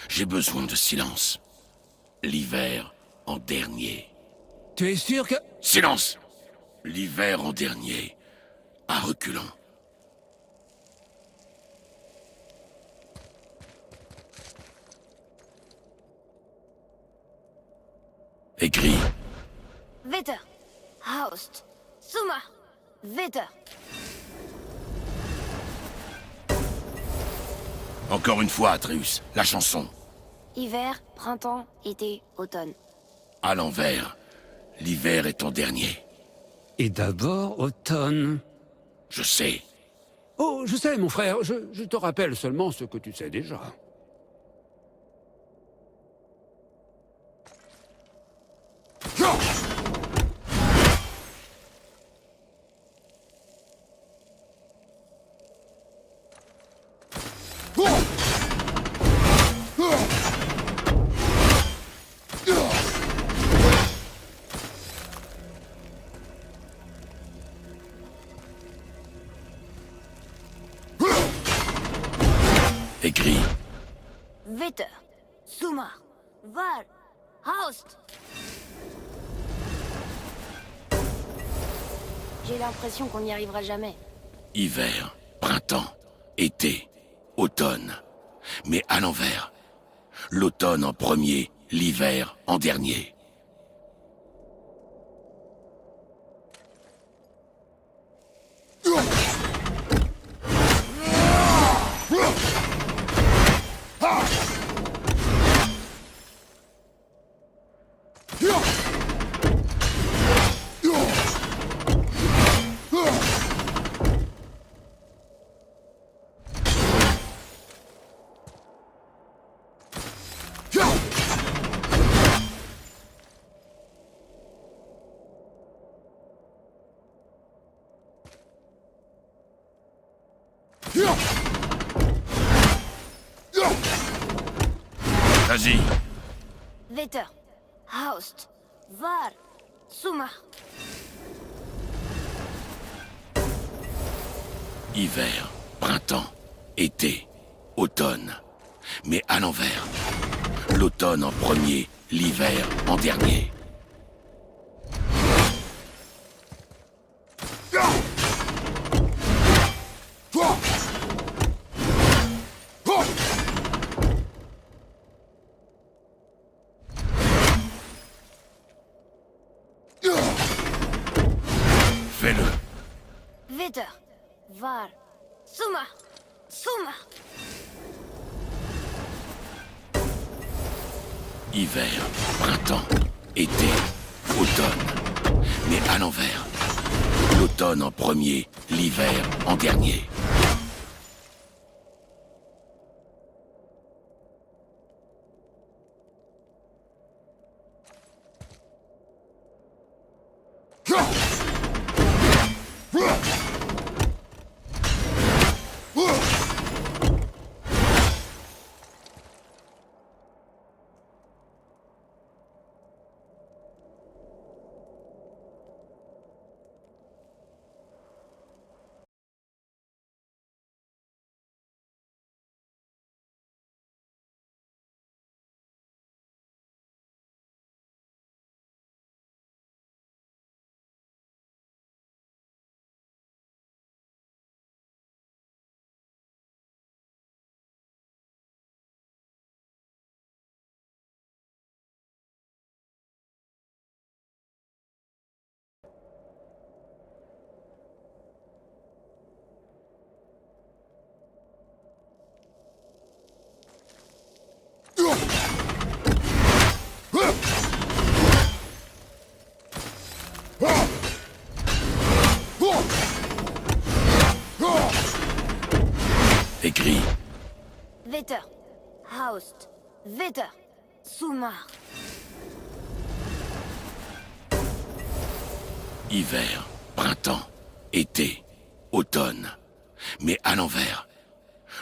J'ai besoin de silence. L'hiver en dernier. Tu es sûr que... Silence! L'hiver en dernier. À reculons. Écris. Vetter, Aust, Sumar, Vetter. Encore une fois, Atreus, la chanson. Hiver, printemps, été, automne. À l'envers. L'hiver est en dernier. Et d'abord, automne. Je sais. Oh, je sais, mon frère. Je te rappelle seulement ce que tu sais déjà. Écris. Vetter, Sumar, Var, Aust. J'ai l'impression qu'on n'y arrivera jamais. Hiver, printemps, été, automne. Mais à l'envers. L'automne en premier, l'hiver en dernier. Vas-y. Vetter, Aust, Var, Sumar. Hiver, printemps, été, automne. Mais à l'envers. L'automne en premier, l'hiver en dernier. Fais-le. Vetter, Var, Sumar, Sumar. Hiver, printemps, été, automne. Mais à l'envers. L'automne en premier, l'hiver en dernier. Écris. Vetter. Haust. Vetter. Sumar. Hiver, printemps, été, automne. Mais à l'envers.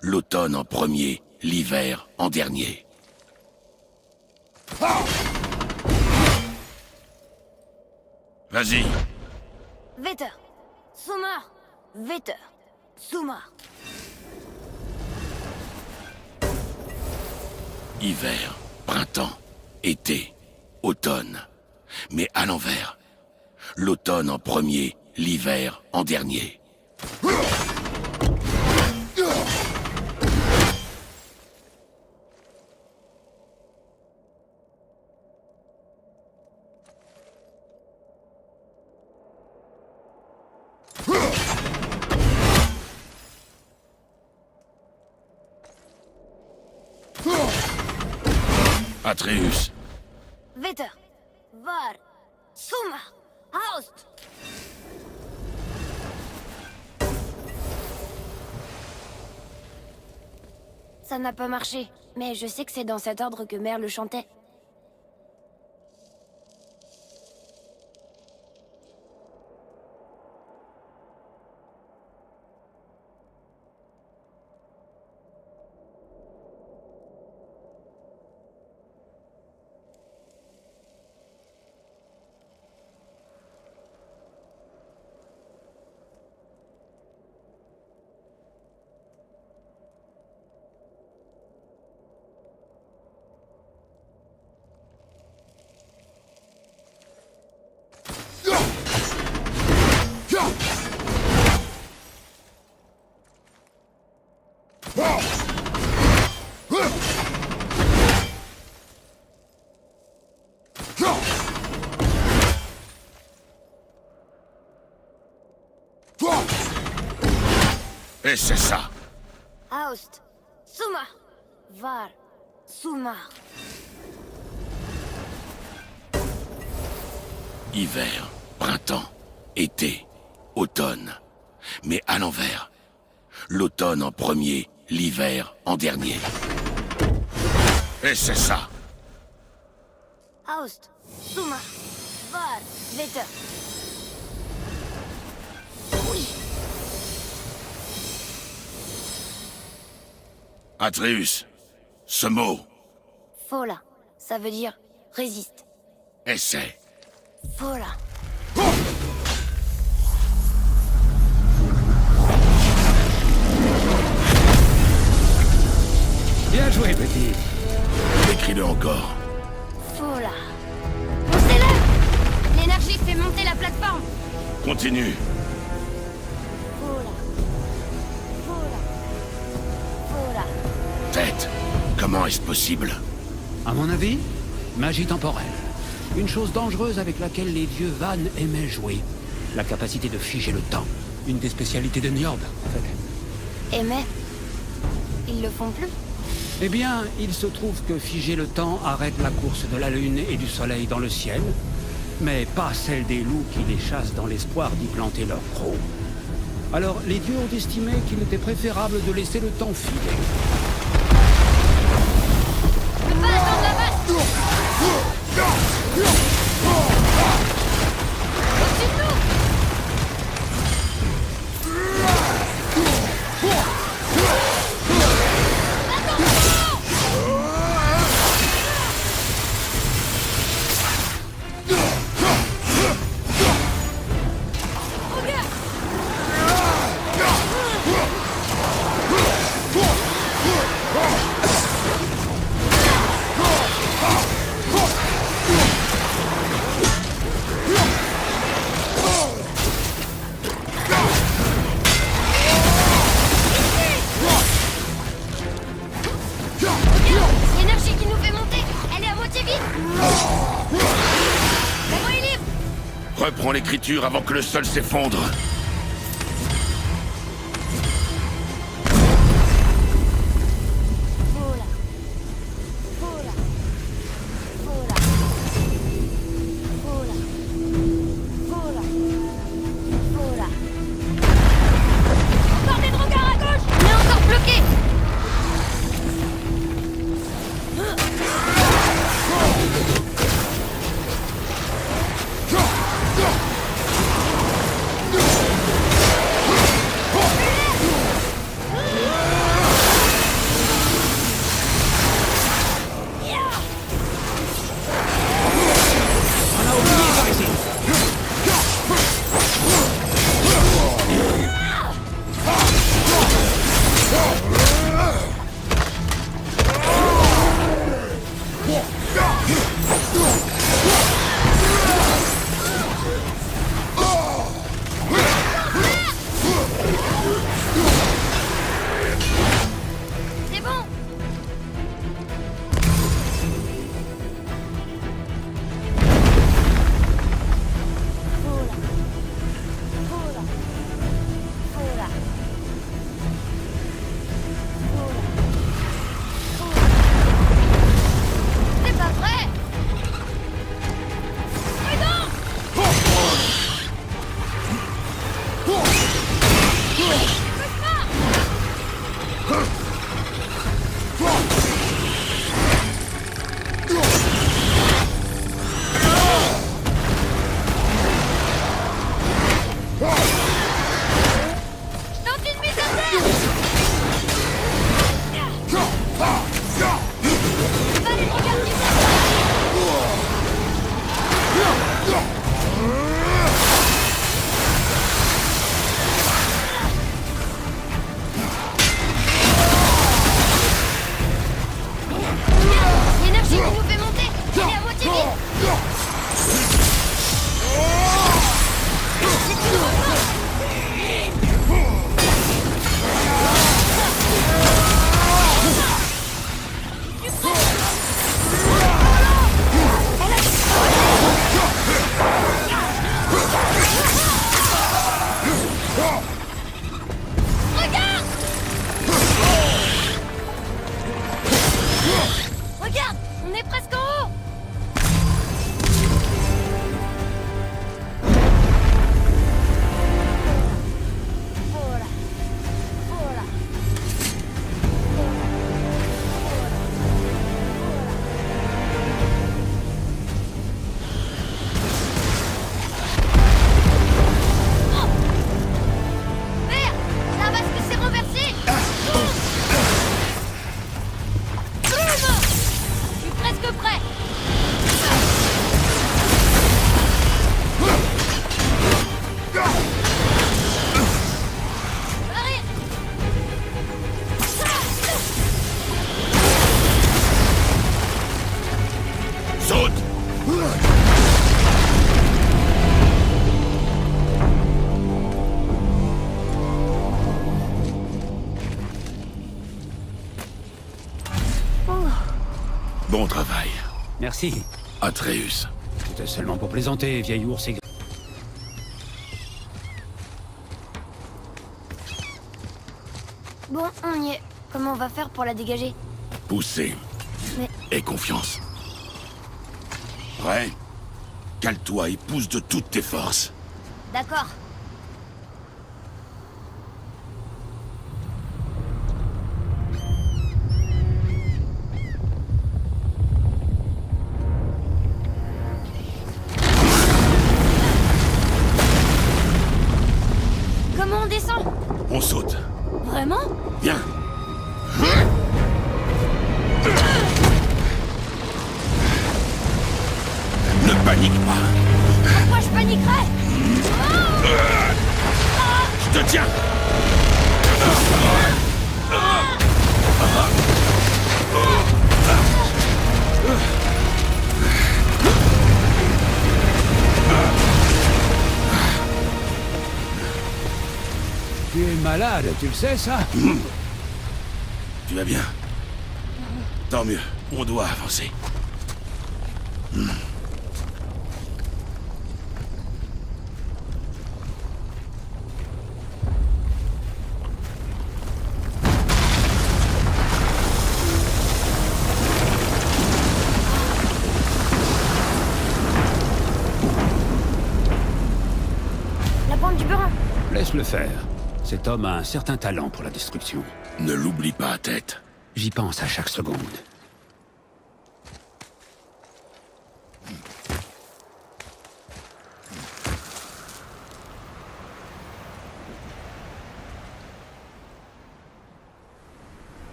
L'automne en premier, l'hiver en dernier. Vas-y. Vetter. Sumar. Vetter. Sumar. Hiver, printemps, été, automne. Mais à l'envers. L'automne en premier, l'hiver en dernier. Atreus. Vetter. Var. Sumar. Haust. Ça n'a pas marché, mais je sais que c'est dans cet ordre que Merle chantait. Et c'est ça. Haust. Sumar. Var. Sumar. Hiver, printemps, été, automne. Mais à l'envers. L'automne en premier, l'hiver en dernier. Et c'est ça. Haust. Sumar. Var. Vetter. Oui. Atreus. Ce mot. Fola. Ça veut dire résiste. Essaie. Fola. Bien joué, petit. Écris-le encore. Fola. On s'élève. L'énergie fait monter la plateforme. Continue. Fola. Fola. Fola. Tête. Comment est-ce possible? À mon avis, magie temporelle. Une chose dangereuse avec laquelle les dieux Van aimaient jouer. La capacité de figer le temps. Une des spécialités de Njord, en fait. Mais ils le font plus. Eh bien, il se trouve que figer le temps arrête la course de la lune et du soleil dans le ciel, mais pas celle des loups qui les chassent dans l'espoir d'y planter leur croc. Alors, les dieux ont estimé qu'il était préférable de laisser le temps filer. Je peux pas attendre la masse. Au-dessus de nous. L'énergie qui nous fait monter, elle est à moitié vide. La voie est libre. Reprends l'écriture avant que le sol s'effondre. Fola. Fola. Fola. Fola. Fola. Fola. Encore des drogards à gauche. On est encore bloqué. presque en haut. Voilà. Voilà. Merde! La vasque s'est renversée! Boum! Je suis presque prêt! Arrive! Saute! Bon travail, Merci. Atreus. C'était seulement pour plaisanter, vieil ours et... Bon, on y est. Comment on va faire pour la dégager? Pousser. Mais- Et confiance. Prêt? Cale-toi et pousse de toutes tes forces. D'accord. Comment on descend? On saute. Vraiment? Viens. Ne panique pas. Pourquoi je paniquerais? Je te tiens. Tu es malade, tu le sais, ça? Tu vas bien? Tant mieux. On doit avancer. La bande du burin. Laisse-le faire. Cet homme a un certain talent pour la destruction. Ne l'oublie pas, tête. J'y pense à chaque seconde.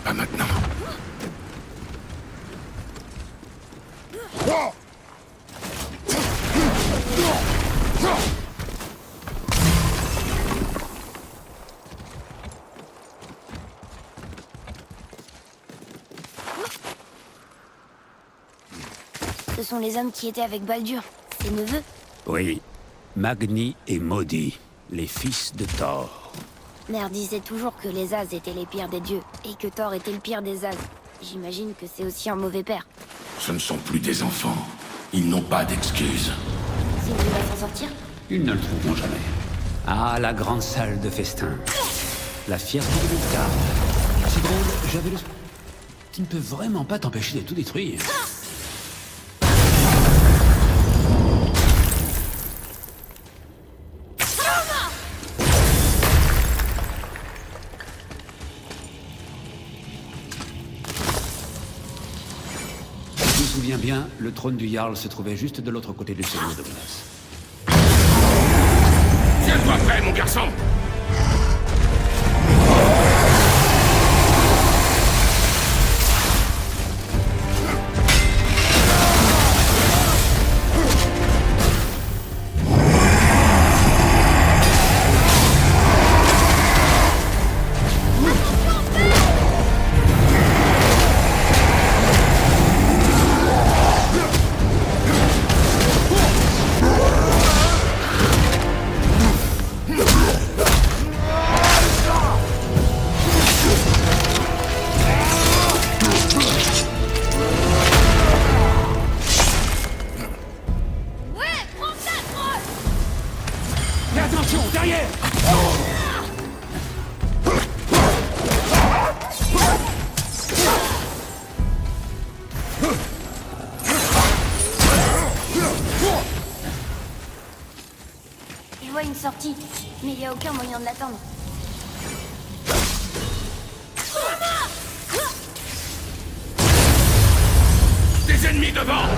Pas maintenant. Ce sont les hommes qui étaient avec Baldur. Ses neveux. Oui. Magni et Maudit, les fils de Thor. Mère disait toujours que les As étaient les pires des dieux, et que Thor était le pire des As. J'imagine que c'est aussi un mauvais père. Ce ne sont plus des enfants. Ils n'ont pas d'excuses. Si vous voulez s'en sortir, Ils ne le trouveront jamais. Ah, la grande salle de festin. La fierté de Midgard. C'est drôle, j'avais le... Tu ne peux vraiment pas t'empêcher de tout détruire. Je me souviens bien, le trône du Jarl se trouvait juste de l'autre côté du seigneur de Minas. Tiens-toi prêt, mon garçon! sortie, mais il y a aucun moyen de l'atteindre. Des ennemis devant!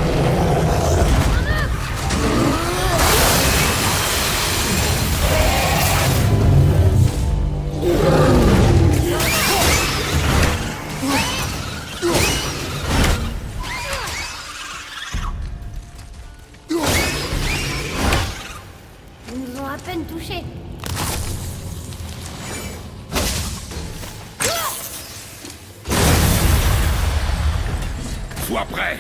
Ils nous ont à peine touchés. Sois prêt!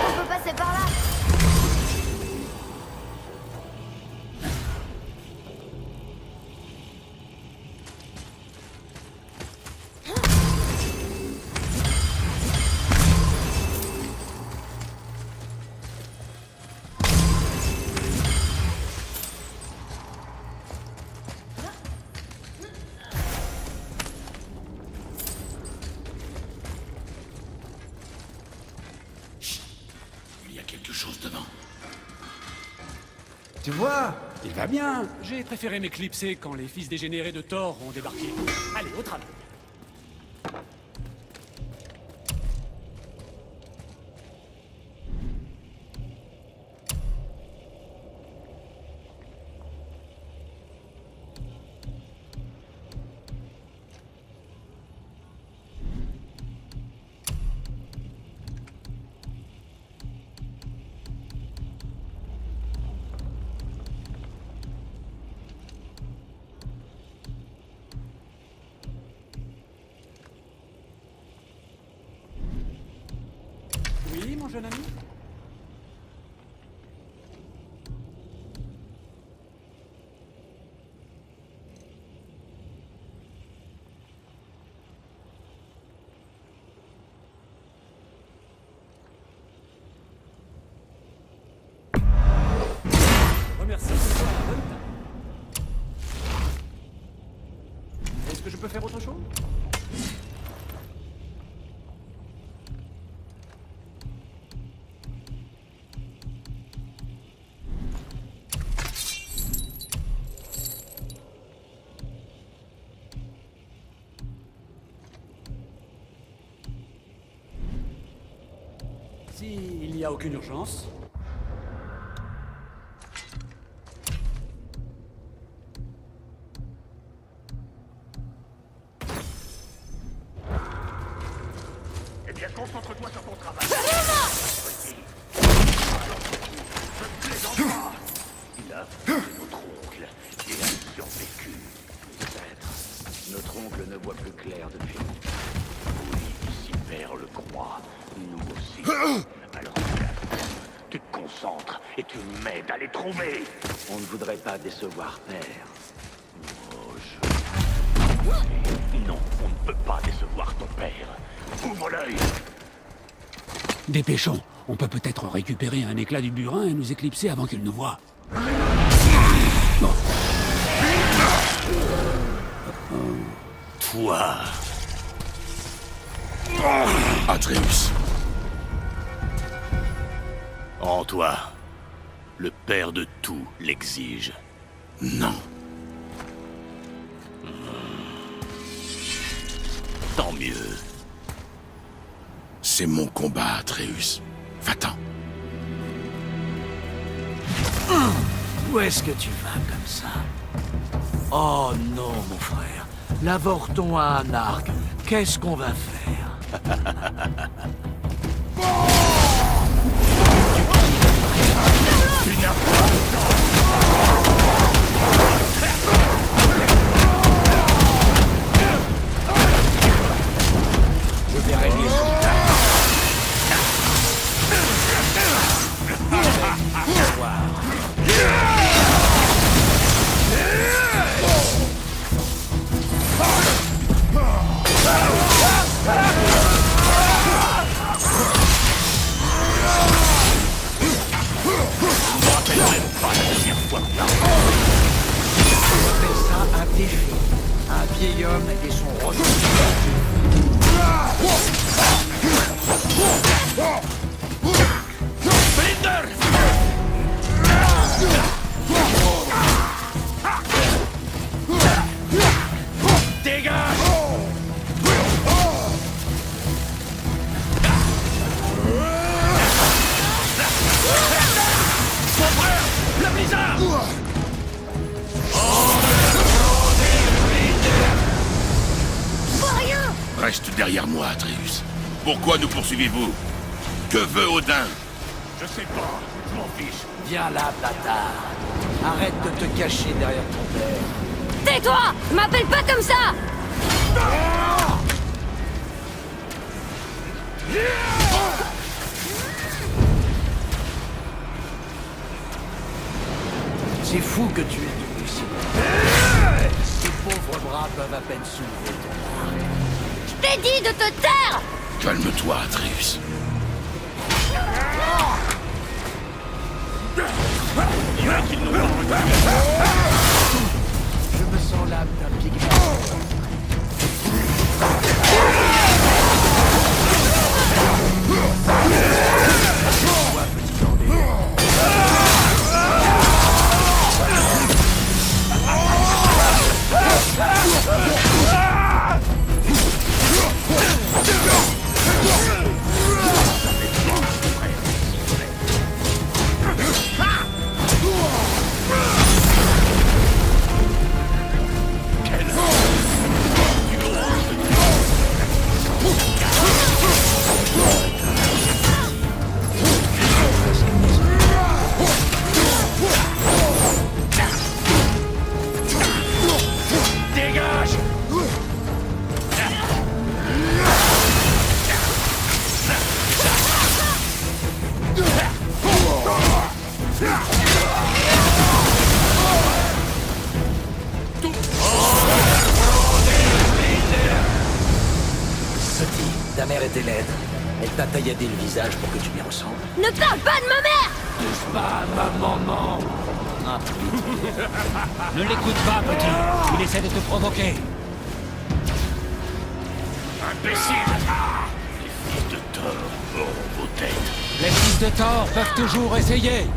On peut passer par là. Il y a quelque chose devant. Tu vois? Il va bien. J'ai préféré m'éclipser quand les fils dégénérés de Thor ont débarqué. Allez, au travail. Oui, mon jeune ami? Remercie. Bonne table. Est-ce que je peux faire autre chose? S'il n'y a aucune urgence. Eh bien, concentre-toi sur ton travail. Il a notre oncle et a survécu. Peut-être. Notre oncle ne voit plus clair depuis. Oui, si Père le croit, nous aussi. Alors regarde, tu te concentres et tu m'aides à les trouver. On ne voudrait pas décevoir Père. Oh, non, on ne peut pas décevoir ton père. Ouvre l'œil. Dépêchons. On peut peut-être récupérer un éclat du burin et nous éclipser avant qu'il nous voie. Bon. Toi. Atreus. En toi. Le père de tout l'exige. Non. Tant mieux. C'est mon combat, Atreus. Va-t'en. Où est-ce que tu vas comme ça? Oh non, mon frère. L'avorton a un arc. Qu'est-ce qu'on va faire? Tu n'as pas le temps. royaume et son royaume. Blinder! Dégage! Mon frère! Le blizzard! Reste derrière moi, Atreus. Pourquoi nous poursuivez-vous? Que veut Odin? Je sais pas, je m'en fiche. Viens là, bâtard. Arrête de te cacher derrière ton père. Tais-toi! M'appelle pas comme ça! C'est fou que tu aies devenu si loin. Ces pauvres bras peuvent à peine soulever ton arc. Je t'ai dit de te taire! Calme-toi, Atreus. Je me sens l'âme d'un pygmée. Ta mère était laide. Elle t'a tailladé le visage pour que tu lui ressembles. Ne parle pas de ma mère! Touche pas à ma maman. Ah, Ne l'écoute pas, petit. Il essaie de te provoquer. Imbécile! Les fils de Thor auront vos têtes. Les fils de Thor peuvent toujours essayer.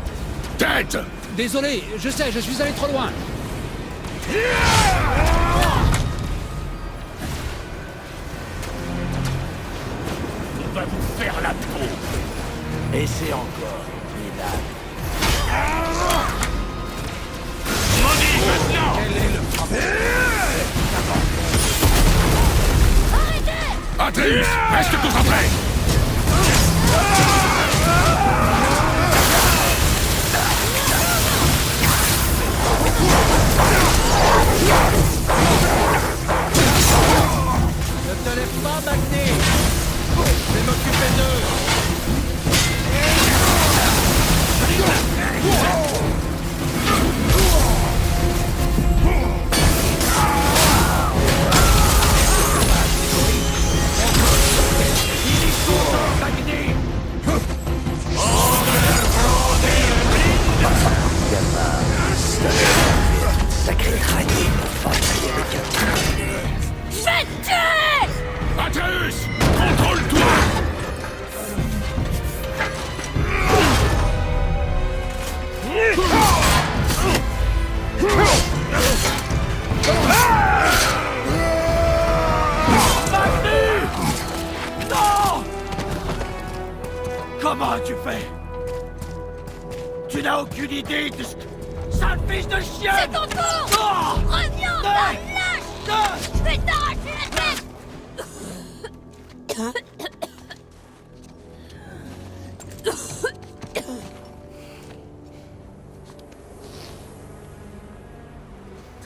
Tête! Désolé, je sais, je suis allé trop loin. On va vous faire la peau. et c'est encore minable. Maudit maintenant! Quel est le problème? Atreus, reste concentré! Ne te lève pas, Magné! Je vais m'occuper d'eux! Sacré crânier pour batailler avec un... Je vais te tuer! Atreus, contrôle-toi! Non! Comment as-tu fait? Tu n'as aucune idée de ce que... Sale fils de chien! C'est ton tour! Oh! Reviens, sale lâche! Je vais t'arracher la tête!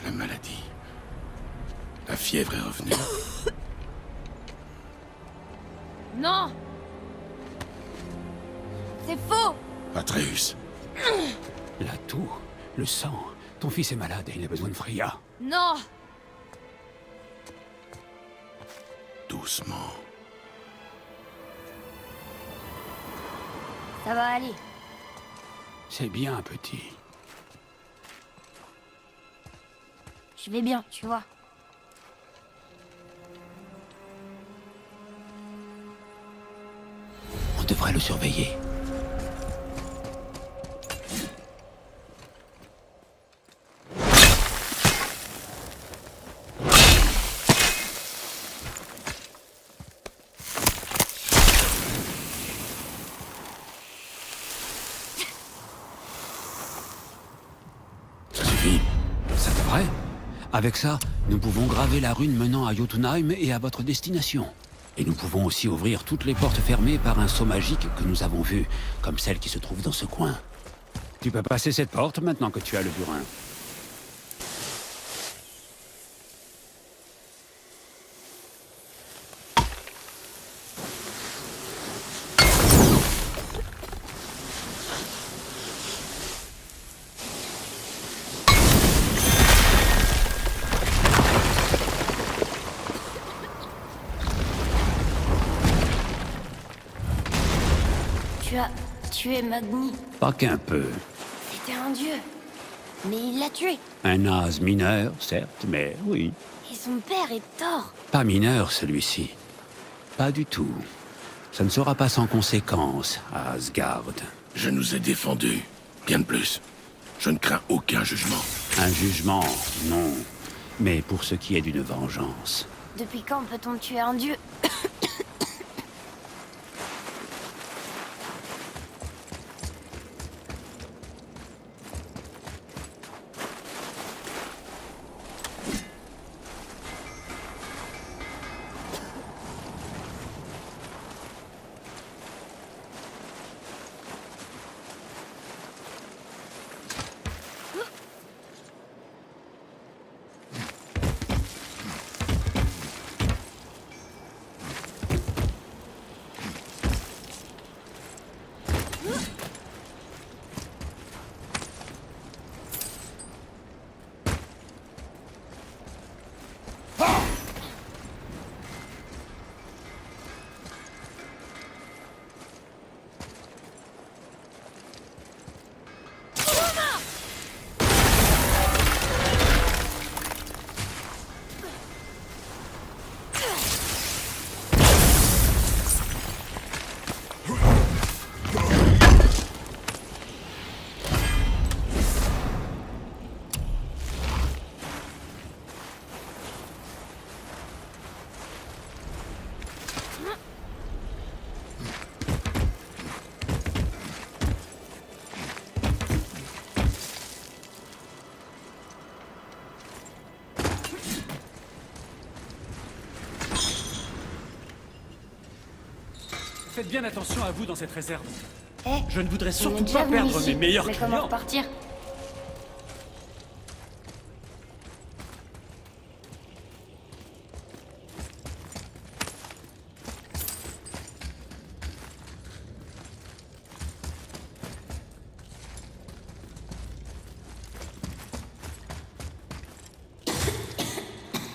La maladie. La fièvre est revenue. Non! C'est faux! Atreus, La toux, le sang. Ton fils est malade et il a besoin de Freya. Non! doucement. Ça va aller. C'est bien, petit. Je vais bien, tu vois. devrait le surveiller. Ça suffit. Ça devrait. Avec ça, nous pouvons graver la rune menant à Jotunheim et à votre destination. Et nous pouvons aussi ouvrir toutes les portes fermées par un sceau magique que nous avons vu, comme celle qui se trouve dans ce coin. Tu peux passer cette porte maintenant que tu as le burin. Tu as tué Magni. Pas qu'un peu. C'était un dieu. Mais il l'a tué. Un as mineur, certes, mais oui. Et son père est Thor. Pas mineur, celui-ci. Pas du tout. Ça ne sera pas sans conséquence à Asgard. Je nous ai défendus. Bien de plus. Je ne crains aucun jugement. Un jugement, non. Mais pour ce qui est d'une vengeance. Depuis quand peut-on tuer un dieu? Faites bien attention à vous dans cette réserve. Eh, Je ne voudrais on est surtout déjà pas venu perdre ici. mes meilleurs Mais comment clients. repartir?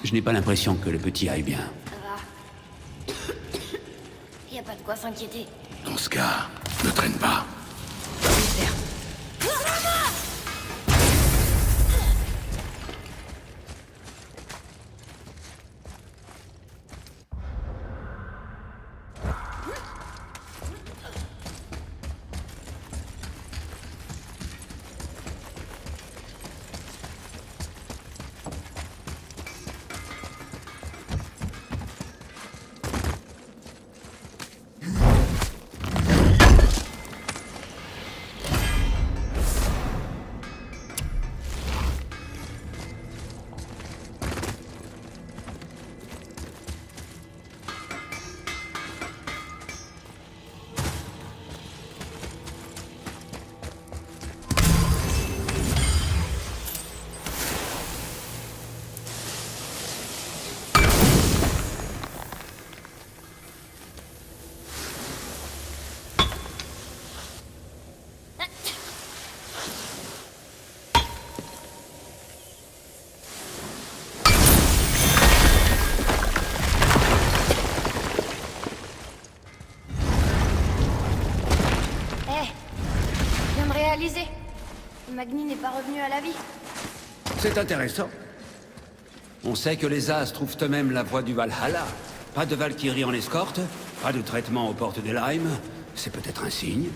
Je n'ai pas l'impression que le petit aille bien. Ça va. Y a pas de quoi s'inquiéter. Dans ce cas, ne traîne pas. Magni n'est pas revenu à la vie. C'est intéressant. On sait que les As trouvent eux-mêmes la voie du Valhalla. Pas de Valkyrie en escorte, pas de traitement aux portes d'Helheim. C'est peut-être un signe.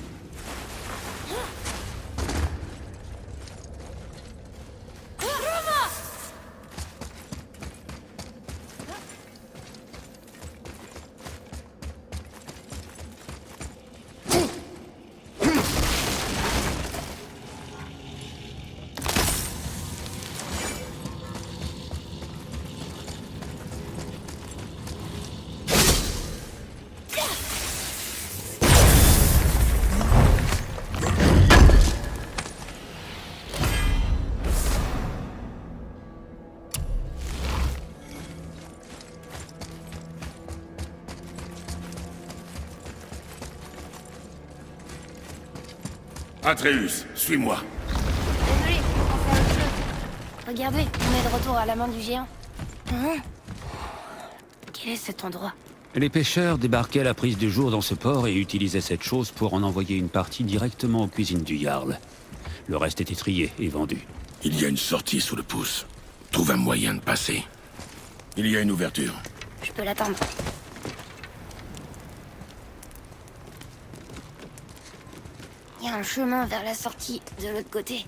Atreus, suis-moi. Désolé, on fait autre chose. Regardez, on est de retour à la main du géant. Hein? Quel est cet endroit? Les pêcheurs débarquaient à la prise du jour dans ce port et utilisaient cette chose pour en envoyer une partie directement aux cuisines du Jarl. Le reste était trié et vendu. Il y a une sortie sous le pouce. Trouve un moyen de passer. Il y a une ouverture. Je peux l'attendre. Il y a un chemin vers la sortie de l'autre côté.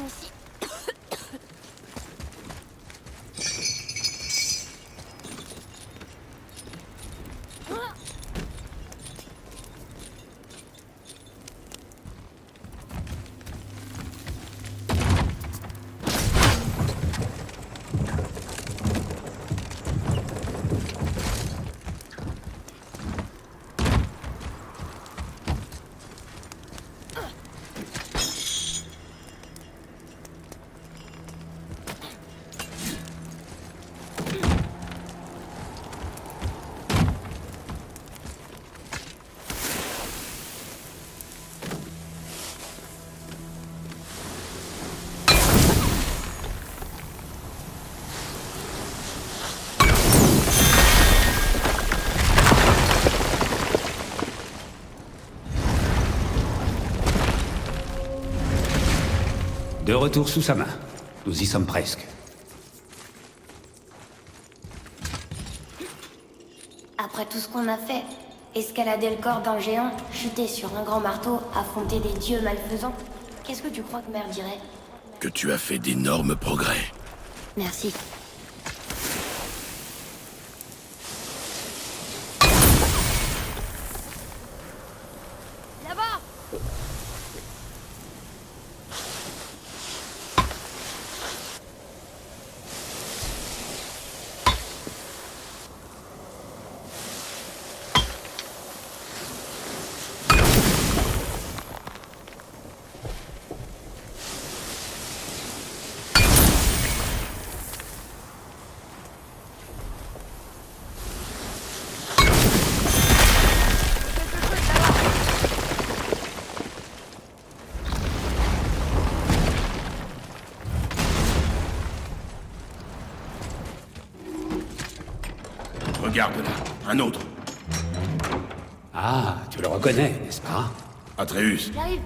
Ici. De retour sous sa main. Nous y sommes presque. Après tout ce qu'on a fait, escalader le corps d'un géant, chuter sur un grand marteau, affronter des dieux malfaisants, qu'est-ce que tu crois que Mère dirait? Que tu as fait d'énormes progrès. Merci. Là-bas! Regarde là, un autre. Ah, tu le reconnais, n'est-ce pas? Atreus. J'arrive.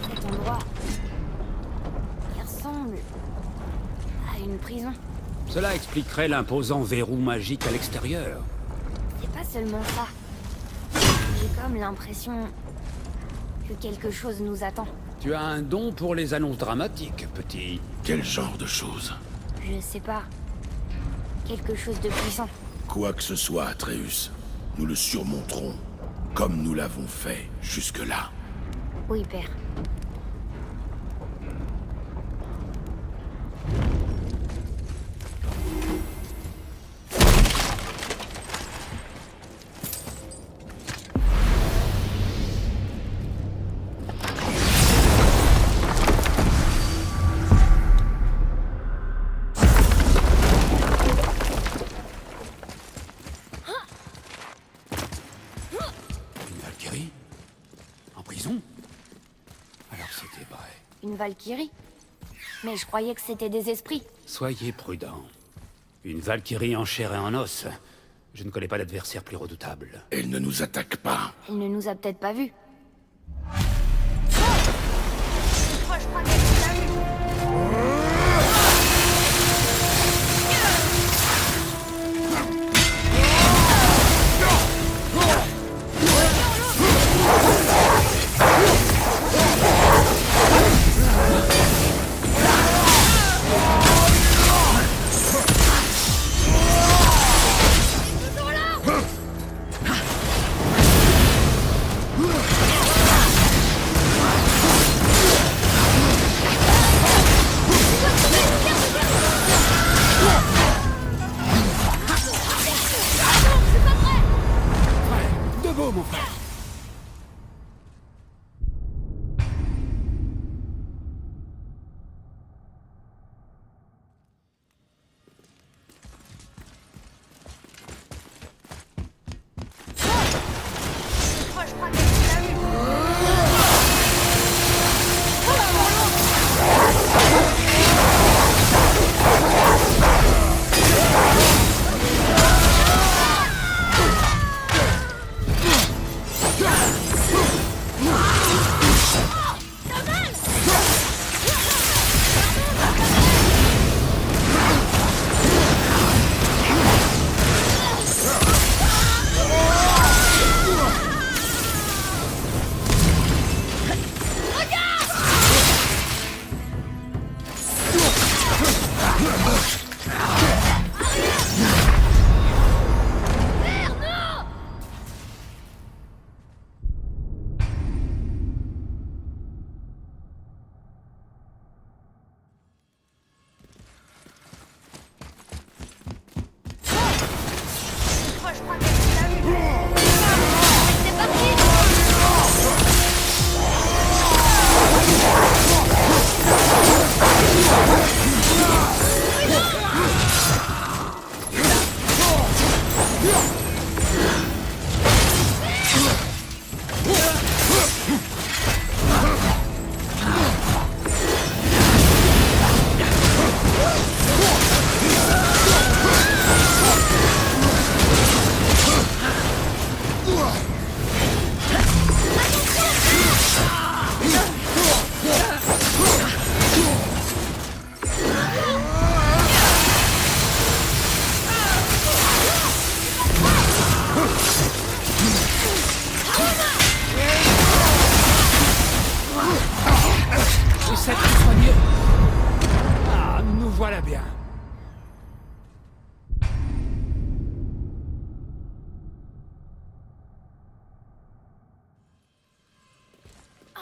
Cet endroit... il ressemble... à une prison. Cela expliquerait l'imposant verrou magique à l'extérieur. C'est pas seulement ça. J'ai comme l'impression que quelque chose nous attend. Tu as un don pour les annonces dramatiques, petit. Quel genre de choses? Je sais pas. Quelque chose de puissant. Quoi que ce soit, Atreus, nous le surmonterons, comme nous l'avons fait jusque-là. Oui, père. Une Valkyrie? En prison? Alors c'était vrai. Une Valkyrie? Mais je croyais que c'était des esprits. Soyez prudents. Une Valkyrie en chair et en os. Je ne connais pas d'adversaire plus redoutable. Elle ne nous attaque pas. Elle ne nous a peut-être pas vus. Debout, mon frère. Essaie de te soigner. Ah, nous voilà bien. Ah!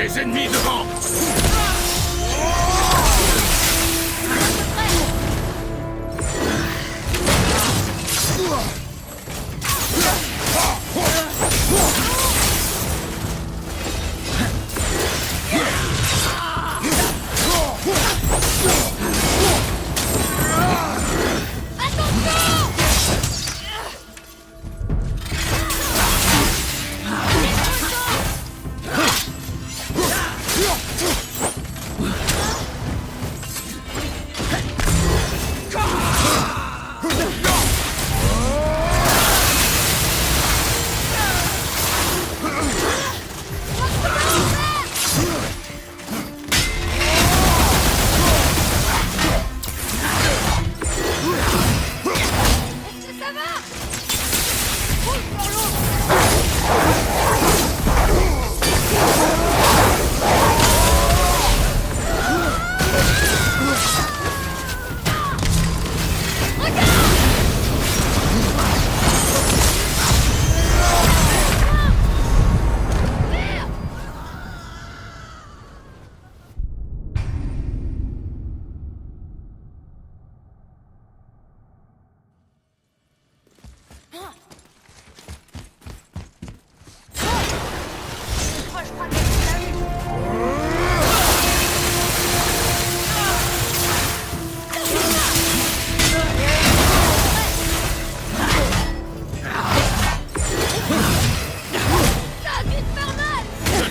Des ennemis devant!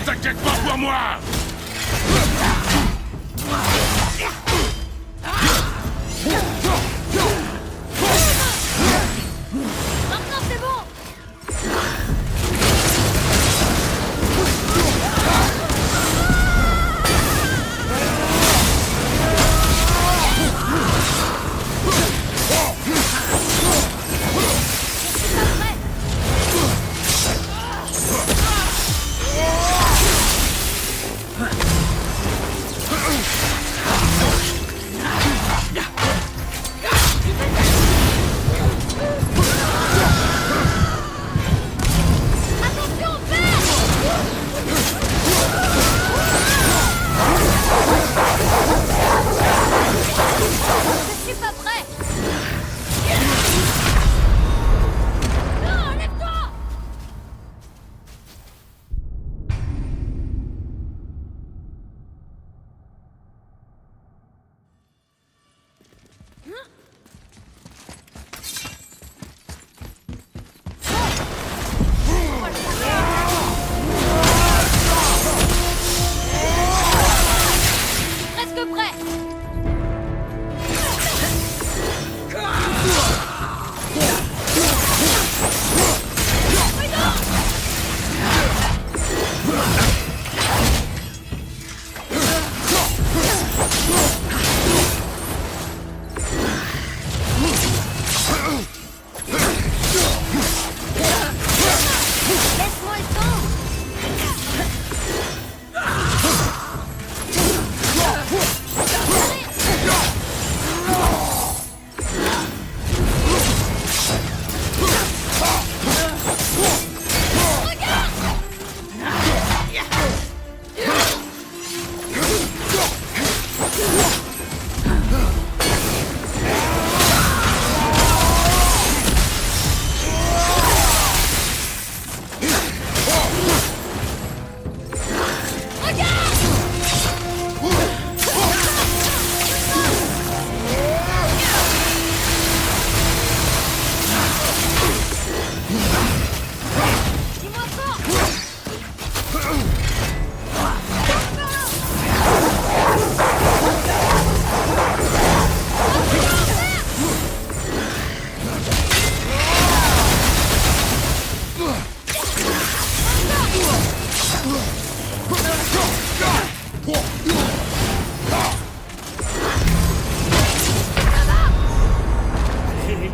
T'inquiète pas pour moi! Maintenant c'est bon!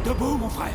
Debout, mon frère!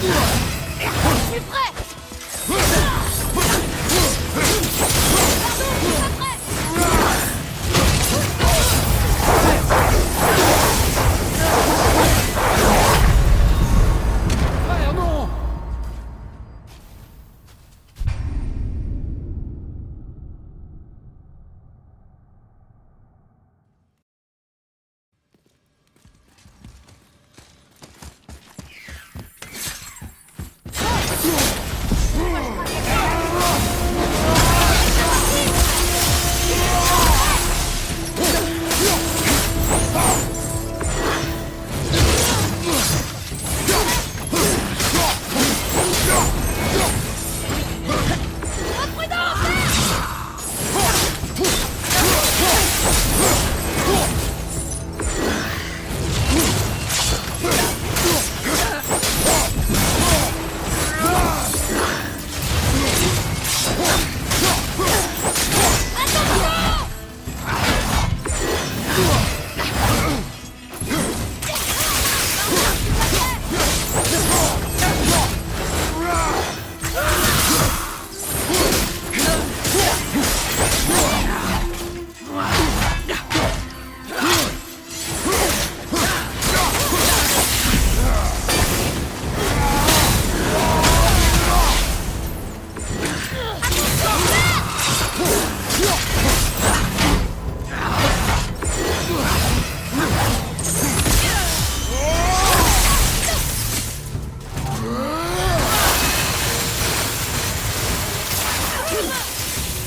Je suis prêt. Frère, non!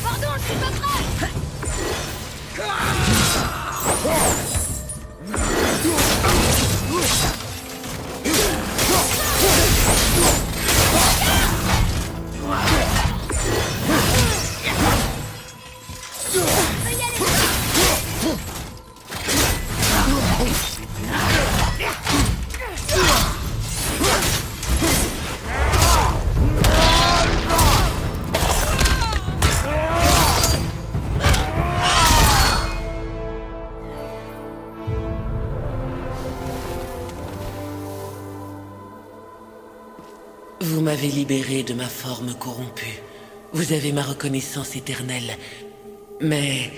Pardon, je suis pas prêt. Vous m'avez libéré de ma forme corrompue. Vous avez ma reconnaissance éternelle. Mais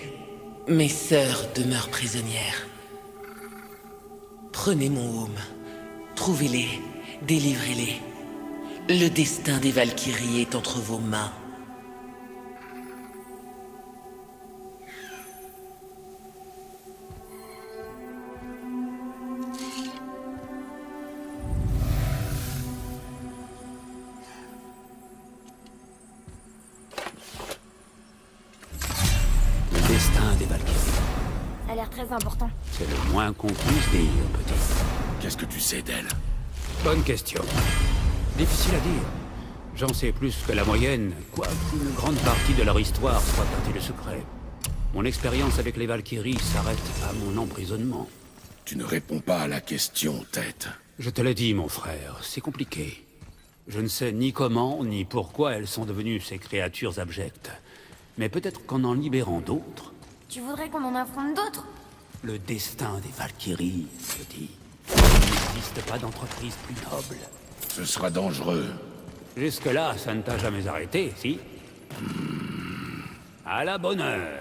mes sœurs demeurent prisonnières. Prenez mon home. Trouvez-les. Délivrez-les. Le destin des Valkyries est entre vos mains. Le destin des Valkyries. Ça a l'air très important. C'est le moins qu'on puisse dire, petit. Qu'est-ce que tu sais d'elle? Bonne question. Difficile à dire. J'en sais plus que la moyenne, quoique une grande partie de leur histoire soit teintée de secret. Mon expérience avec les Valkyries s'arrête à mon emprisonnement. Tu ne réponds pas à la question, tête. Je te l'ai dit, mon frère, c'est compliqué. Je ne sais ni comment, ni pourquoi elles sont devenues ces créatures abjectes. Mais peut-être qu'en en libérant d'autres... Tu voudrais qu'on en affronte d'autres? Le destin des Valkyries, je dis. Il n'existe pas d'entreprise plus noble. Ce sera dangereux. Jusque-là, ça ne t'a jamais arrêté, si? À la bonne heure.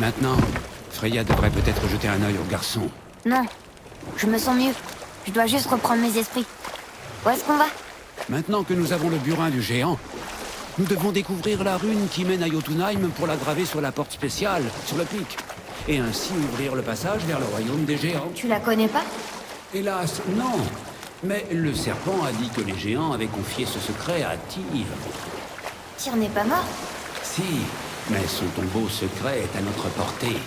maintenant, Freya devrait peut-être jeter un œil au garçon. Non, je me sens mieux. Je dois juste reprendre mes esprits. Où est-ce qu'on va? Maintenant que nous avons le burin du géant, nous devons découvrir la rune qui mène à Jotunheim pour la graver sur la porte spéciale, sur le pic. Et ainsi ouvrir le passage vers le royaume des géants. Tu la connais pas? Hélas, non. Mais le serpent a dit que les géants avaient confié ce secret à Tyr. Tyr n'est pas mort? Si, mais son tombeau secret est à notre portée.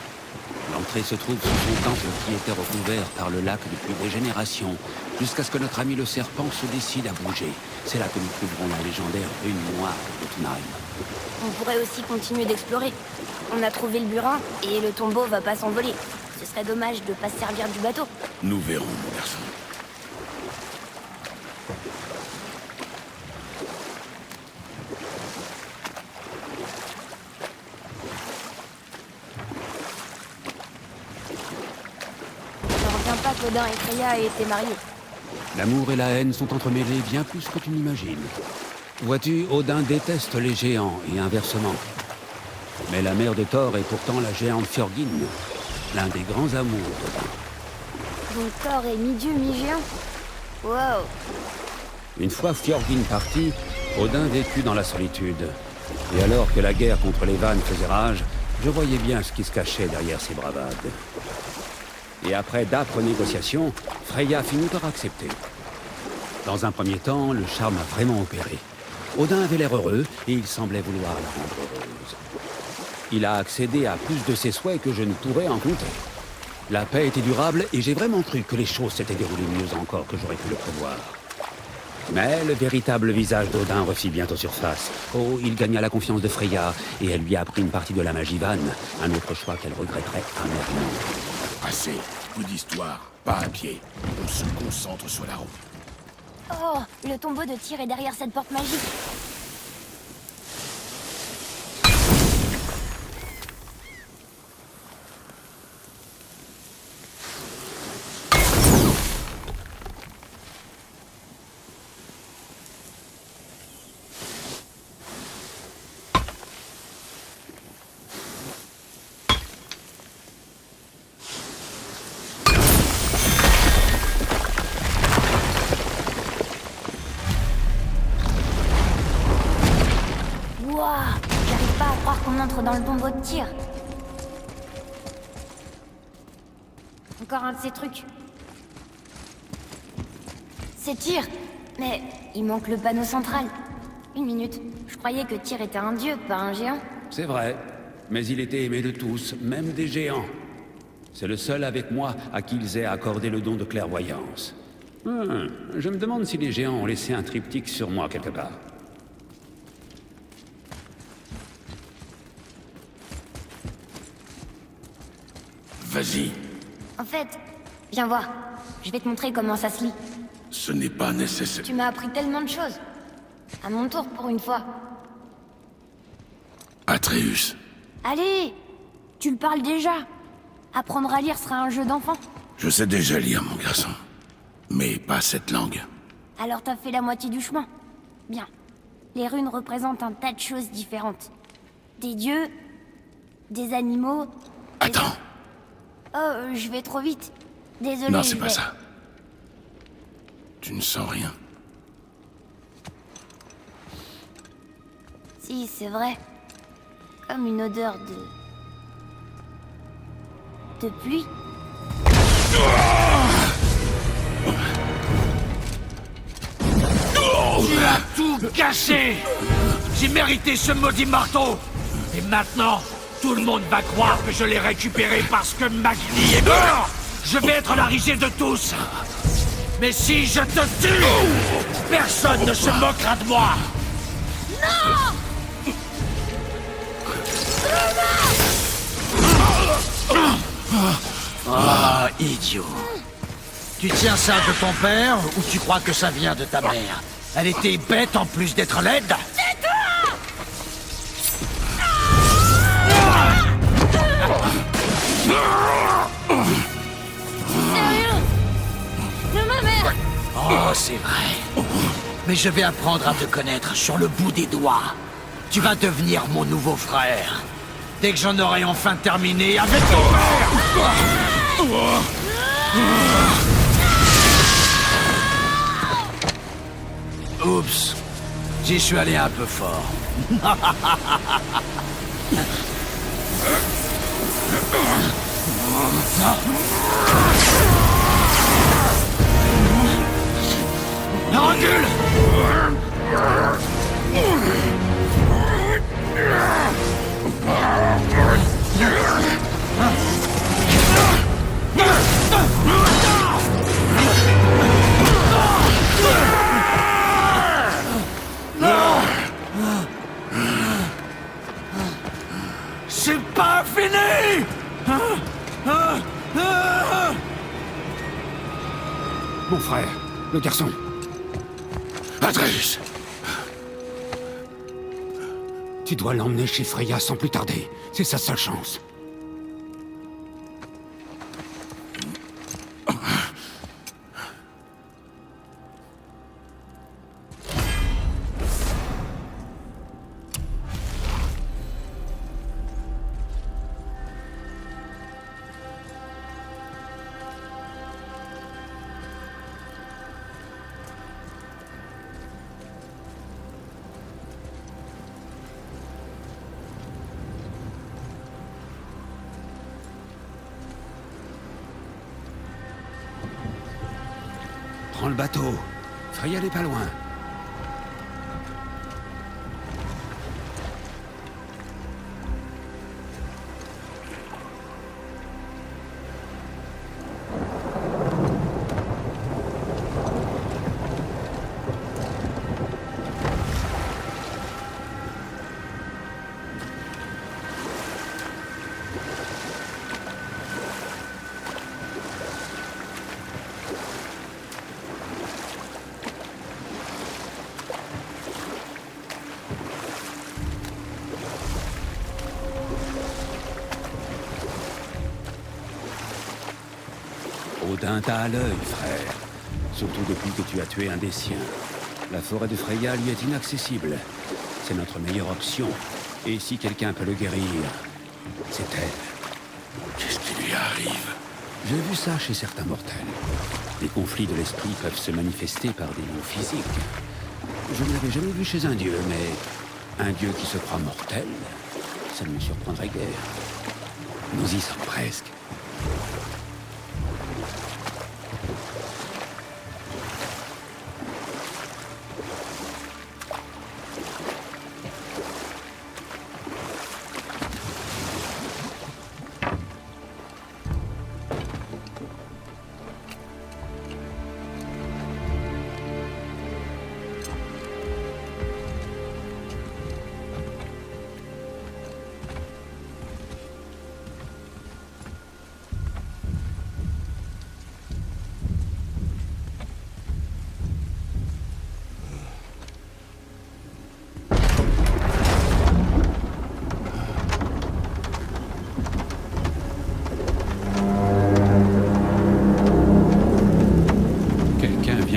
L'entrée se trouve sous son temple qui était recouvert par le lac depuis des générations, jusqu'à ce que notre ami le serpent se décide à bouger. C'est là que nous trouverons la légendaire rune noire de Jotunheim. On pourrait aussi continuer d'explorer. On a trouvé le burin, et le tombeau va pas s'envoler. Ce serait dommage de pas se servir du bateau. Nous verrons, mon garçon. Je reviens pas qu'Odin et Freya aient été mariés. L'amour et la haine sont entremêlés bien plus que tu n'imagines. Vois-tu, Odin déteste les géants, et inversement. Mais la mère de Thor est pourtant la géante Fjörgyn, l'un des grands amours d'Odin. Donc Thor est mi-dieu, mi-géant? Wow. Une fois Fjörgyn parti, Odin vécut dans la solitude. Et alors que la guerre contre les Vannes faisait rage, je voyais bien ce qui se cachait derrière ces bravades. Et après d'âpres négociations, Freya finit par accepter. Dans un premier temps, le charme a vraiment opéré. Odin avait l'air heureux, et il semblait vouloir la rendre heureuse. Il a accédé à plus de ses souhaits que je ne pourrais en compter. La paix était durable, et j'ai vraiment cru que les choses s'étaient déroulées mieux encore que j'aurais pu le prévoir. Mais le véritable visage d'Odin refit bientôt surface. Oh, il gagna la confiance de Freya, et elle lui a appris une partie de la magie vanne, un autre choix qu'elle regretterait amèrement. Assez, coup d'histoire, pas à pied. On se concentre sur la route. Oh, le tombeau de Tyr est derrière cette porte magique. J'arrive pas à croire qu'on entre dans le tombeau de Tyr. Encore un de ces trucs. C'est Tyr, mais il manque le panneau central. Une minute, je croyais que Tyr était un dieu, pas un géant. C'est vrai, mais il était aimé de tous, même des géants. C'est le seul avec moi à qui ils aient accordé le don de clairvoyance. Je me demande si les géants ont laissé un triptyque sur moi quelque part. Vas-y. En fait, viens voir. Je vais te montrer comment ça se lit. Ce n'est pas nécessaire. Tu m'as appris tellement de choses. À mon tour pour une fois. Atreus. Allez, tu le parles déjà. Apprendre à lire sera un jeu d'enfant. Je sais déjà lire, mon garçon. Mais pas cette langue. Alors t'as fait la moitié du chemin. Bien. Les runes représentent un tas de choses différentes. Des dieux, des animaux... Attends. Oh, je vais trop vite. Désolé. Non, c'est pas ça. Tu ne sens rien. Si, c'est vrai. Comme une odeur de pluie. Tu as tout gâché! J'ai mérité ce maudit marteau! Et maintenant, tout le monde va croire que je l'ai récupéré parce que Magni est mort! Je vais être la risée de tous! Mais si je te tue, personne ne se moquera de moi! Non! Ah, idiot. Tu tiens ça de ton père ou tu crois que ça vient de ta mère? Elle était bête en plus d'être laide. Sérieux? De ma mère? Oh, c'est vrai. Mais je vais apprendre à te connaître sur le bout des doigts. Tu vas devenir mon nouveau frère. Dès que j'en aurai enfin terminé avec ton père. Oups. J'y suis allé un peu fort. Recule! C'est pas fini! Mon frère, le garçon. Atreus! Tu dois l'emmener chez Freya sans plus tarder. C'est sa seule chance. Prends le bateau. Freya n'est pas loin. Odin t'a à l'œil, frère. Surtout depuis que tu as tué un des siens. La forêt de Freya lui est inaccessible. C'est notre meilleure option. Et si quelqu'un peut le guérir, c'est elle. Qu'est-ce qui lui arrive? J'ai vu ça chez certains mortels. Les conflits de l'esprit peuvent se manifester par des maux physiques. Je ne l'avais jamais vu chez un dieu, mais un dieu qui se croit mortel, ça ne me surprendrait guère. Nous y sommes presque.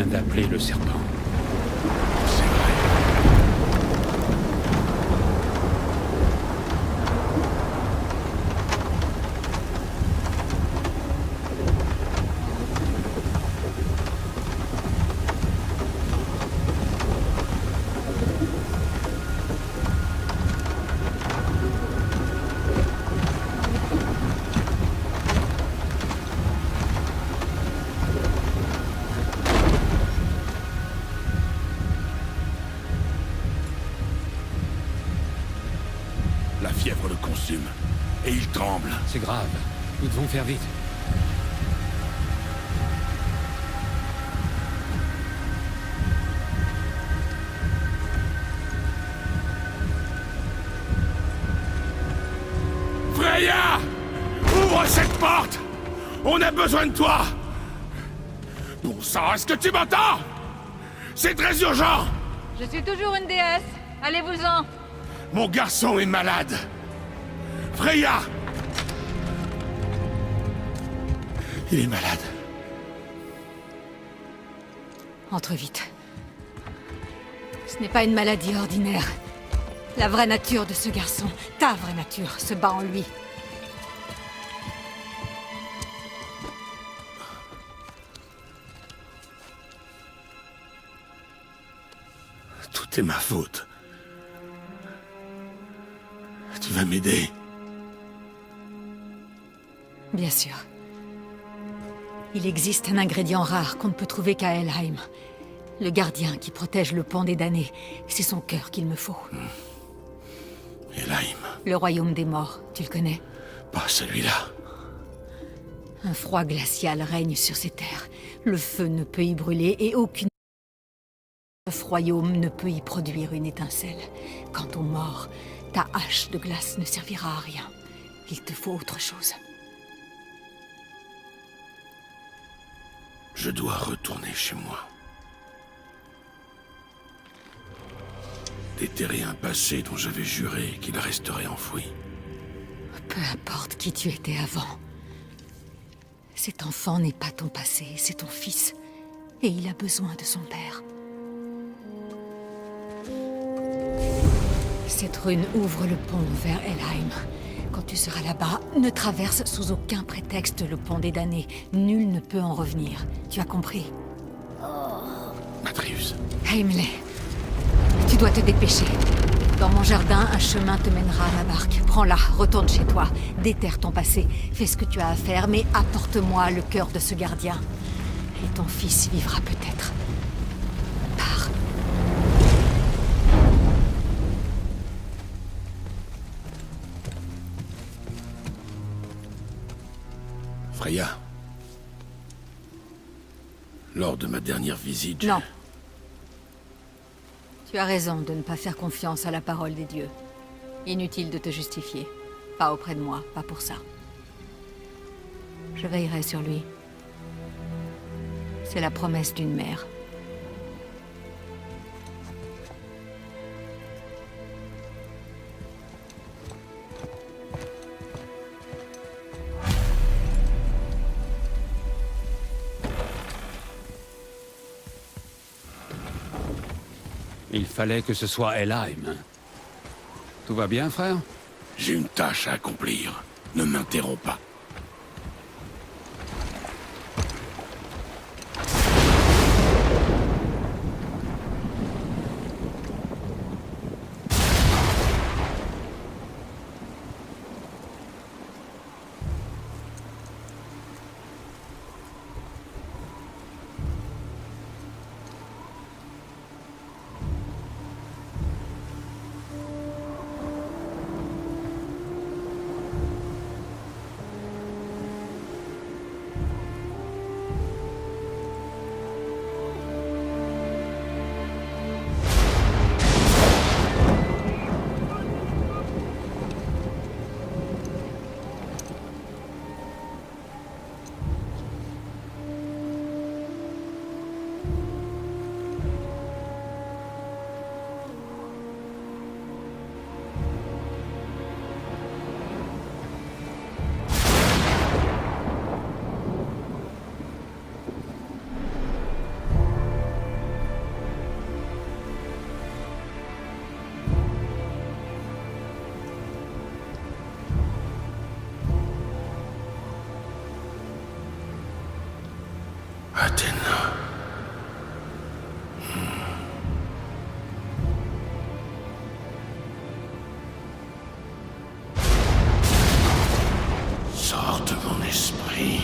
D'appeler le serpent. C'est vrai. La fièvre le consume. Et il tremble. C'est grave. Nous devons faire vite. Freya! Ouvre cette porte! On a besoin de toi! Bon sang, est-ce que tu m'entends? C'est très urgent! Je suis toujours une déesse. Allez-vous-en. Mon garçon est malade! Freya! Il est malade. Entre vite. Ce n'est pas une maladie ordinaire. La vraie nature de ce garçon, ta vraie nature, se bat en lui. Tout est ma faute. Tu vas m'aider? Bien sûr. Il existe un ingrédient rare qu'on ne peut trouver qu'à Helheim. Le gardien qui protège le pont des damnés. C'est son cœur qu'il me faut. Helheim. Le royaume des morts, tu le connais? Pas celui-là. Un froid glacial règne sur ces terres. Le feu ne peut y brûler et aucune... Ce royaume ne peut y produire une étincelle. Quant aux morts, ta hache de glace ne servira à rien. Il te faut autre chose. Je dois retourner chez moi. Déterrer un passé dont j'avais juré qu'il resterait enfoui. Peu importe qui tu étais avant. Cet enfant n'est pas ton passé, c'est ton fils. Et il a besoin de son père. Cette rune ouvre le pont vers Helheim. Quand tu seras là-bas, ne traverse sous aucun prétexte le pont des damnés. Nul ne peut en revenir. Tu as compris? Atreus. Heimle, tu dois te dépêcher. Dans mon jardin, un chemin te mènera à la barque. Prends-la, retourne chez toi. Déterre ton passé. Fais ce que tu as à faire, mais apporte-moi le cœur de ce gardien. Et ton fils vivra peut-être. Pars. Freya. Lors de ma dernière visite... Non. Tu as raison de ne pas faire confiance à la parole des dieux. Inutile de te justifier. Pas auprès de moi, pas pour ça. Je veillerai sur lui. C'est la promesse d'une mère. Il fallait que ce soit Helheim. Tout va bien, frère? J'ai une tâche à accomplir. Ne m'interromps pas. Athéna. Sors de mon esprit.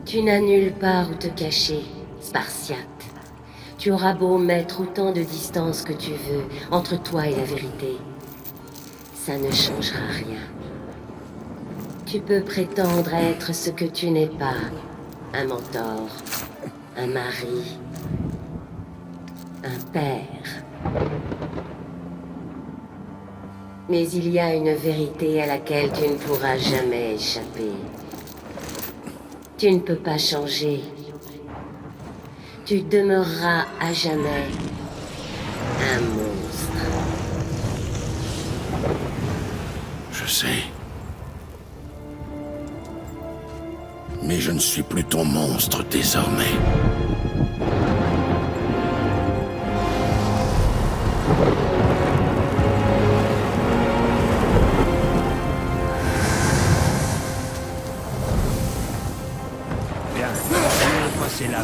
Tu n'as nulle part où te cacher, Spartiate. Tu auras beau mettre autant de distance que tu veux entre toi et la vérité. Ça ne changera rien. Tu peux prétendre être ce que tu n'es pas. Un mentor, un mari, un père. Mais il y a une vérité à laquelle tu ne pourras jamais échapper. Tu ne peux pas changer. Tu demeureras à jamais un monstre. Je sais. Mais je ne suis plus ton monstre désormais. Bien, c'est là.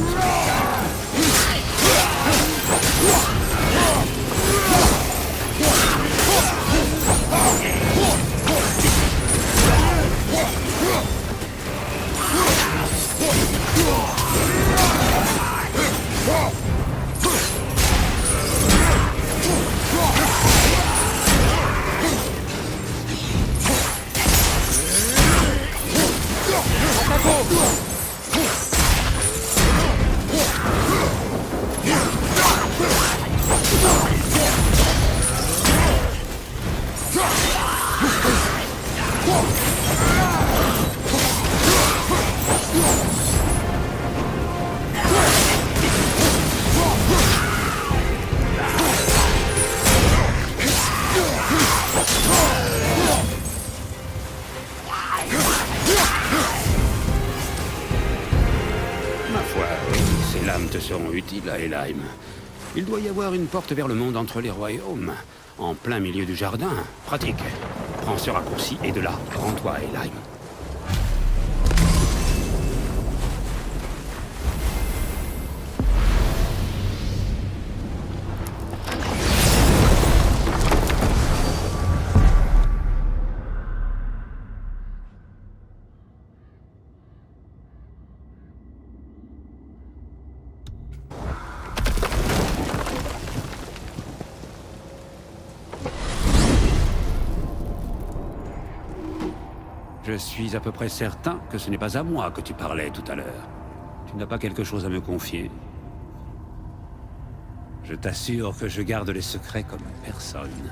Ces lames te seront utiles à Helheim. Il doit y avoir une porte vers le monde entre les royaumes, en plein milieu du jardin. Pratique. Prends ce raccourci et de là, rends-toi à Helheim. Je suis à peu près certain que ce n'est pas à moi que tu parlais tout à l'heure. Tu n'as pas quelque chose à me confier? Je t'assure que je garde les secrets comme personne.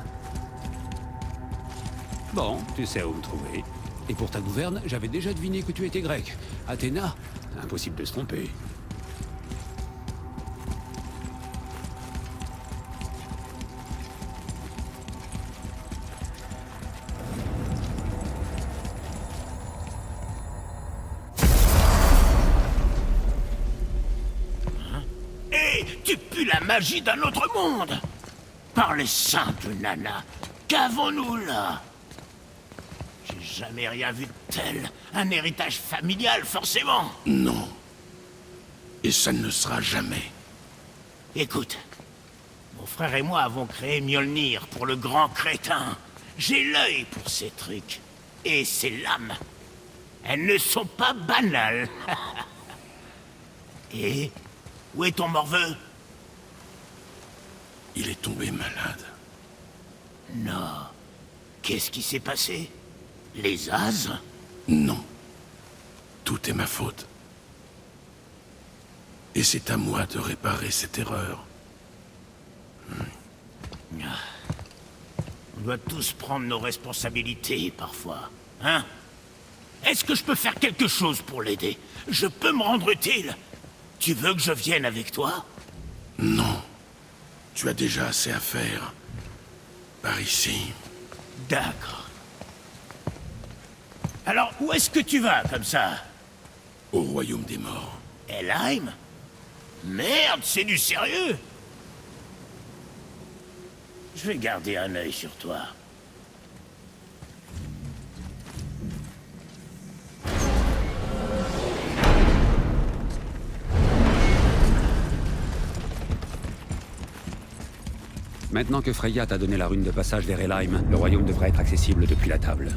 Bon, tu sais où me trouver. Et pour ta gouverne, j'avais déjà deviné que tu étais grec. Athéna, impossible de se tromper. Tu pues la magie d'un autre monde! Par les saints de Nana, qu'avons-nous là? J'ai jamais rien vu de tel. Un héritage familial, forcément. Non. Et ça ne le sera jamais. Écoute, mon frère et moi avons créé Mjolnir pour le grand crétin. J'ai l'œil pour ces trucs. Et ces lames, elles ne sont pas banales. Et où est ton morveux? Il est tombé malade. Non. Qu'est-ce qui s'est passé? Les As? Non. Tout est ma faute. Et c'est à moi de réparer cette erreur. On doit tous prendre nos responsabilités, parfois. Hein? Est-ce que je peux faire quelque chose pour l'aider? Je peux me rendre utile? Tu veux que je vienne avec toi? Non. Tu as déjà assez à faire. Par ici. D'accord. Alors, où est-ce que tu vas, comme ça? Au royaume des morts. Helheim? Merde, c'est du sérieux? Je vais garder un œil sur toi. Maintenant que Freya t'a donné la rune de passage vers Helheim, le royaume devrait être accessible depuis la table.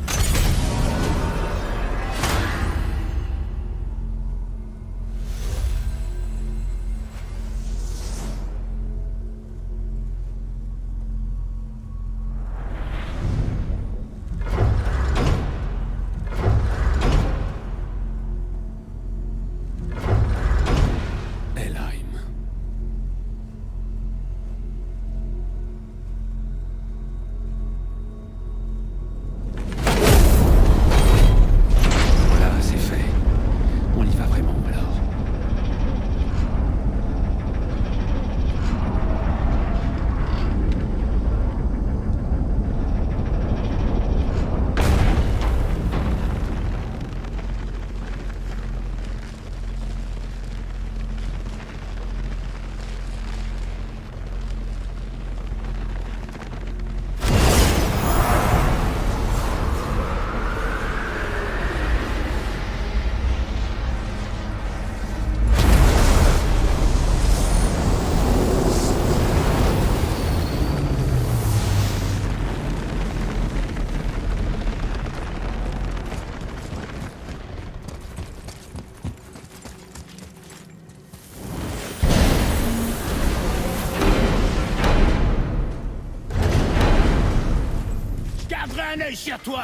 Un œil sur toi!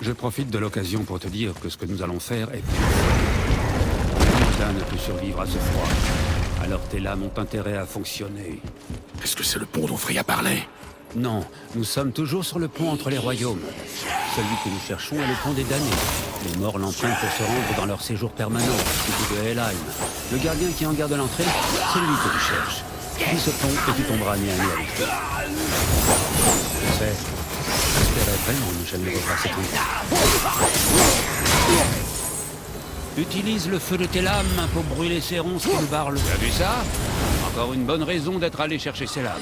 Je profite de l'occasion pour te dire que ce que nous allons faire est... Aucun ne peut survivre à ce froid. Alors tes lames ont intérêt à fonctionner. Est-ce que c'est le pont dont Freya parlait? Non, nous sommes toujours sur le pont entre les royaumes. Celui que nous cherchons est le pont des damnés. Les morts l'empruntent pour se rendre dans leur séjour permanent, du de Helheim. Le gardien qui en garde l'entrée, c'est lui que tu cherches. Pris ce pont et tu tomberas nez à nez avec lui. Je sais, j'espérais vraiment ne jamais revoir cet endroit. Utilise le feu de tes lames pour brûler ces ronces qui nous barrent. Tu as vu ça? Encore une bonne raison d'être allé chercher ces lames.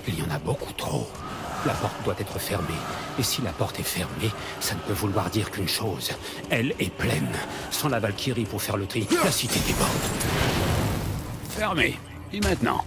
Il y en a beaucoup trop. La porte doit être fermée. Et si la porte est fermée, ça ne peut vouloir dire qu'une chose. Elle est pleine. Sans la Valkyrie pour faire le tri, la cité déborde. Fermée. Et maintenant?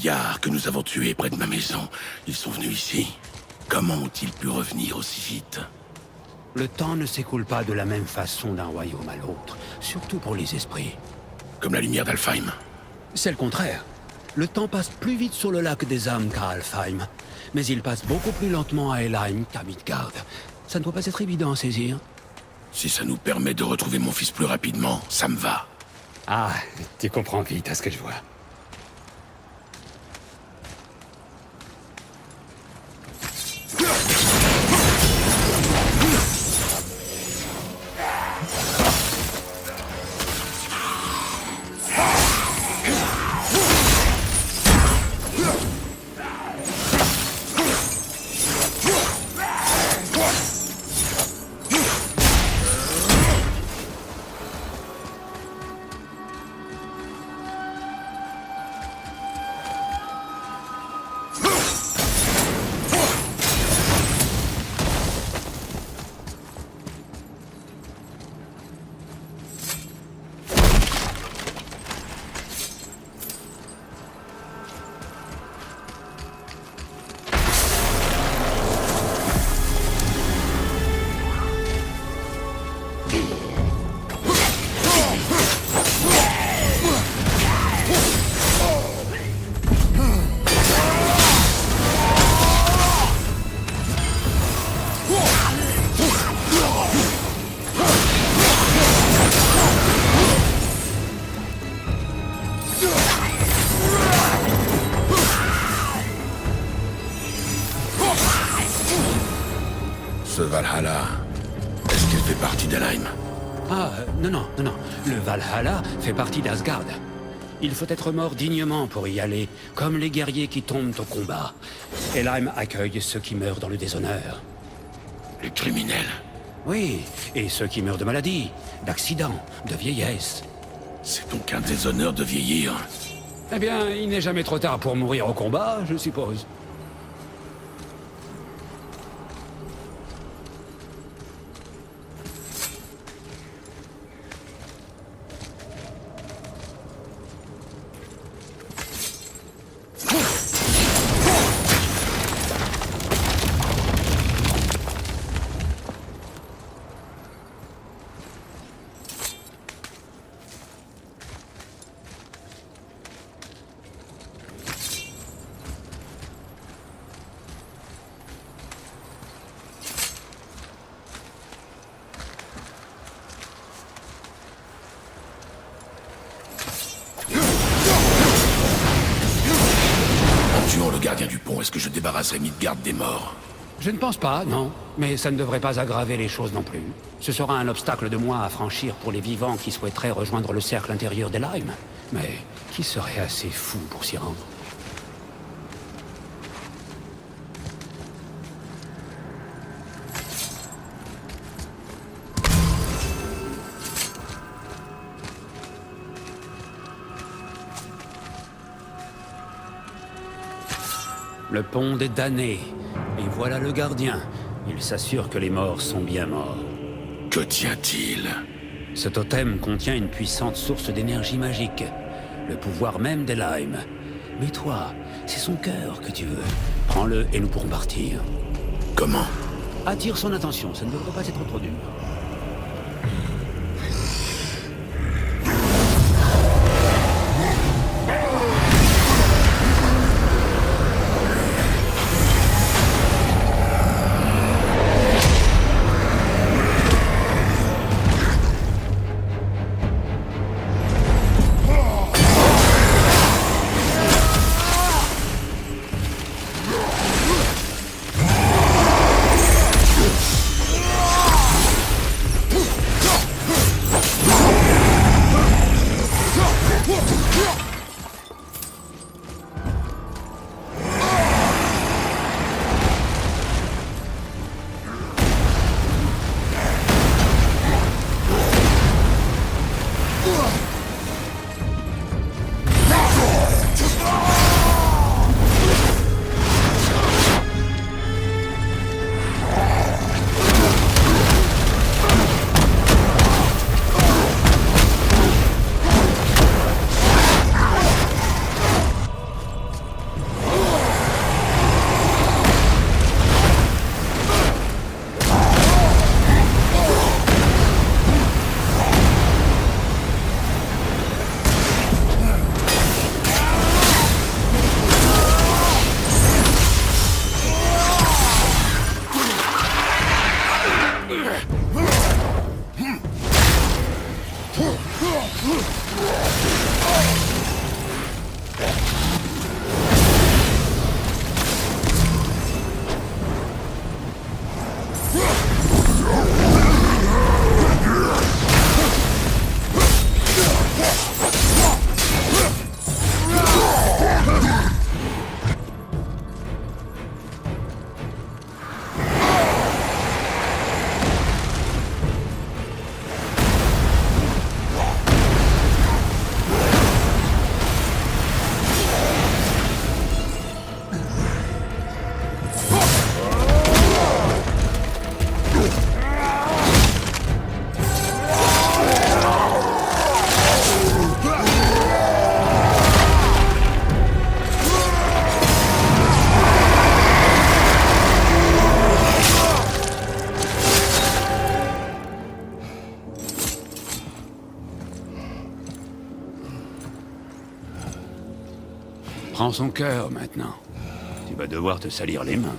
pillards que nous avons tués près de ma maison, ils sont venus ici. Comment ont-ils pu revenir aussi vite? Le temps ne s'écoule pas de la même façon d'un royaume à l'autre, surtout pour les esprits. Comme la lumière d'Alfheim. C'est le contraire. Le temps passe plus vite sur le lac des âmes qu'à Alfheim, mais il passe beaucoup plus lentement à Helheim qu'à Midgard. Ça ne doit pas être évident à saisir. Si ça nous permet de retrouver mon fils plus rapidement, ça me va. Ah, tu comprends vite à ce que je vois. Ce Valhalla, est-ce qu'elle fait partie d'Helheim? Ah, non. Le Valhalla fait partie d'Asgard. Il faut être mort dignement pour y aller, comme les guerriers qui tombent au combat. Helheim accueille ceux qui meurent dans le déshonneur. Les criminels? Oui, et ceux qui meurent de maladie, d'accidents, de vieillesse. C'est donc un déshonneur de vieillir. Eh bien, il n'est jamais trop tard pour mourir au combat, je suppose. En tuant le gardien du pont, est-ce que je débarrasserai Midgard des morts? Je ne pense pas, non. Mais ça ne devrait pas aggraver les choses non plus. Ce sera un obstacle de moins à franchir pour les vivants qui souhaiteraient rejoindre le cercle intérieur d'Helheim. Mais qui serait assez fou pour s'y rendre? Le pont des damnés. Et voilà le gardien. Il s'assure que les morts sont bien morts. Que tient-il? Ce totem contient une puissante source d'énergie magique. Le pouvoir même d'Helheim. Mais toi, c'est son cœur que tu veux. Prends-le et nous pourrons partir. Comment? Attire son attention, ça ne devrait pas être trop dur. Prends son cœur, maintenant. Tu vas devoir te salir les mains.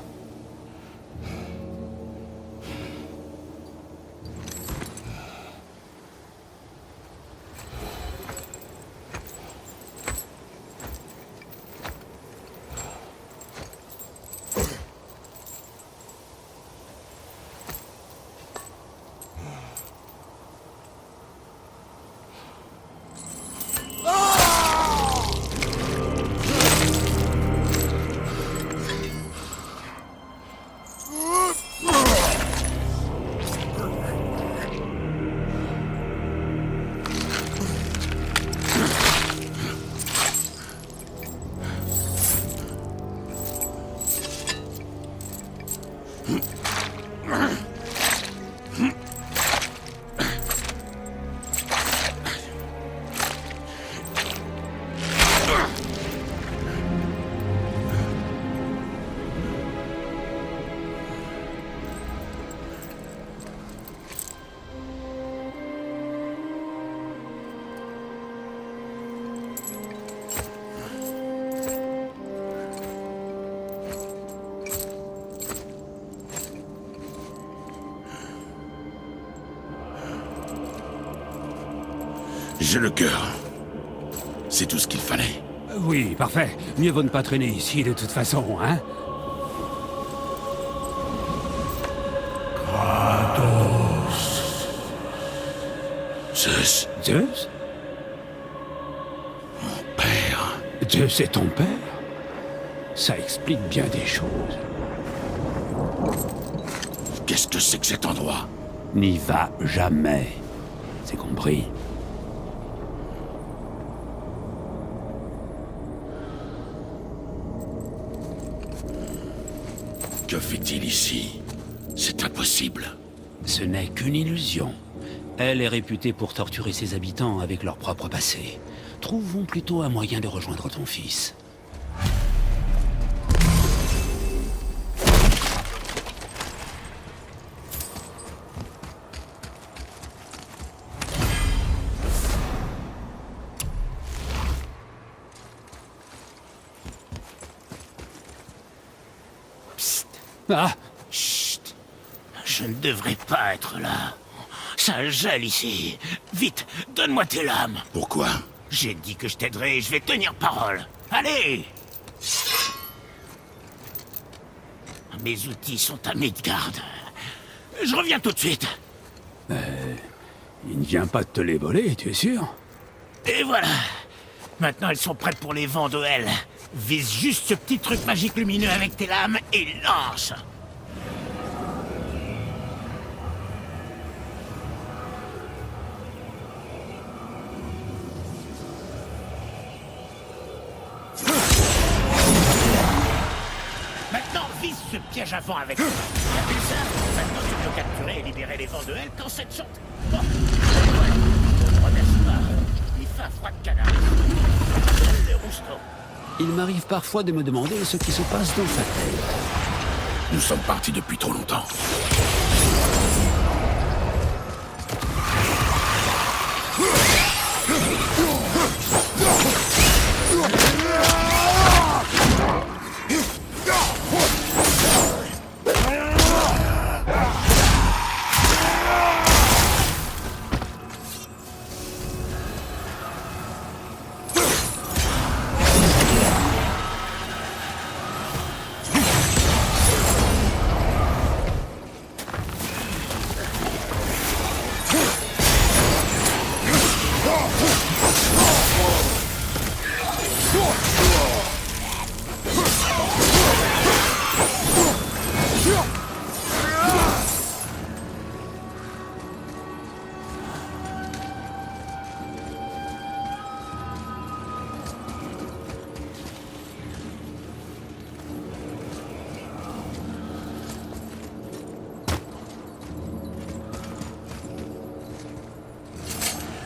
J'ai le cœur. C'est tout ce qu'il fallait. Oui, parfait. Mieux vaut ne pas traîner ici de toute façon, hein? Kratos. Zeus. Zeus? Mon père. Zeus est ton père? Ça explique bien des choses. Qu'est-ce que c'est que cet endroit? N'y va jamais. C'est compris. Que fait-il ici? C'est impossible. Ce n'est qu'une illusion. Elle est réputée pour torturer ses habitants avec leur propre passé. Trouvons plutôt un moyen de rejoindre ton fils. Ah! Chut! Je ne devrais pas être là. Ça gèle ici. Vite, donne-moi tes lames. Pourquoi? J'ai dit que je t'aiderais et je vais tenir parole. Allez! Mes outils sont à Midgard. Je reviens tout de suite. Il ne vient pas de te les voler, tu es sûr? Et voilà. Maintenant, elles sont prêtes pour les vents de Hel. Vise juste ce petit truc magique lumineux avec tes lames et lance. Maintenant, vise ce piège à vent avec toi. T'as vu ça? Maintenant, tu peux capturer et libérer les vents de Hel quand cette chante. Bon. Ne te remercie pas. Il fait un froid de canard. Les roustons. Il m'arrive parfois de me demander ce qui se passe dans sa tête. Nous sommes partis depuis trop longtemps.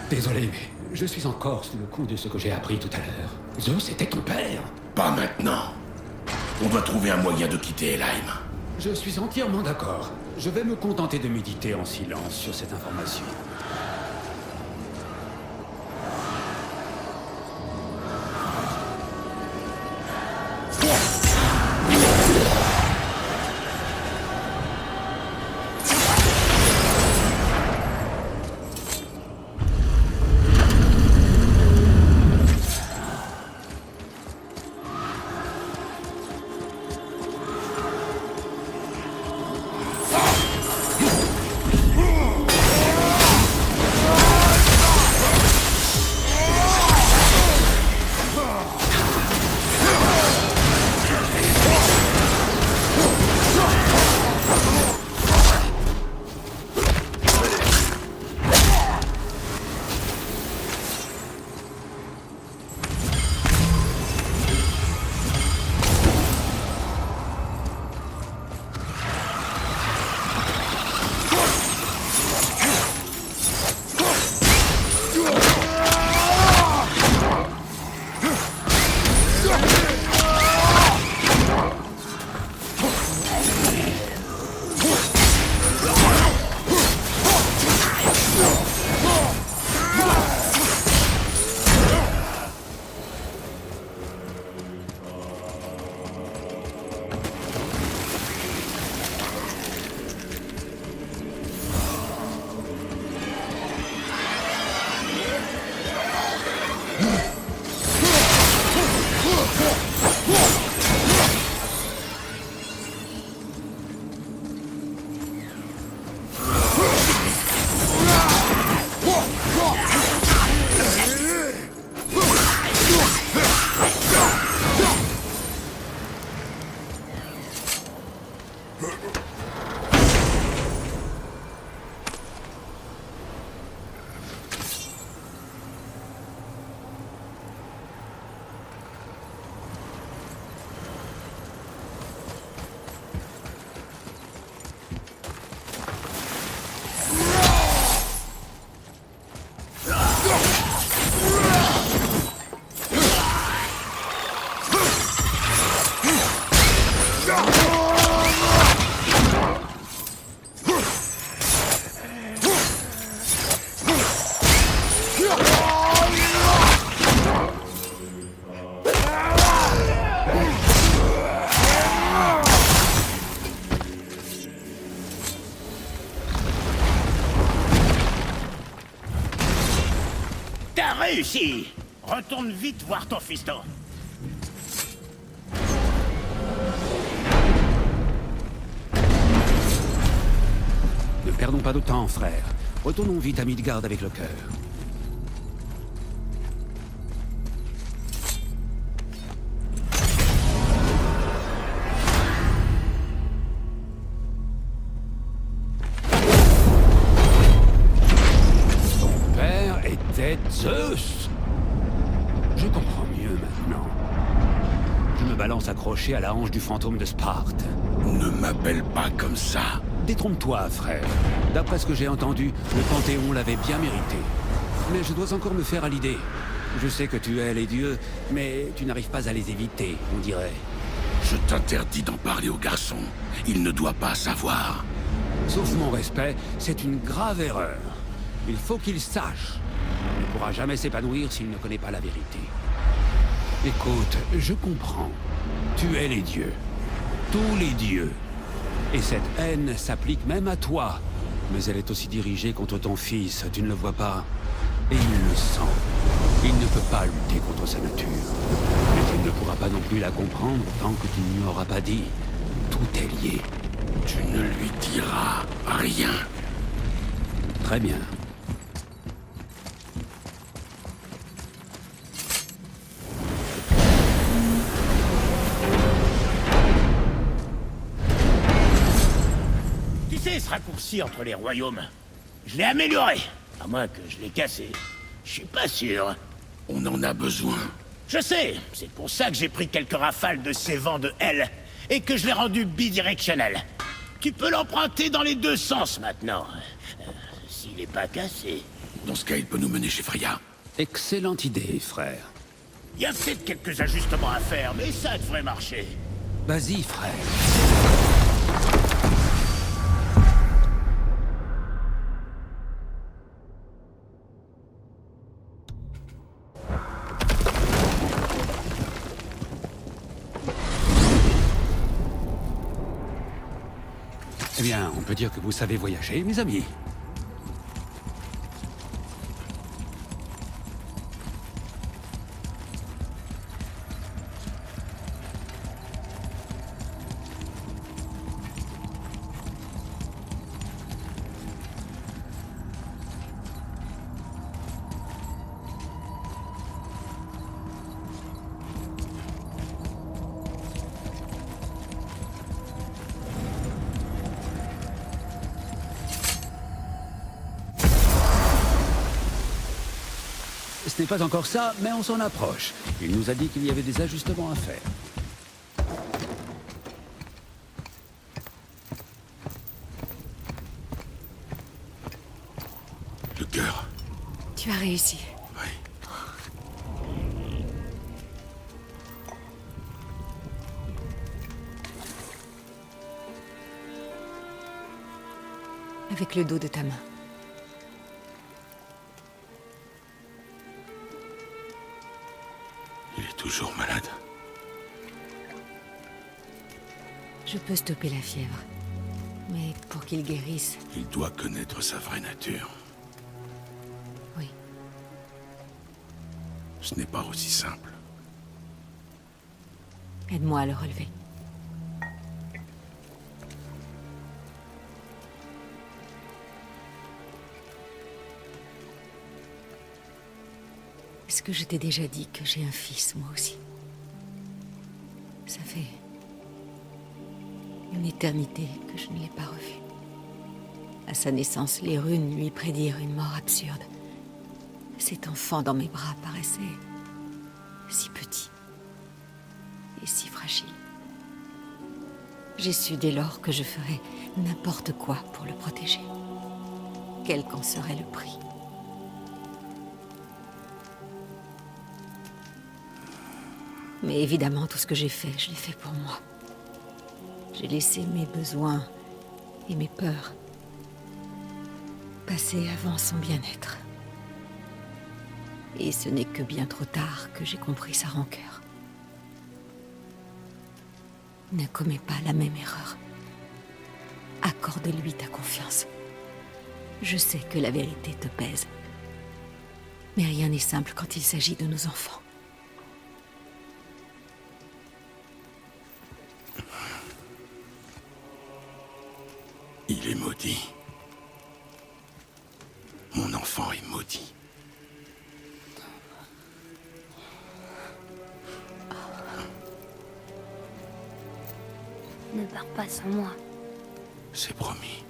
Désolé, mais je suis encore sous le coup de ce que j'ai appris tout à l'heure. Zeus était ton père. Pas maintenant. On doit trouver un moyen de quitter Helheim. Je suis entièrement d'accord. Je vais me contenter de méditer en silence sur cette information. réussi! Retourne vite voir ton fiston. Ne perdons pas de temps, frère. Retournons vite à Midgard avec le cœur. Ton père était Zeus. Je comprends mieux maintenant. Je me balance accroché à la hanche du fantôme de Sparte. Ne m'appelle pas comme ça. Détrompe-toi, frère. D'après ce que j'ai entendu, le Panthéon l'avait bien mérité. Mais je dois encore me faire à l'idée. Je sais que tu es les dieux, mais tu n'arrives pas à les éviter, on dirait. Je t'interdis d'en parler au garçon. Il ne doit pas savoir. Sauf mon respect, c'est une grave erreur. Il faut qu'il sache. Il ne pourra jamais s'épanouir s'il ne connaît pas la vérité. Écoute, je comprends. Tu es les dieux. Tous les dieux. Et cette haine s'applique même à toi. Mais elle est aussi dirigée contre ton fils, tu ne le vois pas. Et il le sent. Il ne peut pas lutter contre sa nature. Mais il ne pourra pas non plus la comprendre tant que tu ne lui auras pas dit. Tout est lié. Tu ne lui diras rien. Très bien. Tu sais, ce raccourci entre les royaumes, je l'ai amélioré. À moins que je l'ai cassé. Je suis pas sûr. On en a besoin. Je sais, c'est pour ça que j'ai pris quelques rafales de ces vents de Hell et que je l'ai rendu bidirectionnel. Tu peux l'emprunter dans les deux sens maintenant. S'il n'est pas cassé. Dans ce cas, il peut nous mener chez Freya. Excellente idée, frère. Il y a peut-être quelques ajustements à faire, mais ça devrait marcher. Vas-y, frère. Eh bien, on peut dire que vous savez voyager, mes amis. Ce n'est pas encore ça, mais on s'en approche. Il nous a dit qu'il y avait des ajustements à faire. Le cœur. Tu as réussi. Oui. Avec le dos de ta main. Il est toujours malade. Je peux stopper la fièvre. Mais pour qu'il guérisse... Il doit connaître sa vraie nature. Oui. Ce n'est pas aussi simple. Aide-moi à le relever. Est-ce que je t'ai déjà dit que j'ai un fils, moi aussi? Ça fait... une éternité que je ne l'ai pas revu. À sa naissance, les runes lui prédirent une mort absurde. Cet enfant dans mes bras paraissait... si petit. Et si fragile. J'ai su dès lors que je ferais n'importe quoi pour le protéger. Quel qu'en serait le prix. Mais évidemment, tout ce que j'ai fait, je l'ai fait pour moi. J'ai laissé mes besoins et mes peurs passer avant son bien-être. Et ce n'est que bien trop tard que j'ai compris sa rancœur. Ne commets pas la même erreur. Accorde-lui ta confiance. Je sais que la vérité te pèse. Mais rien n'est simple quand il s'agit de nos enfants. Il est maudit. Mon enfant est maudit. Ne pars pas sans moi. C'est promis.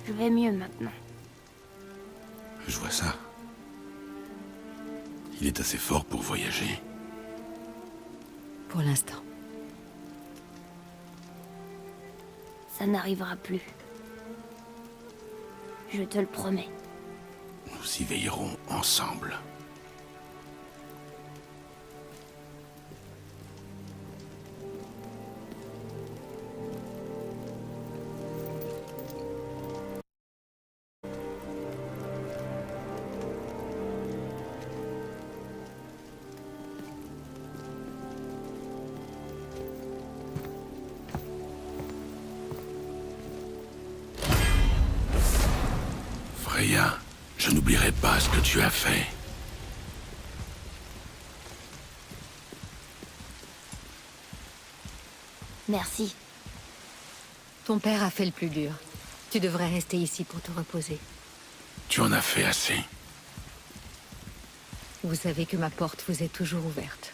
Je vais mieux maintenant. Je vois ça. Il est assez fort pour voyager. Pour l'instant. Ça n'arrivera plus. Je te le promets. Nous y veillerons ensemble. Freya, je n'oublierai pas ce que tu as fait. Merci. Ton père a fait le plus dur. Tu devrais rester ici pour te reposer. Tu en as fait assez. Vous savez que ma porte vous est toujours ouverte.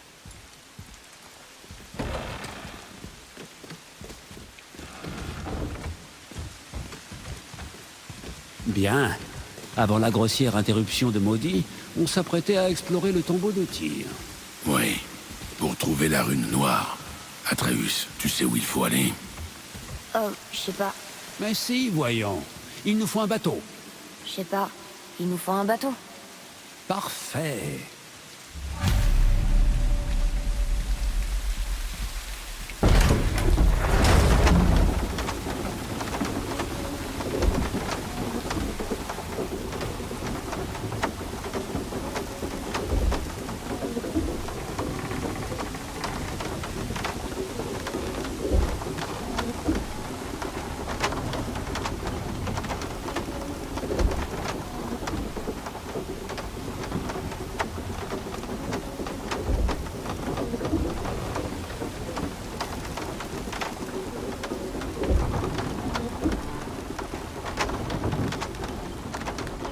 Bien. Avant la grossière interruption de Maudit, on s'apprêtait à explorer le tombeau de Tyr. Oui, pour trouver la rune noire. Atreus, tu sais où il faut aller? Oh, je sais pas. Mais si, voyons. Il nous faut un bateau. Je sais pas. Il nous faut un bateau. Parfait.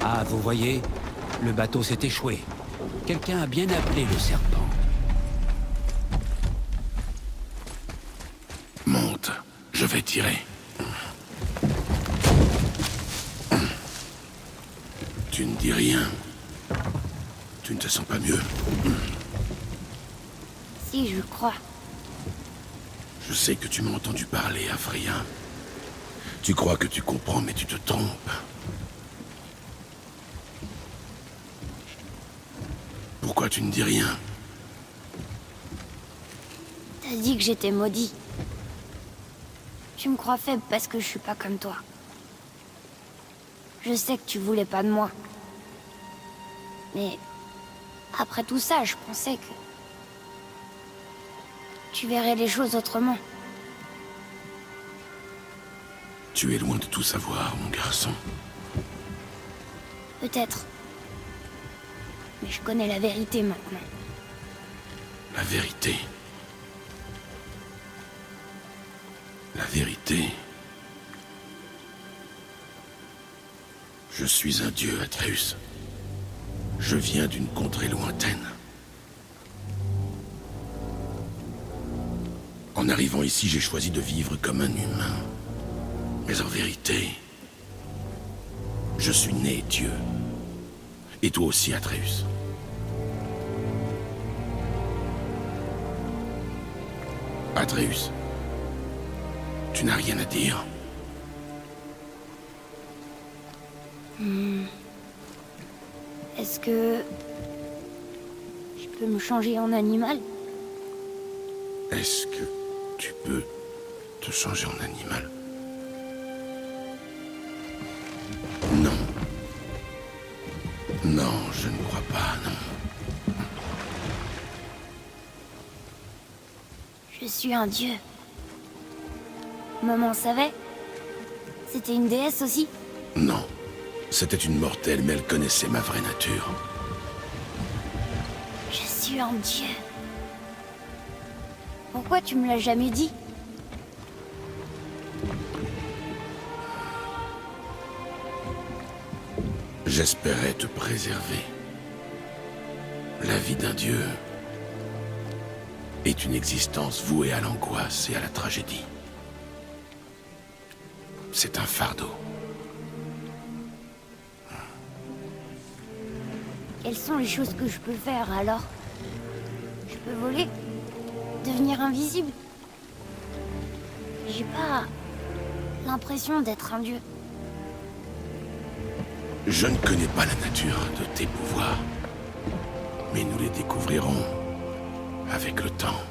Ah, vous voyez, le bateau s'est échoué. Quelqu'un a bien appelé le serpent. Monte, je vais tirer. Tu ne dis rien. Tu ne te sens pas mieux? Si, je crois. Je sais que tu m'as entendu parler à Freya. Tu crois que tu comprends, mais tu te trompes. Pourquoi tu ne dis rien? T'as dit que j'étais maudit. Tu me crois faible parce que je suis pas comme toi. Je sais que tu voulais pas de moi. Mais après tout ça, je pensais que tu verrais les choses autrement. Tu es loin de tout savoir, mon garçon. Peut-être. Mais je connais la vérité maintenant. La vérité. La vérité. Je suis un dieu, Atreus. Je viens d'une contrée lointaine. En arrivant ici, j'ai choisi de vivre comme un humain. Mais en vérité, je suis né Dieu. Et toi aussi, Atreus. Atreus, tu n'as rien à dire? Est-ce que je peux me changer en animal? Est-ce que tu peux te changer en animal? Non. Non, je ne crois pas, non. Je Je suis un dieu. Maman savait? C'était une déesse aussi? Non. C'était une mortelle, mais elle connaissait ma vraie nature. Je suis un dieu. Pourquoi tu me l'as jamais dit? J'espérais te préserver. La vie d'un dieu est une existence vouée à l'angoisse et à la tragédie. C'est un fardeau. Quelles sont les choses que je peux faire alors? Je peux voler? Devenir invisible? J'ai pas l'impression d'être un dieu. Je ne connais pas la nature de tes pouvoirs, mais nous les découvrirons avec le temps.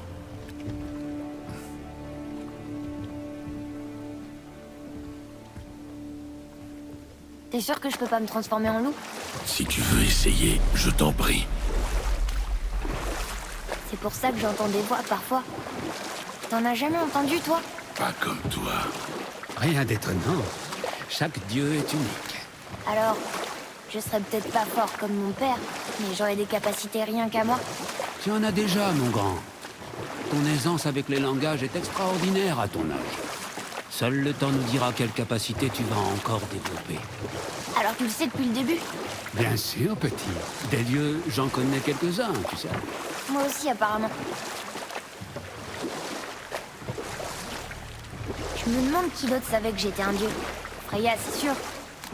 T'es sûr que je peux pas me transformer en loup? Si tu veux essayer, je t'en prie. C'est pour ça que j'entends des voix parfois. T'en as jamais entendu, toi? Pas comme toi. Rien d'étonnant. Chaque dieu est unique. Alors, je serais peut-être pas fort comme mon père, mais j'aurais des capacités rien qu'à moi. Tu en as déjà, mon grand. Ton aisance avec les langages est extraordinaire à ton âge. Seul le temps nous dira quelle capacité tu vas encore développer. Alors tu le sais depuis le début? Bien sûr, petit. Des dieux, j'en connais quelques-uns, tu sais. Moi aussi, apparemment. Je me demande qui d'autre savait que j'étais un dieu. Freya, c'est sûr.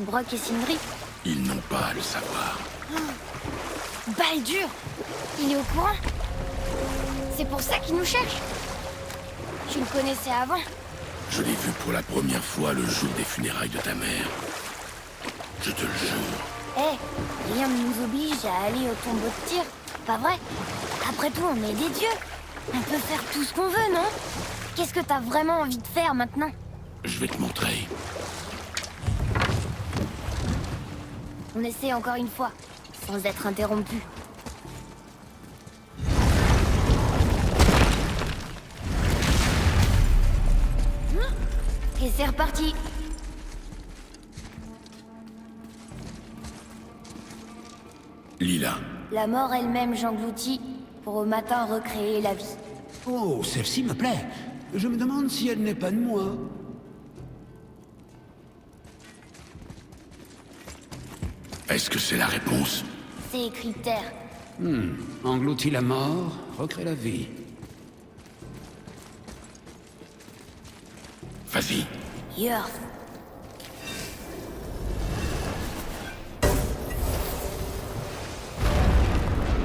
Brock et Sindri. Ils n'ont pas à le savoir. Baldur! Il est au courant? C'est pour ça qu'il nous cherche? Tu le connaissais avant? Je l'ai vu pour la première fois le jour des funérailles de ta mère. Je te le jure. Eh, rien ne nous oblige à aller au tombeau de Tyr, pas vrai? Après tout, on est des dieux. On peut faire tout ce qu'on veut, non? Qu'est-ce que t'as vraiment envie de faire maintenant? Je vais te montrer. On essaie encore une fois, sans être interrompu. Et c'est reparti. Lila. La mort elle-même j'engloutis pour au matin recréer la vie. Oh, celle-ci me plaît. Je me demande si elle n'est pas de moi. Est-ce que c'est la réponse? C'est écrit terre. Engloutit la mort, recrée la vie. Vas-y. Yurth.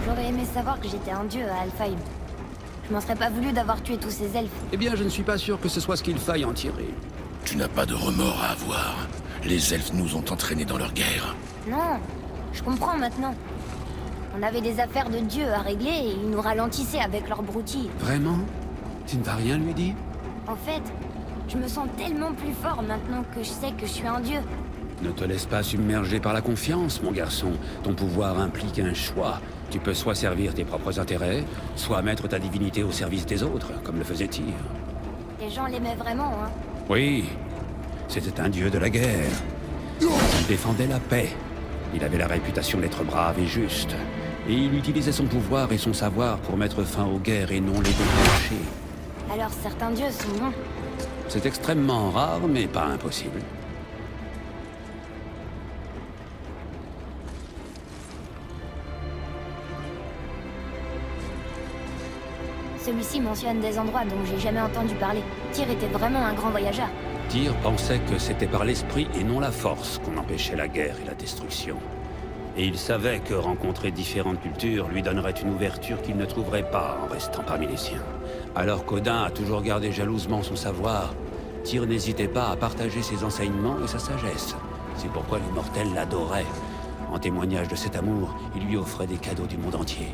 J'aurais aimé savoir que j'étais un dieu à Alfheim. Je m'en serais pas voulu d'avoir tué tous ces elfes. Eh bien, je ne suis pas sûr que ce soit ce qu'il faille en tirer. Tu n'as pas de remords à avoir. Les elfes nous ont entraînés dans leur guerre. Non, je comprends maintenant. On avait des affaires de dieu à régler et ils nous ralentissaient avec leurs broutilles. Vraiment? Tu ne vas rien lui dire? En fait, je me sens tellement plus fort maintenant que je sais que je suis un dieu. Ne te laisse pas submerger par la confiance, mon garçon. Ton pouvoir implique un choix. Tu peux soit servir tes propres intérêts, soit mettre ta divinité au service des autres, comme le faisait Tyr. Les gens l'aimaient vraiment, hein. Oui, c'était un dieu de la guerre. Il défendait la paix. Il avait la réputation d'être brave et juste. Et il utilisait son pouvoir et son savoir pour mettre fin aux guerres et non les déclencher. Alors certains dieux sont bons. C'est extrêmement rare, mais pas impossible. Celui-ci mentionne des endroits dont j'ai jamais entendu parler. Tyr était vraiment un grand voyageur. Tyr pensait que c'était par l'esprit et non la force qu'on empêchait la guerre et la destruction. Et il savait que rencontrer différentes cultures lui donnerait une ouverture qu'il ne trouverait pas en restant parmi les siens. Alors qu'Odin a toujours gardé jalousement son savoir, Tyr n'hésitait pas à partager ses enseignements et sa sagesse. C'est pourquoi les mortels l'adoraient. En témoignage de cet amour, il lui offrait des cadeaux du monde entier.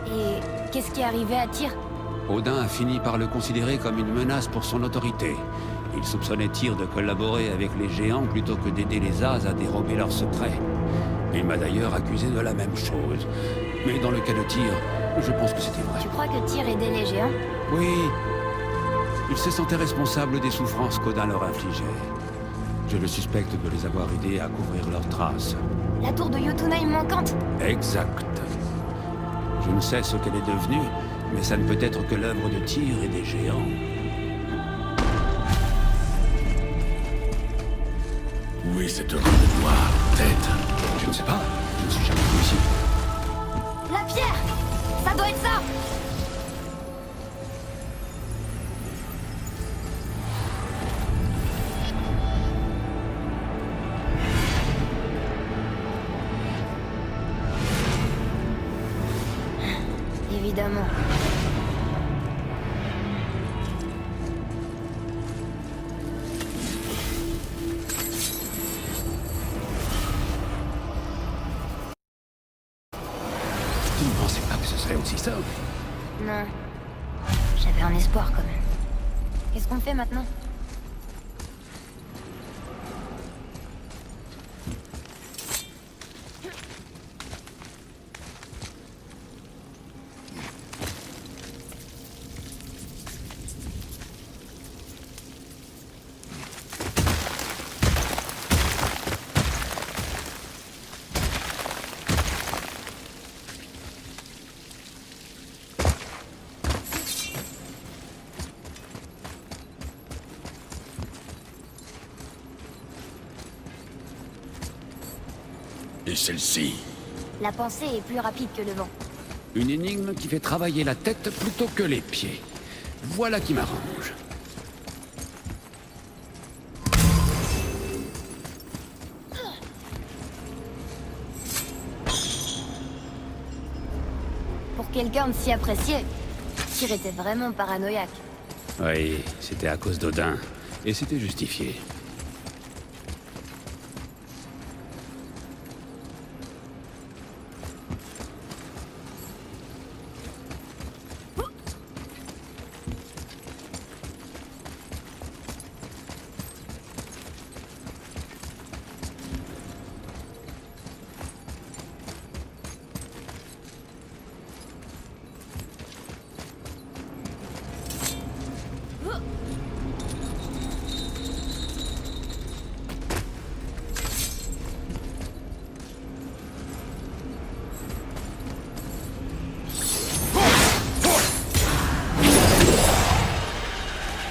Et qu'est-ce qui est arrivé à Tyr? Odin a fini par le considérer comme une menace pour son autorité. Il soupçonnait Tyr de collaborer avec les géants plutôt que d'aider les As à dérober leurs secrets. Il m'a d'ailleurs accusé de la même chose. Mais dans le cas de Tyr, je pense que c'était vrai. Tu crois que Tyr aidait les géants? Oui. Il se sentait responsable des souffrances qu'Odin leur infligeait. Je le suspecte de les avoir aidés à couvrir leurs traces. La tour de Jotunheim manquante? Exact. Je ne sais ce qu'elle est devenue, mais ça ne peut être que l'œuvre de Tyr et des géants. Où est cette grande noire tête? Je ne sais pas. Je ne suis jamais venu ici. La pierre! Ça doit être ça! Évidemment. Tu ne pensais pas que ce serait aussi simple? Non. J'avais un espoir quand même. Qu'est-ce qu'on fait maintenant? Et celle-ci? La pensée est plus rapide que le vent. Une énigme qui fait travailler la tête plutôt que les pieds. Voilà qui m'arrange. Pour quelqu'un de si apprécié, Tyr était vraiment paranoïaque. Oui, c'était à cause d'Odin. Et c'était justifié.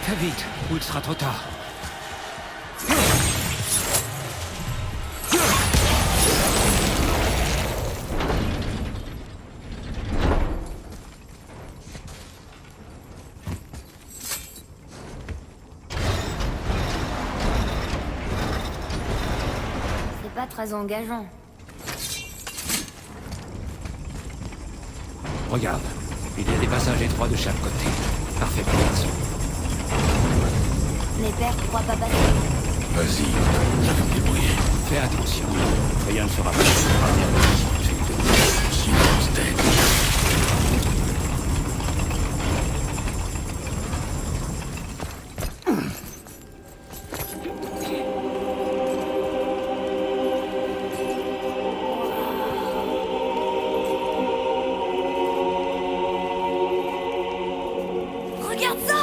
Très vite, ou il sera trop tard. C'est pas très engageant. Regarde, il y a des passages étroits de chaque côté. Parfait pour garçon. Mes pères croient pas passer. Vas-y, je vais me débrouiller. Fais attention. Rien ne sera pas. Silence, tête. Regarde ça!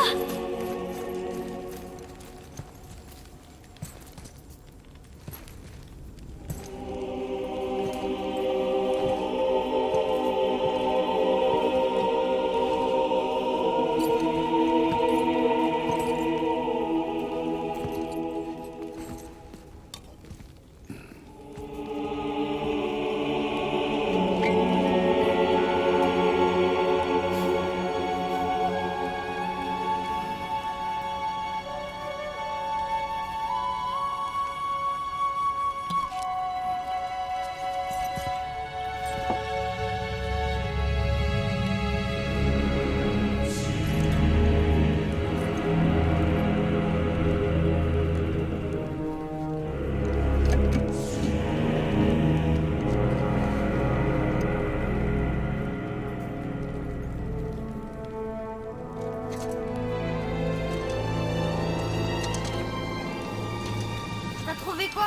T'as trouvé quoi?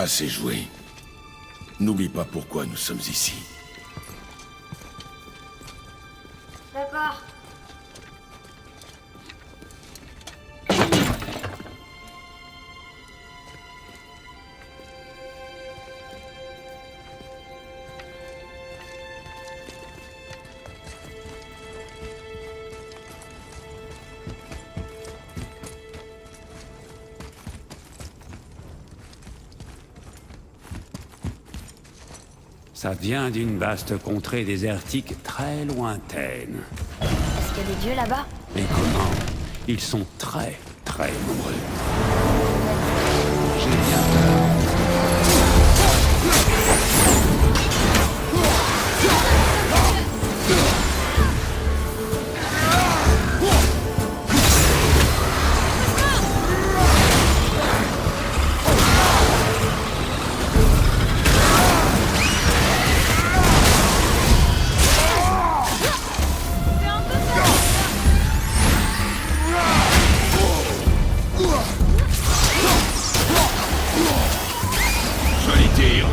Assez joué. N'oublie pas pourquoi nous sommes ici. D'accord. Ça vient d'une vaste contrée désertique très lointaine. Est-ce qu'il y a des dieux là-bas? Et comment? Ils sont très, très nombreux. J'ai bien peur. Joli tir.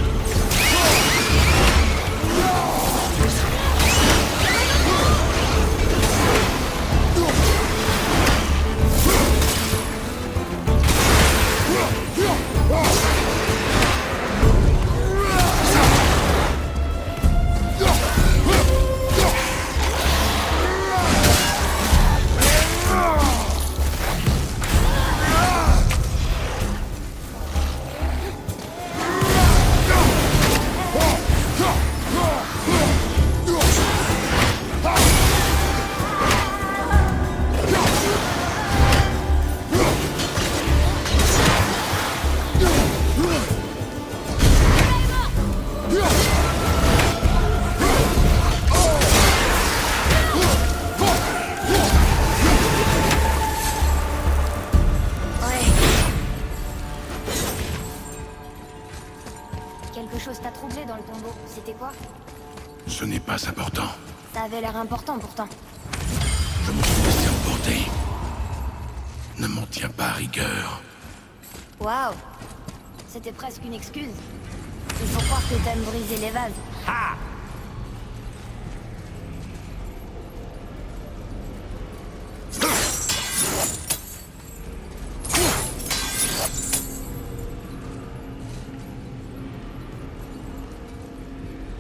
Quelque chose t'a troublé dans le tombeau. C'était quoi? Ce n'est pas important. Ça avait l'air important pourtant. Je me suis laissé emporter. Ne m'en tiens pas à rigueur. Waouh! C'était presque une excuse. Il faut croire que t'aimes briser les vases. Ha!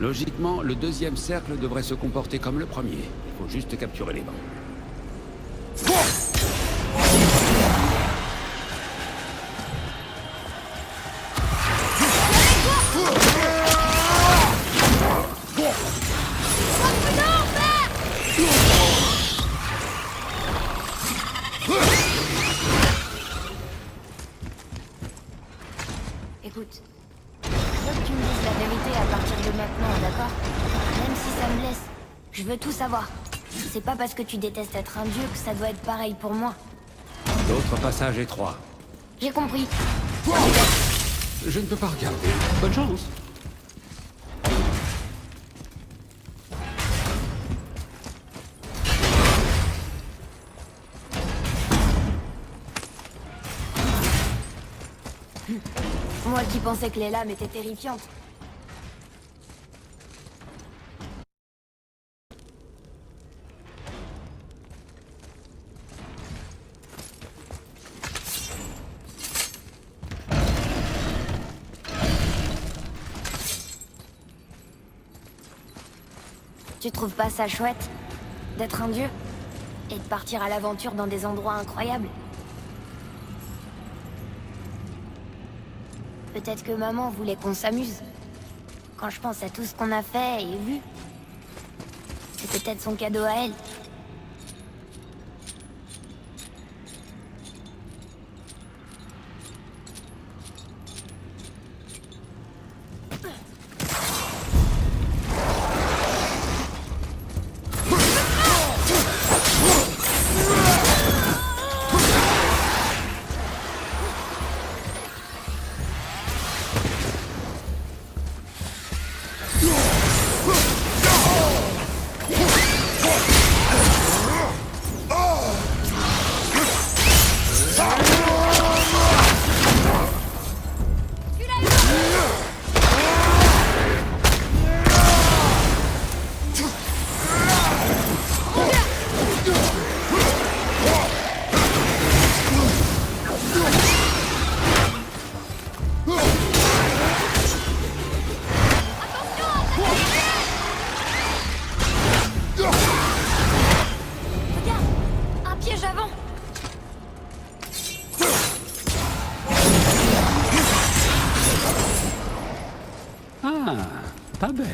Logiquement, le deuxième cercle devrait se comporter comme le premier. Il faut juste capturer les bancs. Écoute, je veux que tu me dises la vérité à partir de maintenant, d'accord? Même si ça me blesse, je veux tout savoir. C'est pas parce que tu détestes être un dieu que ça doit être pareil pour moi. L'autre passage étroit. J'ai compris. Je ne peux pas regarder. Bonne chance. Moi qui pensais que les lames étaient terrifiantes. Tu trouves pas ça chouette? D'être un dieu? Et de partir à l'aventure dans des endroits incroyables? Peut-être que maman voulait qu'on s'amuse. Quand je pense à tout ce qu'on a fait et vu, c'est peut-être son cadeau à elle. Pas bête.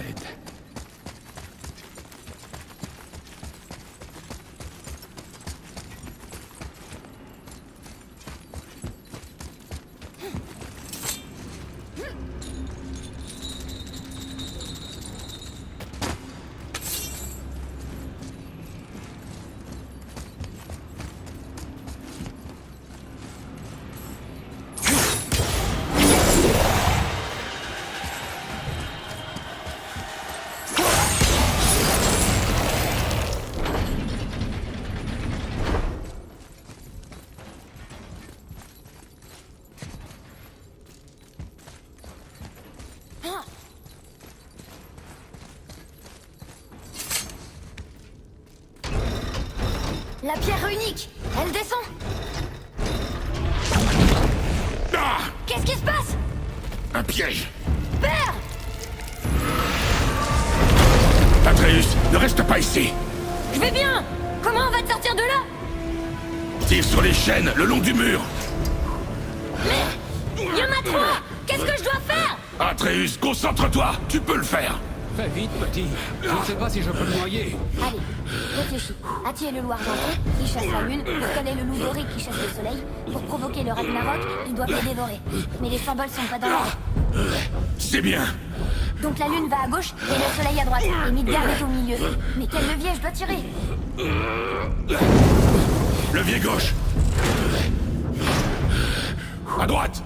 La pierre unique! Elle descend! Ah! Qu'est-ce qui se passe? Un piège! Père! Atreus, ne reste pas ici! Je vais bien! Comment on va te sortir de là? Tire sur les chaînes le long du mur! Mais... il y en a 3! Qu'est-ce que je dois faire? Atreus, concentre-toi! Tu peux le faire! Fais vite, petit. Je ne sais pas si je peux me noyer. Allez, réfléchis. Ati est le loup argenté, qui chasse la lune, Skoll est le loup doré qui chasse le soleil. Pour provoquer le Ragnarok, ils doivent les dévorer. Mais les symboles sont pas dans l'ordre. C'est bien! Donc la lune va à gauche et le soleil à droite. Et Midgard est au milieu. Mais quel levier je dois tirer? Levier gauche! À droite!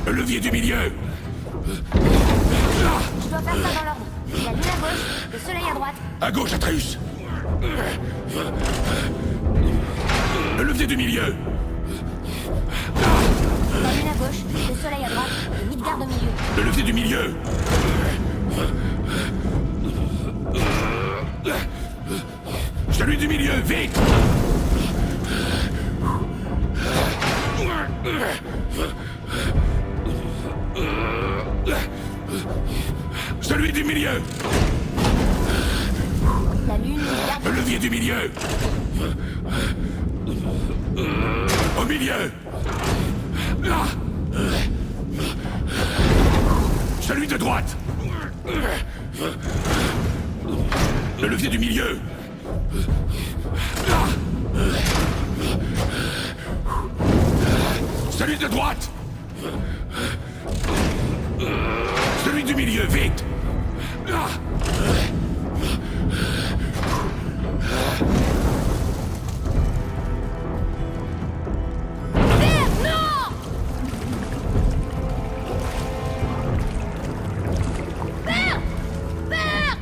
Le levier du milieu! Je dois faire ça dans l'ordre. La lune à gauche, le soleil à droite. À gauche, Atreus! Le levier du milieu! La lune à gauche, le soleil à droite et Midgard au milieu. Le levier du milieu! Celui du milieu, vite! Celui du milieu! La lune, Midgard... Le levier du milieu! Au milieu! Celui de droite! Le levier du milieu! Celui de droite! Celui du milieu, vite! Père, non! Père! Père!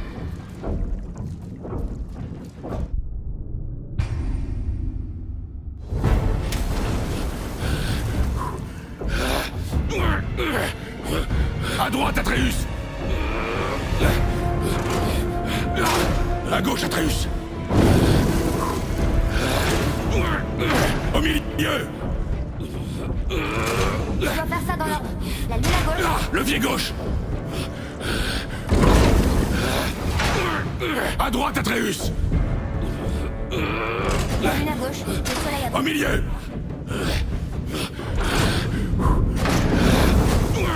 À droite, Atreus! À gauche, Atreus! Au milieu! Je dois faire ça dans l'ordre. La lune à gauche... Levier gauche! À droite, Atreus! La lune à gauche, le soleil à Au droite. milieu!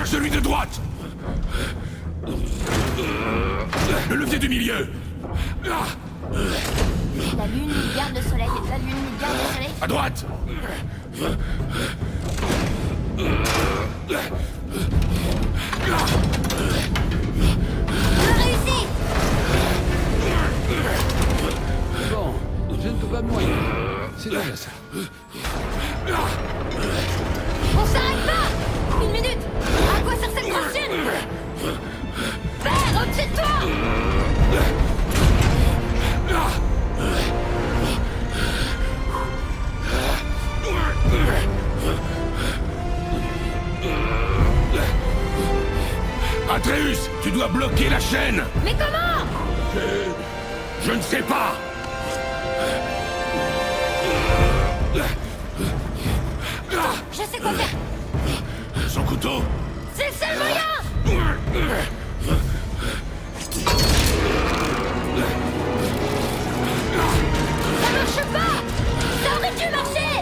Celui de droite! Le levier du milieu! La lune, Midgard, le soleil. La lune, Midgard, le soleil. À droite! Je réussis! Bon, je ne peux pas me noyer. C'est déjà ça. On s'arrête pas! Une minute! À quoi sert cette grosse chaîne? Père, au-dessus de toi! Atreus, tu dois bloquer la chaîne! Mais comment? Je ne sais pas! Je sais quoi faire! Son couteau! C'est le seul moyen! Ça marche pas! Ça aurait dû marcher!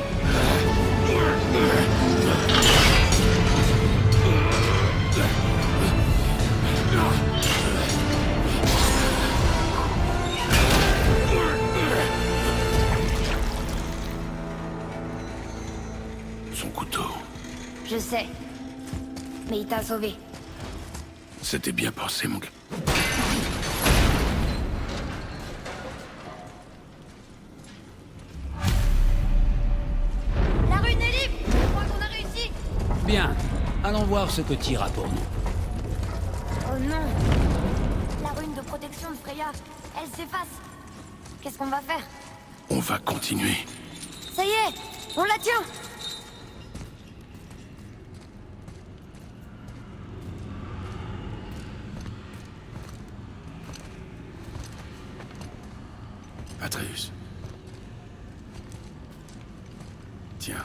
Je sais. Mais il t'a sauvé. C'était bien pensé, mon gars. La rune est libre! Je crois qu'on a réussi! Bien. Allons voir ce que Tyr a pour nous. Oh non! La rune de protection de Freya, elle s'efface. Qu'est-ce qu'on va faire? On va continuer. Ça y est! On la tient! Atreus. Tiens.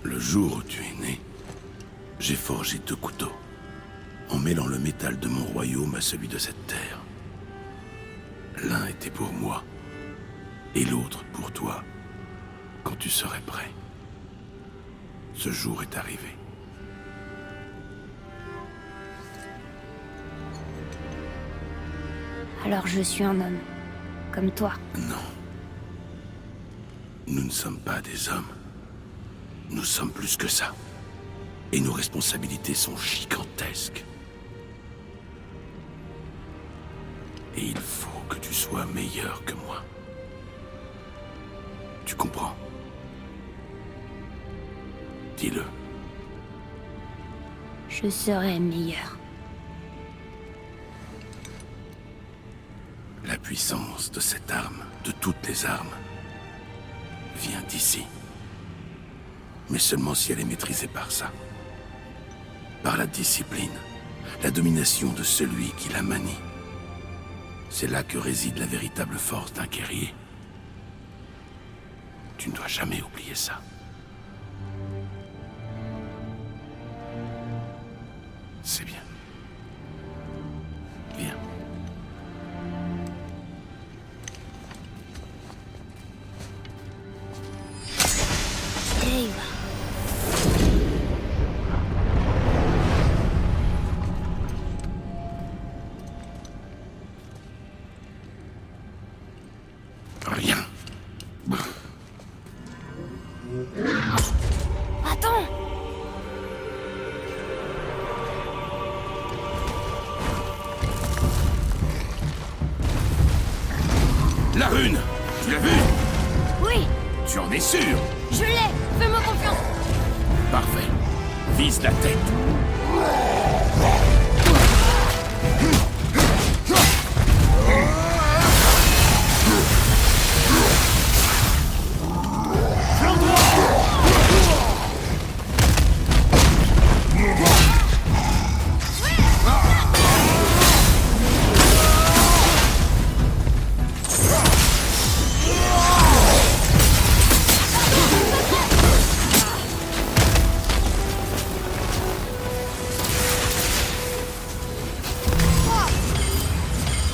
Le jour où tu es né, j'ai forgé 2 couteaux, en mêlant le métal de mon royaume à celui de cette terre. L'un était pour moi, et l'autre pour toi, quand tu serais prêt. Ce jour est arrivé. Alors je suis un homme. Comme toi. Non. Nous ne sommes pas des hommes. Nous sommes plus que ça. Et nos responsabilités sont gigantesques. Et il faut que tu sois meilleur que moi. Tu comprends? Dis-le. Je serai meilleur. La puissance de cette arme, de toutes les armes, vient d'ici. Mais seulement si elle est maîtrisée par ça. Par la discipline, la domination de celui qui la manie. C'est là que réside la véritable force d'un guerrier. Tu ne dois jamais oublier ça. C'est bien. Viens. Rien. Attends! La rune! Tu l'as vue? Oui! Tu en es sûr? Je l'ai! Fais-moi confiance! Parfait. Vise la tête.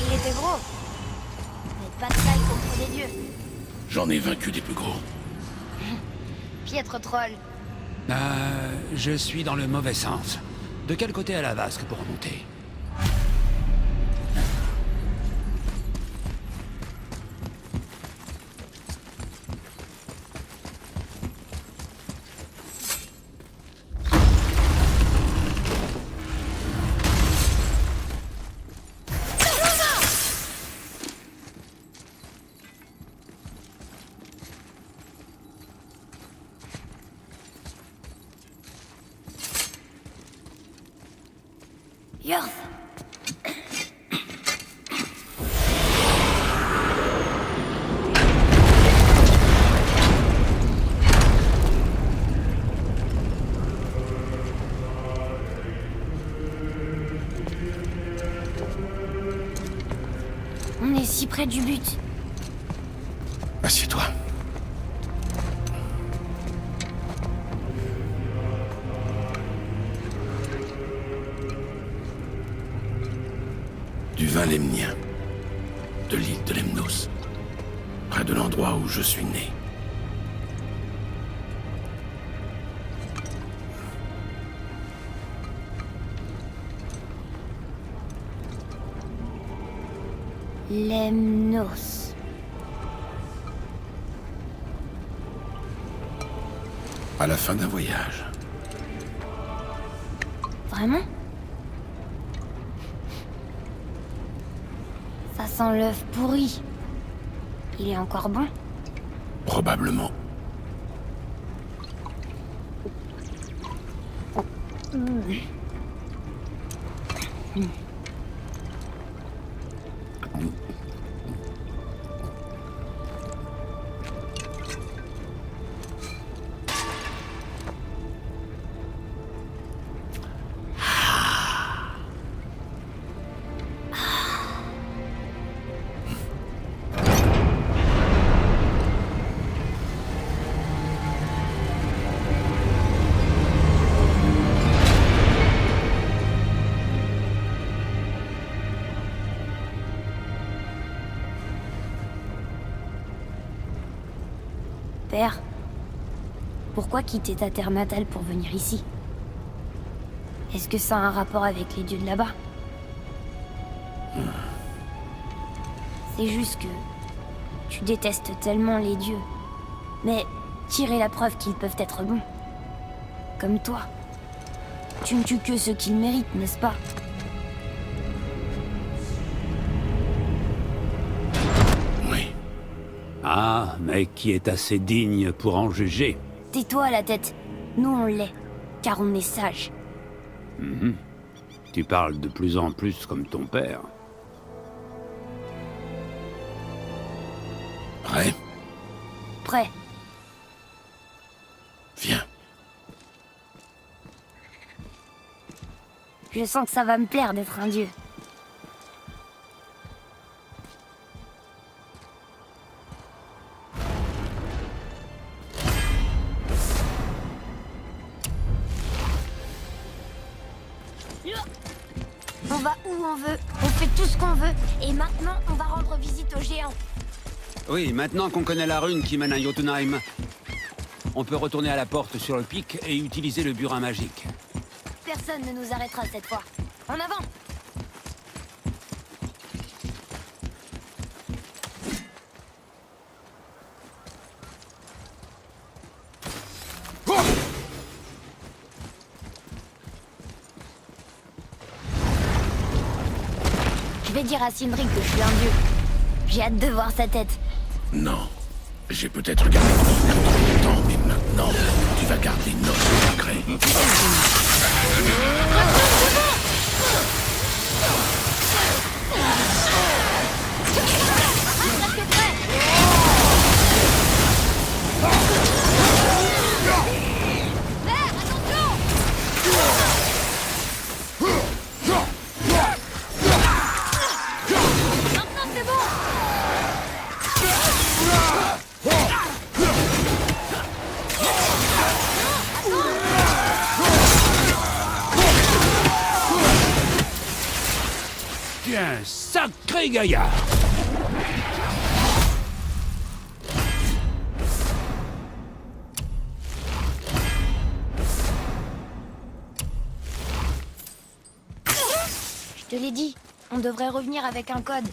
Il était gros. Mais pas de taille contre des dieux. J'en ai vaincu des plus gros. Piètre troll. Je suis dans le mauvais sens. De quel côté à la vasque pour remonter? Yorth! On est si près du but. Assieds-toi. Du vin lemnien, de l'île de Lemnos, près de l'endroit où je suis né. Lemnos. À la fin d'un voyage. Vraiment? Ça sent l'œuf pourri. Il est encore bon? Probablement. Père, pourquoi quitter ta terre natale pour venir ici? Est-ce que ça a un rapport avec les dieux de là-bas? C'est juste que tu détestes tellement les dieux. Mais tirer la preuve qu'ils peuvent être bons. Comme toi. Tu ne tues que ceux qu'ils méritent, n'est-ce pas? Oui. Ah, mais qui est assez digne pour en juger? Tais-toi la tête. Nous on l'est, car on est sages. Mhm. Tu parles de plus en plus comme ton père. Prêt? Prêt. Viens. Je sens que ça va me plaire d'être un dieu. On va où on veut, on fait tout ce qu'on veut, et maintenant on va rendre visite aux géants. Oui, maintenant qu'on connaît la rune qui mène à Jotunheim, on peut retourner à la porte sur le pic et utiliser le burin magique. Personne ne nous arrêtera cette fois. En avant! Je vais dire à Sindri que je suis un dieu. J'ai hâte de voir sa tête. Non. J'ai peut-être gardé ton frère trop longtemps, mais maintenant, tu vas garder notre secret. Tiens, sacré gaillard! Je te l'ai dit, on devrait revenir avec un code.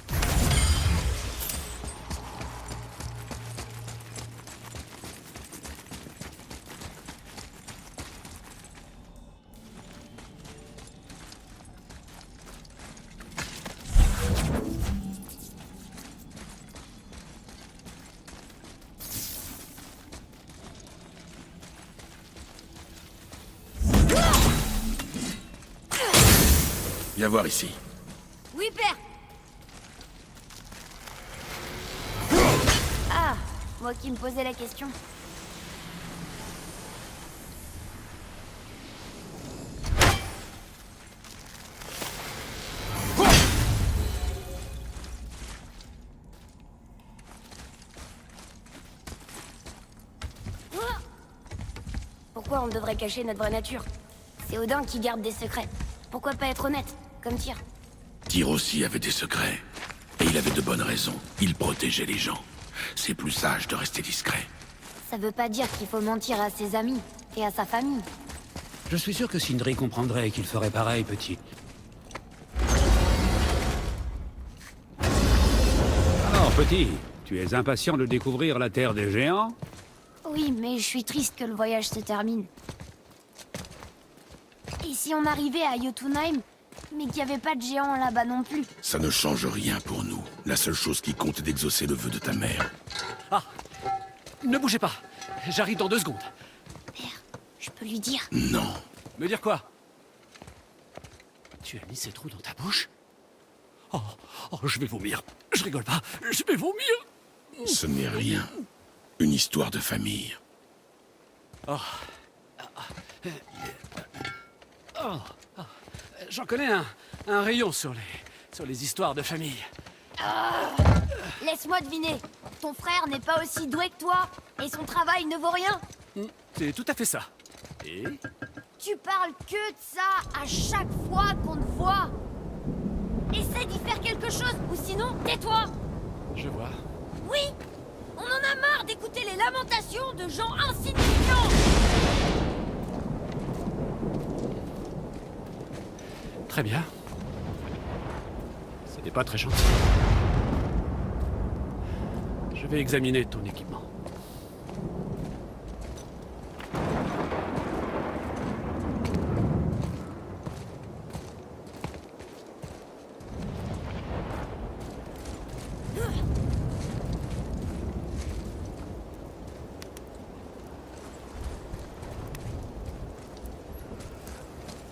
Viens voir ici. Oui, père. Ah, moi qui me posais la question. Pourquoi on devrait cacher notre vraie nature? C'est Odin qui garde des secrets. Pourquoi pas être honnête, comme Tyr? Tyr aussi avait des secrets. Et il avait de bonnes raisons. Il protégeait les gens. C'est plus sage de rester discret. Ça veut pas dire qu'il faut mentir à ses amis et à sa famille. Je suis sûr que Sindri comprendrait qu'il ferait pareil, petit. Alors, petit, tu es impatient de découvrir la terre des géants? Oui, mais je suis triste que le voyage se termine. Et si on arrivait à Jotunheim, mais qu'il n'y avait pas de géants là-bas non plus? Ça ne change rien pour nous. La seule chose qui compte est d'exaucer le vœu de ta mère. Ah! Ne bougez pas. J'arrive dans 2 secondes. Je peux lui dire? Non. Me dire quoi? Tu as mis ces trous dans ta bouche? Oh, je vais vomir. Je rigole pas. Je vais vomir. Ce n'est rien. Une histoire de famille. Oh. J'en connais un rayon sur les histoires de famille. Laisse-moi deviner. Ton frère n'est pas aussi doué que toi, et son travail ne vaut rien? C'est tout à fait ça. Et? Tu parles que de ça à chaque fois qu'on te voit. Essaie d'y faire quelque chose, ou sinon, tais-toi. Je vois. Oui, on en a marre d'écouter les lamentations de gens insignifiants. Très bien. Ce n'est pas très gentil. Je vais examiner ton équipement.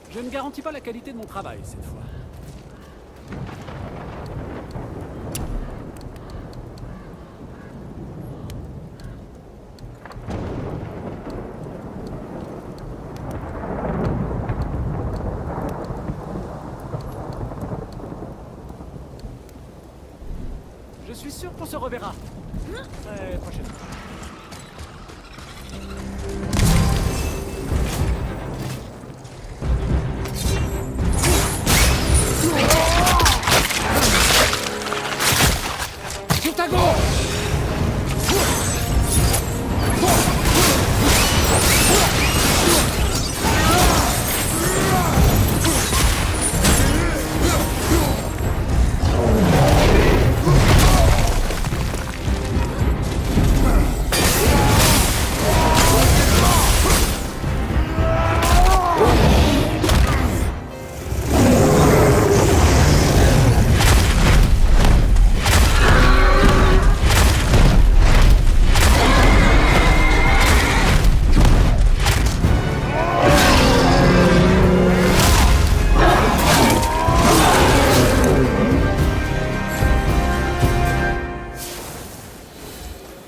Je ne garantis pas la qualité de mon travail cette fois. Je suis sûr qu'on se reverra. Très prochainement.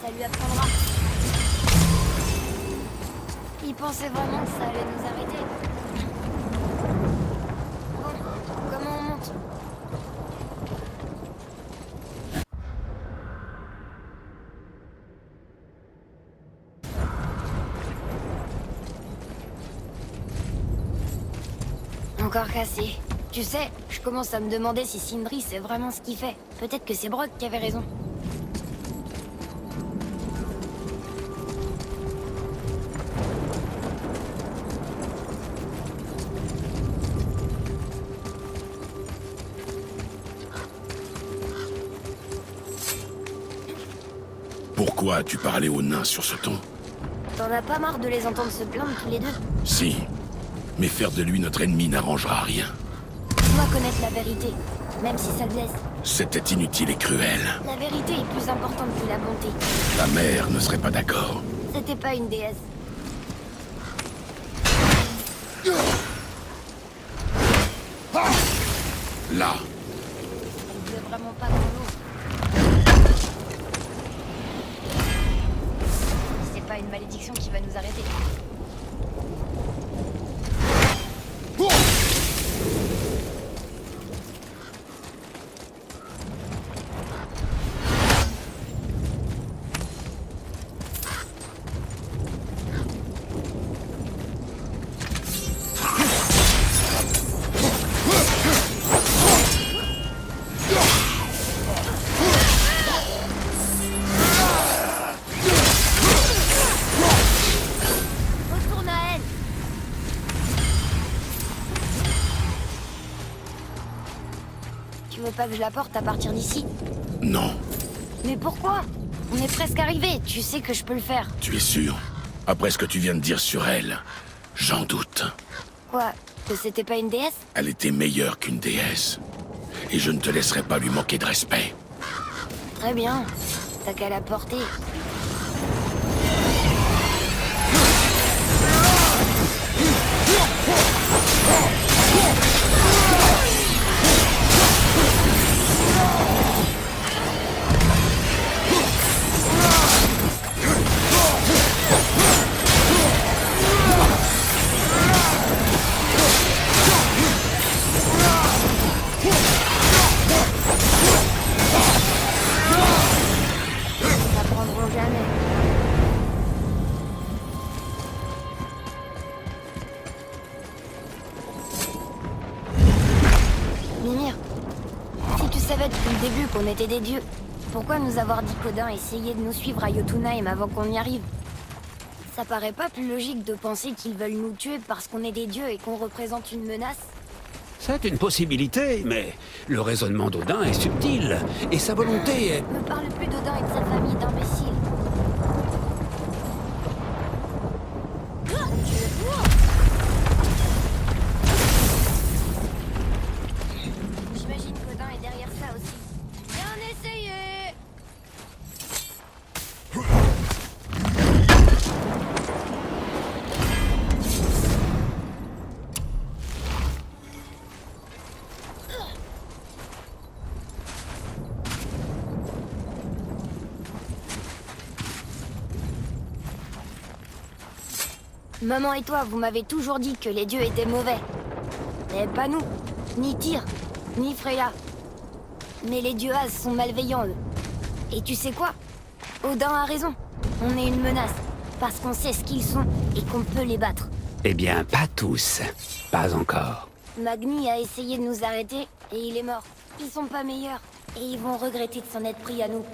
Ça lui apprendra. Il pensait vraiment que ça allait nous arrêter. Bon, comment on monte? Encore cassé. Tu sais, je commence à me demander si Sindri c'est vraiment ce qu'il fait. Peut-être que c'est Brok qui avait raison. Pourquoi as-tu parlé aux nains sur ce ton? T'en as pas marre de les entendre se plaindre tous les deux? Si. Mais faire de lui notre ennemi n'arrangera rien. Tu dois connaître la vérité, même si ça blesse. C'était inutile et cruel. La vérité est plus importante que la bonté. Ta mère ne serait pas d'accord. C'était pas une déesse. Là. Elle veut vraiment pas qu'on l'ouvre. C'est pas une malédiction qui va nous arrêter. Retourne à elle. Tu veux pas que je la porte à partir d'ici? Non. Mais pourquoi? On est presque arrivé, tu sais que je peux le faire. Tu es sûr? Après ce que tu viens de dire sur elle, j'en doute. Quoi? Que c'était pas une déesse? Elle était meilleure qu'une déesse. Et je ne te laisserai pas lui manquer de respect. Très bien. T'as qu'à la porter. N'apprendront jamais. Mimir, si tu savais depuis le début qu'on était des dieux, pourquoi nous avoir dit qu'Odin essayait de nous suivre à Jotunheim avant qu'on y arrive? Ça paraît pas plus logique de penser qu'ils veulent nous tuer parce qu'on est des dieux et qu'on représente une menace? C'est une possibilité, mais le raisonnement d'Odin est subtil, et sa volonté est... Ne parle plus d'Odin et de sa famille d'imbéciles. J'imagine qu'Odin est derrière ça aussi. Bien essayé! Maman et toi, vous m'avez toujours dit que les dieux étaient mauvais. Mais pas nous, ni Tyr, ni Freya. Mais les dieux As sont malveillants, eux. Et tu sais quoi? Odin a raison. On est une menace, parce qu'on sait ce qu'ils sont et qu'on peut les battre. Eh bien, pas tous. Pas encore. Magni a essayé de nous arrêter, et il est mort. Ils sont pas meilleurs, et ils vont regretter de s'en être pris à nous.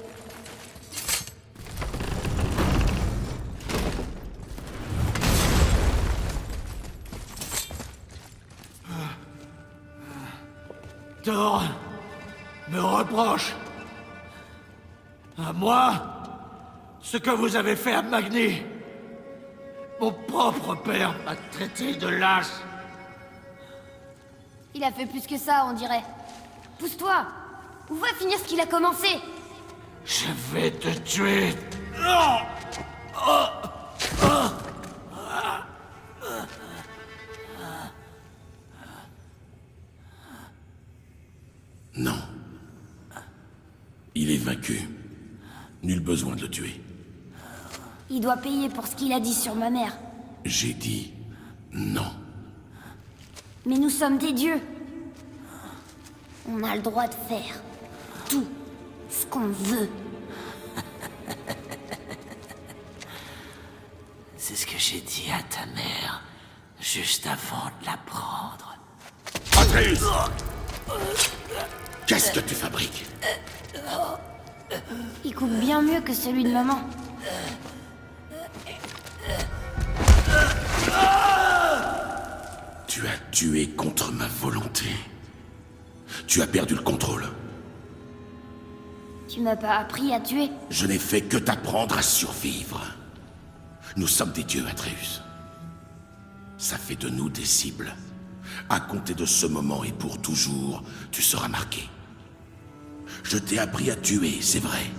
Thor me reproche à moi ce que vous avez fait à Magni. Mon propre père m'a traité de lâche. Il a fait plus que ça, on dirait. Pousse-toi! Où va finir ce qu'il a commencé? Je vais te tuer. Non. Il est vaincu. Nul besoin de le tuer. Il doit payer pour ce qu'il a dit sur ma mère. J'ai dit non. Mais nous sommes des dieux. On a le droit de faire tout ce qu'on veut. C'est ce que j'ai dit à ta mère, juste avant de la prendre. Atreus! Qu'est-ce que tu fabriques? Il coupe bien mieux que celui de maman. Tu as tué contre ma volonté. Tu as perdu le contrôle. Tu m'as pas appris à tuer. Je n'ai fait que t'apprendre à survivre. Nous sommes des dieux, Atreus. Ça fait de nous des cibles. À compter de ce moment et pour toujours, tu seras marqué. Je t'ai appris à tuer, c'est vrai.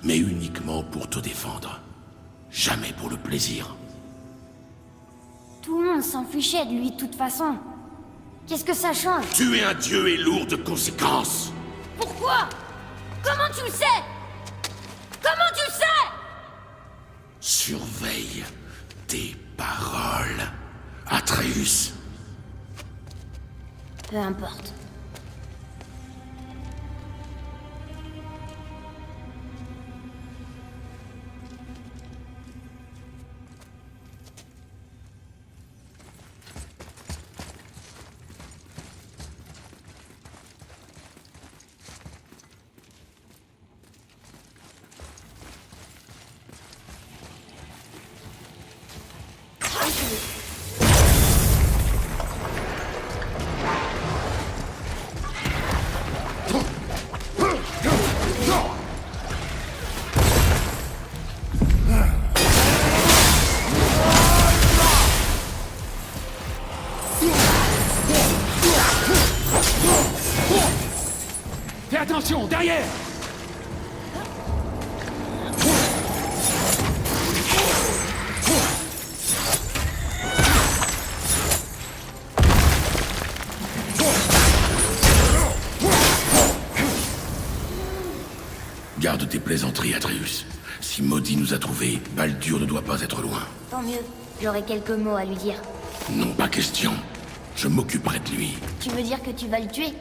Mais uniquement pour te défendre. Jamais pour le plaisir. Tout le monde s'en fichait de lui de toute façon. Qu'est-ce que ça change? Tuer un dieu est lourd de conséquences. Pourquoi? Comment tu le sais? Comment tu le sais? Surveille tes paroles, Atreus. Peu importe. Attention, derrière! Garde tes plaisanteries, Atreus. Si Maudit nous a trouvés, Baldur ne doit pas être loin. Tant mieux. J'aurai quelques mots à lui dire. Non, pas question. Je m'occuperai de lui. Tu veux dire que tu vas le tuer?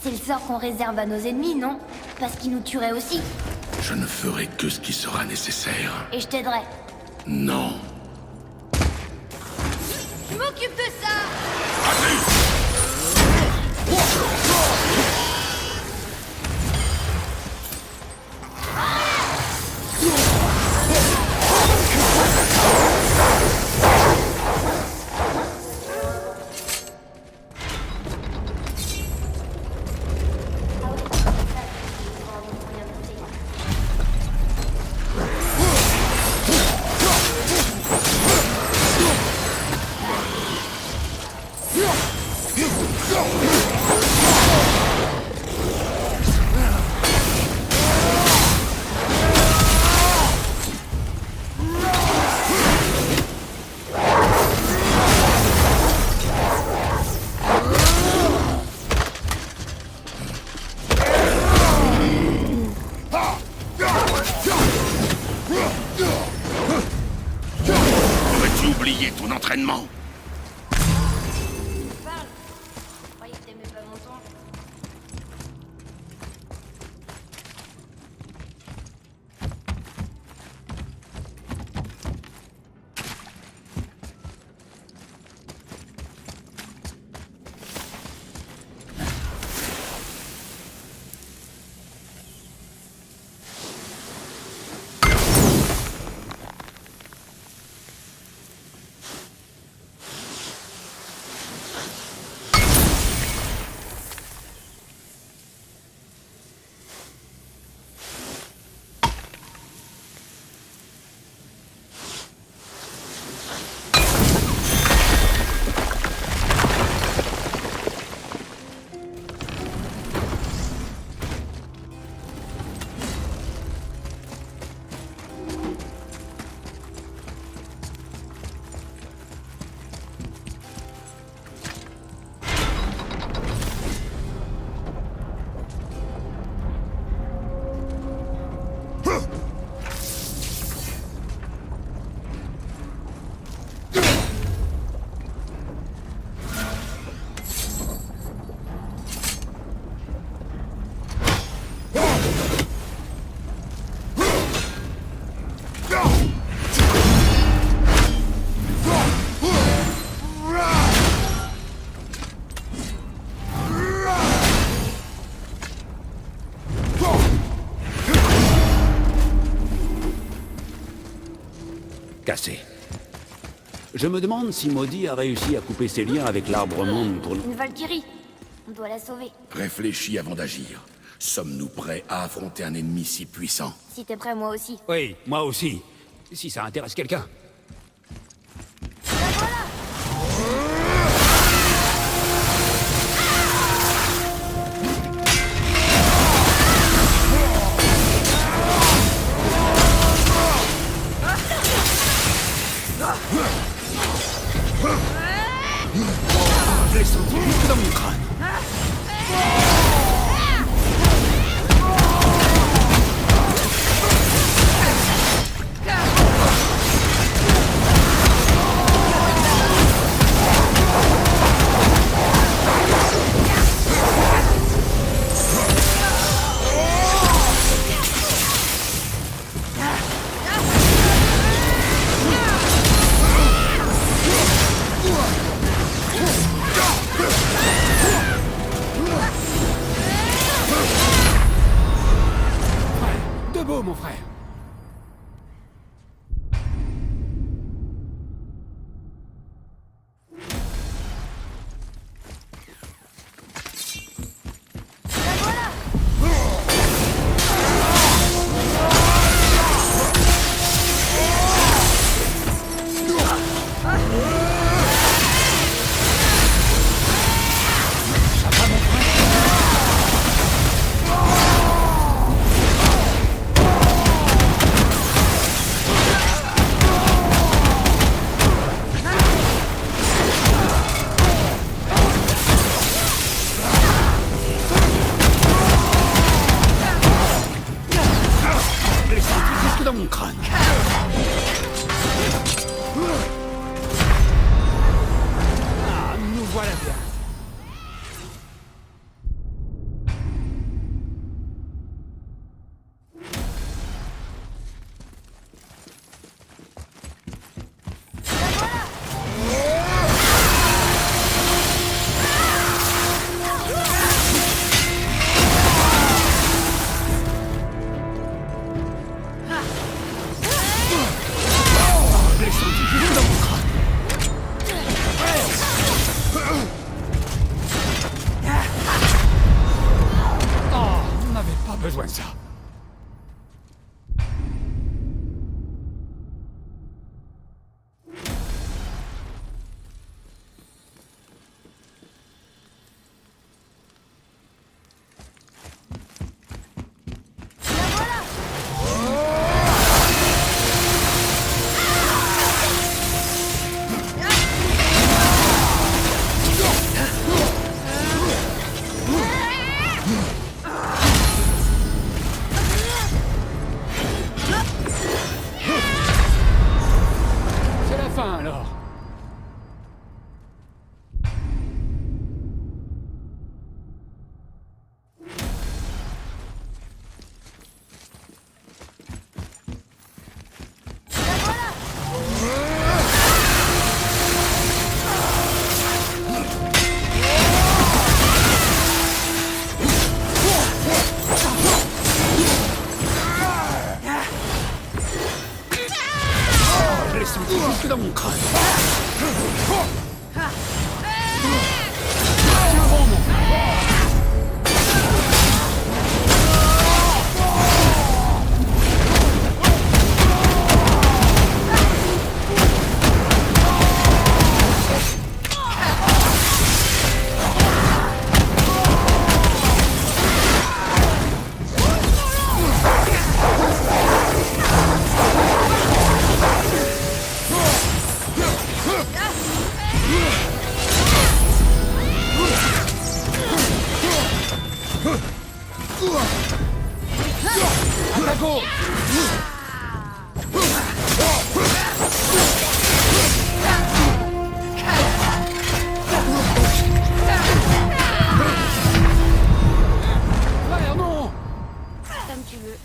C'est le sort qu'on réserve à nos ennemis, non? Parce qu'ils nous tueraient aussi. Je ne ferai que ce qui sera nécessaire. Et je t'aiderai. Non. Je m'occupe de ça! Aurais-tu oublié ton entraînement? Parle. Je croyais que t'aimais pas mon ton. Cassé. Je me demande si Maudit a réussi à couper ses liens avec l'arbre monde pour... Une Valkyrie. On doit la sauver. Réfléchis avant d'agir. Sommes-nous prêts à affronter un ennemi si puissant? Si t'es prêt, moi aussi. Oui, moi aussi. Si ça intéresse quelqu'un. Je l'ai senti jusque dans mon crâne. Debout, mon frère. Ça va, mon frère? dans mon crâne. Ah, nous voilà bien. Besoin de ça. Alors. Je l'ai senti jusque dans mon crâne. Comme tu veux.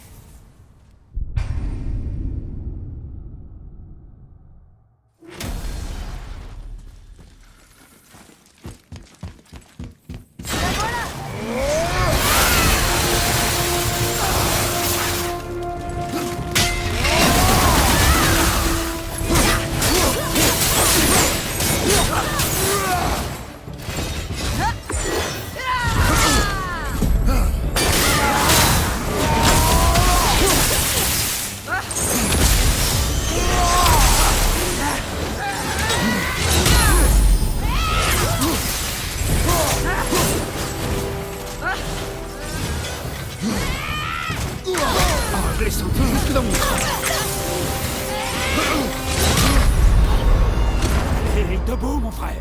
Je l'ai senti jusque dans mon crâne. Et debout, mon frère.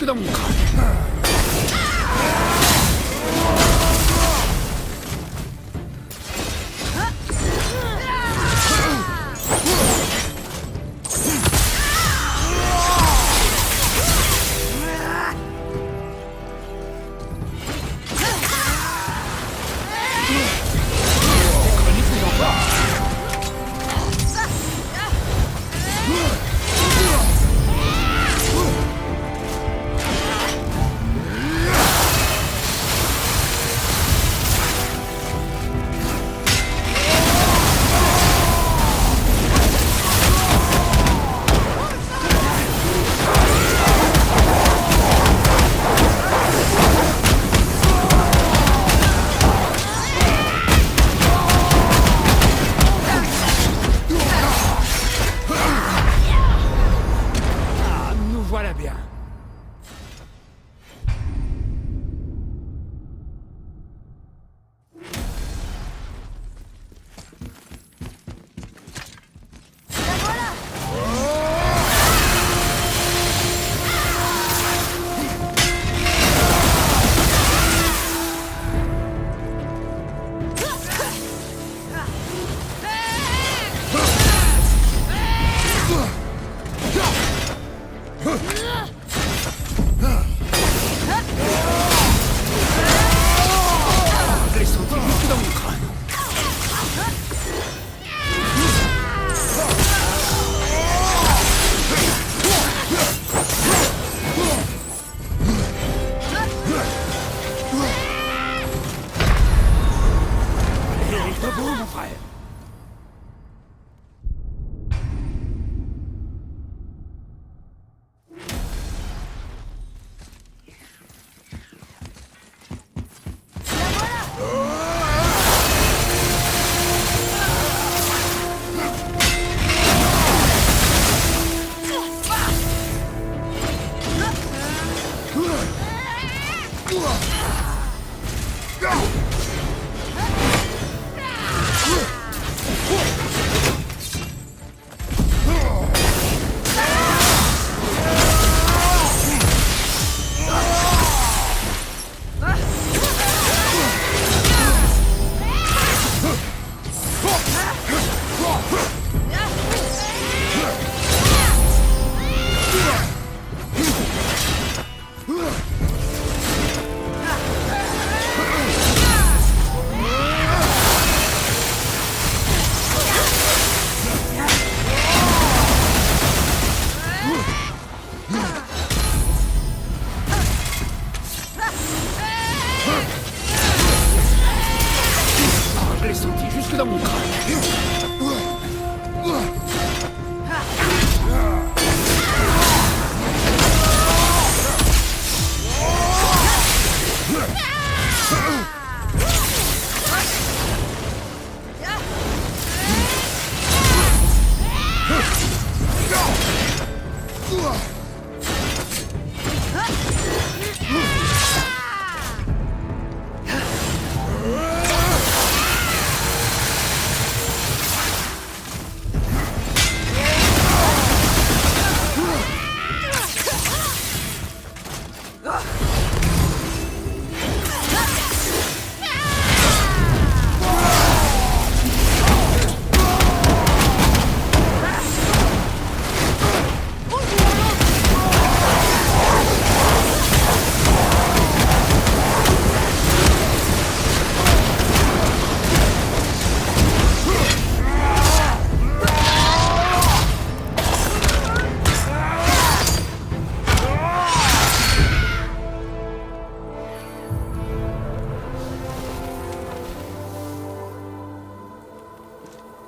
jusque dans mon crâne. Voilà bien.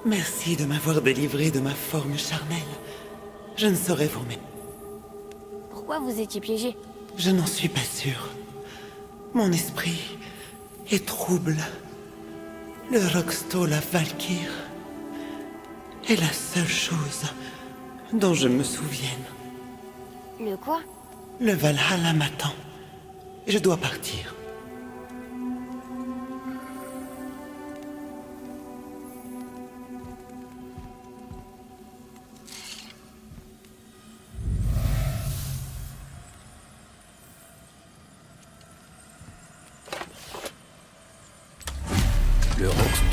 Merci de m'avoir délivré de ma forme charnelle. Je ne saurais vous remettre. Pourquoi vous étiez piégé? Je n'en suis pas sûr. Mon esprit est trouble. Le Roxto, la Valkyr, est la seule chose dont je me souvienne. Le quoi? Le Valhalla m'attend. Je dois partir.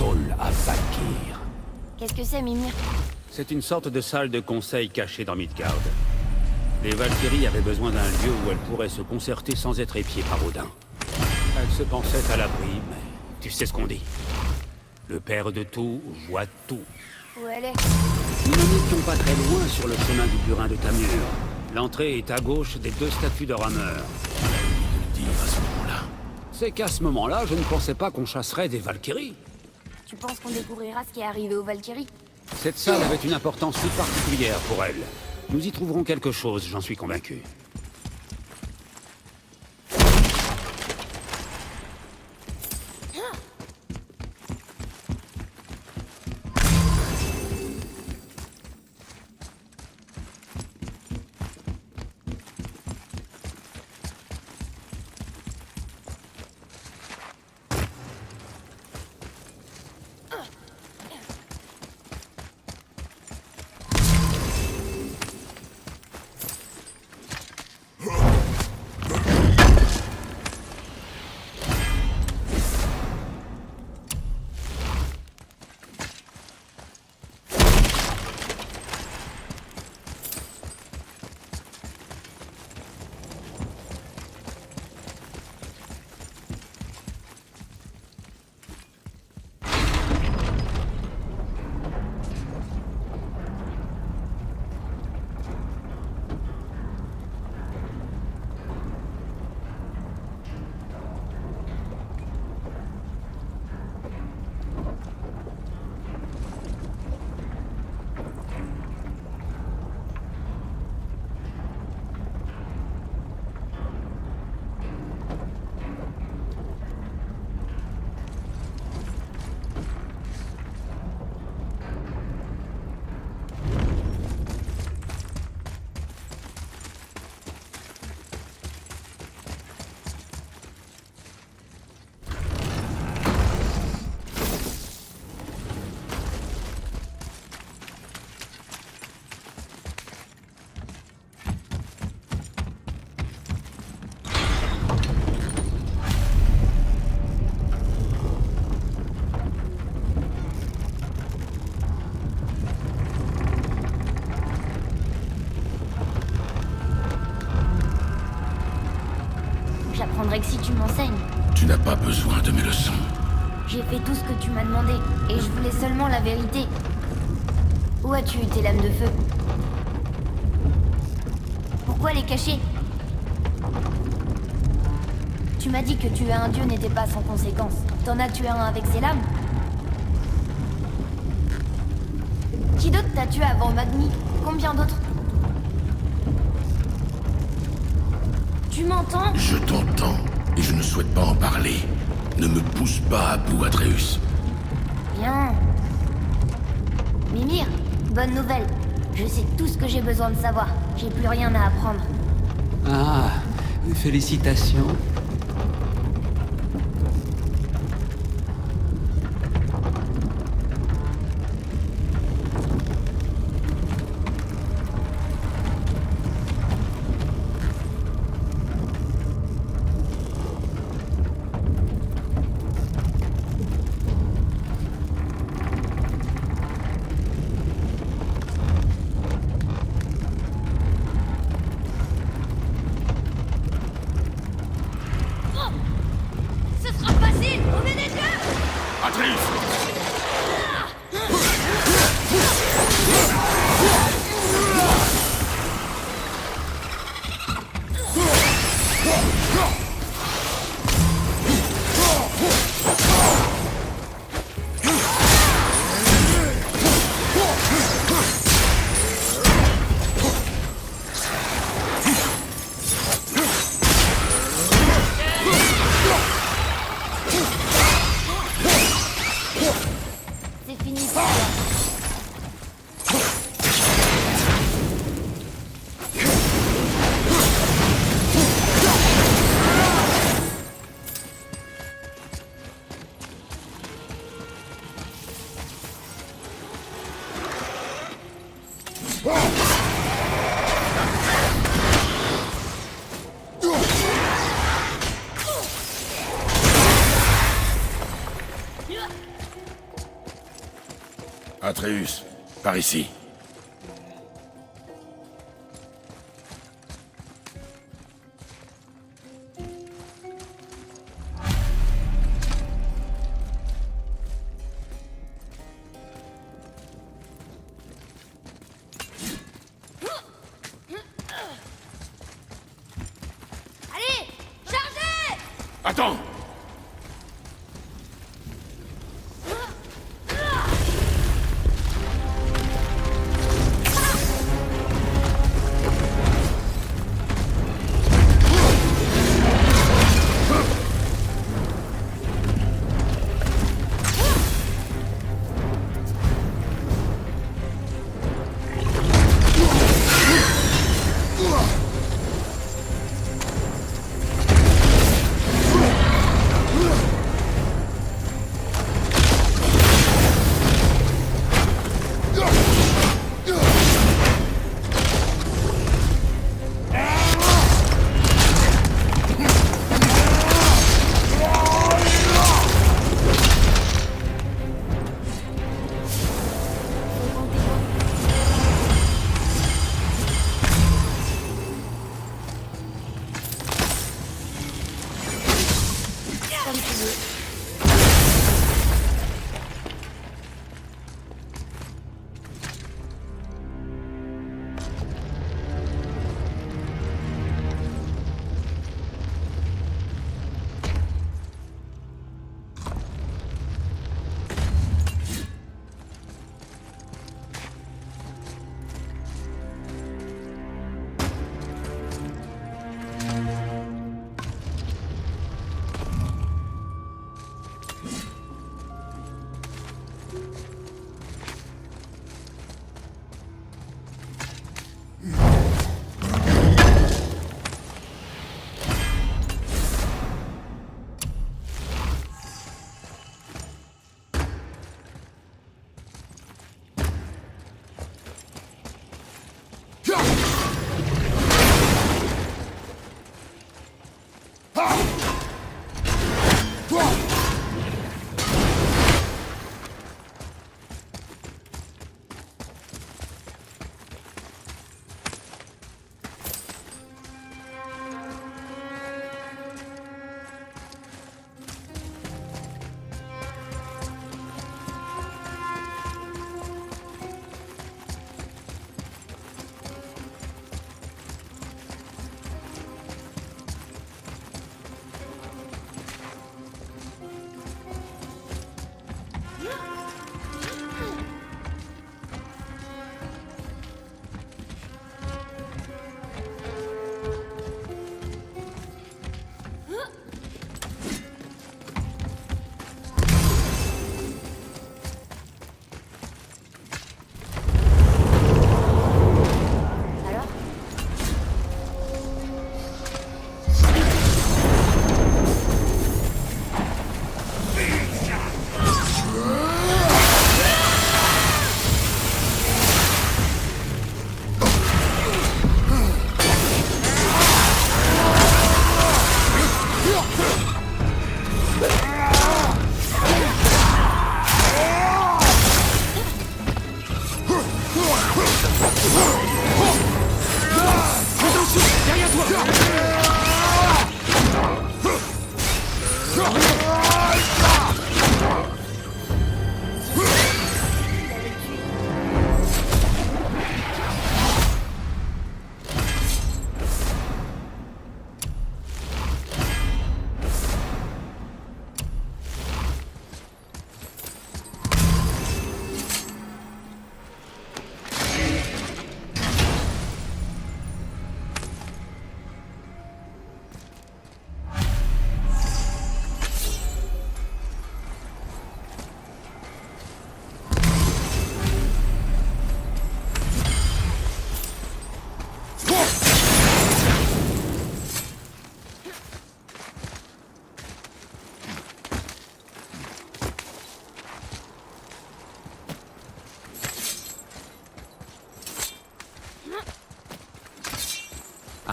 Rockstall à Valkyr. Qu'est-ce que c'est, Mimir? C'est une sorte de salle de conseil cachée dans Midgard. Les Valkyries avaient besoin d'un lieu où elles pourraient se concerter sans être épiées par Odin. Elles se pensaient à l'abri, mais tu sais ce qu'on dit. Le père de tout voit tout. Où elle est? Nous n'étions pas très loin sur le chemin du burin de Tamur. L'entrée est à gauche des 2 statues de rameurs. Dire à ce moment-là. C'est qu'à ce moment-là, je ne pensais pas qu'on chasserait des Valkyries. Tu penses qu'on découvrira ce qui est arrivé aux Valkyries? Cette salle avait une importance toute particulière pour elles. Nous y trouverons quelque chose, j'en suis convaincu. J'apprendrai que si tu m'enseignes. Tu n'as pas besoin de mes leçons. J'ai fait tout ce que tu m'as demandé, et je voulais seulement la vérité. Où as-tu eu tes lames de feu? Pourquoi les cacher? Tu m'as dit que tuer un dieu n'était pas sans conséquence. T'en as tué un avec ses lames? Qui d'autre t'a tué avant Magni? Combien d'autres? Tu m'entends? Je t'entends, et je ne souhaite pas en parler. Ne me pousse pas à bout, Atreus. Bien. Mimir, bonne nouvelle. Je sais tout ce que j'ai besoin de savoir. J'ai plus rien à apprendre. Ah, félicitations. Atreus, par ici. Allez, chargez! Attends! Comme tu veux.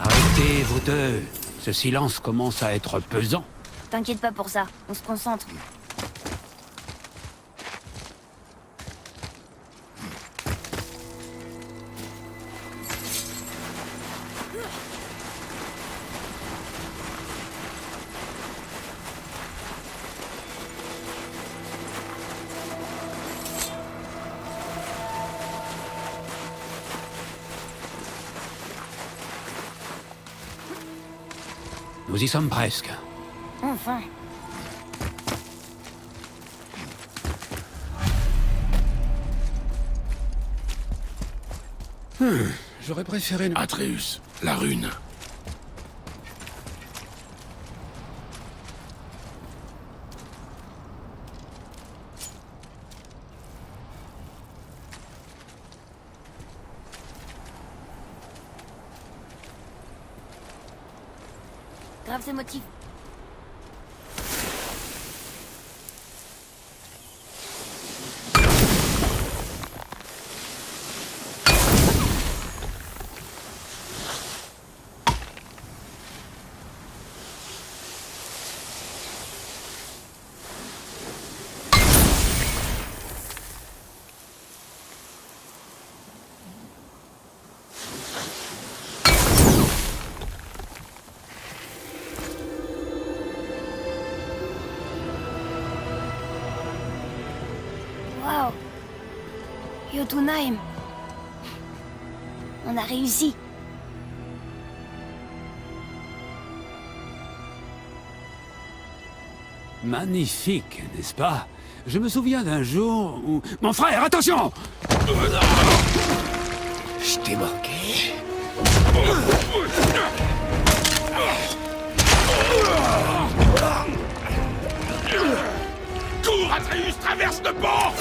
Arrêtez, vous deux. Ce silence commence à être pesant. T'inquiète pas pour ça, on se concentre. Nous y sommes presque. Enfin. J'aurais préféré... Atreus, la rune. Grave ces motifs. Waouh! Jotunheim! On a réussi! Magnifique, n'est-ce pas? Je me souviens d'un jour où... Mon frère, attention! Je t'ai manqué. Cours, Atreus, traverse le pont!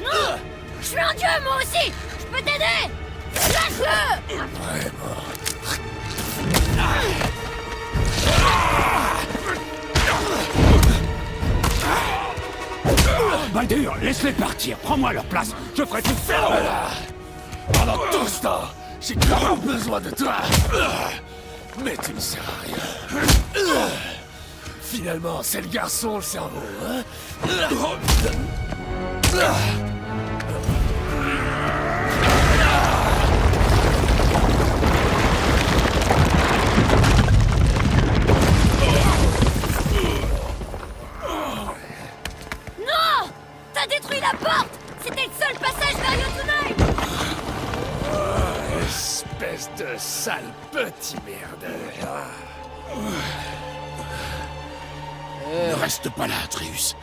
Non! Je suis un dieu, moi aussi! Je peux t'aider! Lâche-le! Vraiment. Baldur, laisse-les partir. Prends-moi leur place. Je ferai tout faire. Voilà. Pendant tout ce temps, j'ai grave besoin de toi. Mais tu ne sers à rien. Finalement, c'est le garçon le cerveau, hein? Non! T'as détruit la porte! C'était le seul passage vers Jotunheim! Espèce de sale petit merde. Ne reste pas là, Atreus.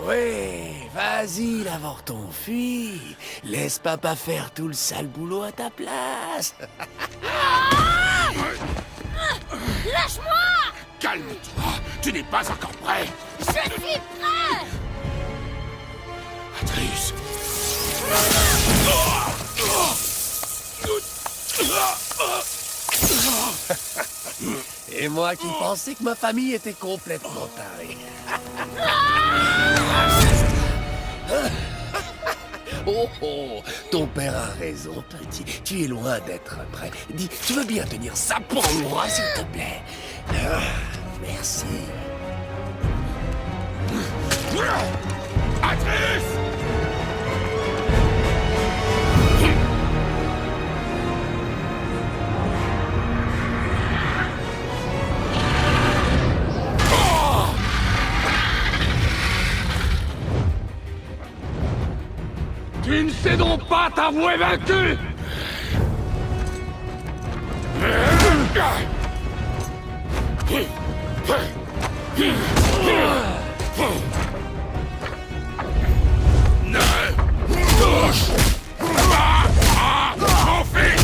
Oui, vas-y, Lavorton, fuis. Laisse papa faire tout le sale boulot à ta place. Lâche-moi! Calme-toi, tu n'es pas encore prêt. Je suis prêt! Atreus. Et moi qui pensais que ma famille était complètement tarée. Oh oh, ton père a raison, petit. Tu es loin d'être prêt. Dis, tu veux bien tenir ça pour moi, s'il te plaît? Ah, merci. Atreus! Tu ne sais donc pas t'avouer vaincu! Ne touche pas à mon fils!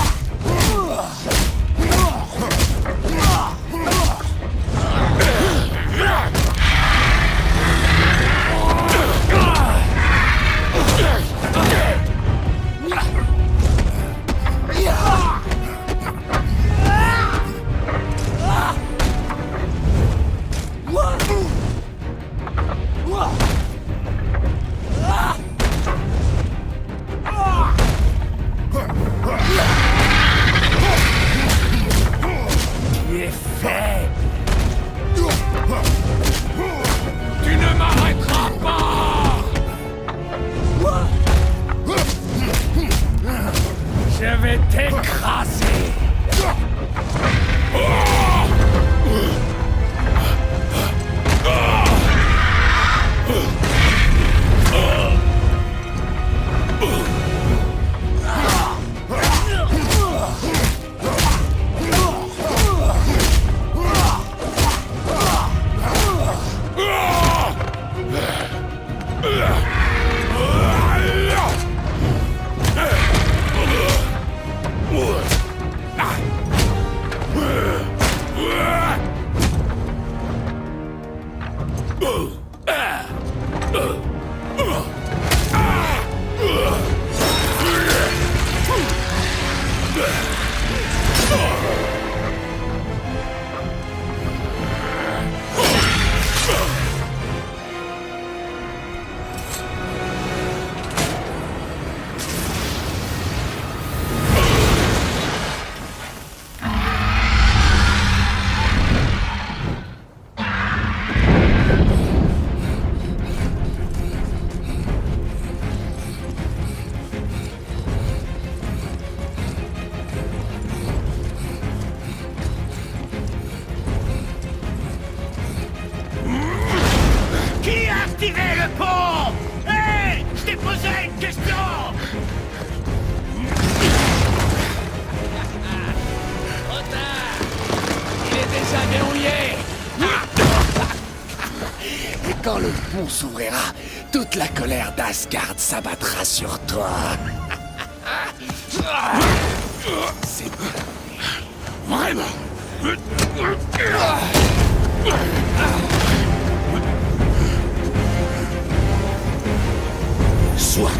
pont s'ouvrira, toute la colère d'Asgard s'abattra sur toi. C'est Vraiment. Soit.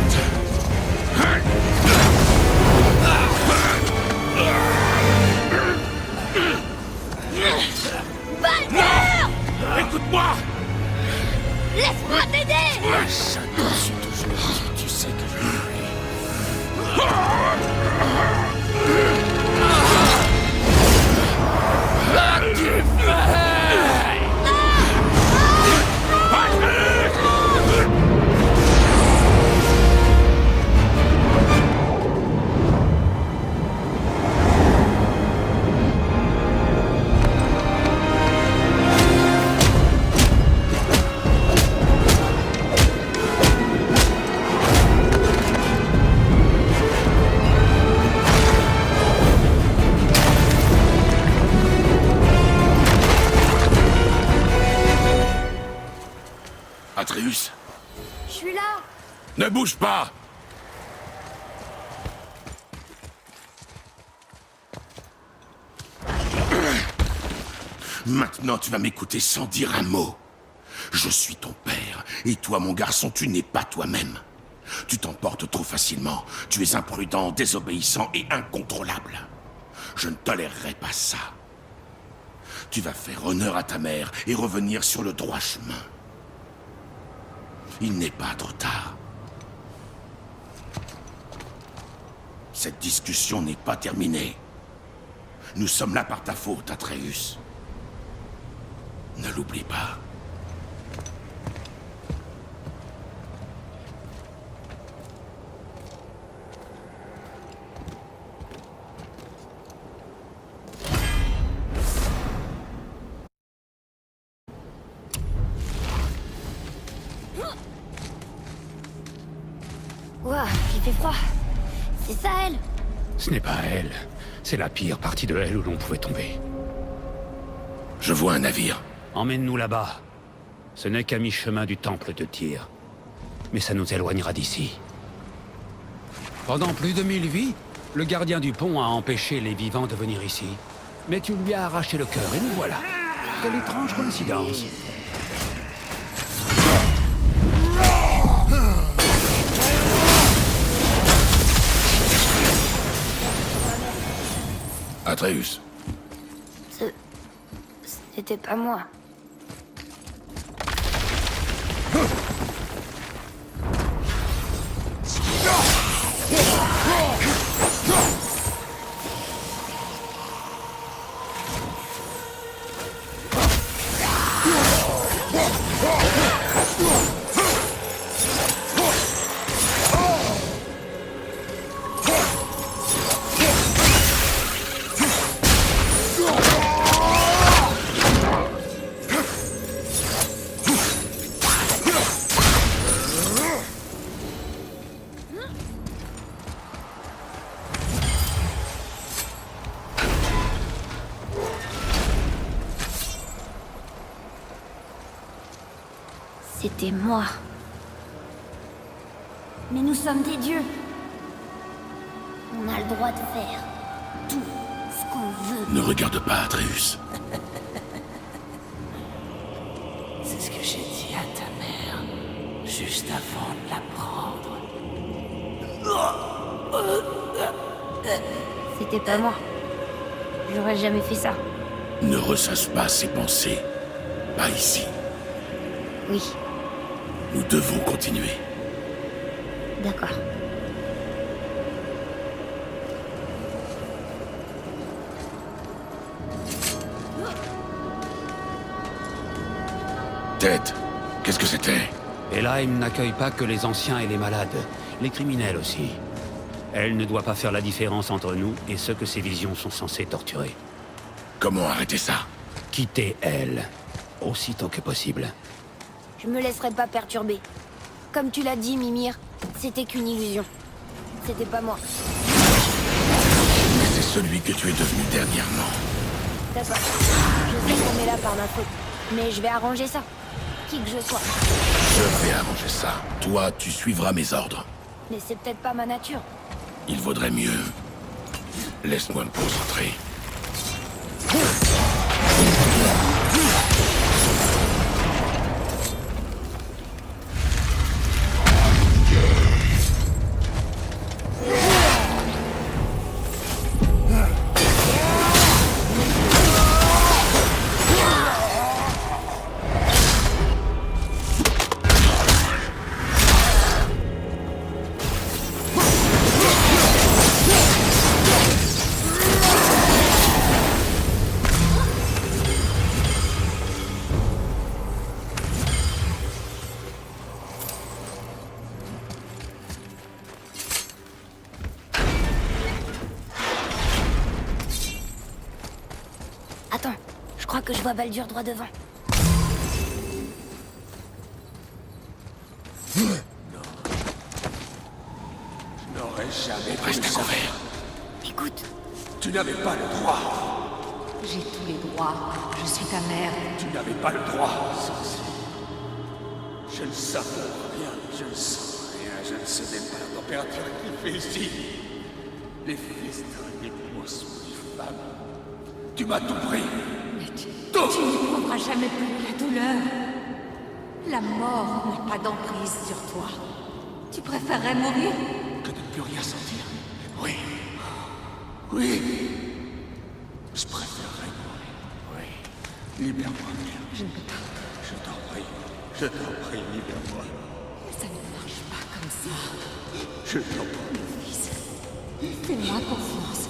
Baldur! Écoute-moi! Laisse-moi t'aider! J'adore suis toujours dit, tu sais que je Atreus, Je suis là. ne bouge pas! Maintenant, tu vas m'écouter sans dire un mot. Je suis ton père, et toi, mon garçon, tu n'es pas toi-même. Tu t'emportes trop facilement. Tu es imprudent, désobéissant et incontrôlable. Je ne tolérerai pas ça. Tu vas faire honneur à ta mère et revenir sur le droit chemin. Il n'est pas trop tard. Cette discussion n'est pas terminée. Nous sommes là par ta faute, Atreus. Ne l'oublie pas. Ouah, il fait froid. C'est ça, elle? Ce n'est pas elle. C'est la pire partie de elle où l'on pouvait tomber. Je vois un navire. Emmène-nous là-bas. Ce n'est qu'à mi-chemin du temple de Tyr. Mais ça nous éloignera d'ici. Pendant plus de 1000 vies, le gardien du pont a empêché les vivants de venir ici. Mais tu lui as arraché le cœur et nous voilà. Quelle étrange coïncidence. Atreus. C'était pas moi. C'était moi. Mais nous sommes des dieux. On a le droit de faire tout ce qu'on veut. Ne regarde pas, Atreus. C'est ce que j'ai dit à ta mère, juste avant de la prendre. C'était pas moi. J'aurais jamais fait ça. Ne ressasse pas ses pensées. Pas ici. Oui, Nous devons continuer. d'accord. Tête, qu'est-ce que c'était? Elheim n'accueille pas que les anciens et les malades, les criminels aussi. Elle ne doit pas faire la différence entre nous et ceux que ces visions sont censées torturer. Comment arrêter ça? Quittez elle, aussitôt que possible. Je me laisserai pas perturber. Comme tu l'as dit, Mimir, c'était qu'une illusion. C'était pas moi. Mais c'est celui que tu es devenu dernièrement. D'accord. Je sais qu'on est là par ma faute. Mais je vais arranger ça. Qui que je sois. Je vais arranger ça. Toi, tu suivras mes ordres. Mais c'est peut-être pas ma nature. Il vaudrait mieux. Laisse-moi me concentrer. Attends, je crois que je vois Baldur droit devant. Je n'aurais jamais Reste pu savoir. couvert. Écoute, Tu n'avais pas le droit. J'ai tous les droits. Je suis ta mère. Tu n'avais pas le droit, sorcier. Je ne savoure rien, je ne sens rien, je ne sais même pas la température qu'il fait ici. Les festins, les mousses, les femmes. Tu m'as tout pris. Mais tu Tout. n'éprouveras jamais plus la douleur. La mort n'a pas d'emprise sur toi. Tu préférerais mourir? Que de ne plus rien sentir. Oui. Oui. Je préférerais mourir. Oui. Libère-moi, mère. Je ne peux pas. Je t'en prie. Je t'en prie, libère-moi. Ça ne marche pas comme ça. Je t'en prie. Fils, fais-moi confiance.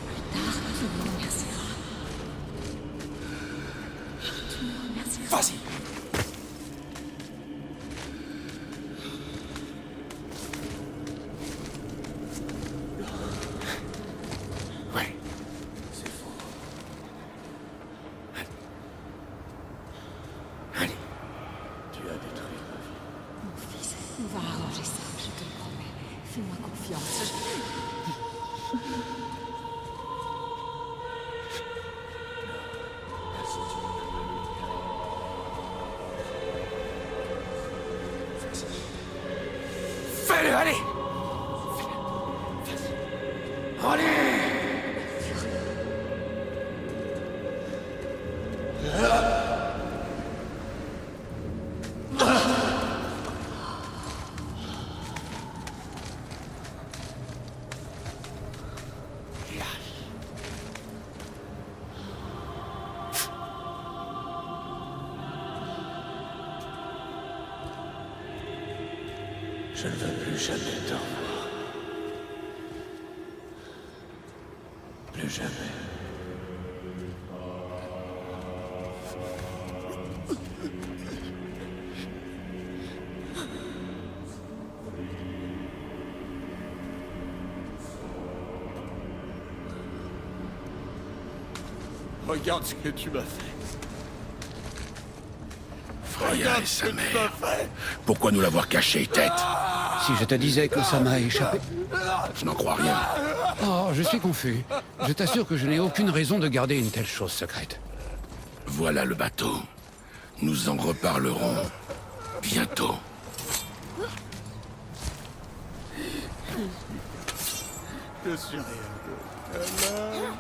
Plus tard, tu me remercieras. Tu me remercieras. Vas-y. Oui. C'est faux. Allez. Tu as détruit ma vie. Mon fils, on va arranger ça, je te le promets. Fais-moi confiance. Merci, tu m'as libéré. Fais-le, allez. Allez. Je ne veux plus jamais te revoir. Plus jamais. Regarde ce que tu m'as fait. Freya et sa mère. Pourquoi nous l'avoir caché, tête? Si je te disais que ça m'a échappé... Je n'en crois rien. Oh, je suis confus. Je t'assure que je n'ai aucune raison de garder une telle chose secrète. Voilà le bateau. Nous en reparlerons bientôt. Je suis rien d'autre.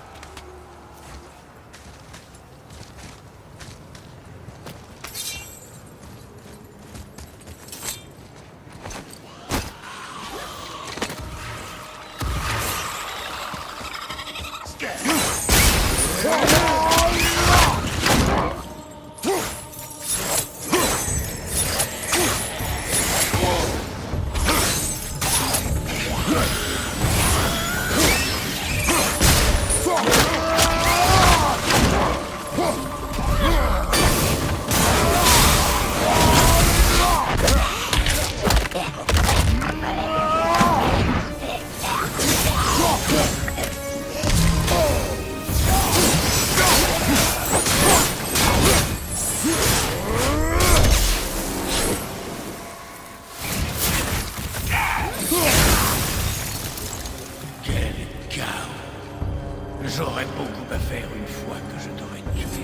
J'aurais beaucoup à faire une fois que je t'aurais tué.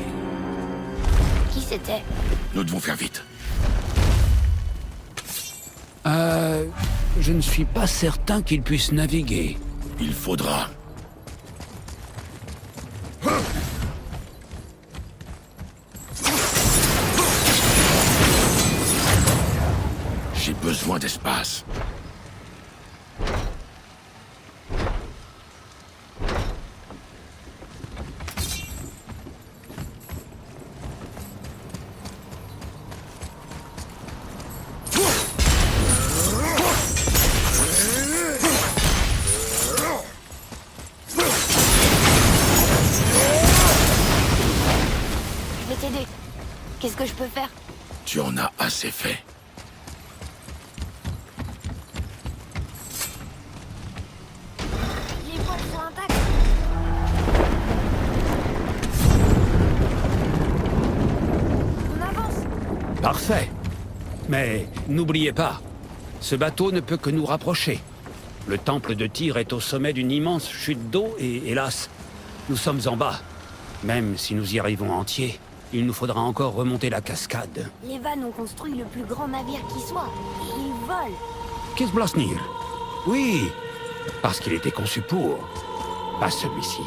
Qui c'était? Nous devons faire vite. Je ne suis pas certain qu'il puisse naviguer. Il faudra. J'ai besoin d'espace. Je vais t'aider. Qu'est-ce que je peux faire? Tu en as assez fait. Les voiles sont intactes. On avance. Parfait. Mais n'oubliez pas, ce bateau ne peut que nous rapprocher. Le temple de Tyr est au sommet d'une immense chute d'eau et, hélas, nous sommes en bas. Même si nous y arrivons entiers, il nous faudra encore remonter la cascade. Les vannes ont construit le plus grand navire qui soit. Et ils volent. Kisblasnir. Oui, parce qu'il était conçu pour. Pas celui-ci.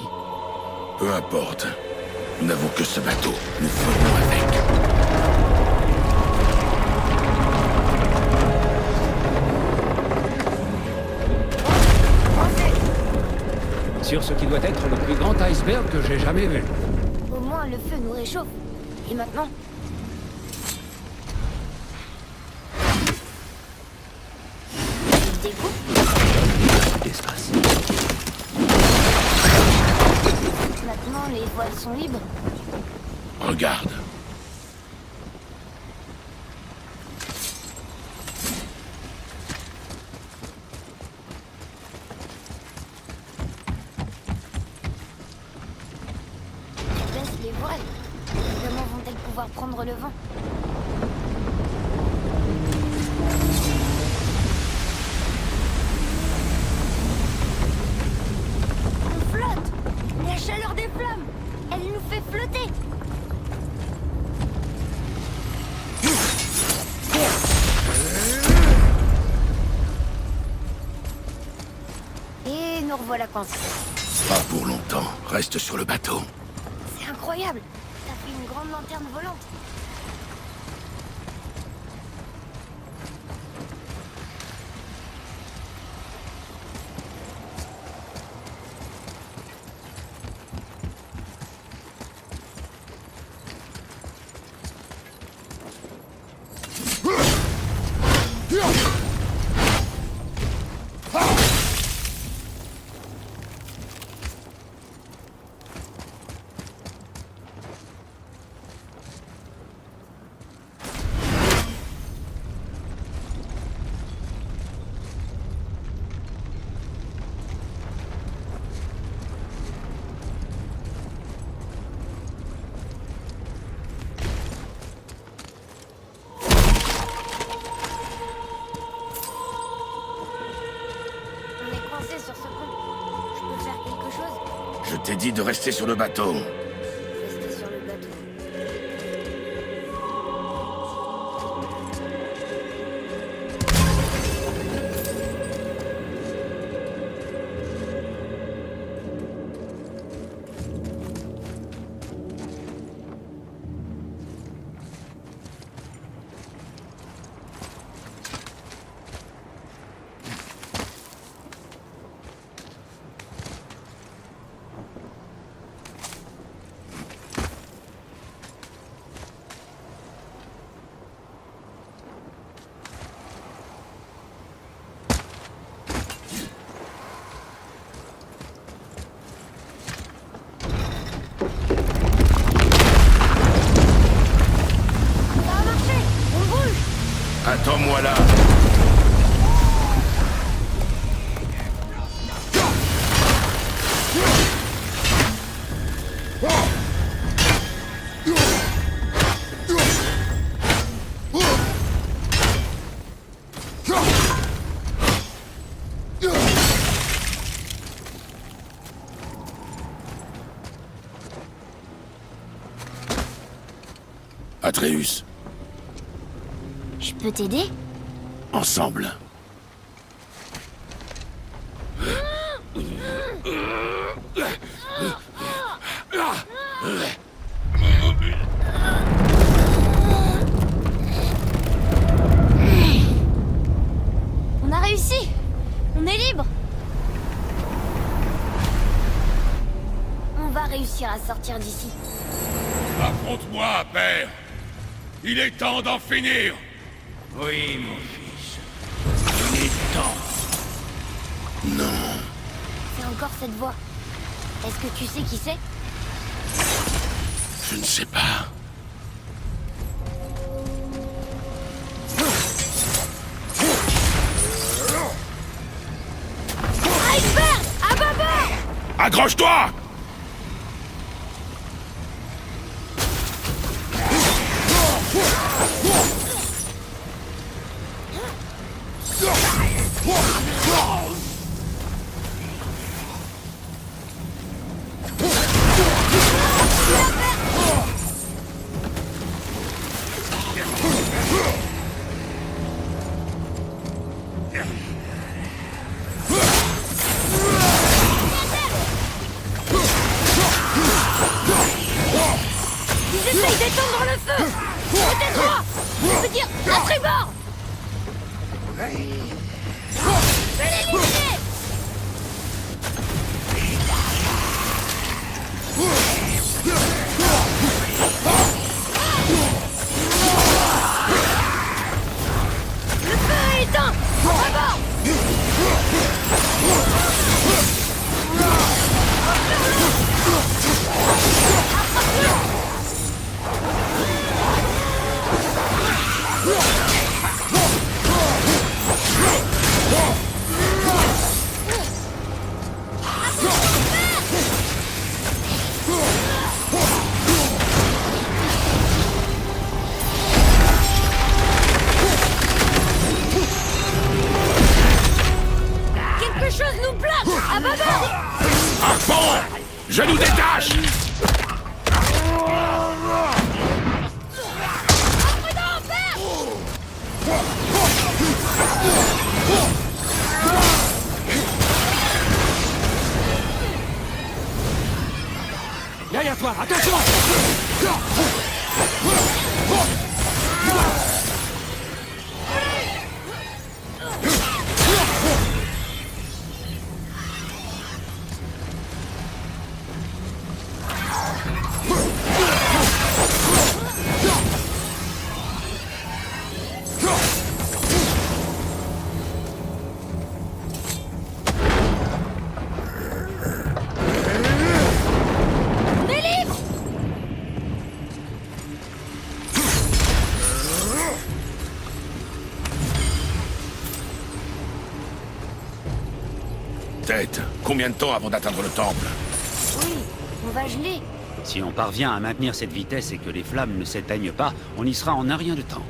Peu importe. Nous n'avons que ce bateau. Nous ferons avec. Sur ce qui doit être le plus grand iceberg que j'ai jamais vu. Au moins, le feu nous réchauffe. Et maintenant? Il découpe. D'espace. Maintenant, les voiles sont libres. Regarde. Baisse les voiles. Comment vont-elles pouvoir prendre le vent? On flotte. La chaleur des flammes, elle nous fait flotter. Et nous revoilà coincés. Pas pour longtemps. Reste sur le bateau. C'est incroyable. T'as fait une grande lanterne volante. On est coincé sur ce pont. Je peux faire quelque chose? Je t'ai dit de rester sur le bateau. Rester sur le bateau. Ça a marché. On bouge. Attends-moi là. Atreus, Je peux t'aider? ensemble. ici. On est libre. On va réussir à sortir d'ici. Affronte-moi, père. Il est temps d'en finir. Oui, mon fils. Il est temps. Non. C'est encore cette voix. Est-ce que tu sais qui c'est? Je ne sais pas. Iceberg! À bâbord! Accroche-toi! Ils essayent d'éteindre le feu! Côté droit! Je veux dire, à tribord! Je vais l'éliminer! Le feu est éteint! À bord! Quelque chose nous plaque! À bâbord! Harpon! Je nous détache! Prudent, père! Derrière toi, attention! On est libre! Tête, combien de temps avant d'atteindre le temple? Oui, on va geler. Si on parvient à maintenir cette vitesse et que les flammes ne s'éteignent pas, on y sera en un rien de temps.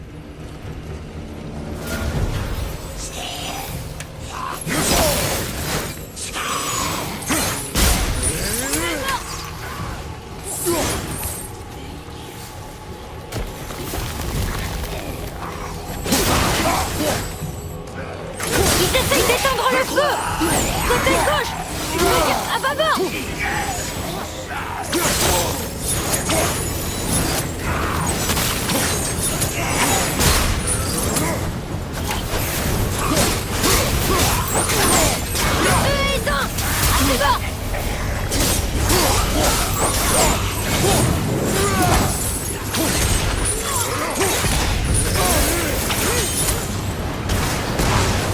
Ils essayent d'éteindre le feu! Côté gauche! Je veux dire, à bâbord! Le feu est éteint! À tribord!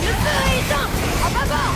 Le feu est éteint! À bâbord!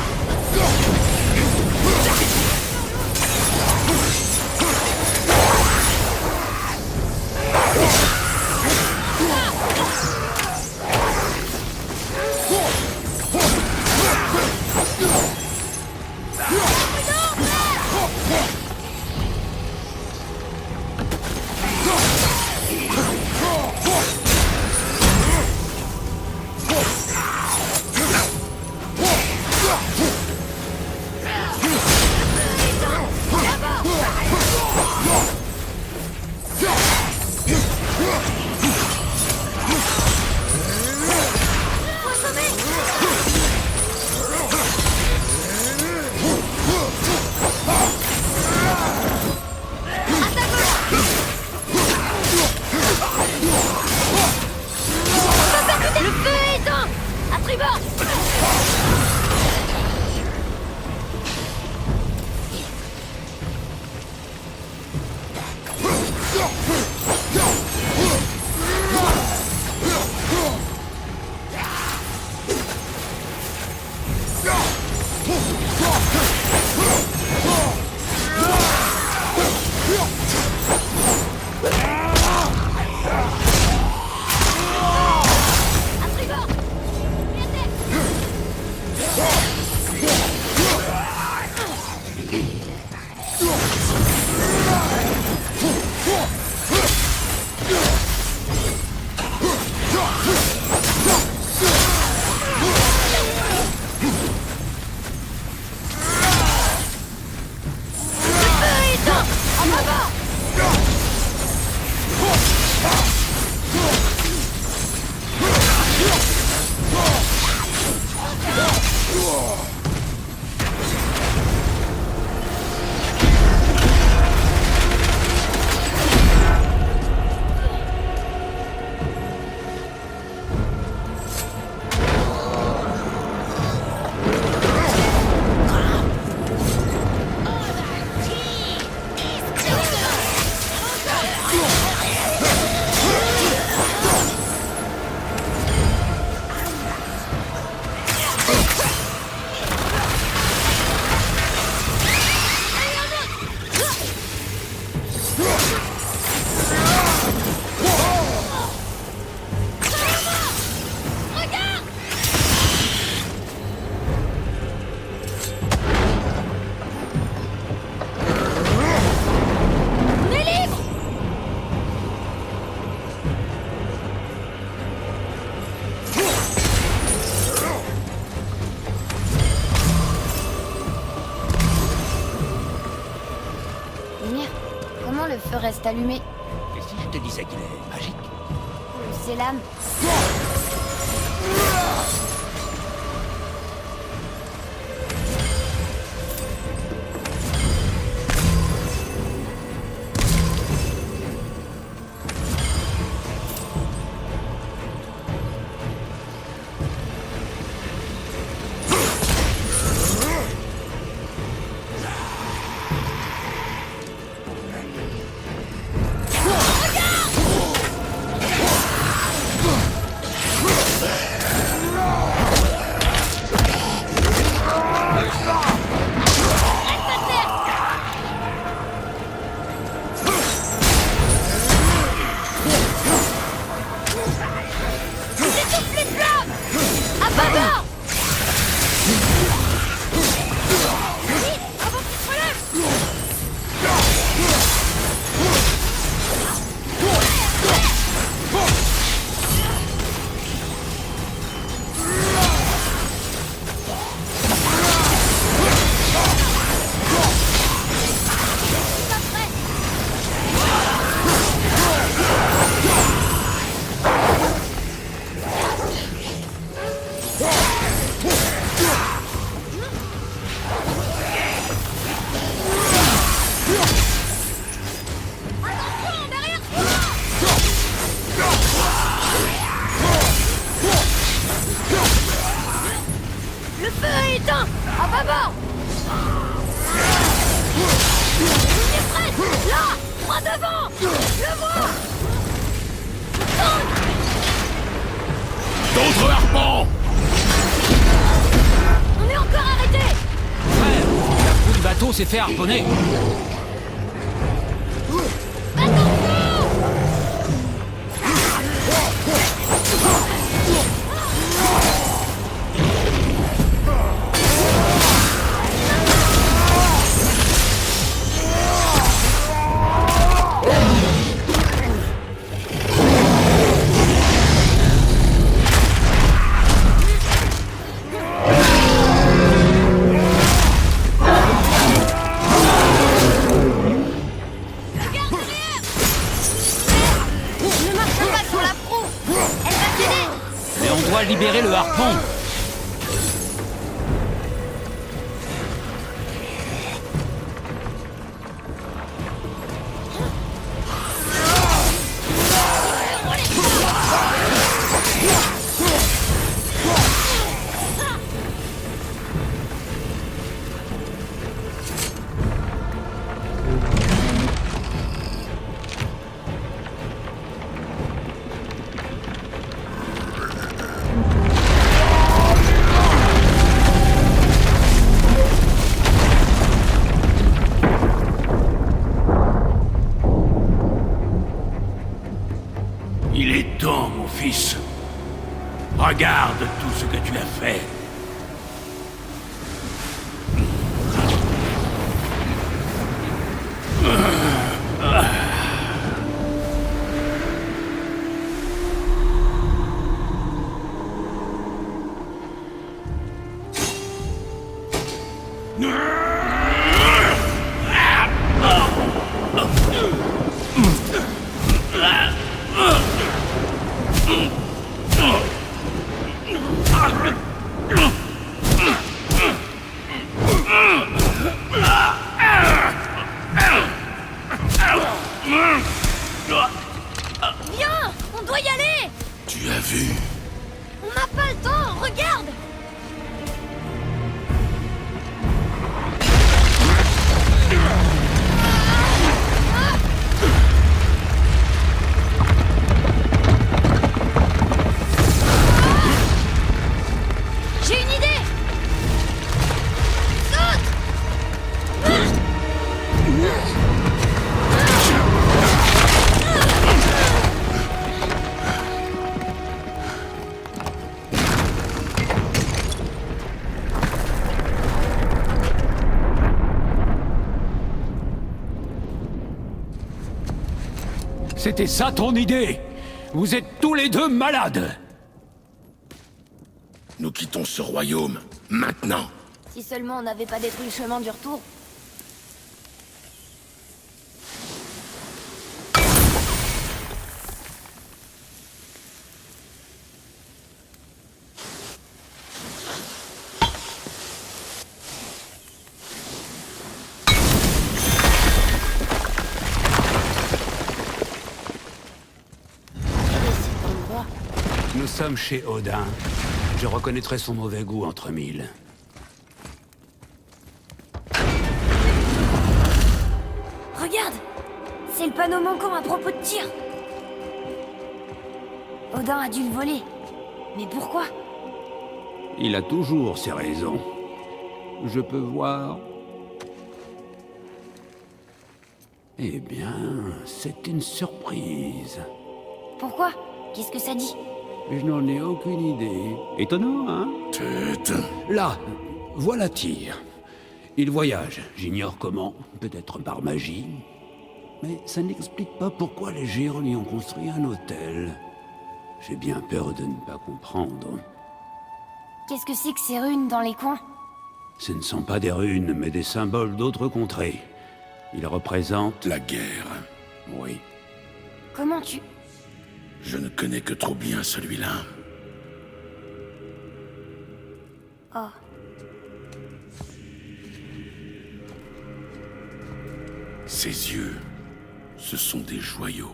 Le feu reste allumé. Et si je te disais qu'il est magique? C'est l'âme. D'autres harpons! On est encore arrêté! Frère, la proue du bateau s'est fait harponner. Libérer le harpon. Regarde tout ce que tu as fait. Viens, on doit y aller. Tu as vu? On n'a pas le temps, regarde. J'ai une idée. C'était ça ton idée? Vous êtes tous les deux malades! Nous quittons ce royaume, maintenant. Si seulement on n'avait pas détruit le chemin du retour. Nous sommes chez Odin. Je reconnaîtrai son mauvais goût entre mille. Regarde! C'est le panneau manquant à propos de tir. Odin a dû le voler. Mais pourquoi? Il a toujours ses raisons. Je peux voir... Eh bien, c'est une surprise. Pourquoi? Qu'est-ce que ça dit? Je n'en ai aucune idée. Étonnant, hein? Tête. Là, voilà Tyr. Il voyage, j'ignore comment, peut-être par magie. Mais ça n'explique pas pourquoi les géants lui ont construit un hôtel. J'ai bien peur de ne pas comprendre. Qu'est-ce que c'est que ces runes dans les coins? Ce ne sont pas des runes, mais des symboles d'autres contrées. Ils représentent... La guerre. Oui. Comment tu... Je ne connais que trop bien celui-là. Oh. Ses yeux, ce sont des joyaux.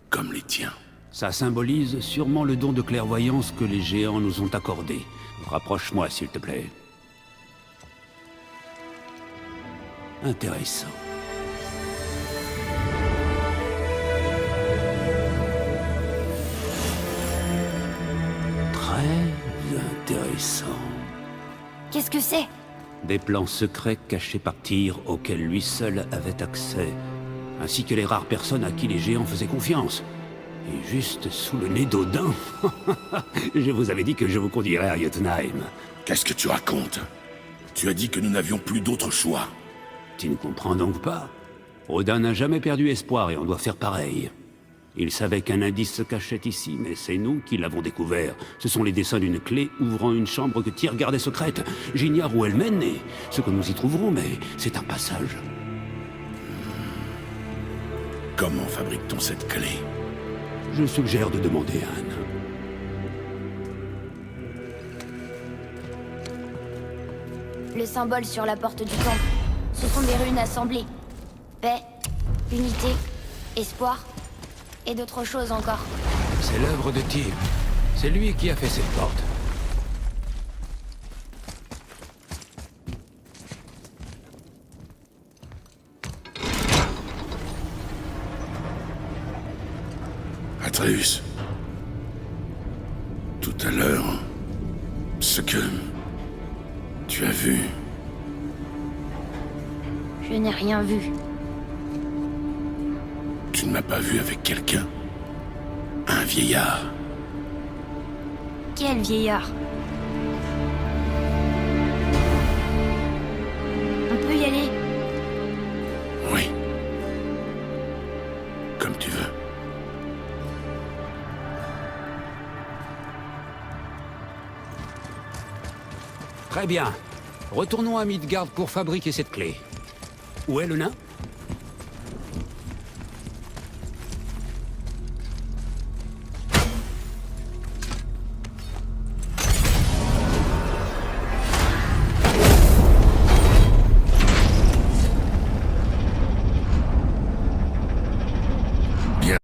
Comme les tiens. Ça symbolise sûrement le don de clairvoyance que les géants nous ont accordé. Rapproche-moi, s'il te plaît. Intéressant. Très intéressant. Qu'est-ce que c'est? Des plans secrets cachés par Tyr auxquels lui seul avait accès, ainsi que les rares personnes à qui les géants faisaient confiance. Et juste sous le nez d'Odin. Je vous avais dit que je vous conduirais à Jotunheim. Qu'est-ce que tu racontes? Tu as dit que nous n'avions plus d'autre choix. Tu ne comprends donc pas? Odin n'a jamais perdu espoir et on doit faire pareil. Il savait qu'un indice se cachait ici, mais c'est nous qui l'avons découvert. Ce sont les dessins d'une clé ouvrant une chambre que Tyr gardait secrète. J'ignore où elle mène et ce que nous y trouverons, mais c'est un passage. Comment fabrique-t-on cette clé? Je suggère de demander à Anne. Le symbole sur la porte du temple. Ce sont des runes assemblées. Paix, unité, espoir, et d'autres choses encore. C'est l'œuvre de Tyr. C'est lui qui a fait cette porte. Atreus. Tout à l'heure, ce que tu as vu... Je n'ai rien vu. Tu ne m'as pas vu avec quelqu'un? Un vieillard? quel vieillard? On peut y aller? Oui. Comme tu veux. Très bien. Retournons à Midgard pour fabriquer cette clé. Où est le nain? Bien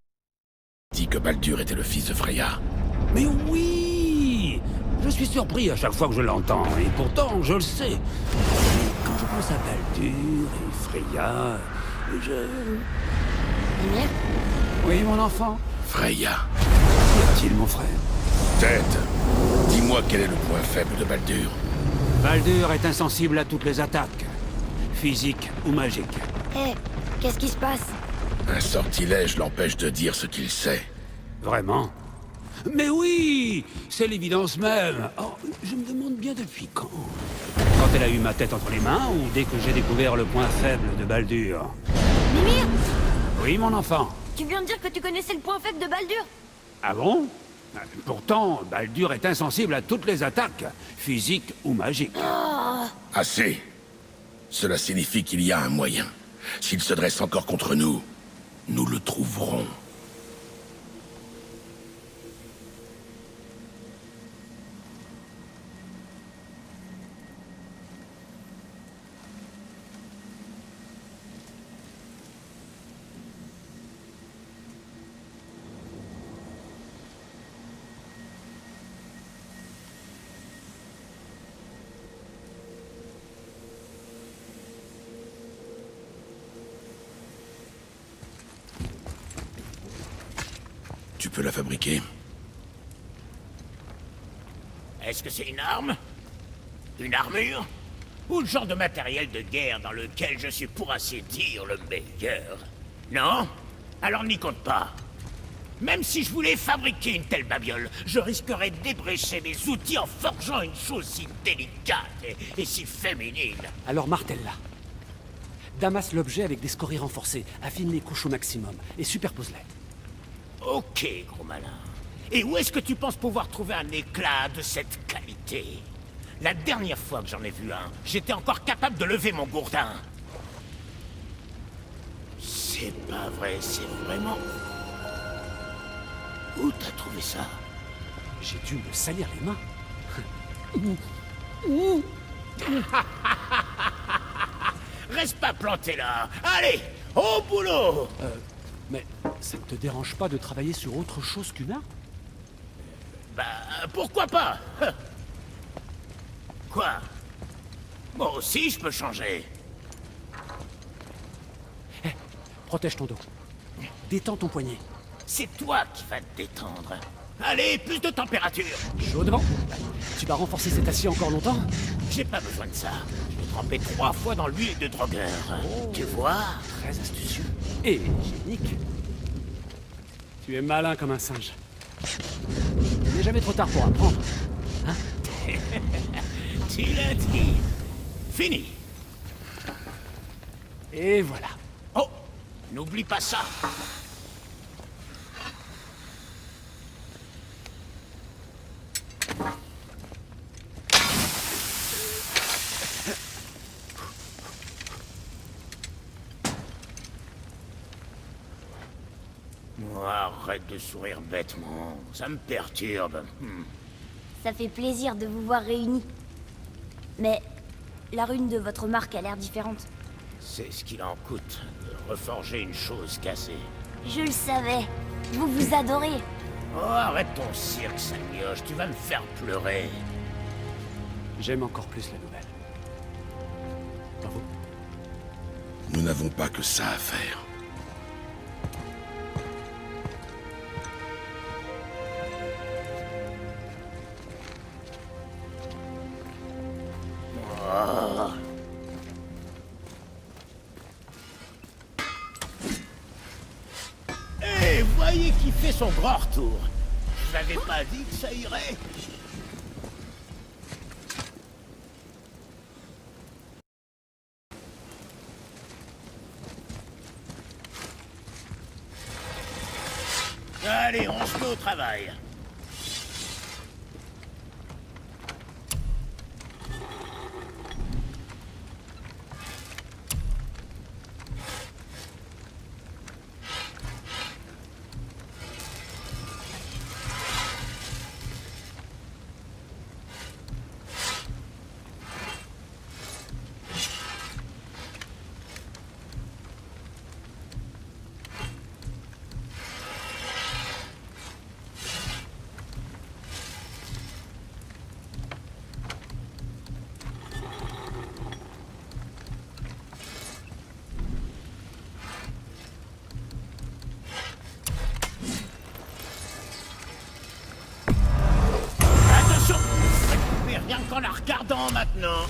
dit que Baldur était le fils de Freya. Mais oui! Je suis surpris à chaque fois que je l'entends, et pourtant, je le sais. Quand je pense à Baldur et Freya, Mimir? Oui, mon enfant? Freya. Qu'y a-t-il, mon frère? Tête, dis-moi quel est le point faible de Baldur. Baldur est insensible à toutes les attaques, physiques ou magiques. Hé, qu'est-ce qui se passe? Un sortilège l'empêche de dire ce qu'il sait. Vraiment? Mais oui! C'est l'évidence même. Oh, je me demande bien depuis quand. Quand elle a eu ma tête entre les mains, ou dès que j'ai découvert le point faible de Baldur? Mimir? Oui, mon enfant. Tu viens de dire que tu connaissais le point faible de Baldur? Ah bon? Pourtant, Baldur est insensible à toutes les attaques, physiques ou magiques. Assez. Cela signifie qu'il y a un moyen. S'il se dresse encore contre nous, nous le trouverons. Tu peux la fabriquer? Est-ce que c'est une arme? Une armure? Ou le genre de matériel de guerre dans lequel je suis pour ainsi dire le meilleur? Non? Alors n'y compte pas. Même si je voulais fabriquer une telle babiole, je risquerais d'ébrécher mes outils en forgeant une chose si délicate et si féminine. Alors martèle-la. Damasse l'objet avec des scories renforcées, affine les couches au maximum et superpose-les. Ok, gros malin. Et où est-ce que tu penses pouvoir trouver un éclat de cette qualité? La dernière fois que j'en ai vu un, j'étais encore capable de lever mon gourdin. C'est pas vrai, c'est vraiment... Où t'as trouvé ça? J'ai dû me salir les mains. Reste pas planté là. Allez, au boulot. Mais ça ne te dérange pas de travailler sur autre chose qu'une arme? Bah, pourquoi pas? Quoi? Moi aussi, je peux changer. Hé, protège ton dos. Détends ton poignet. C'est toi qui vas te détendre. Allez, plus de température. Chaudement. Tu vas renforcer cet acier encore longtemps? J'ai pas besoin de ça. Je vais tremper 3 fois dans l'huile de drogueur. Tu vois? Très astucieux. Et hygiénique. Tu es malin comme un singe. Il n'est jamais trop tard pour apprendre. Hein? Tu l'as dit. Fini. Et voilà. Oh, n'oublie pas ça. Arrête de sourire bêtement, ça me perturbe. Ça fait plaisir de vous voir réunis. Mais la rune de votre marque a l'air différente. C'est ce qu'il en coûte de reforger une chose cassée. Je le savais. Vous vous adorez. Oh, arrête ton cirque, sale mioche, tu vas me faire pleurer. J'aime encore plus la nouvelle. Bravo. Nous n'avons pas que ça à faire. Oh. Hey, voyez qui fait son grand retour. Je n'avais pas dit que ça irait. Allez, on se met au travail. Rien qu'en la regardant maintenant.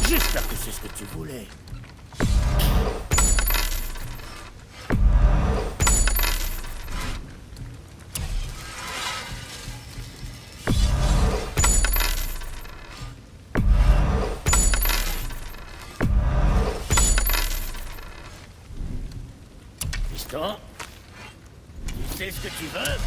J'espère que c'est ce que tu voulais. Fiston, tu sais ce que tu veux?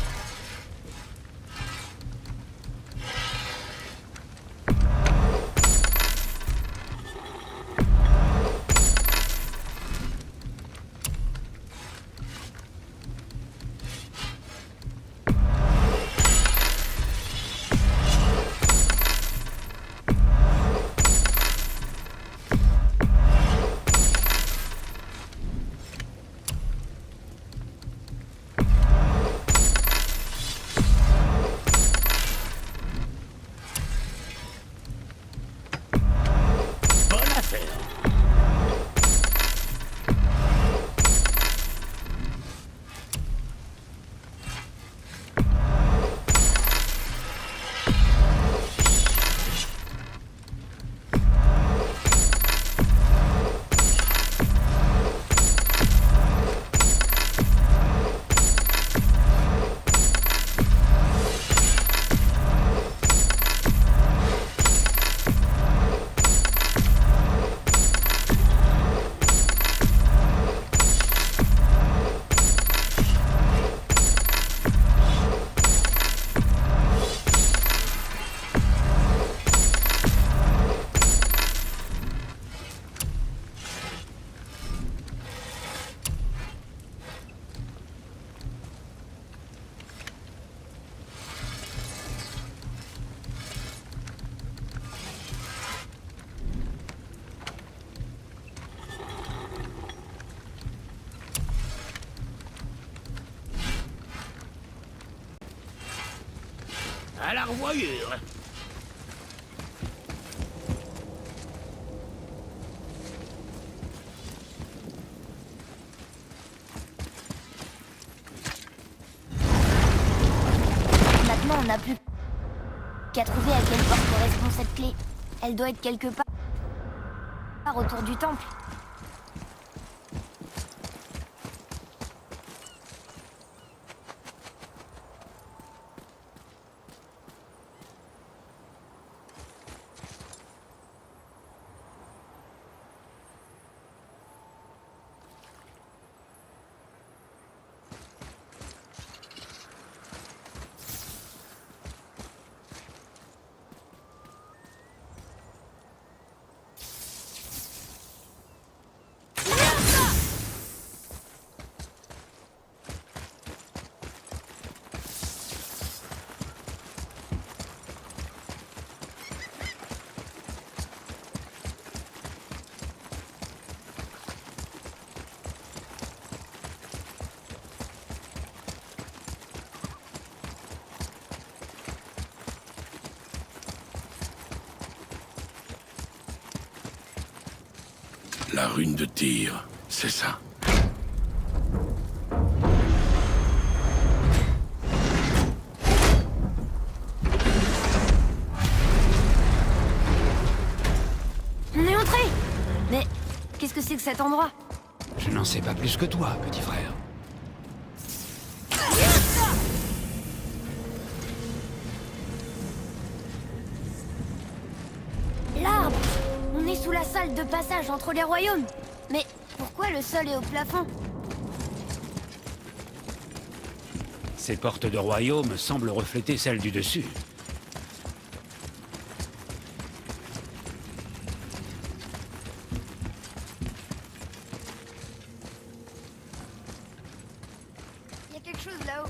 À la revoyure. n'a plus qu'à trouver à quelle porte correspond cette clé. Elle doit être quelque part autour du temple. La rune de tir, c'est ça. On est entré! Mais qu'est-ce que c'est que cet endroit? Je n'en sais pas plus que toi, petit frère. L'arbre! On est sous la salle de passage entre les royaumes. Mais pourquoi le sol est au plafond? Ces portes de royaume semblent refléter celles du dessus. Il y a quelque chose là-haut.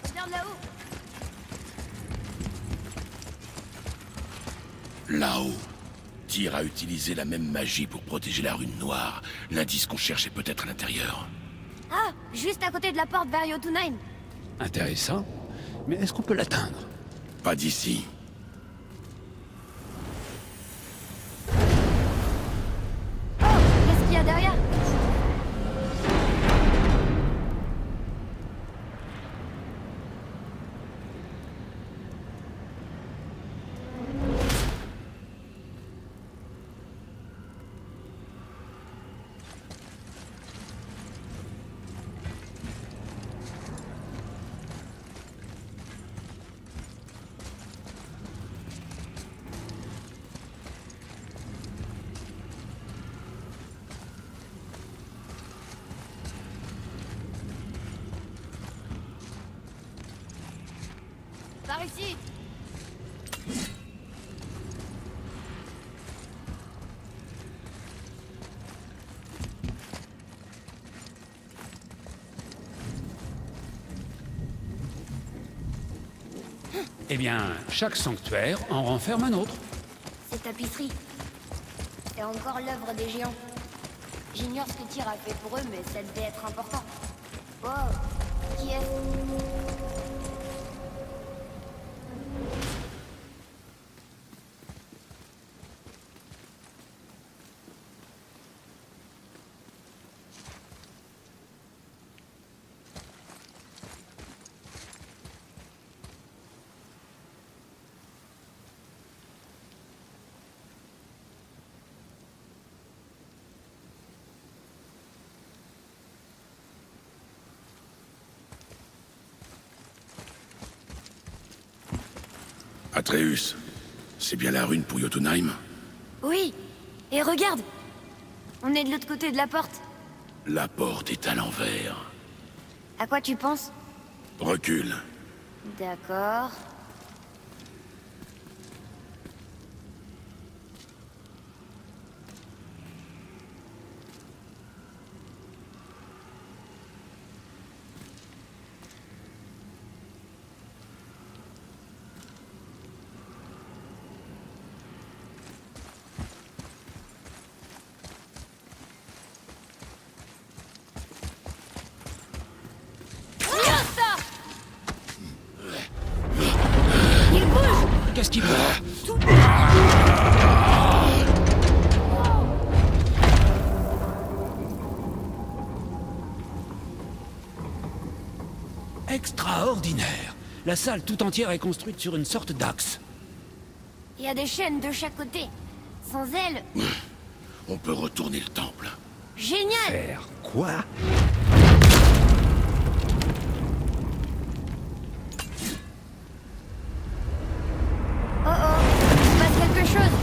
Regarde là-haut. Là-haut, Tyr a utilisé la même magie pour protéger la rune noire. L'indice qu'on cherche est peut-être à l'intérieur. Ah, juste à côté de la porte vers Jotunheim. Intéressant. Mais est-ce qu'on peut l'atteindre? Pas d'ici. Qu'est-ce qu'il y a derrière? Par ici. Eh bien, chaque sanctuaire en renferme un autre. Ces tapisseries. C'est encore l'œuvre des géants. J'ignore ce que Tyr a fait pour eux, mais ça devait être important. Oh, qui est-ce? Atreus, c'est bien la rune pour Jotunheim? Oui. Et regarde. On est de l'autre côté de la porte. La porte est à l'envers. À quoi tu penses? Recule. D'accord. ce qu'il faut. Extraordinaire. La salle tout entière est construite sur une sorte d'axe. Il y a des chaînes de chaque côté. Sans elles, On peut retourner le temple. génial! Faire quoi? Oh oh, il se passe quelque chose!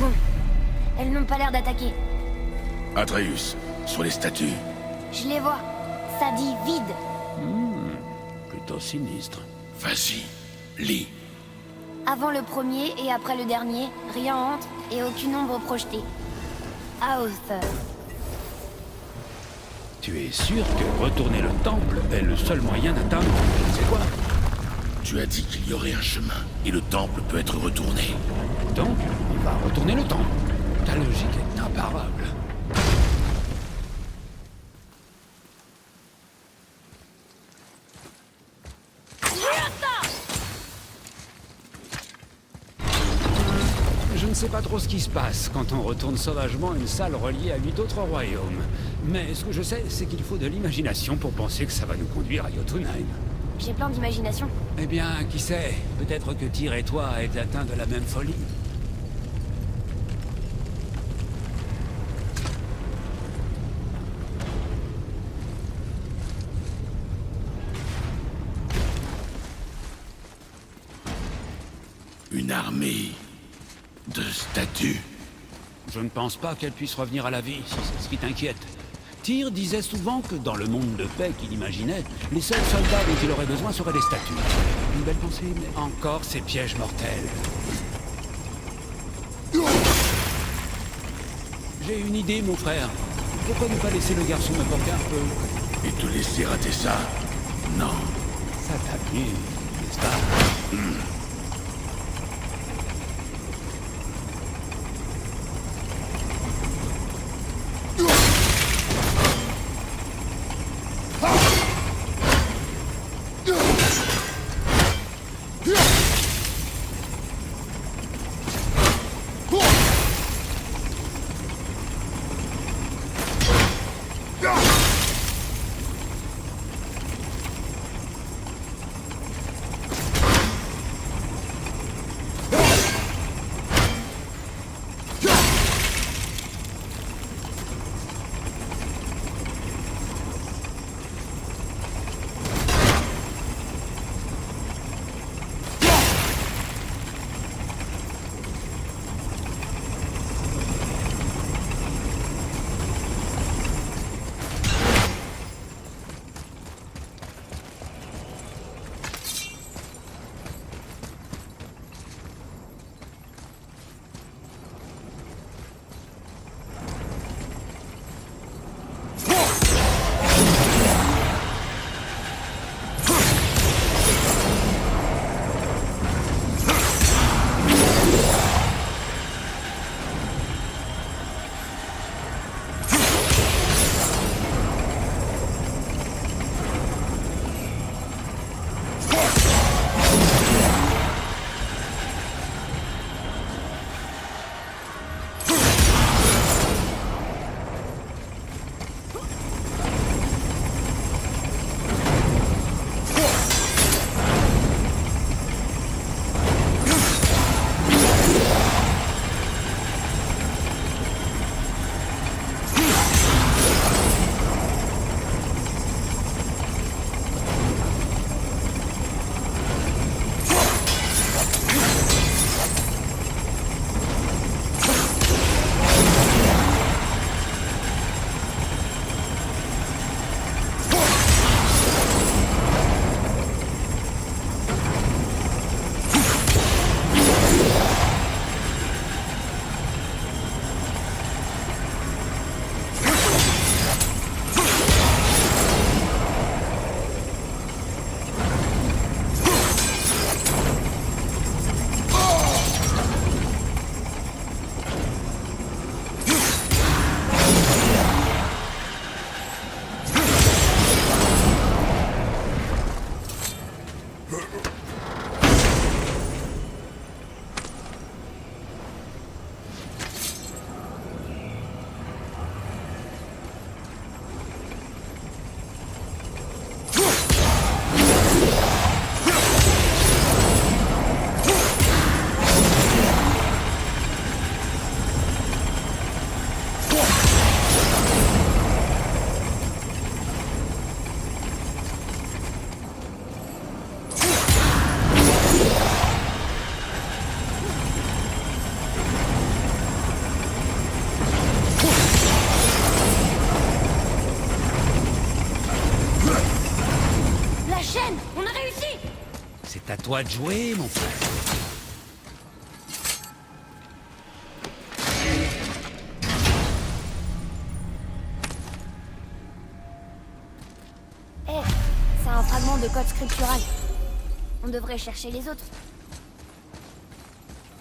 Bon, elles n'ont pas l'air d'attaquer. Atreus, sur les statues. Je les vois. Ça dit vide. Plutôt sinistre. Vas-y, lis. Avant le premier et après le dernier, rien entre et aucune ombre projetée. Aoth. Tu es sûr que retourner le temple est le seul moyen d'atteindre je ne sais quoi? Tu as dit qu'il y aurait un chemin, et le temple peut être retourné. Donc, on va retourner le temple. Ta logique est imparable. Je ne sais pas trop ce qui se passe quand on retourne sauvagement une salle reliée à 8 autres royaumes. Mais ce que je sais, c'est qu'il faut de l'imagination pour penser que ça va nous conduire à Jotunheim. J'ai plein d'imagination. Eh bien, qui sait? Peut-être que Tyr et toi êtes atteints de la même folie. Une armée de statues. Je ne pense pas qu'elle puisse revenir à la vie, si c'est ce qui t'inquiète. Tyr disait souvent que dans le monde de paix qu'il imaginait, les seuls soldats dont il aurait besoin seraient des statues. Une belle pensée, mais encore ces pièges mortels. J'ai une idée, mon frère. Pourquoi ne pas laisser le garçon me porter un peu? Et te laisser rater ça? Non. Ça t'amuse, n'est-ce pas? à toi de jouer, mon frère. C'est un fragment de code scriptural. On devrait chercher les autres.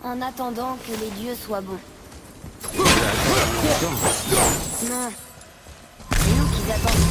En attendant que les dieux soient bons. Non. C'est nous qui attendent.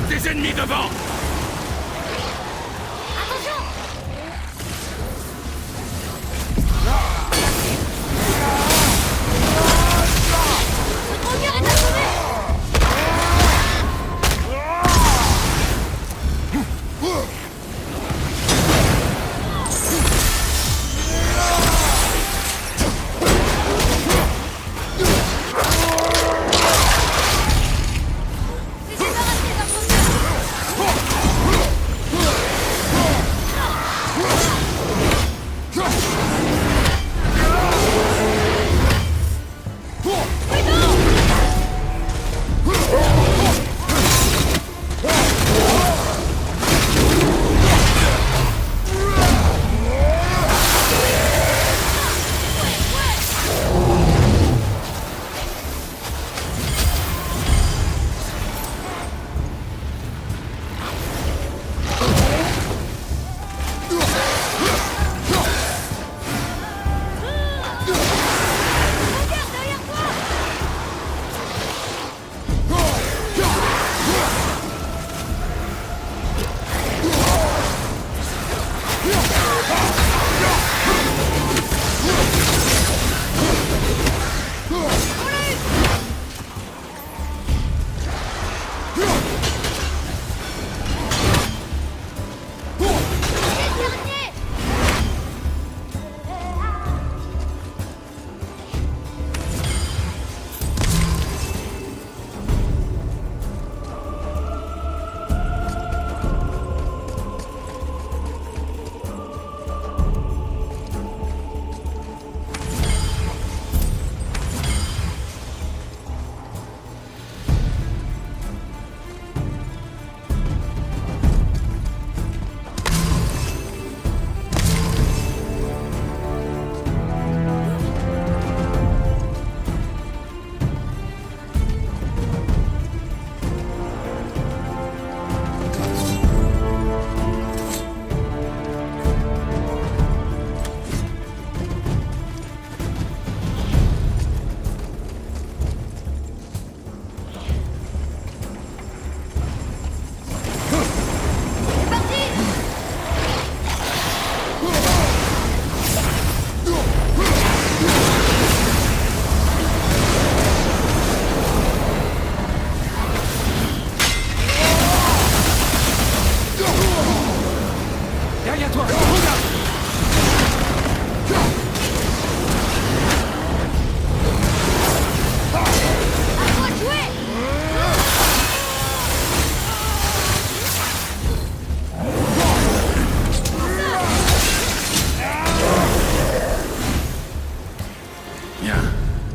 Des ennemis devant!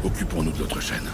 Occupons-nous de l'autre chaîne.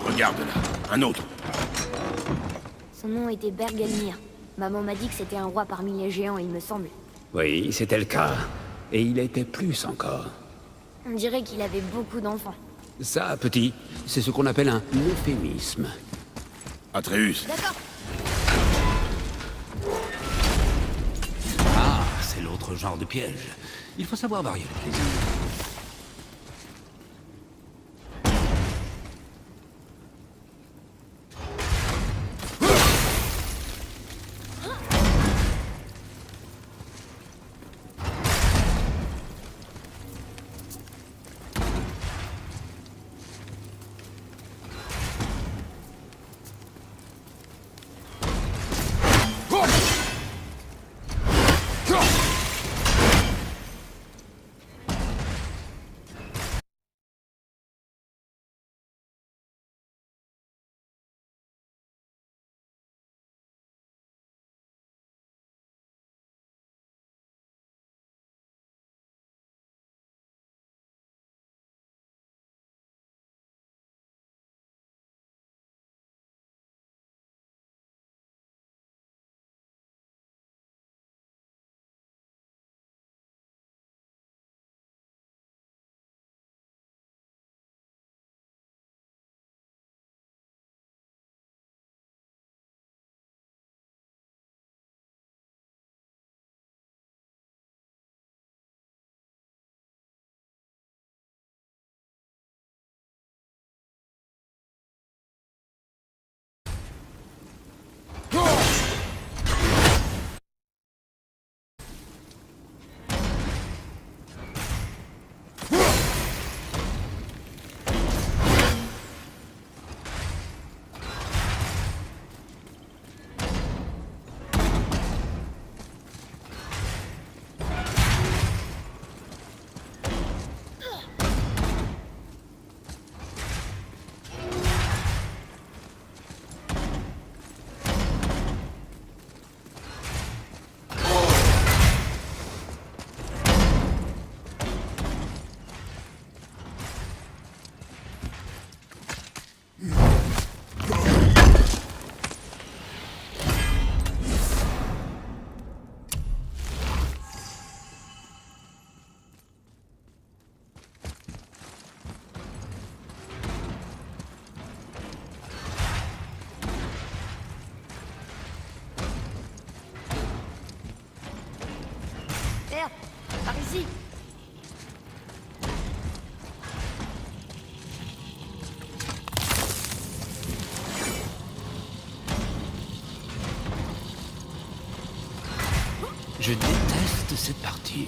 Regarde là, un autre. Son nom était Bergelmir. Maman m'a dit que c'était un roi parmi les géants, il me semble. Oui, c'était le cas. Et il était plus encore. On dirait qu'il avait beaucoup d'enfants. Ça, petit, c'est ce qu'on appelle un euphémisme. Atreus, D'accord. Ah, c'est l'autre genre de piège. Il faut savoir varier le plaisir. Père, par ici. Je déteste cette partie.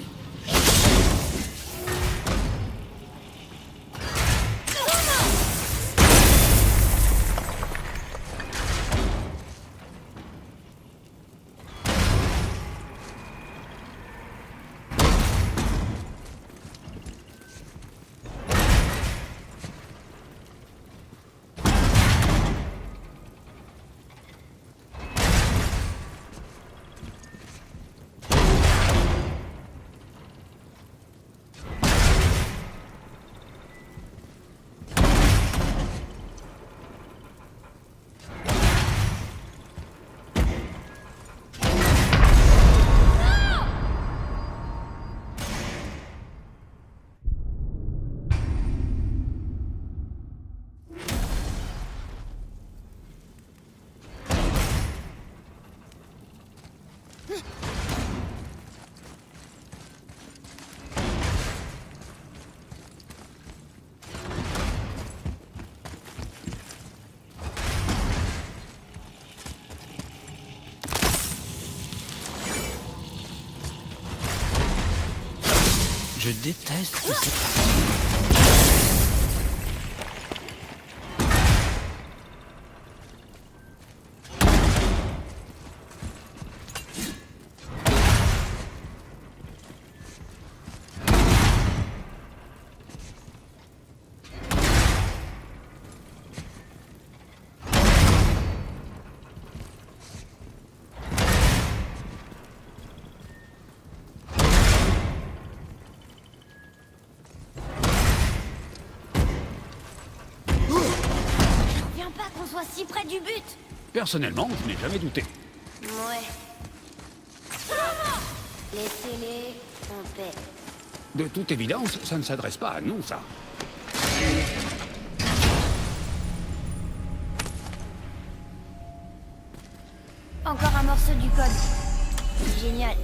Je déteste cette partie. Si près du but. Personnellement, je n'ai jamais douté. Ouais. Laissez-les en paix. De toute évidence, ça ne s'adresse pas à nous, ça. Encore un morceau du code. Génial.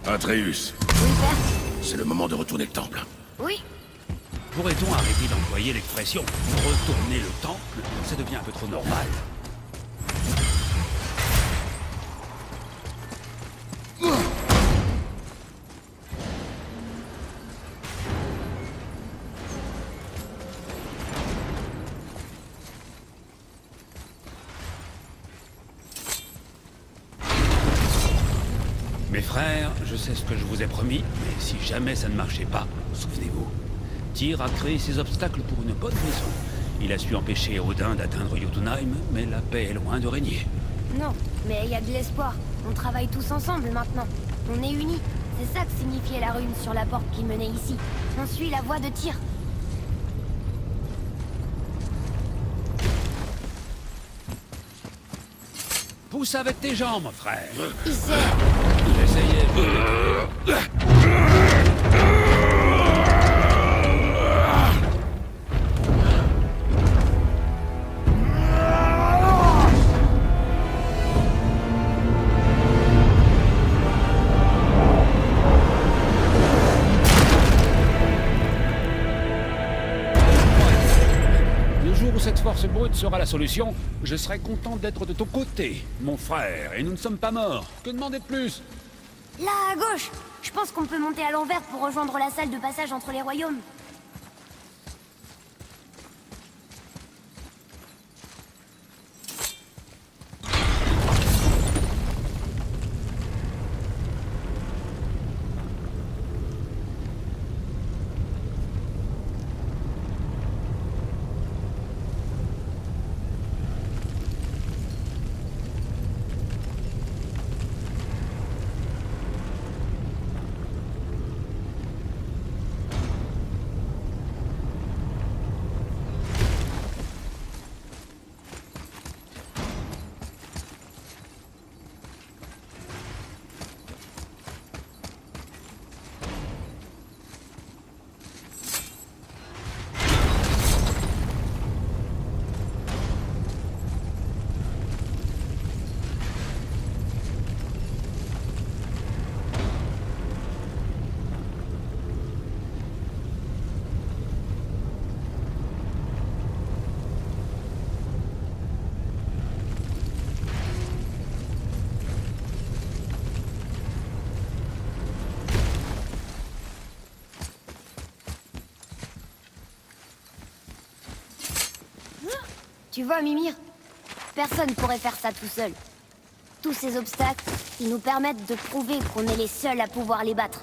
Atreus. C'est le moment de retourner le temple. Oui. Pourrait-on arrêter d'employer l'expression « retourner le temple » Ça devient un peu trop normal. Mes frères, je sais ce que je vous ai promis, mais si jamais ça ne marchait pas, souvenez-vous. Tyr a créé ces obstacles pour une bonne raison. Il a su empêcher Odin d'atteindre Jotunheim, mais la paix est loin de régner. Non, mais il y a de l'espoir. On travaille tous ensemble maintenant. On est unis. C'est ça que signifiait la rune sur la porte qui menait ici. On suit la voie de Tyr. Pousse avec tes jambes, frère. Il sait. J'essayais. Cette force brute sera la solution, je serai content d'être de ton côté, mon frère, et nous ne sommes pas morts. Que demander de plus? Là, à gauche. Je pense qu'on peut monter à l'envers pour rejoindre la salle de passage entre les royaumes. Tu vois, Mimir, personne pourrait faire ça tout seul. Tous ces obstacles, ils nous permettent de prouver qu'on est les seuls à pouvoir les battre.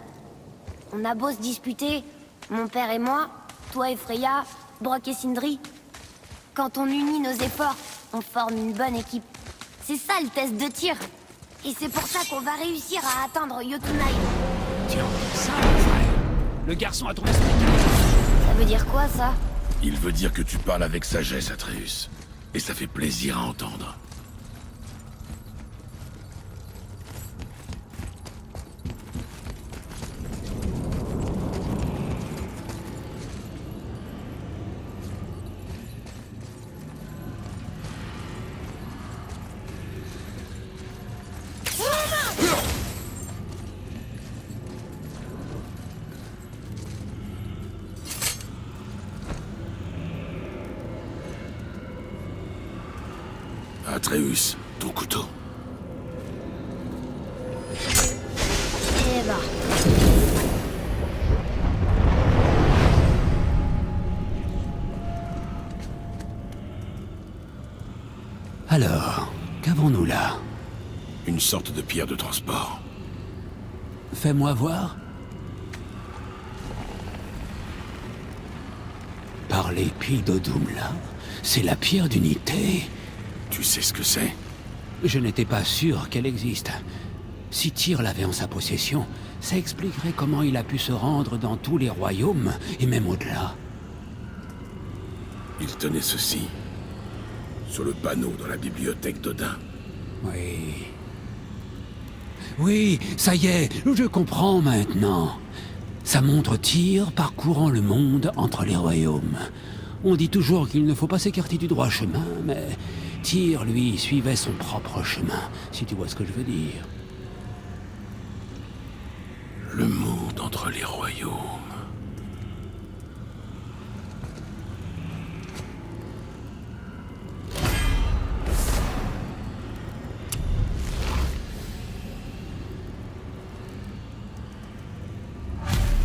On a beau se disputer, mon père et moi, toi et Freya, Brok et Sindri. Quand on unit nos efforts, on forme une bonne équipe. C'est ça le test de tir. Et c'est pour ça qu'on va réussir à atteindre Jotunheim. Tiens, ça, mon frère. Le garçon a trouvé son équilibre. Ça veut dire quoi, ça? Il veut dire que tu parles avec sagesse, Atreus. Et ça fait plaisir à entendre. Atreus, ton couteau. Eh ben. Alors, qu'avons-nous là? Une sorte de pierre de transport. Fais-moi voir. Par l'épée d'Odum, là, c'est la pierre d'unité. Tu sais ce que c'est? Je n'étais pas sûr qu'elle existe. Si Tyr l'avait en sa possession, ça expliquerait comment il a pu se rendre dans tous les royaumes, et même au-delà. Il tenait ceci, sur le panneau dans la bibliothèque d'Odin. Oui. Oui, ça y est, je comprends maintenant. Ça montre Tyr parcourant le monde entre les royaumes. On dit toujours qu'il ne faut pas s'écarter du droit chemin, mais Tyr, lui, suivait son propre chemin, si tu vois ce que je veux dire. Le monde entre les royaumes.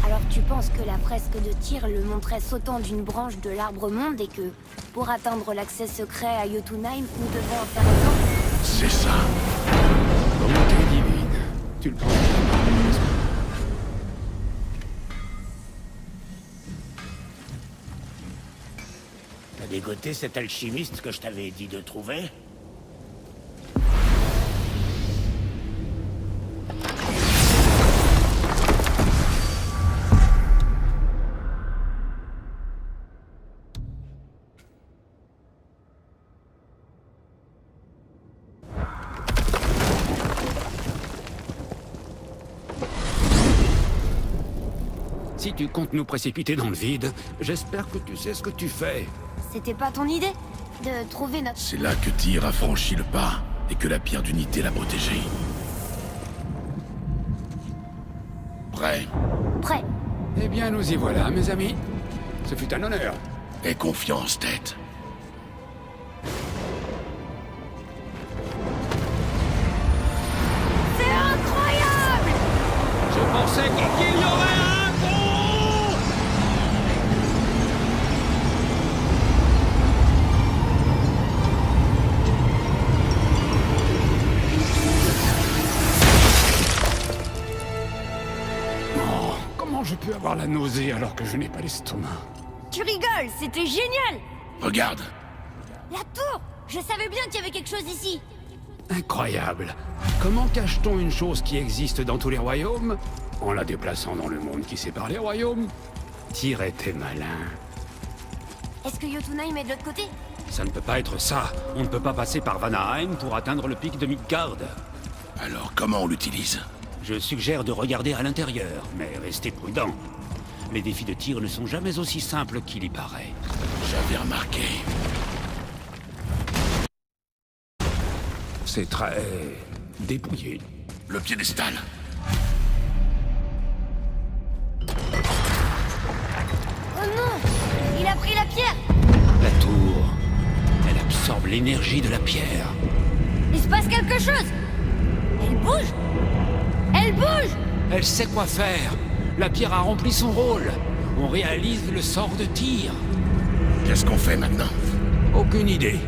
Alors tu penses que la fresque de Tyr le montrait sautant d'une branche de l'arbre monde et que, pour atteindre l'accès secret à Jotunheim, nous devons en faire autant? C'est ça. Volonté divine. Tu le prends. T'as dégoté cet alchimiste que je t'avais dit de trouver? Si tu comptes nous précipiter dans le vide, j'espère que tu sais ce que tu fais. C'était pas ton idée de trouver notre... C'est là que Tyr a franchi le pas et que la pierre d'unité l'a protégé. Prêt? Prêt. Eh bien, nous y voilà, mes amis. Ce fut un honneur. Aie confiance, tête. C'est incroyable! Je pensais qu'il y aurait un pont! Oh, comment je peux avoir la nausée alors que je n'ai pas l'estomac? Tu rigoles, c'était génial! Regarde. La tour! Je savais bien qu'il y avait quelque chose ici! Incroyable. Comment cache-t-on une chose qui existe dans tous les royaumes en la déplaçant dans le monde qui sépare les royaumes? Tyr était malin. Est-ce que Jotunheim est de l'autre côté? Ça ne peut pas être ça. On ne peut pas passer par Vanaheim pour atteindre le pic de Midgard. Alors comment on l'utilise? Je suggère de regarder à l'intérieur, mais restez prudent. Les défis de tir ne sont jamais aussi simples qu'il y paraît. J'avais remarqué. C'est très... dépouillé. Le piédestal. Oh non! Il a pris la pierre! La tour... elle absorbe l'énergie de la pierre. Il se passe quelque chose! Elle bouge! Elle bouge! Elle sait quoi faire. La pierre a rempli son rôle. On réalise le sort de Tyr. Qu'est-ce qu'on fait maintenant? Aucune idée.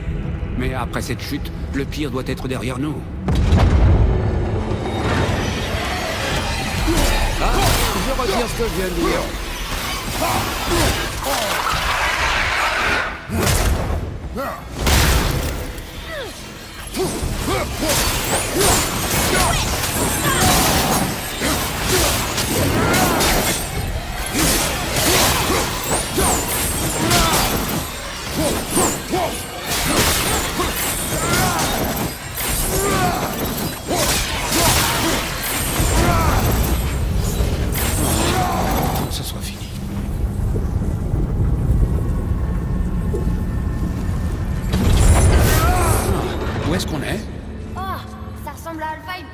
Mais après cette chute, le pire doit être derrière nous. Ah, je retire ce que je viens de dire. Que ce soit fini. Où est-ce qu'on est? Oh, ça ressemble à Alfheim.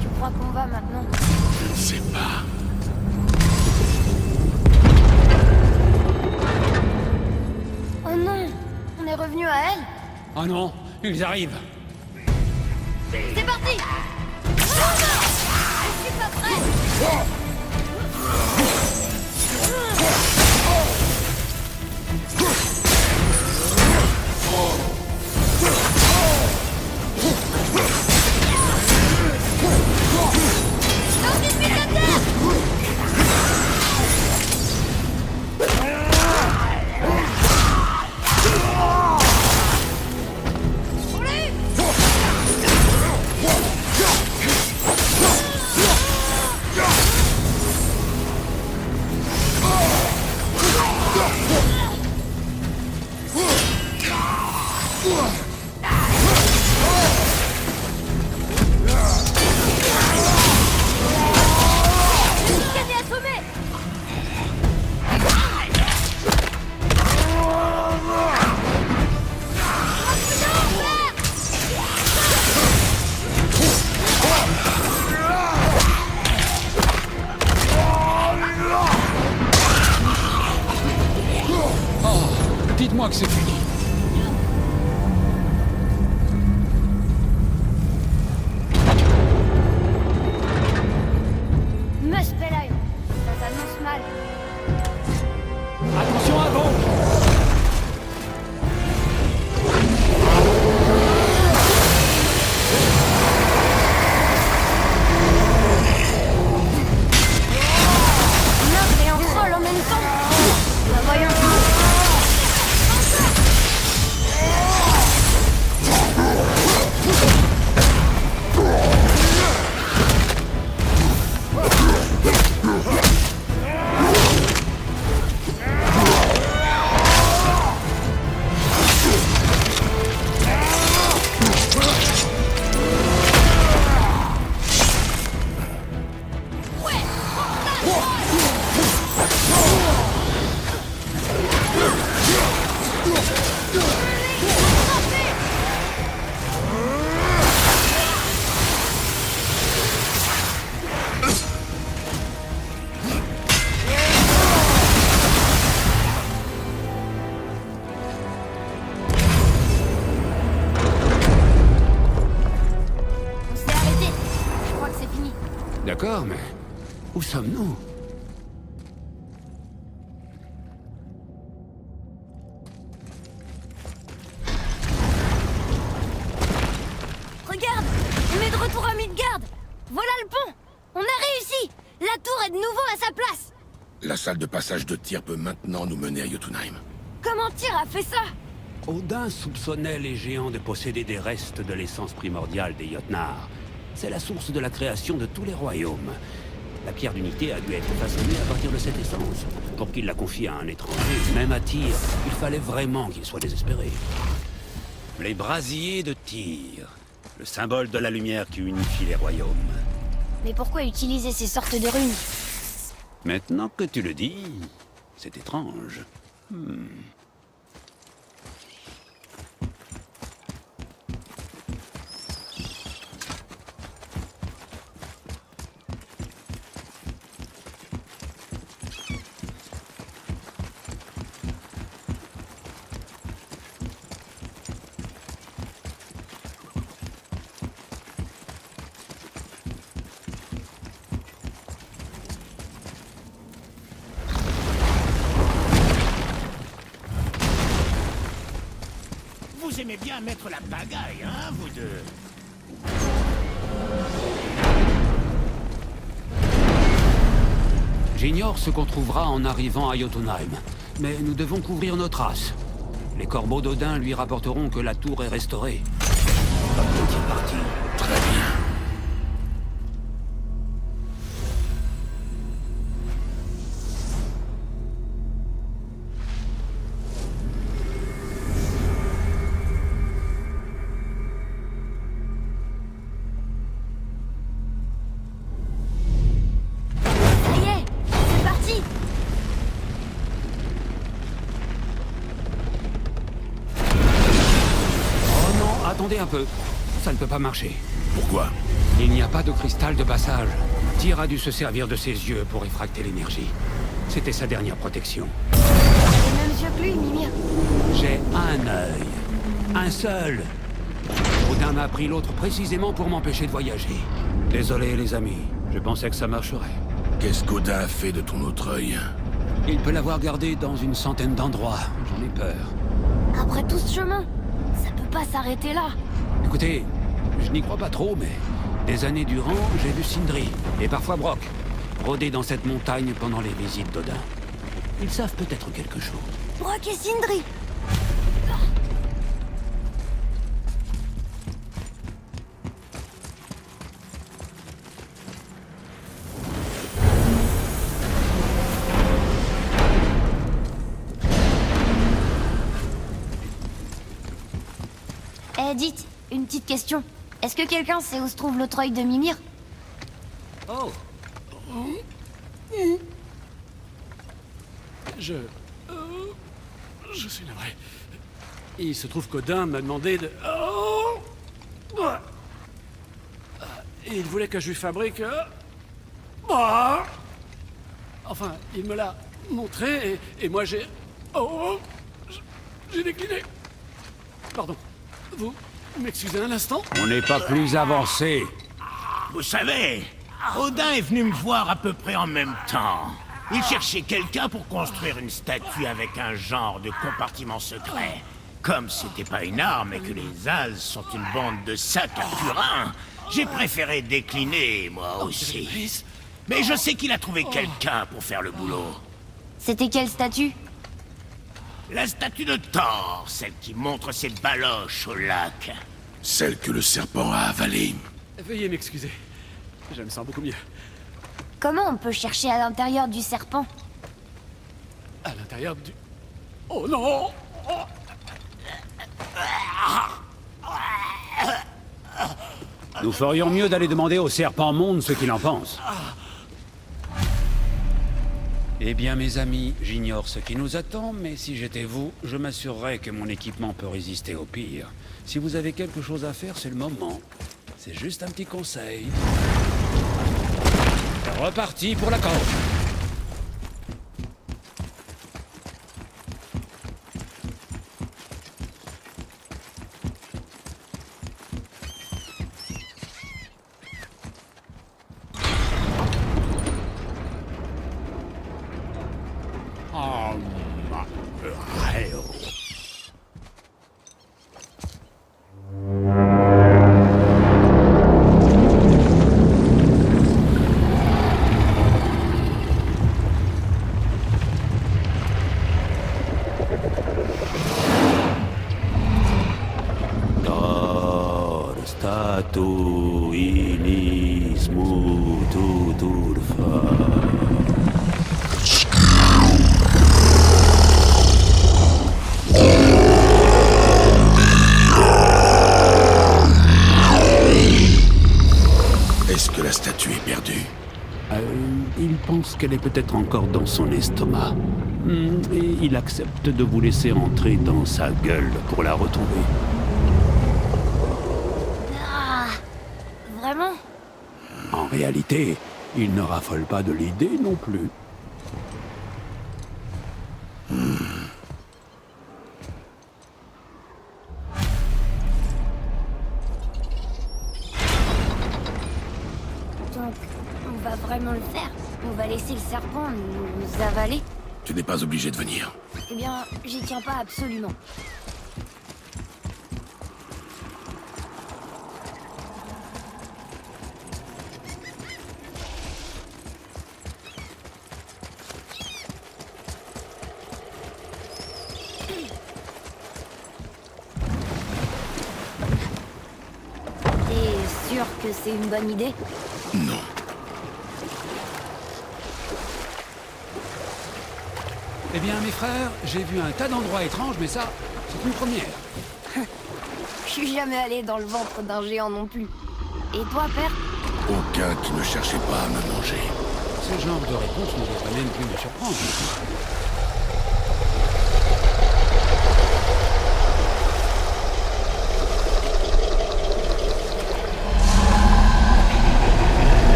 Tu crois qu'on va maintenant? Je ne sais pas. Oh non! On est revenu à elle? Oh non, ils arrivent. C'est parti! Oh non! Je suis pas prêt! Non, tu suis à terre! crois que c'est fini. Muspelheim, ça s'annonce mal. Attention à vous! Meurtre et en troll en même temps. Bah voyons. On s'est arrêté. Je crois que c'est fini. D'accord, mais où sommes-nous? Regarde, on est de retour à Midgard. Voilà le pont. On a réussi. La tour est de nouveau à sa place. La salle de passage de tir peut maintenant nous mener à Jotunheim. Comment Tyr a fait ça? Odin soupçonnait les géants de posséder des restes de l'essence primordiale des Jotnar. C'est la source de la création de tous les royaumes. La pierre d'unité a dû être façonnée à partir de cette essence. Pour qu'il la confie à un étranger, même à Tyr, il fallait vraiment qu'il soit désespéré. Les brasiers de Tyr, le symbole de la lumière qui unifie les royaumes. Mais pourquoi utiliser ces sortes de runes? Maintenant que tu le dis, c'est étrange. Vous aimez bien mettre la pagaille, hein, vous deux? J'ignore ce qu'on trouvera en arrivant à Jotunheim, mais nous devons couvrir nos traces. Les corbeaux d'Odin lui rapporteront que la tour est restaurée. Comme est parti. Très bien. Ça y est, c'est parti. Oh non, attendez un peu. Ça ne peut pas marcher. Pourquoi? Il n'y a pas de cristal de passage. Tyr a dû se servir de ses yeux pour effracter l'énergie. C'était sa dernière protection. Les mêmes yeux que lui, Mimir. J'ai un œil. Un seul. Odin m'a pris l'autre précisément pour m'empêcher de voyager. Désolé, les amis. Je pensais que ça marcherait. Qu'est-ce qu'Odin a fait de ton autre œil? Il peut l'avoir gardé dans une centaine d'endroits. J'en ai peur. Après tout ce chemin, ça peut pas s'arrêter là. Écoutez, je n'y crois pas trop, mais des années durant, j'ai vu Sindri, et parfois Brok, rôder dans cette montagne pendant les visites d'Odin. Ils savent peut-être quelque chose. Brok et Sindri. Eh, dites, une petite question. Est-ce que quelqu'un sait où se trouve l'autre œil de Mimir? Oh. Je suis navré. Il se trouve qu'Odin m'a demandé de... Oh. Et il voulait que je lui fabrique... Enfin, il me l'a montré et moi j'ai... Oh. J'ai décliné. Pardon. Vous m'excusez un instant? On n'est pas plus avancé. Vous savez, Odin est venu me voir à peu près en même temps. Il cherchait quelqu'un pour construire une statue avec un genre de compartiment secret. Comme c'était pas une arme et que les As sont une bande de sacs à purin, j'ai préféré décliner, moi aussi. Mais je sais qu'il a trouvé quelqu'un pour faire le boulot. C'était quelle statue? La statue de Thor, celle qui montre ses baloches au lac. Celle que le serpent a avalée. Veuillez m'excuser. Je me sens beaucoup mieux. Comment on peut chercher à l'intérieur du serpent? À l'intérieur du... Oh non! Nous ferions mieux d'aller demander au serpent monde ce qu'il en pense. Eh bien, mes amis, j'ignore ce qui nous attend, mais si j'étais vous, je m'assurerais que mon équipement peut résister au pire. Si vous avez quelque chose à faire, c'est le moment. C'est juste un petit conseil. Reparti pour la corde. Est-ce que la statue est perdue? Il pense qu'elle est peut-être encore dans son estomac. Et il accepte de vous laisser entrer dans sa gueule pour la retrouver. Ah, vraiment? En réalité, il ne raffole pas de l'idée non plus. Donc, on va vraiment le faire? On va laisser le serpent nous avaler? Tu n'es pas obligé de venir. Eh bien, j'y tiens pas absolument. T'es sûr que c'est une bonne idée? Non. Eh bien, mes frères, j'ai vu un tas d'endroits étranges, mais ça, c'est une première. Je suis jamais allé dans le ventre d'un géant non plus. Et toi, père? Aucun qui ne cherchait pas à me manger. Ce genre de réponse ne devrait même plus me surprendre.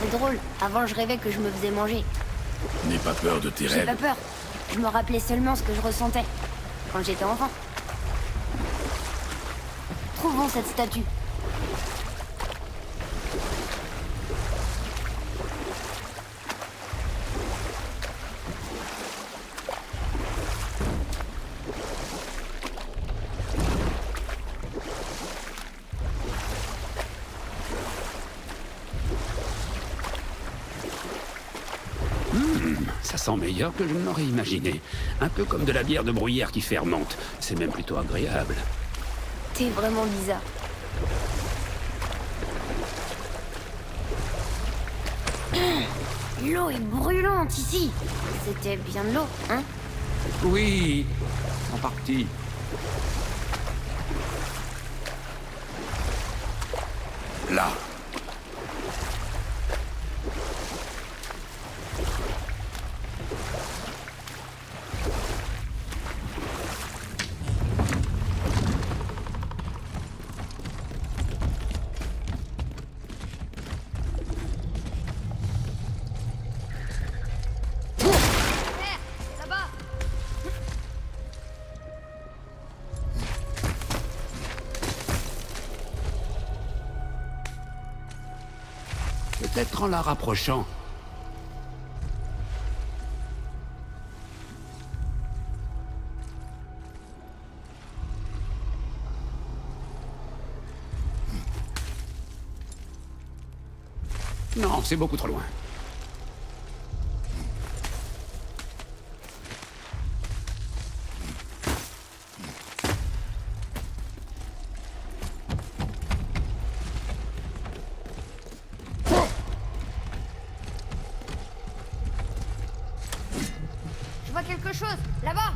C'est drôle, avant je rêvais que je me faisais manger. N'aie pas peur de tes J'ai rêves. pas peur. Je me rappelais seulement ce que je ressentais quand j'étais enfant. Trouvons cette statue. Ça sent meilleur que je ne l'aurais imaginé. Un peu comme de la bière de bruyère qui fermente. C'est même plutôt agréable. T'es vraiment bizarre. L'eau est brûlante ici. C'était bien de l'eau, hein? Oui, en partie. Là. Là-bas. Peut-être en la rapprochant. Non, c'est beaucoup trop loin. Je vois quelque chose. Là-bas.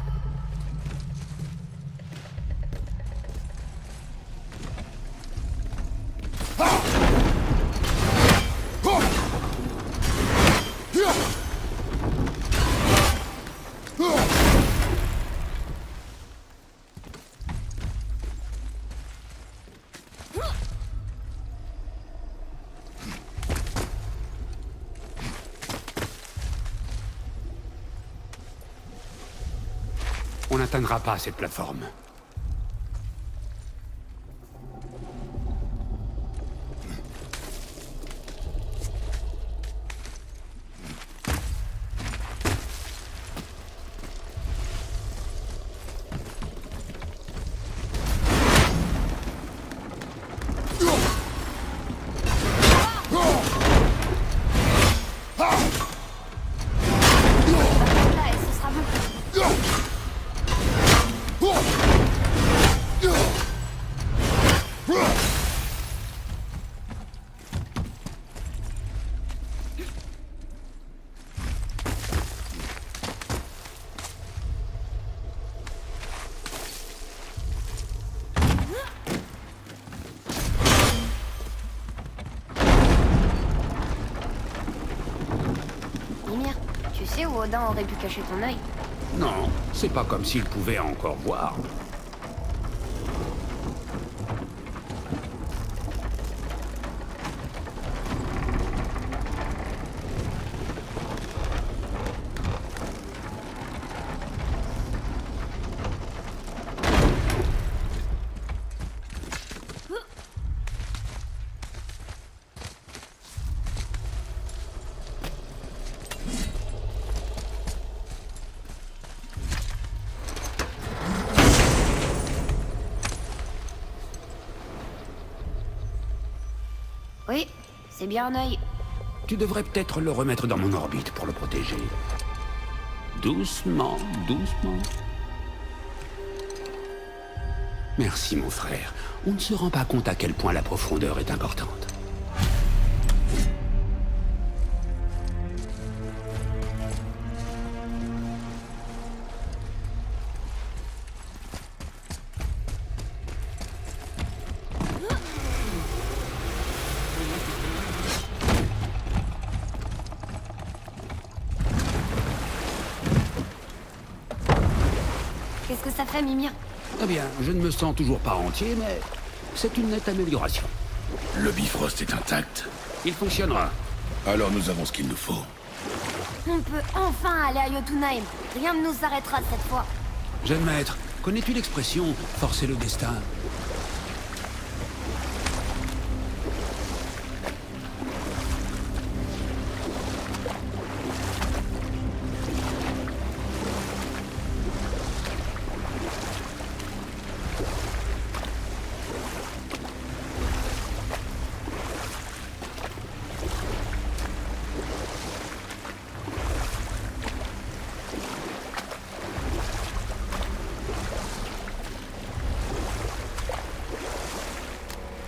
On n'atteindra pas cette plateforme. Là, et ce sera bon. Mimir, tu sais où Odin aurait pu cacher ton œil? Non, c'est pas comme s'il pouvait encore voir. Oui, c'est bien un œil. Tu devrais peut-être le remettre dans mon orbite pour le protéger. Doucement, doucement. Merci, mon frère. On ne se rend pas compte à quel point la profondeur est importante. Qu'est-ce que ça fait, Mimir? Eh bien, je ne me sens toujours pas entier, mais c'est une nette amélioration. Le Bifrost est intact. Il fonctionnera. Alors nous avons ce qu'il nous faut. On peut enfin aller à Jotunheim. Rien ne nous arrêtera cette fois. Jeune maître, connais-tu l'expression « forcer le destin » ?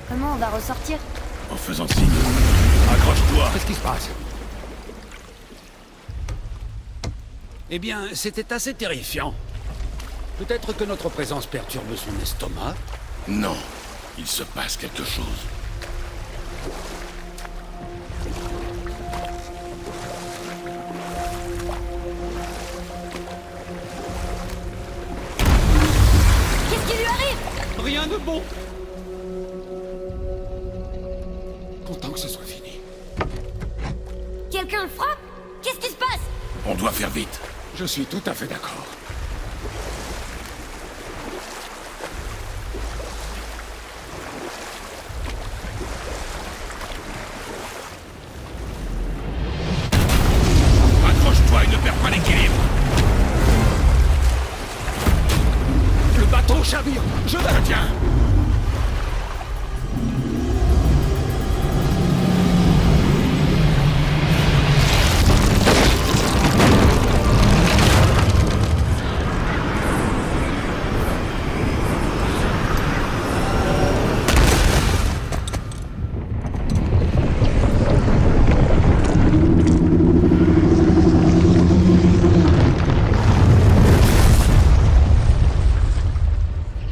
Comment on va ressortir? En faisant signe. Accroche-toi. Qu'est-ce qui se passe? Eh bien, c'était assez terrifiant. Peut-être que notre présence perturbe son estomac? Non, il se passe quelque chose. Qu'est-ce qui lui arrive? Rien de bon. Content que ce soit fini. Quelqu'un le frappe? Qu'est-ce qui se passe? On doit faire vite. Je suis tout à fait d'accord. Accroche-toi et ne perds pas l'équilibre. Le bateau chavire. Je la tiens.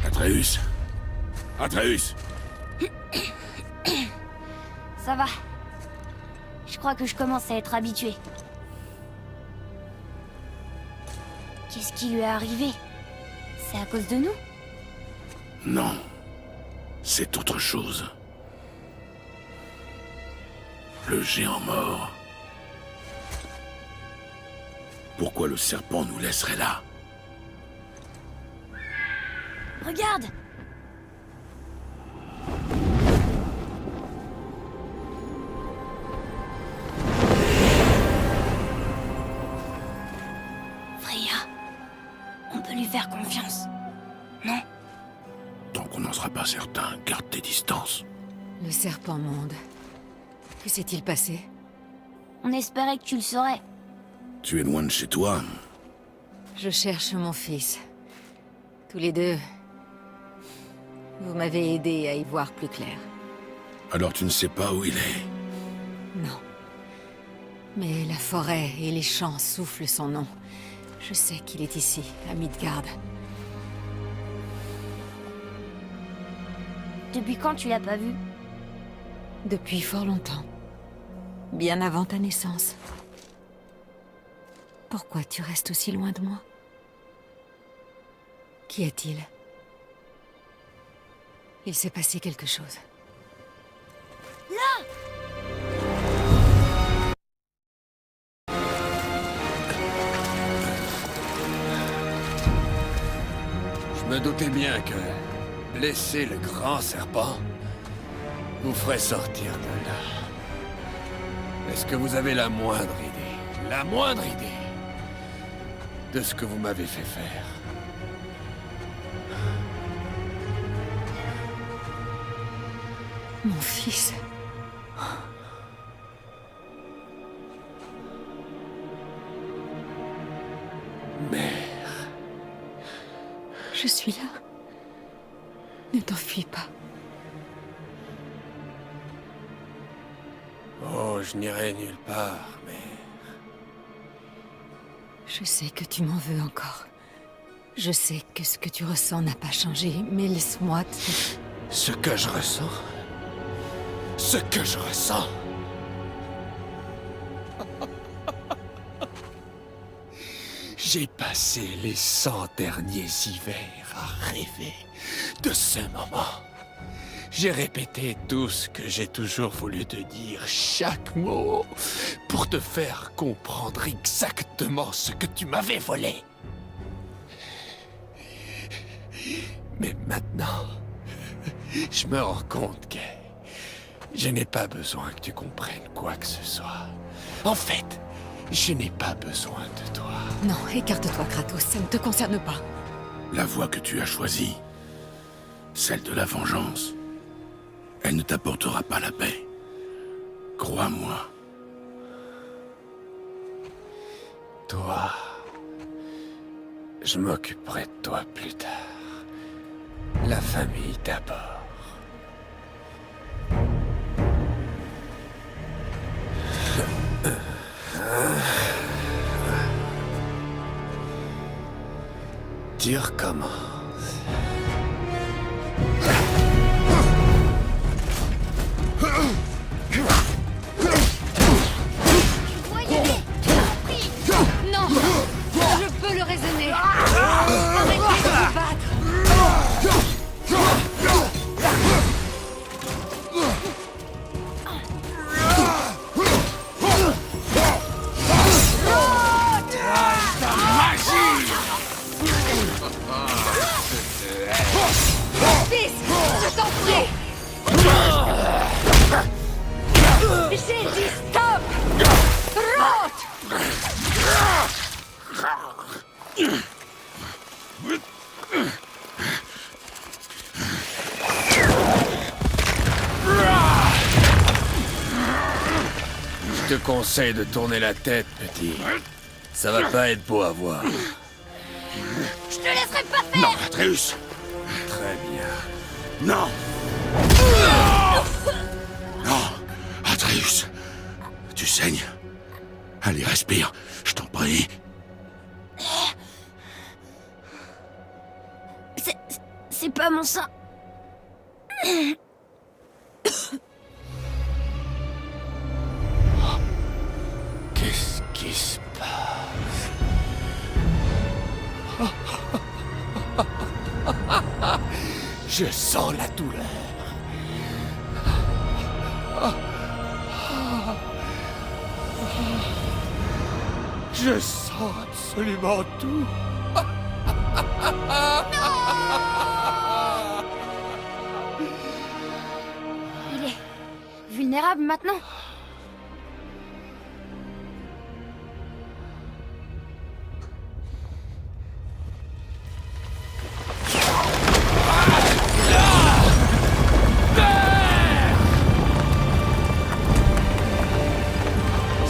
Atreus. Atreus. Ça va. Je crois que je commence à être habitué. Qu'est-ce qui lui est arrivé? C'est à cause de nous? Non. C'est autre chose. Le géant mort. Pourquoi le serpent nous laisserait là? Regarde! Freya, on peut lui faire confiance, non? Tant qu'on n'en sera pas certain, garde tes distances. Le serpent monde. Que s'est-il passé? On espérait que tu le saurais. Tu es loin de chez toi. Je cherche mon fils. Tous les deux. Vous m'avez aidé à y voir plus clair. Alors tu ne sais pas où il est? Non. Mais la forêt et les champs soufflent son nom. Je sais qu'il est ici, à Midgard. Depuis quand tu l'as pas vu? Depuis fort longtemps. Bien avant ta naissance. Pourquoi tu restes aussi loin de moi? Qu'y a-t-il? Il s'est passé quelque chose. Là! Je me doutais bien que blesser le grand serpent vous ferait sortir de là. Est-ce que vous avez la moindre idée de ce que vous m'avez fait faire? Mon fils. Mère. Je suis là. Ne t'enfuis pas. Oh, je n'irai nulle part, mais... Je sais que tu m'en veux encore. Je sais que ce que tu ressens n'a pas changé, mais laisse-moi te... Ce que je ressens... Ce que je ressens... J'ai passé les 100 derniers hivers à rêver de ce moment. J'ai répété tout ce que j'ai toujours voulu te dire, chaque mot, pour te faire comprendre exactement ce que tu m'avais volé. Mais maintenant, je me rends compte que je n'ai pas besoin que tu comprennes quoi que ce soit. En fait, je n'ai pas besoin de toi. Non, écarte-toi, Kratos, ça ne te concerne pas. La voie que tu as choisie, celle de la vengeance, elle ne t'apportera pas la paix. Crois-moi. Toi, je m'occuperai de toi plus tard. La famille d'abord. Tu recommences. Non, je peux le raisonner. Arrêtez de vous battre. Fils, je t'en prie. J'ai dit stop. Rot. Je te conseille de tourner la tête, petit. Ça va pas être beau à voir. Je te laisserai pas faire. Non, Atreus! Très bien. Non! Non! Atreus! Tu saignes? Allez, respire, je t'en prie. C'est pas mon sang. Qu'est-ce qui se passe? Je sens la douleur. Je sens absolument tout. Il est vulnérable maintenant.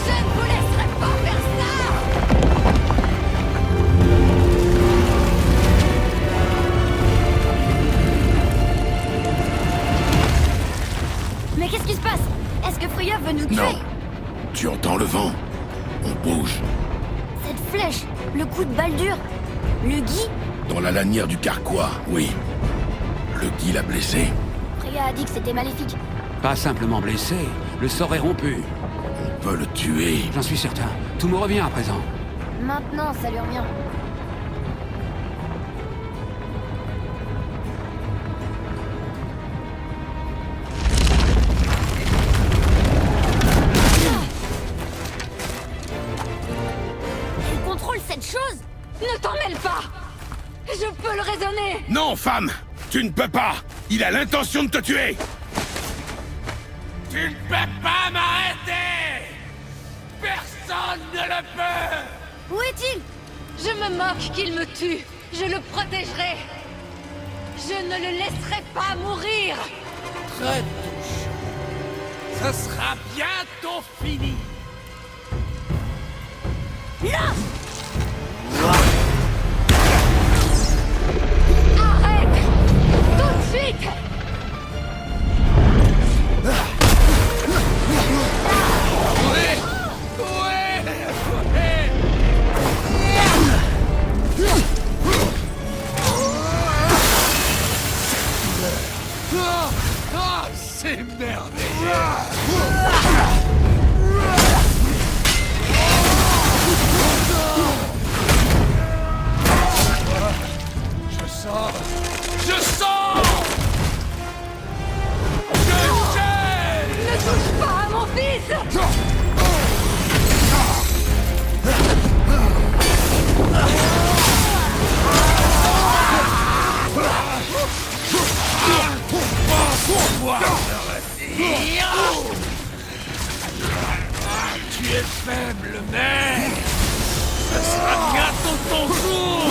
Je ne vous laisserai pas faire ça. Mais qu'est-ce qui se passe? Est-ce que Freya veut nous tuer? Non! Tu entends le vent? On bouge. Cette flèche, le coup de Baldur, le Guy? Dans la lanière du carquois, oui. Le Guy l'a blessé. Freya a dit que c'était maléfique. Pas simplement blessé, le sort est rompu. On peut le tuer. J'en suis certain. Tout me revient à présent. Maintenant, ça lui revient. Elle contrôle cette chose. Ne t'en mêle pas. Je peux le raisonner. Non, femme! Tu ne peux pas! Il a l'intention de te tuer! Tu ne peux pas m'arrêter! Personne ne le peut! Où est-il? Je me moque qu'il me tue. Je le protégerai. Je ne le laisserai pas mourir. Très touchant. Ce sera bientôt fini. Là! Arrête! Tout de suite! C'est merveilleux! Je sens! Je sens! Je gèle! Ne touche pas à mon fils! Tu es faible, mais ce sera bientôt ton tour!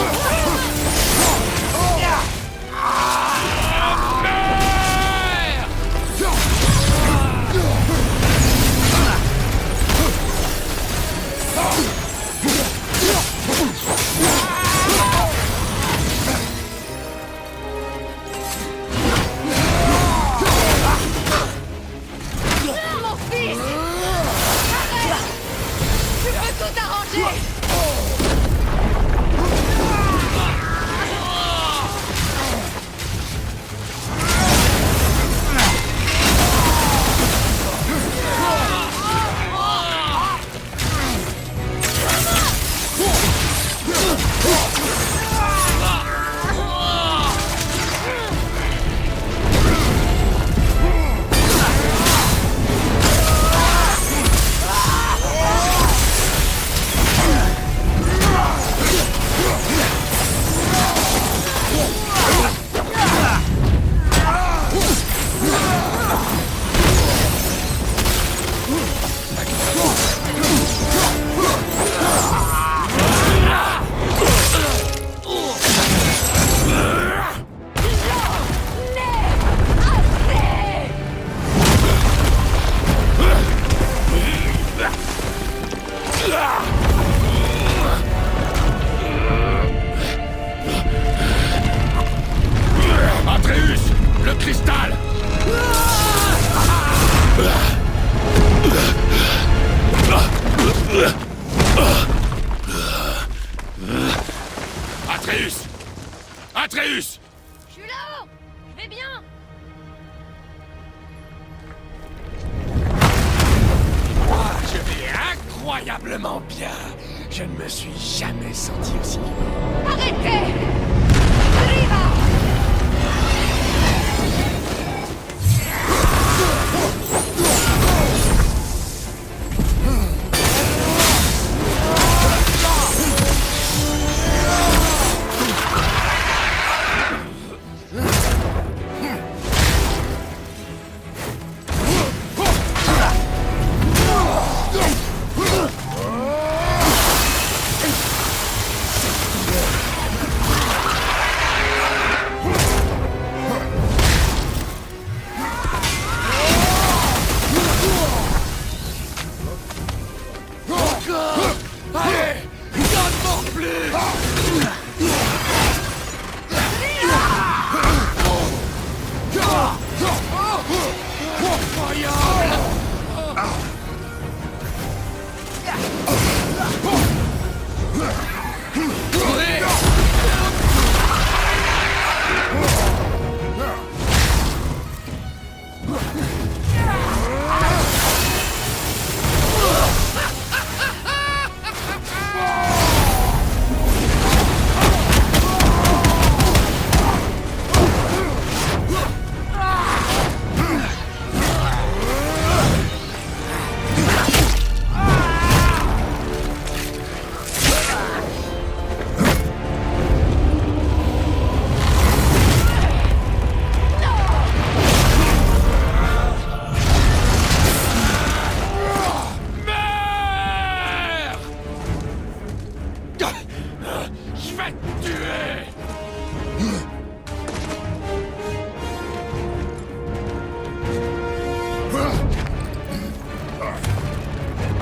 Atreus! Je suis là-haut! Je vais bien! Moi, je vais incroyablement bien. Je ne me suis jamais senti aussi vivant. Arrêtez! Arriva!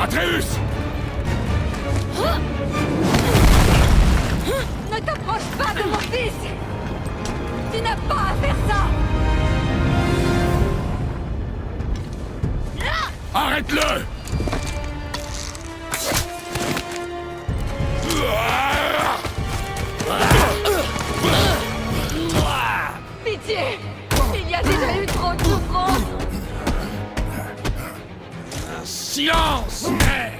Atreus! Ne t'approche pas de mon fils! Tu n'as pas à faire ça! Arrête-le! Pitié! Il y a déjà eu trop de souffrance! Silence, mère!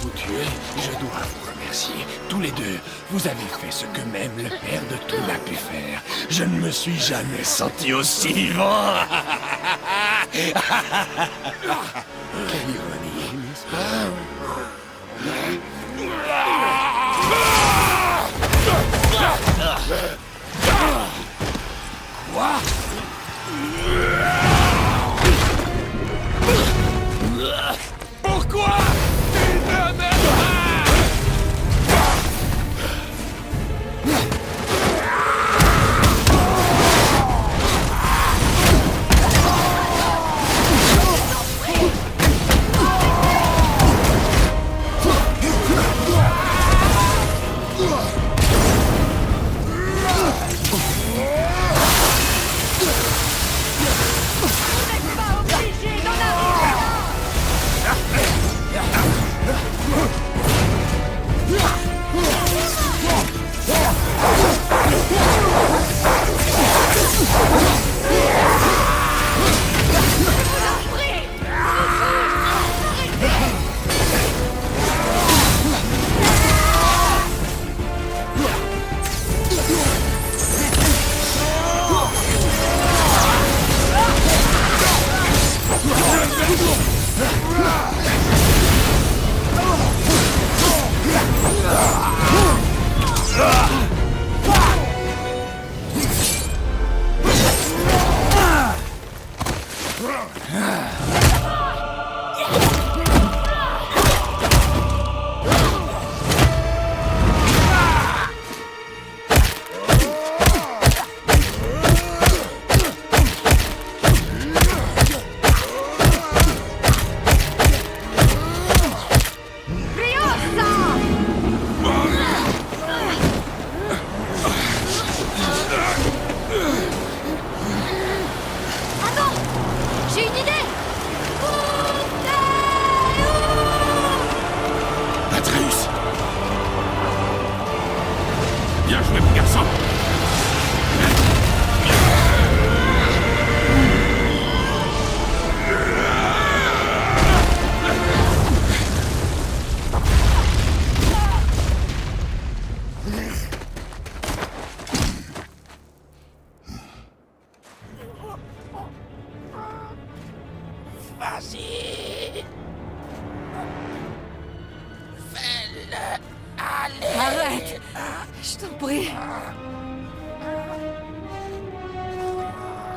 Vous tuez, je dois vous remercier. Tous les deux, vous avez fait ce que même le père de tout n'a pu faire. Je ne me suis jamais senti aussi vivant. Quelle ironie, n'est-ce pas? Quoi? Pourquoi? Tu ne m'aimes J'ai une idée! Atreus! Bien joué, mon garçon! Vas-y! Fais-le aller! Arrête! Je t'en prie.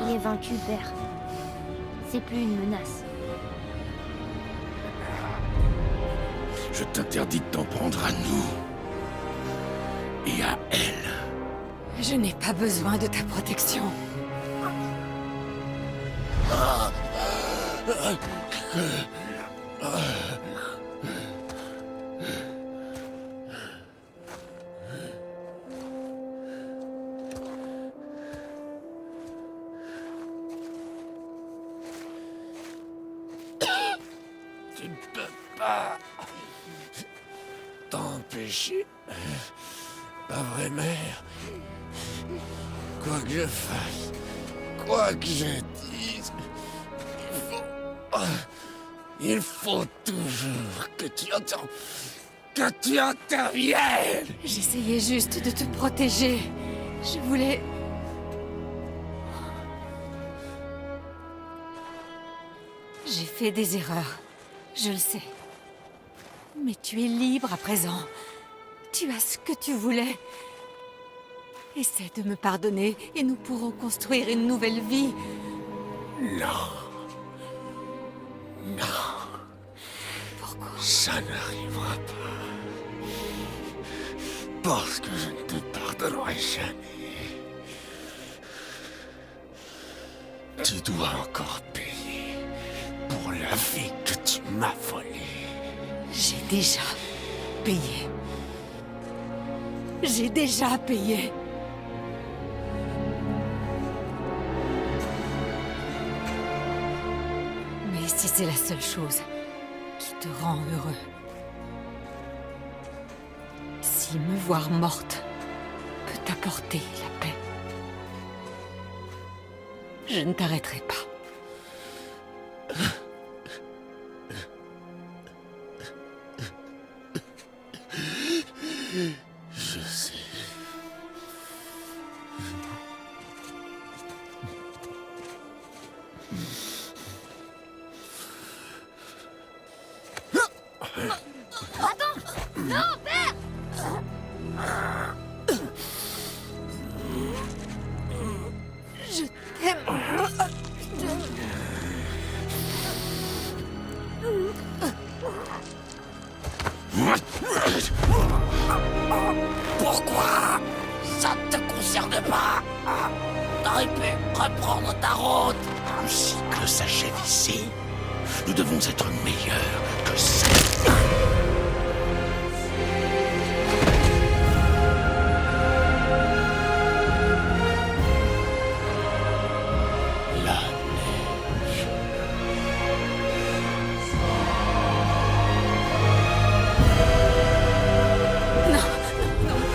Il est vaincu, père. C'est plus une menace. Je t'interdis de t'en prendre à nous. Et à elle. Je n'ai pas besoin de ta protection. Tu ne peux pas t'empêcher. Pas vrai, mère. Quoi que je fasse, quoi que je dise, il faut toujours que tu interviennes. J'essayais juste de te protéger. Je voulais... J'ai fait des erreurs. Je le sais. Mais tu es libre à présent. Tu as ce que tu voulais. Essaie de me pardonner et nous pourrons construire une nouvelle vie. Non. Non. Pourquoi? Ça n'arrivera pas. Parce que je ne te pardonnerai jamais. Tu dois encore payer pour la vie que tu m'as volée. J'ai déjà payé. J'ai déjà payé. Mais si c'est la seule chose qui te rend heureux, si me voir morte peut t'apporter la paix, je ne t'arrêterai pas. Je sais. Attends! Non, père! Je t'aime. Pourquoi? Ça ne te concerne pas. T'aurais pu reprendre ta route. Le cycle s'achève ici. Nous devons être meilleurs que ça. La neige.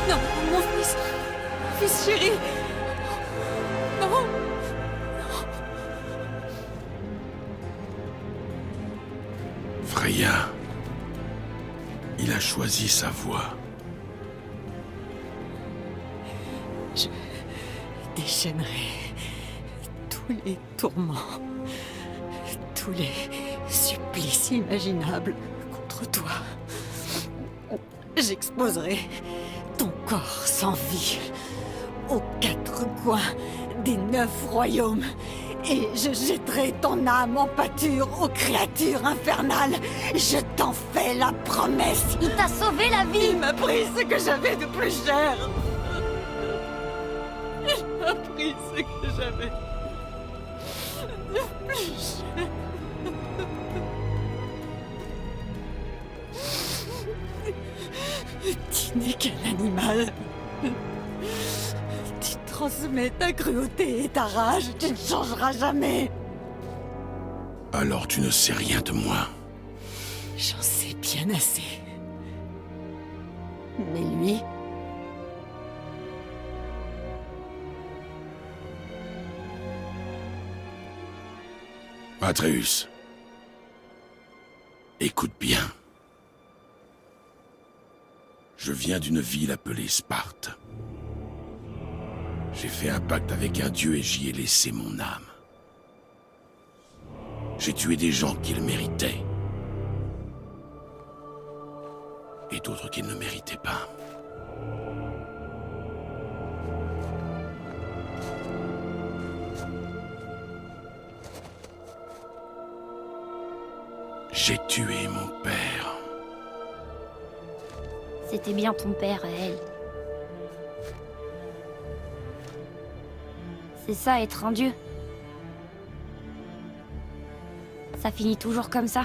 Non, mon fils chéri. Non. Freya, il a choisi sa voie. Je déchaînerai tous les tourments, tous les supplices imaginables contre toi. J'exposerai ton corps sans vie, aux quatre coins des 9 royaumes, et je jetterai ton âme en pâture aux créatures infernales. Je t'en fais la promesse. Il t'a sauvé la vie. Il m'a pris ce que j'avais de plus cher. Il m'a pris ce que j'avais de plus cher. Tu n'es qu'un animal. Tu transmets ta cruauté et ta rage. Tu ne changeras jamais. Alors tu ne sais rien de moi. J'en sais bien assez. Mais lui... Atreus, écoute bien. Je viens d'une ville appelée Sparte. J'ai fait un pacte avec un dieu et j'y ai laissé mon âme. J'ai tué des gens qui le méritaient. Et d'autres qui ne le méritaient pas. J'ai tué mon père. C'était bien ton père, elle. C'est ça, être un dieu. Ça finit toujours comme ça.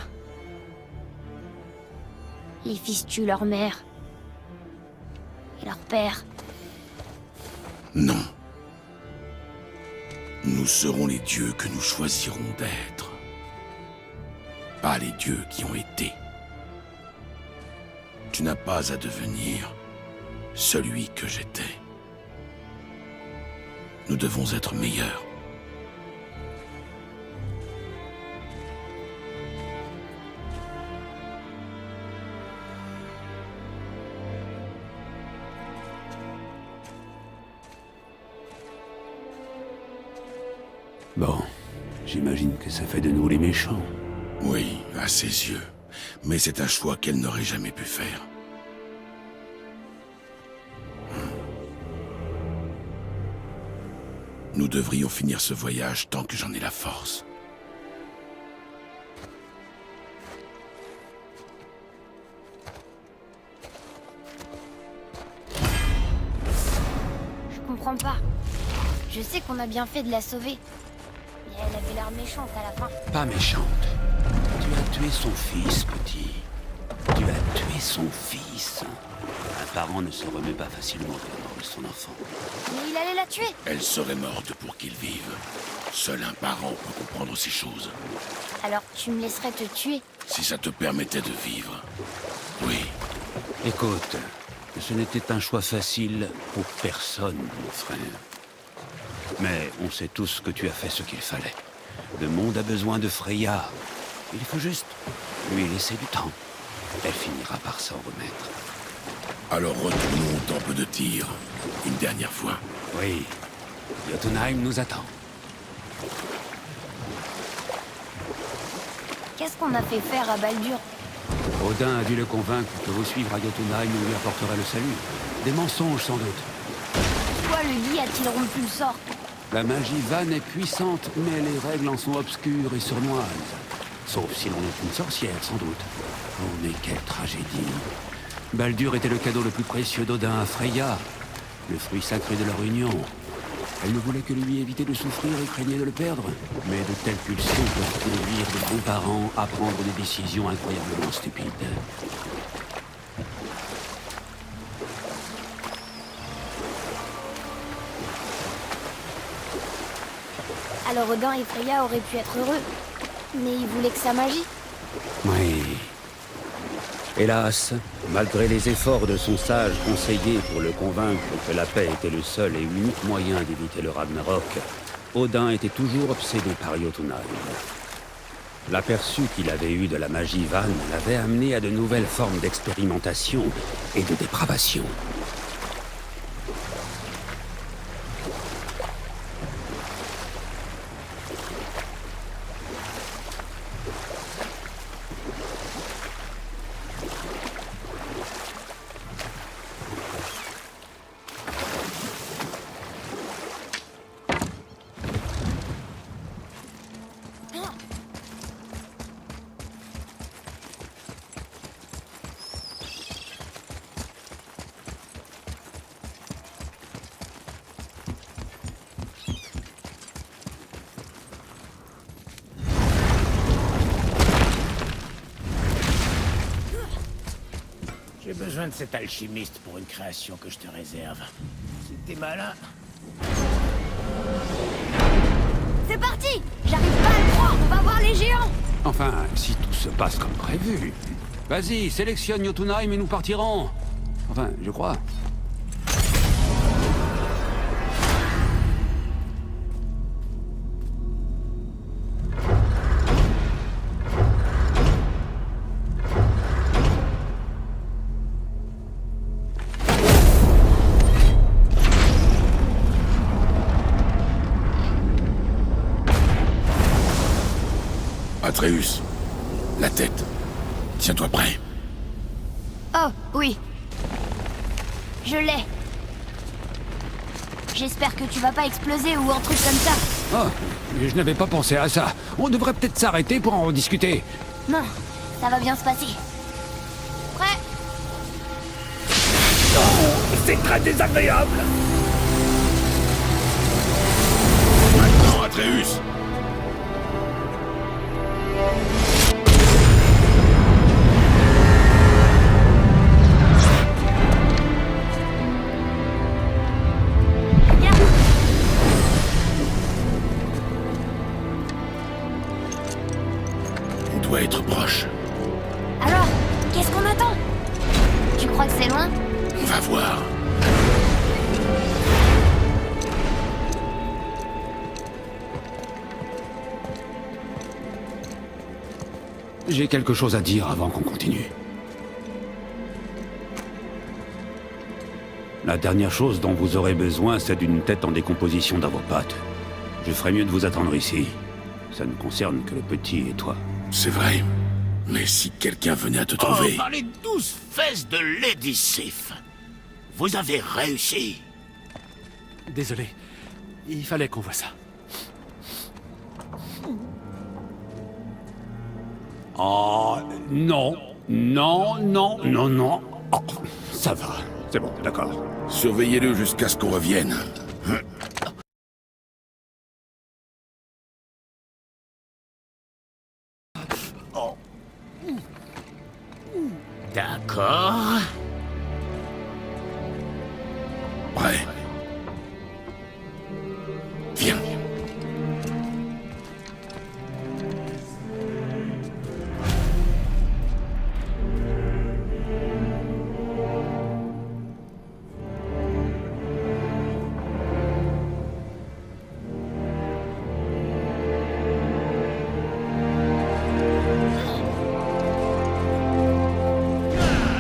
Les fils tuent leur mère. Et leur père. Non. Nous serons les dieux que nous choisirons d'être. Pas les dieux qui ont été. Tu n'as pas à devenir celui que j'étais. Nous devons être meilleurs. Bon, j'imagine que ça fait de nous les méchants. Oui, à ses yeux. Mais c'est un choix qu'elle n'aurait jamais pu faire. Nous devrions finir ce voyage tant que j'en ai la force. Je comprends pas. Je sais qu'on a bien fait de la sauver. Mais elle avait l'air méchante à la fin. Pas méchante. Tu as tué son fils, petit. Tu as tué son fils. Un parent ne se remet pas facilement de la mort de son enfant. Mais il allait la tuer. Elle serait morte pour qu'il vive. Seul un parent peut comprendre ces choses. Alors tu me laisserais te tuer. Si ça te permettait de vivre. Oui. Écoute, ce n'était un choix facile pour personne, mon frère. Mais on sait tous que tu as fait ce qu'il fallait. Le monde a besoin de Freya. Il faut juste lui laisser du temps. Elle finira par s'en remettre. Alors retournons au temple de Tyr, une dernière fois. Oui, Jotunheim nous attend. Qu'est-ce qu'on a fait faire à Baldur? Odin a dû le convaincre que vous suivre à Jotunheim lui apporterait le salut. Des mensonges sans doute. Pourquoi le lit a-t-il rompu le sort? La magie vanne est puissante, mais les règles en sont obscures et sournoises. Sauf si l'on est une sorcière, sans doute. Oh, mais quelle tragédie. Baldur était le cadeau le plus précieux d'Odin à Freya, le fruit sacré de leur union. Elle ne voulait que lui éviter de souffrir et craignait de le perdre. Mais de telles pulsions peuvent conduire de bons parents à prendre des décisions incroyablement stupides. Alors Odin et Freya auraient pu être heureux. Mais ils voulaient que sa magie. Oui. Hélas, malgré les efforts de son sage conseiller pour le convaincre que la paix était le seul et unique moyen d'éviter le Ragnarok, Odin était toujours obsédé par Jotunheim. L'aperçu qu'il avait eu de la magie vanne l'avait amené à de nouvelles formes d'expérimentation et de dépravation. besoin de cet alchimiste pour une création que je te réserve. Si t'es malin... C'est parti! J'arrive pas à le croire, on va voir les géants! Enfin, si tout se passe comme prévu. Vas-y, sélectionne Jotunheim et nous partirons. Enfin, je crois. Atreus, la tête. Tiens-toi prêt. Oh, oui. Je l'ai. J'espère que tu vas pas exploser ou un truc comme ça. Oh, je n'avais pas pensé à ça. On devrait peut-être s'arrêter pour en rediscuter. Non, ça va bien se passer. Prêt? C'est très désagréable! Maintenant, Atreus. On doit être proche. Alors, qu'est-ce qu'on attend? Tu crois que c'est loin? On va voir. J'ai quelque chose à dire avant qu'on continue. La dernière chose dont vous aurez besoin, c'est d'une tête en décomposition dans vos pattes. Je ferais mieux de vous attendre ici. Ça ne concerne que le petit et toi. C'est vrai. Mais si quelqu'un venait à te trouver... Oh, par les 12 fesses de Lady Sif! Vous avez réussi! Désolé. Il fallait qu'on voie ça. Oh, non. Non, non, non, non. Oh, ça va. C'est bon, d'accord. Surveillez-le jusqu'à ce qu'on revienne. D'accord. Prêt. Viens.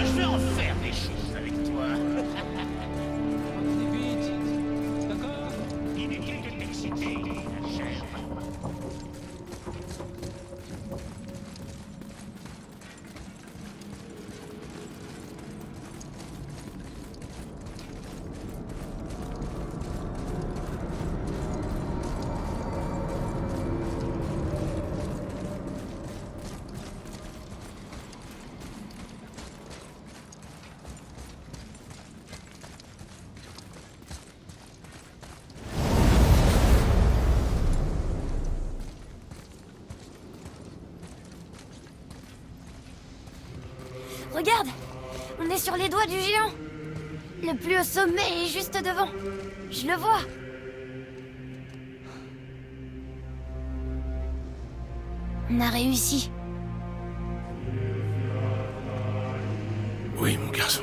Je vais en faire des choses avec toi. Inutile de t'exciter, la chère. Regarde! On est sur les doigts du géant! Le plus haut sommet est juste devant. Je le vois. On a réussi. Oui, mon garçon.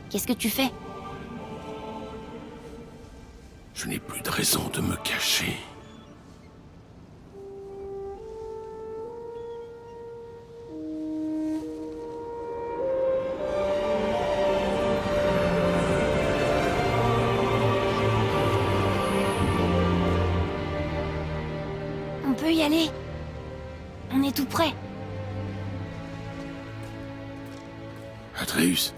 Qu'est-ce que tu fais? Je n'ai plus de raison de me cacher. On peut y aller. On est tout près. Atreus.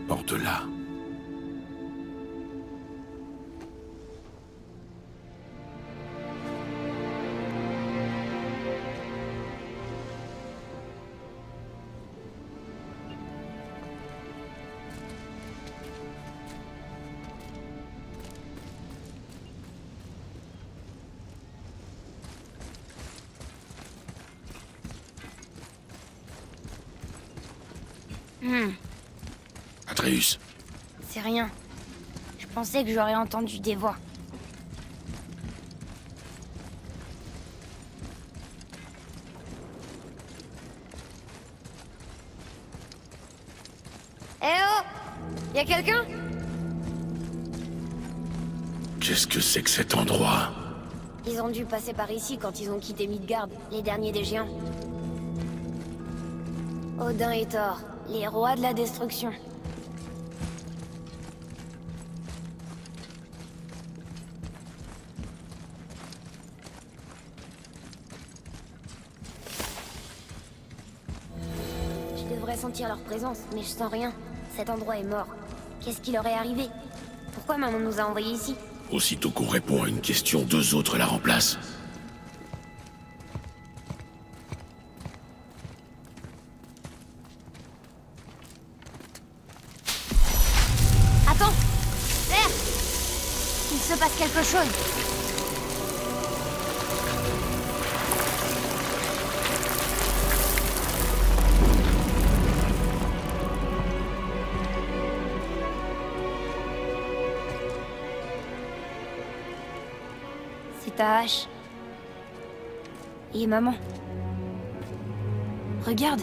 porte là. Atreus, C'est rien. Je pensais que j'aurais entendu des voix. Eh oh! Y'a quelqu'un? qu'est-ce que c'est que cet endroit? Ils ont dû passer par ici quand ils ont quitté Midgard, les derniers des géants. Odin et Thor, les rois de la destruction. Je devrais sentir leur présence, mais je sens rien. Cet endroit est mort. Qu'est-ce qui leur est arrivé? Pourquoi maman nous a envoyés ici? Aussitôt qu'on répond à une question, deux autres la remplacent. Attends! Père! Il se passe quelque chose! C'est ta hache. Et maman. Regarde.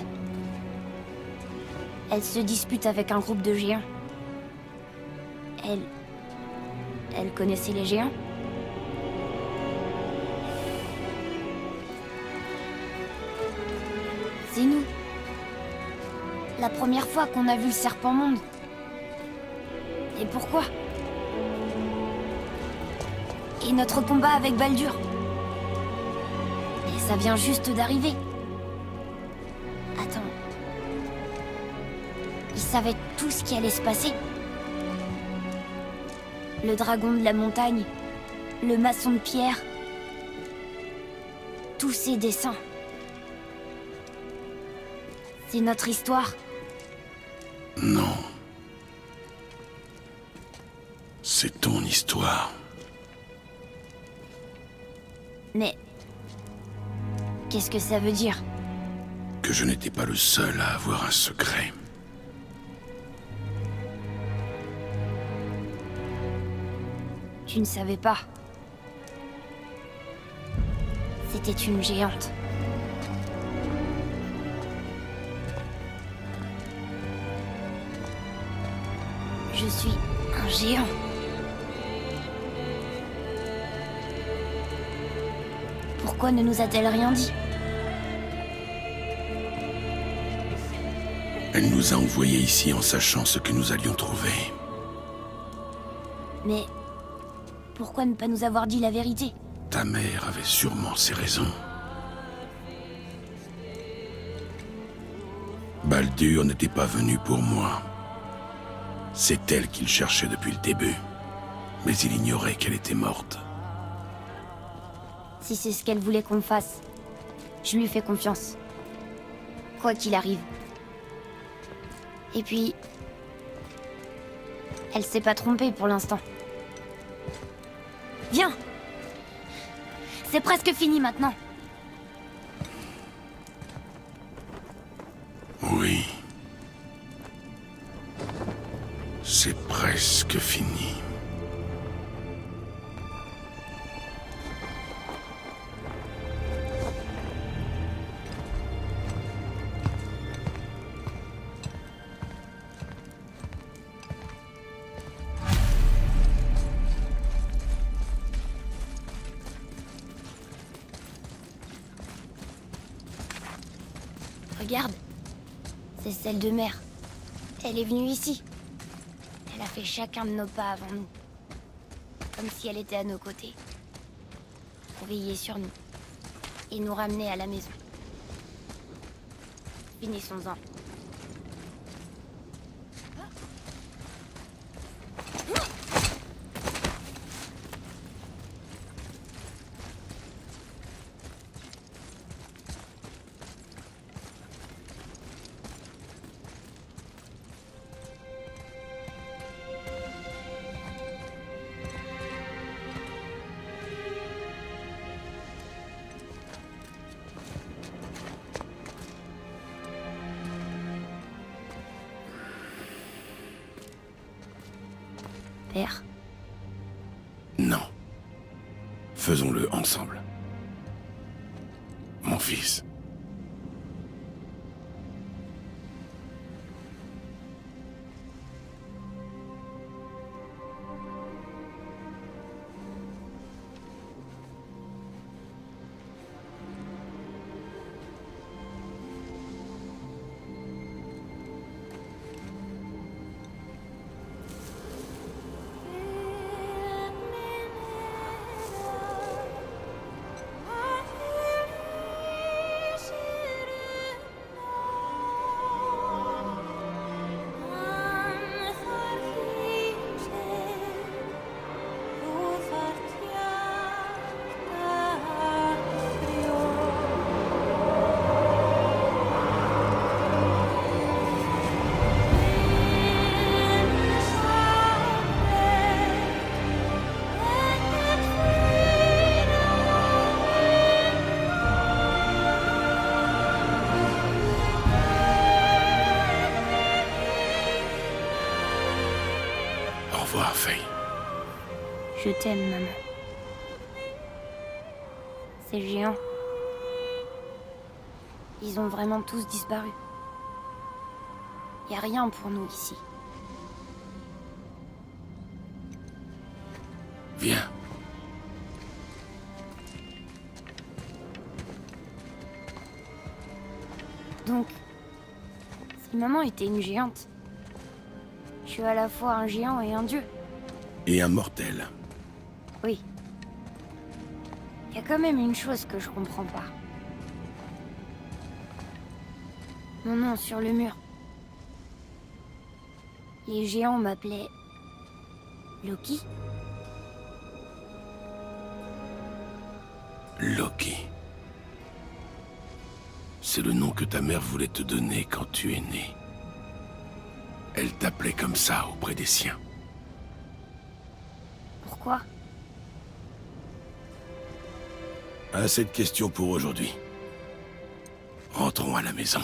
Elle se dispute avec un groupe de géants. Elle connaissait les géants? C'est nous. La première fois qu'on a vu le serpent monde. Et pourquoi? Et notre combat avec Baldur. Et ça vient juste d'arriver. Attends. Ils savaient tout ce qui allait se passer. Le dragon de la montagne, le maçon de pierre, tous ces dessins. C'est notre histoire. Non. C'est ton histoire. Mais... qu'est-ce que ça veut dire? Que je n'étais pas le seul à avoir un secret. Tu ne savais pas. C'était une géante. Je suis un géant. Pourquoi ne nous a-t-elle rien dit? Elle nous a envoyés ici en sachant ce que nous allions trouver. Mais... pourquoi ne pas nous avoir dit la vérité? Ta mère avait sûrement ses raisons. Baldur n'était pas venu pour moi. C'est elle qu'il cherchait depuis le début. Mais il ignorait qu'elle était morte. Si c'est ce qu'elle voulait qu'on fasse, je lui fais confiance. Quoi qu'il arrive. Et puis... elle s'est pas trompée pour l'instant. Viens! C'est presque fini maintenant. Oui. C'est presque fini. Regarde. C'est celle de mère. Elle est venue ici. Elle a fait chacun de nos pas avant nous. Comme si elle était à nos côtés. Pour veiller sur nous. Et nous ramener à la maison. Finissons-en. Père. Non. Faisons-le ensemble. Mon fils. Au revoir, Faye. Je t'aime, maman. Ces géants... Ils ont vraiment tous disparu. Y a rien pour nous ici. Viens. Donc... Si maman était une géante... Je suis à la fois un géant et un dieu. Et un mortel. Oui. Y a quand même une chose que je comprends pas. Mon nom sur le mur. Les géants m'appelaient... Loki. Loki. C'est le nom que ta mère voulait te donner quand tu es né. Elle t'appelait comme ça auprès des siens. Pourquoi? Assez de questions pour aujourd'hui. Rentrons à la maison.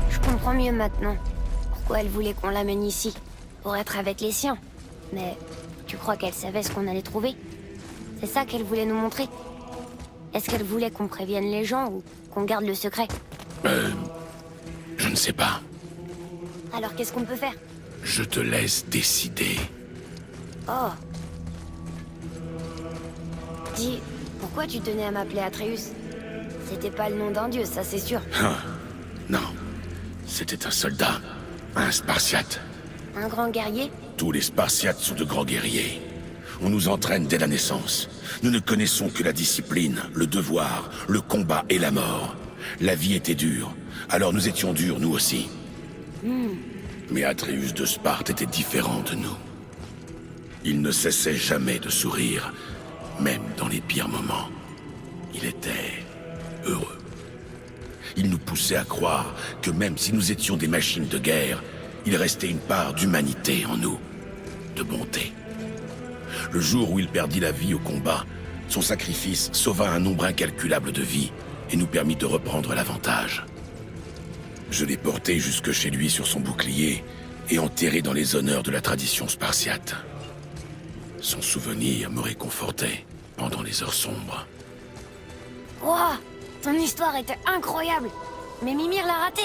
Je comprends mieux maintenant pourquoi elle voulait qu'on l'amène ici, pour être avec les siens. Mais tu crois qu'elle savait ce qu'on allait trouver? C'est ça qu'elle voulait nous montrer? Est-ce qu'elle voulait qu'on prévienne les gens ou qu'on garde le secret? Je ne sais pas. Alors qu'est-ce qu'on peut faire? Je te laisse décider. Oh. Dis, pourquoi tu tenais à m'appeler Atreus? C'était pas le nom d'un dieu, ça c'est sûr. Ah, non. C'était un soldat. Un Spartiate. Un grand guerrier? Tous les Spartiates sont de grands guerriers. On nous entraîne dès la naissance. Nous ne connaissons que la discipline, le devoir, le combat et la mort. La vie était dure, alors nous étions durs nous aussi. Mais Atreus de Sparte était différent de nous. Il ne cessait jamais de sourire, même dans les pires moments. Il était heureux. Il nous poussait à croire que même si nous étions des machines de guerre, il restait une part d'humanité en nous, de bonté. Le jour où il perdit la vie au combat, son sacrifice sauva un nombre incalculable de vies et nous permit de reprendre l'avantage. Je l'ai porté jusque chez lui sur son bouclier et enterré dans les honneurs de la tradition spartiate. Son souvenir me réconfortait pendant les heures sombres. Ouah, ton histoire était incroyable. Mais Mimir l'a raté.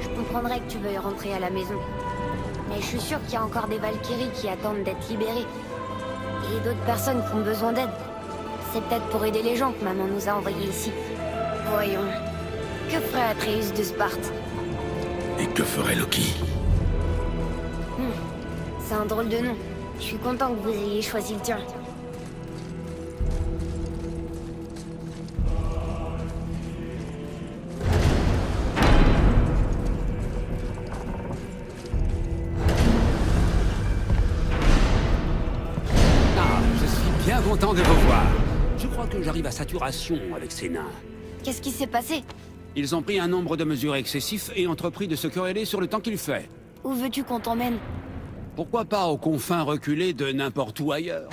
Je comprendrais que tu veuilles rentrer à la maison. Mais je suis sûre qu'il y a encore des Valkyries qui attendent d'être libérées. Et d'autres personnes qui ont besoin d'aide. C'est peut-être pour aider les gens que maman nous a envoyés ici. Voyons. Que ferait Atreus de Sparte? Et que ferait Loki? C'est un drôle de nom. Je suis content que vous ayez choisi le tien. Ah, je suis bien content de vous voir. Je crois que j'arrive à saturation avec ces nains. Qu'est-ce qui s'est passé? Ils ont pris un nombre de mesures excessif et entrepris de se quereller sur le temps qu'il fait. Où veux-tu qu'on t'emmène? Pourquoi pas aux confins reculés de n'importe où ailleurs?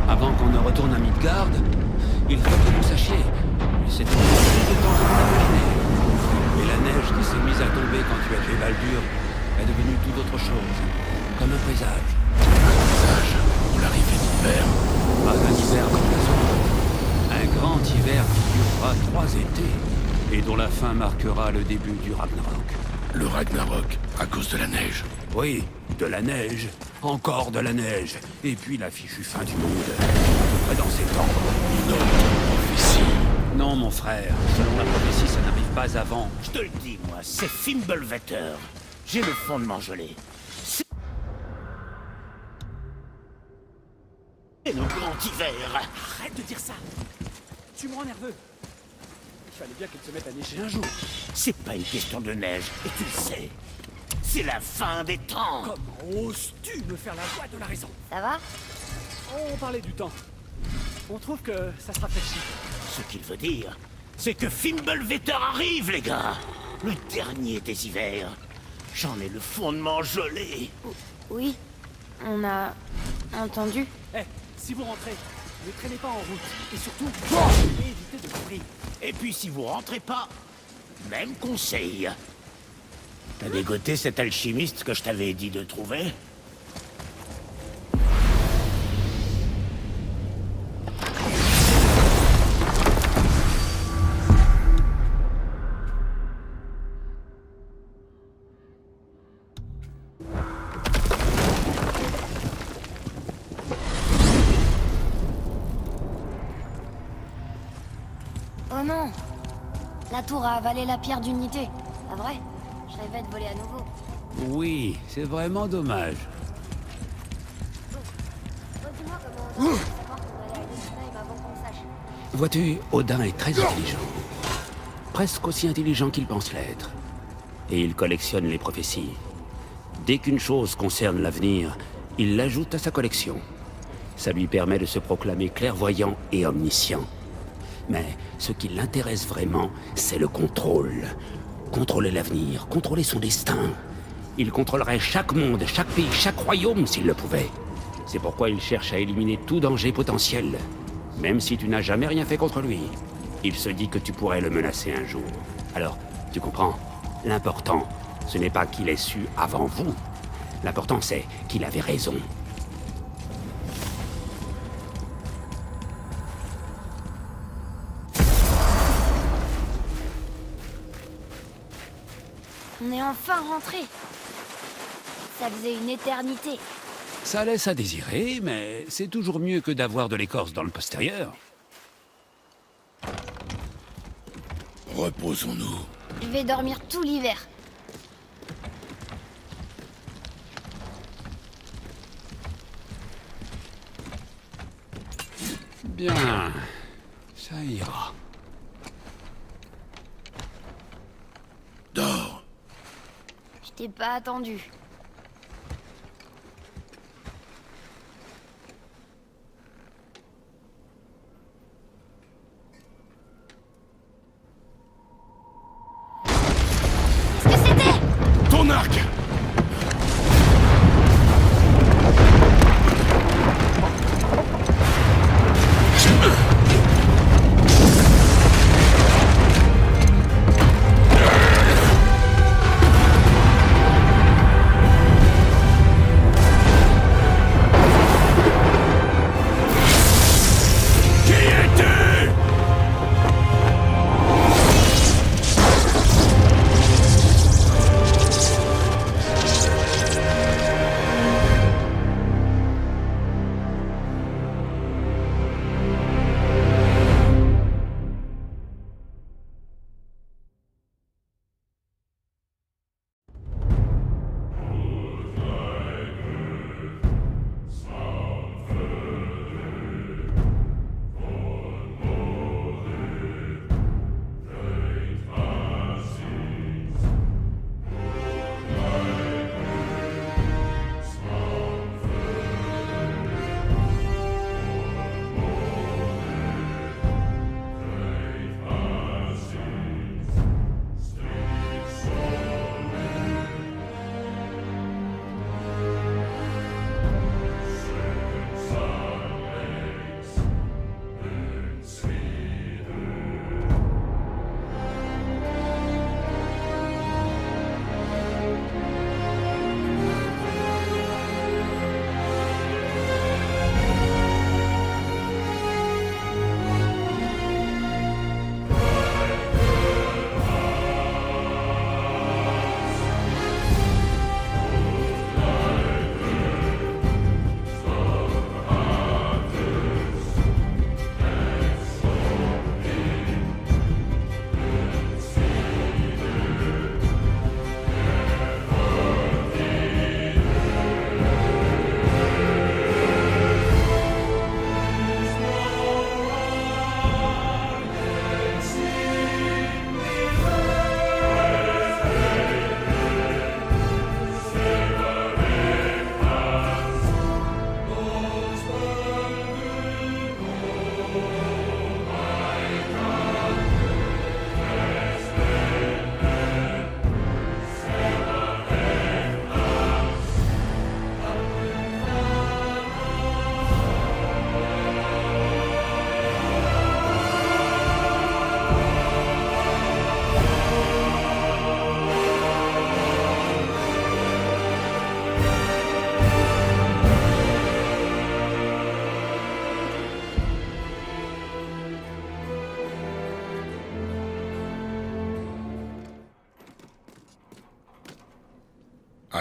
Avant qu'on ne retourne à Midgard, il faut que vous sachiez, c'est une question de temps que vous l'imaginez. Et la neige qui s'est mise à tomber quand tu as tué Baldur est devenue tout autre chose, comme un présage. Un présage pour l'arrivée d'hiver. Pas un hiver comme les autres. Un grand hiver qui durera 3 étés, et dont la fin marquera le début du Ragnarok. Le Ragnarok, à cause de la neige. Oui, de la neige, encore de la neige, et puis la fichue fin du monde. À peu près dans ces temps. Une autre prophétie. Non, mon frère, selon la prophétie, ça n'arrive pas avant. Je te le dis, moi, c'est Fimbulvetter. J'ai le fondement gelé. C'est le grand hiver. Arrête de dire ça. Tu me rends nerveux. Il fallait bien qu'elle se mette à neiger un jour. C'est pas une question de neige, et tu le sais. C'est la fin des temps. Comment oses-tu me faire la voix de la raison? Ça va? On parlait du temps. On trouve que ça se rafraîchit. Ce qu'il veut dire, c'est que Fimbulvetter arrive, les gars. Le dernier des hivers. J'en ai le fondement gelé. Oui, on a entendu. Eh, si vous rentrez, ne traînez pas en route. Et surtout, évitez de courir. Et puis si vous rentrez pas, même conseil. T'as dégoté cet alchimiste que je t'avais dit de trouver? Oh non! La tour a avalé la pierre d'unité. Pas vrai? Je rêvais de voler à nouveau. Oui, c'est vraiment dommage. Dis-moi comment on savoir qu'on va aller à Jotunheim avant qu'on sache. Vois-tu, Odin est très intelligent. Presque aussi intelligent qu'il pense l'être. Et il collectionne les prophéties. Dès qu'une chose concerne l'avenir, il l'ajoute à sa collection. Ça lui permet de se proclamer clairvoyant et omniscient. Mais ce qui l'intéresse vraiment, c'est le contrôle. Contrôler l'avenir, contrôler son destin. Il contrôlerait chaque monde, chaque pays, chaque royaume s'il le pouvait. C'est pourquoi il cherche à éliminer tout danger potentiel. Même si tu n'as jamais rien fait contre lui. Il se dit que tu pourrais le menacer un jour. Alors, tu comprends? L'important, ce n'est pas qu'il ait su avant vous. L'important, c'est qu'il avait raison. On est enfin rentré. Ça faisait une éternité. Ça laisse à désirer, mais c'est toujours mieux que d'avoir de l'écorce dans le postérieur. Reposons-nous. Je vais dormir tout l'hiver. Bien, ça ira. Dors. Je t'ai pas attendu. Qu'est-ce que c'était? Ton arc!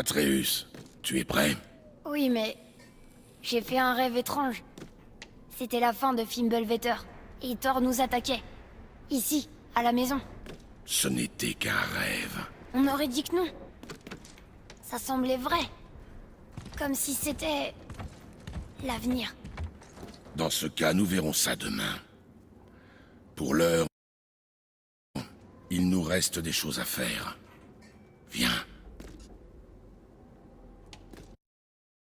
Atreus, tu es prêt? Oui, mais... j'ai fait un rêve étrange. C'était la fin de Fimbulvetter. Et Thor nous attaquait. Ici, à la maison. Ce n'était qu'un rêve. On aurait dit que non. Ça semblait vrai. Comme si c'était... l'avenir. Dans ce cas, nous verrons ça demain. Pour l'heure, il nous reste des choses à faire. Viens.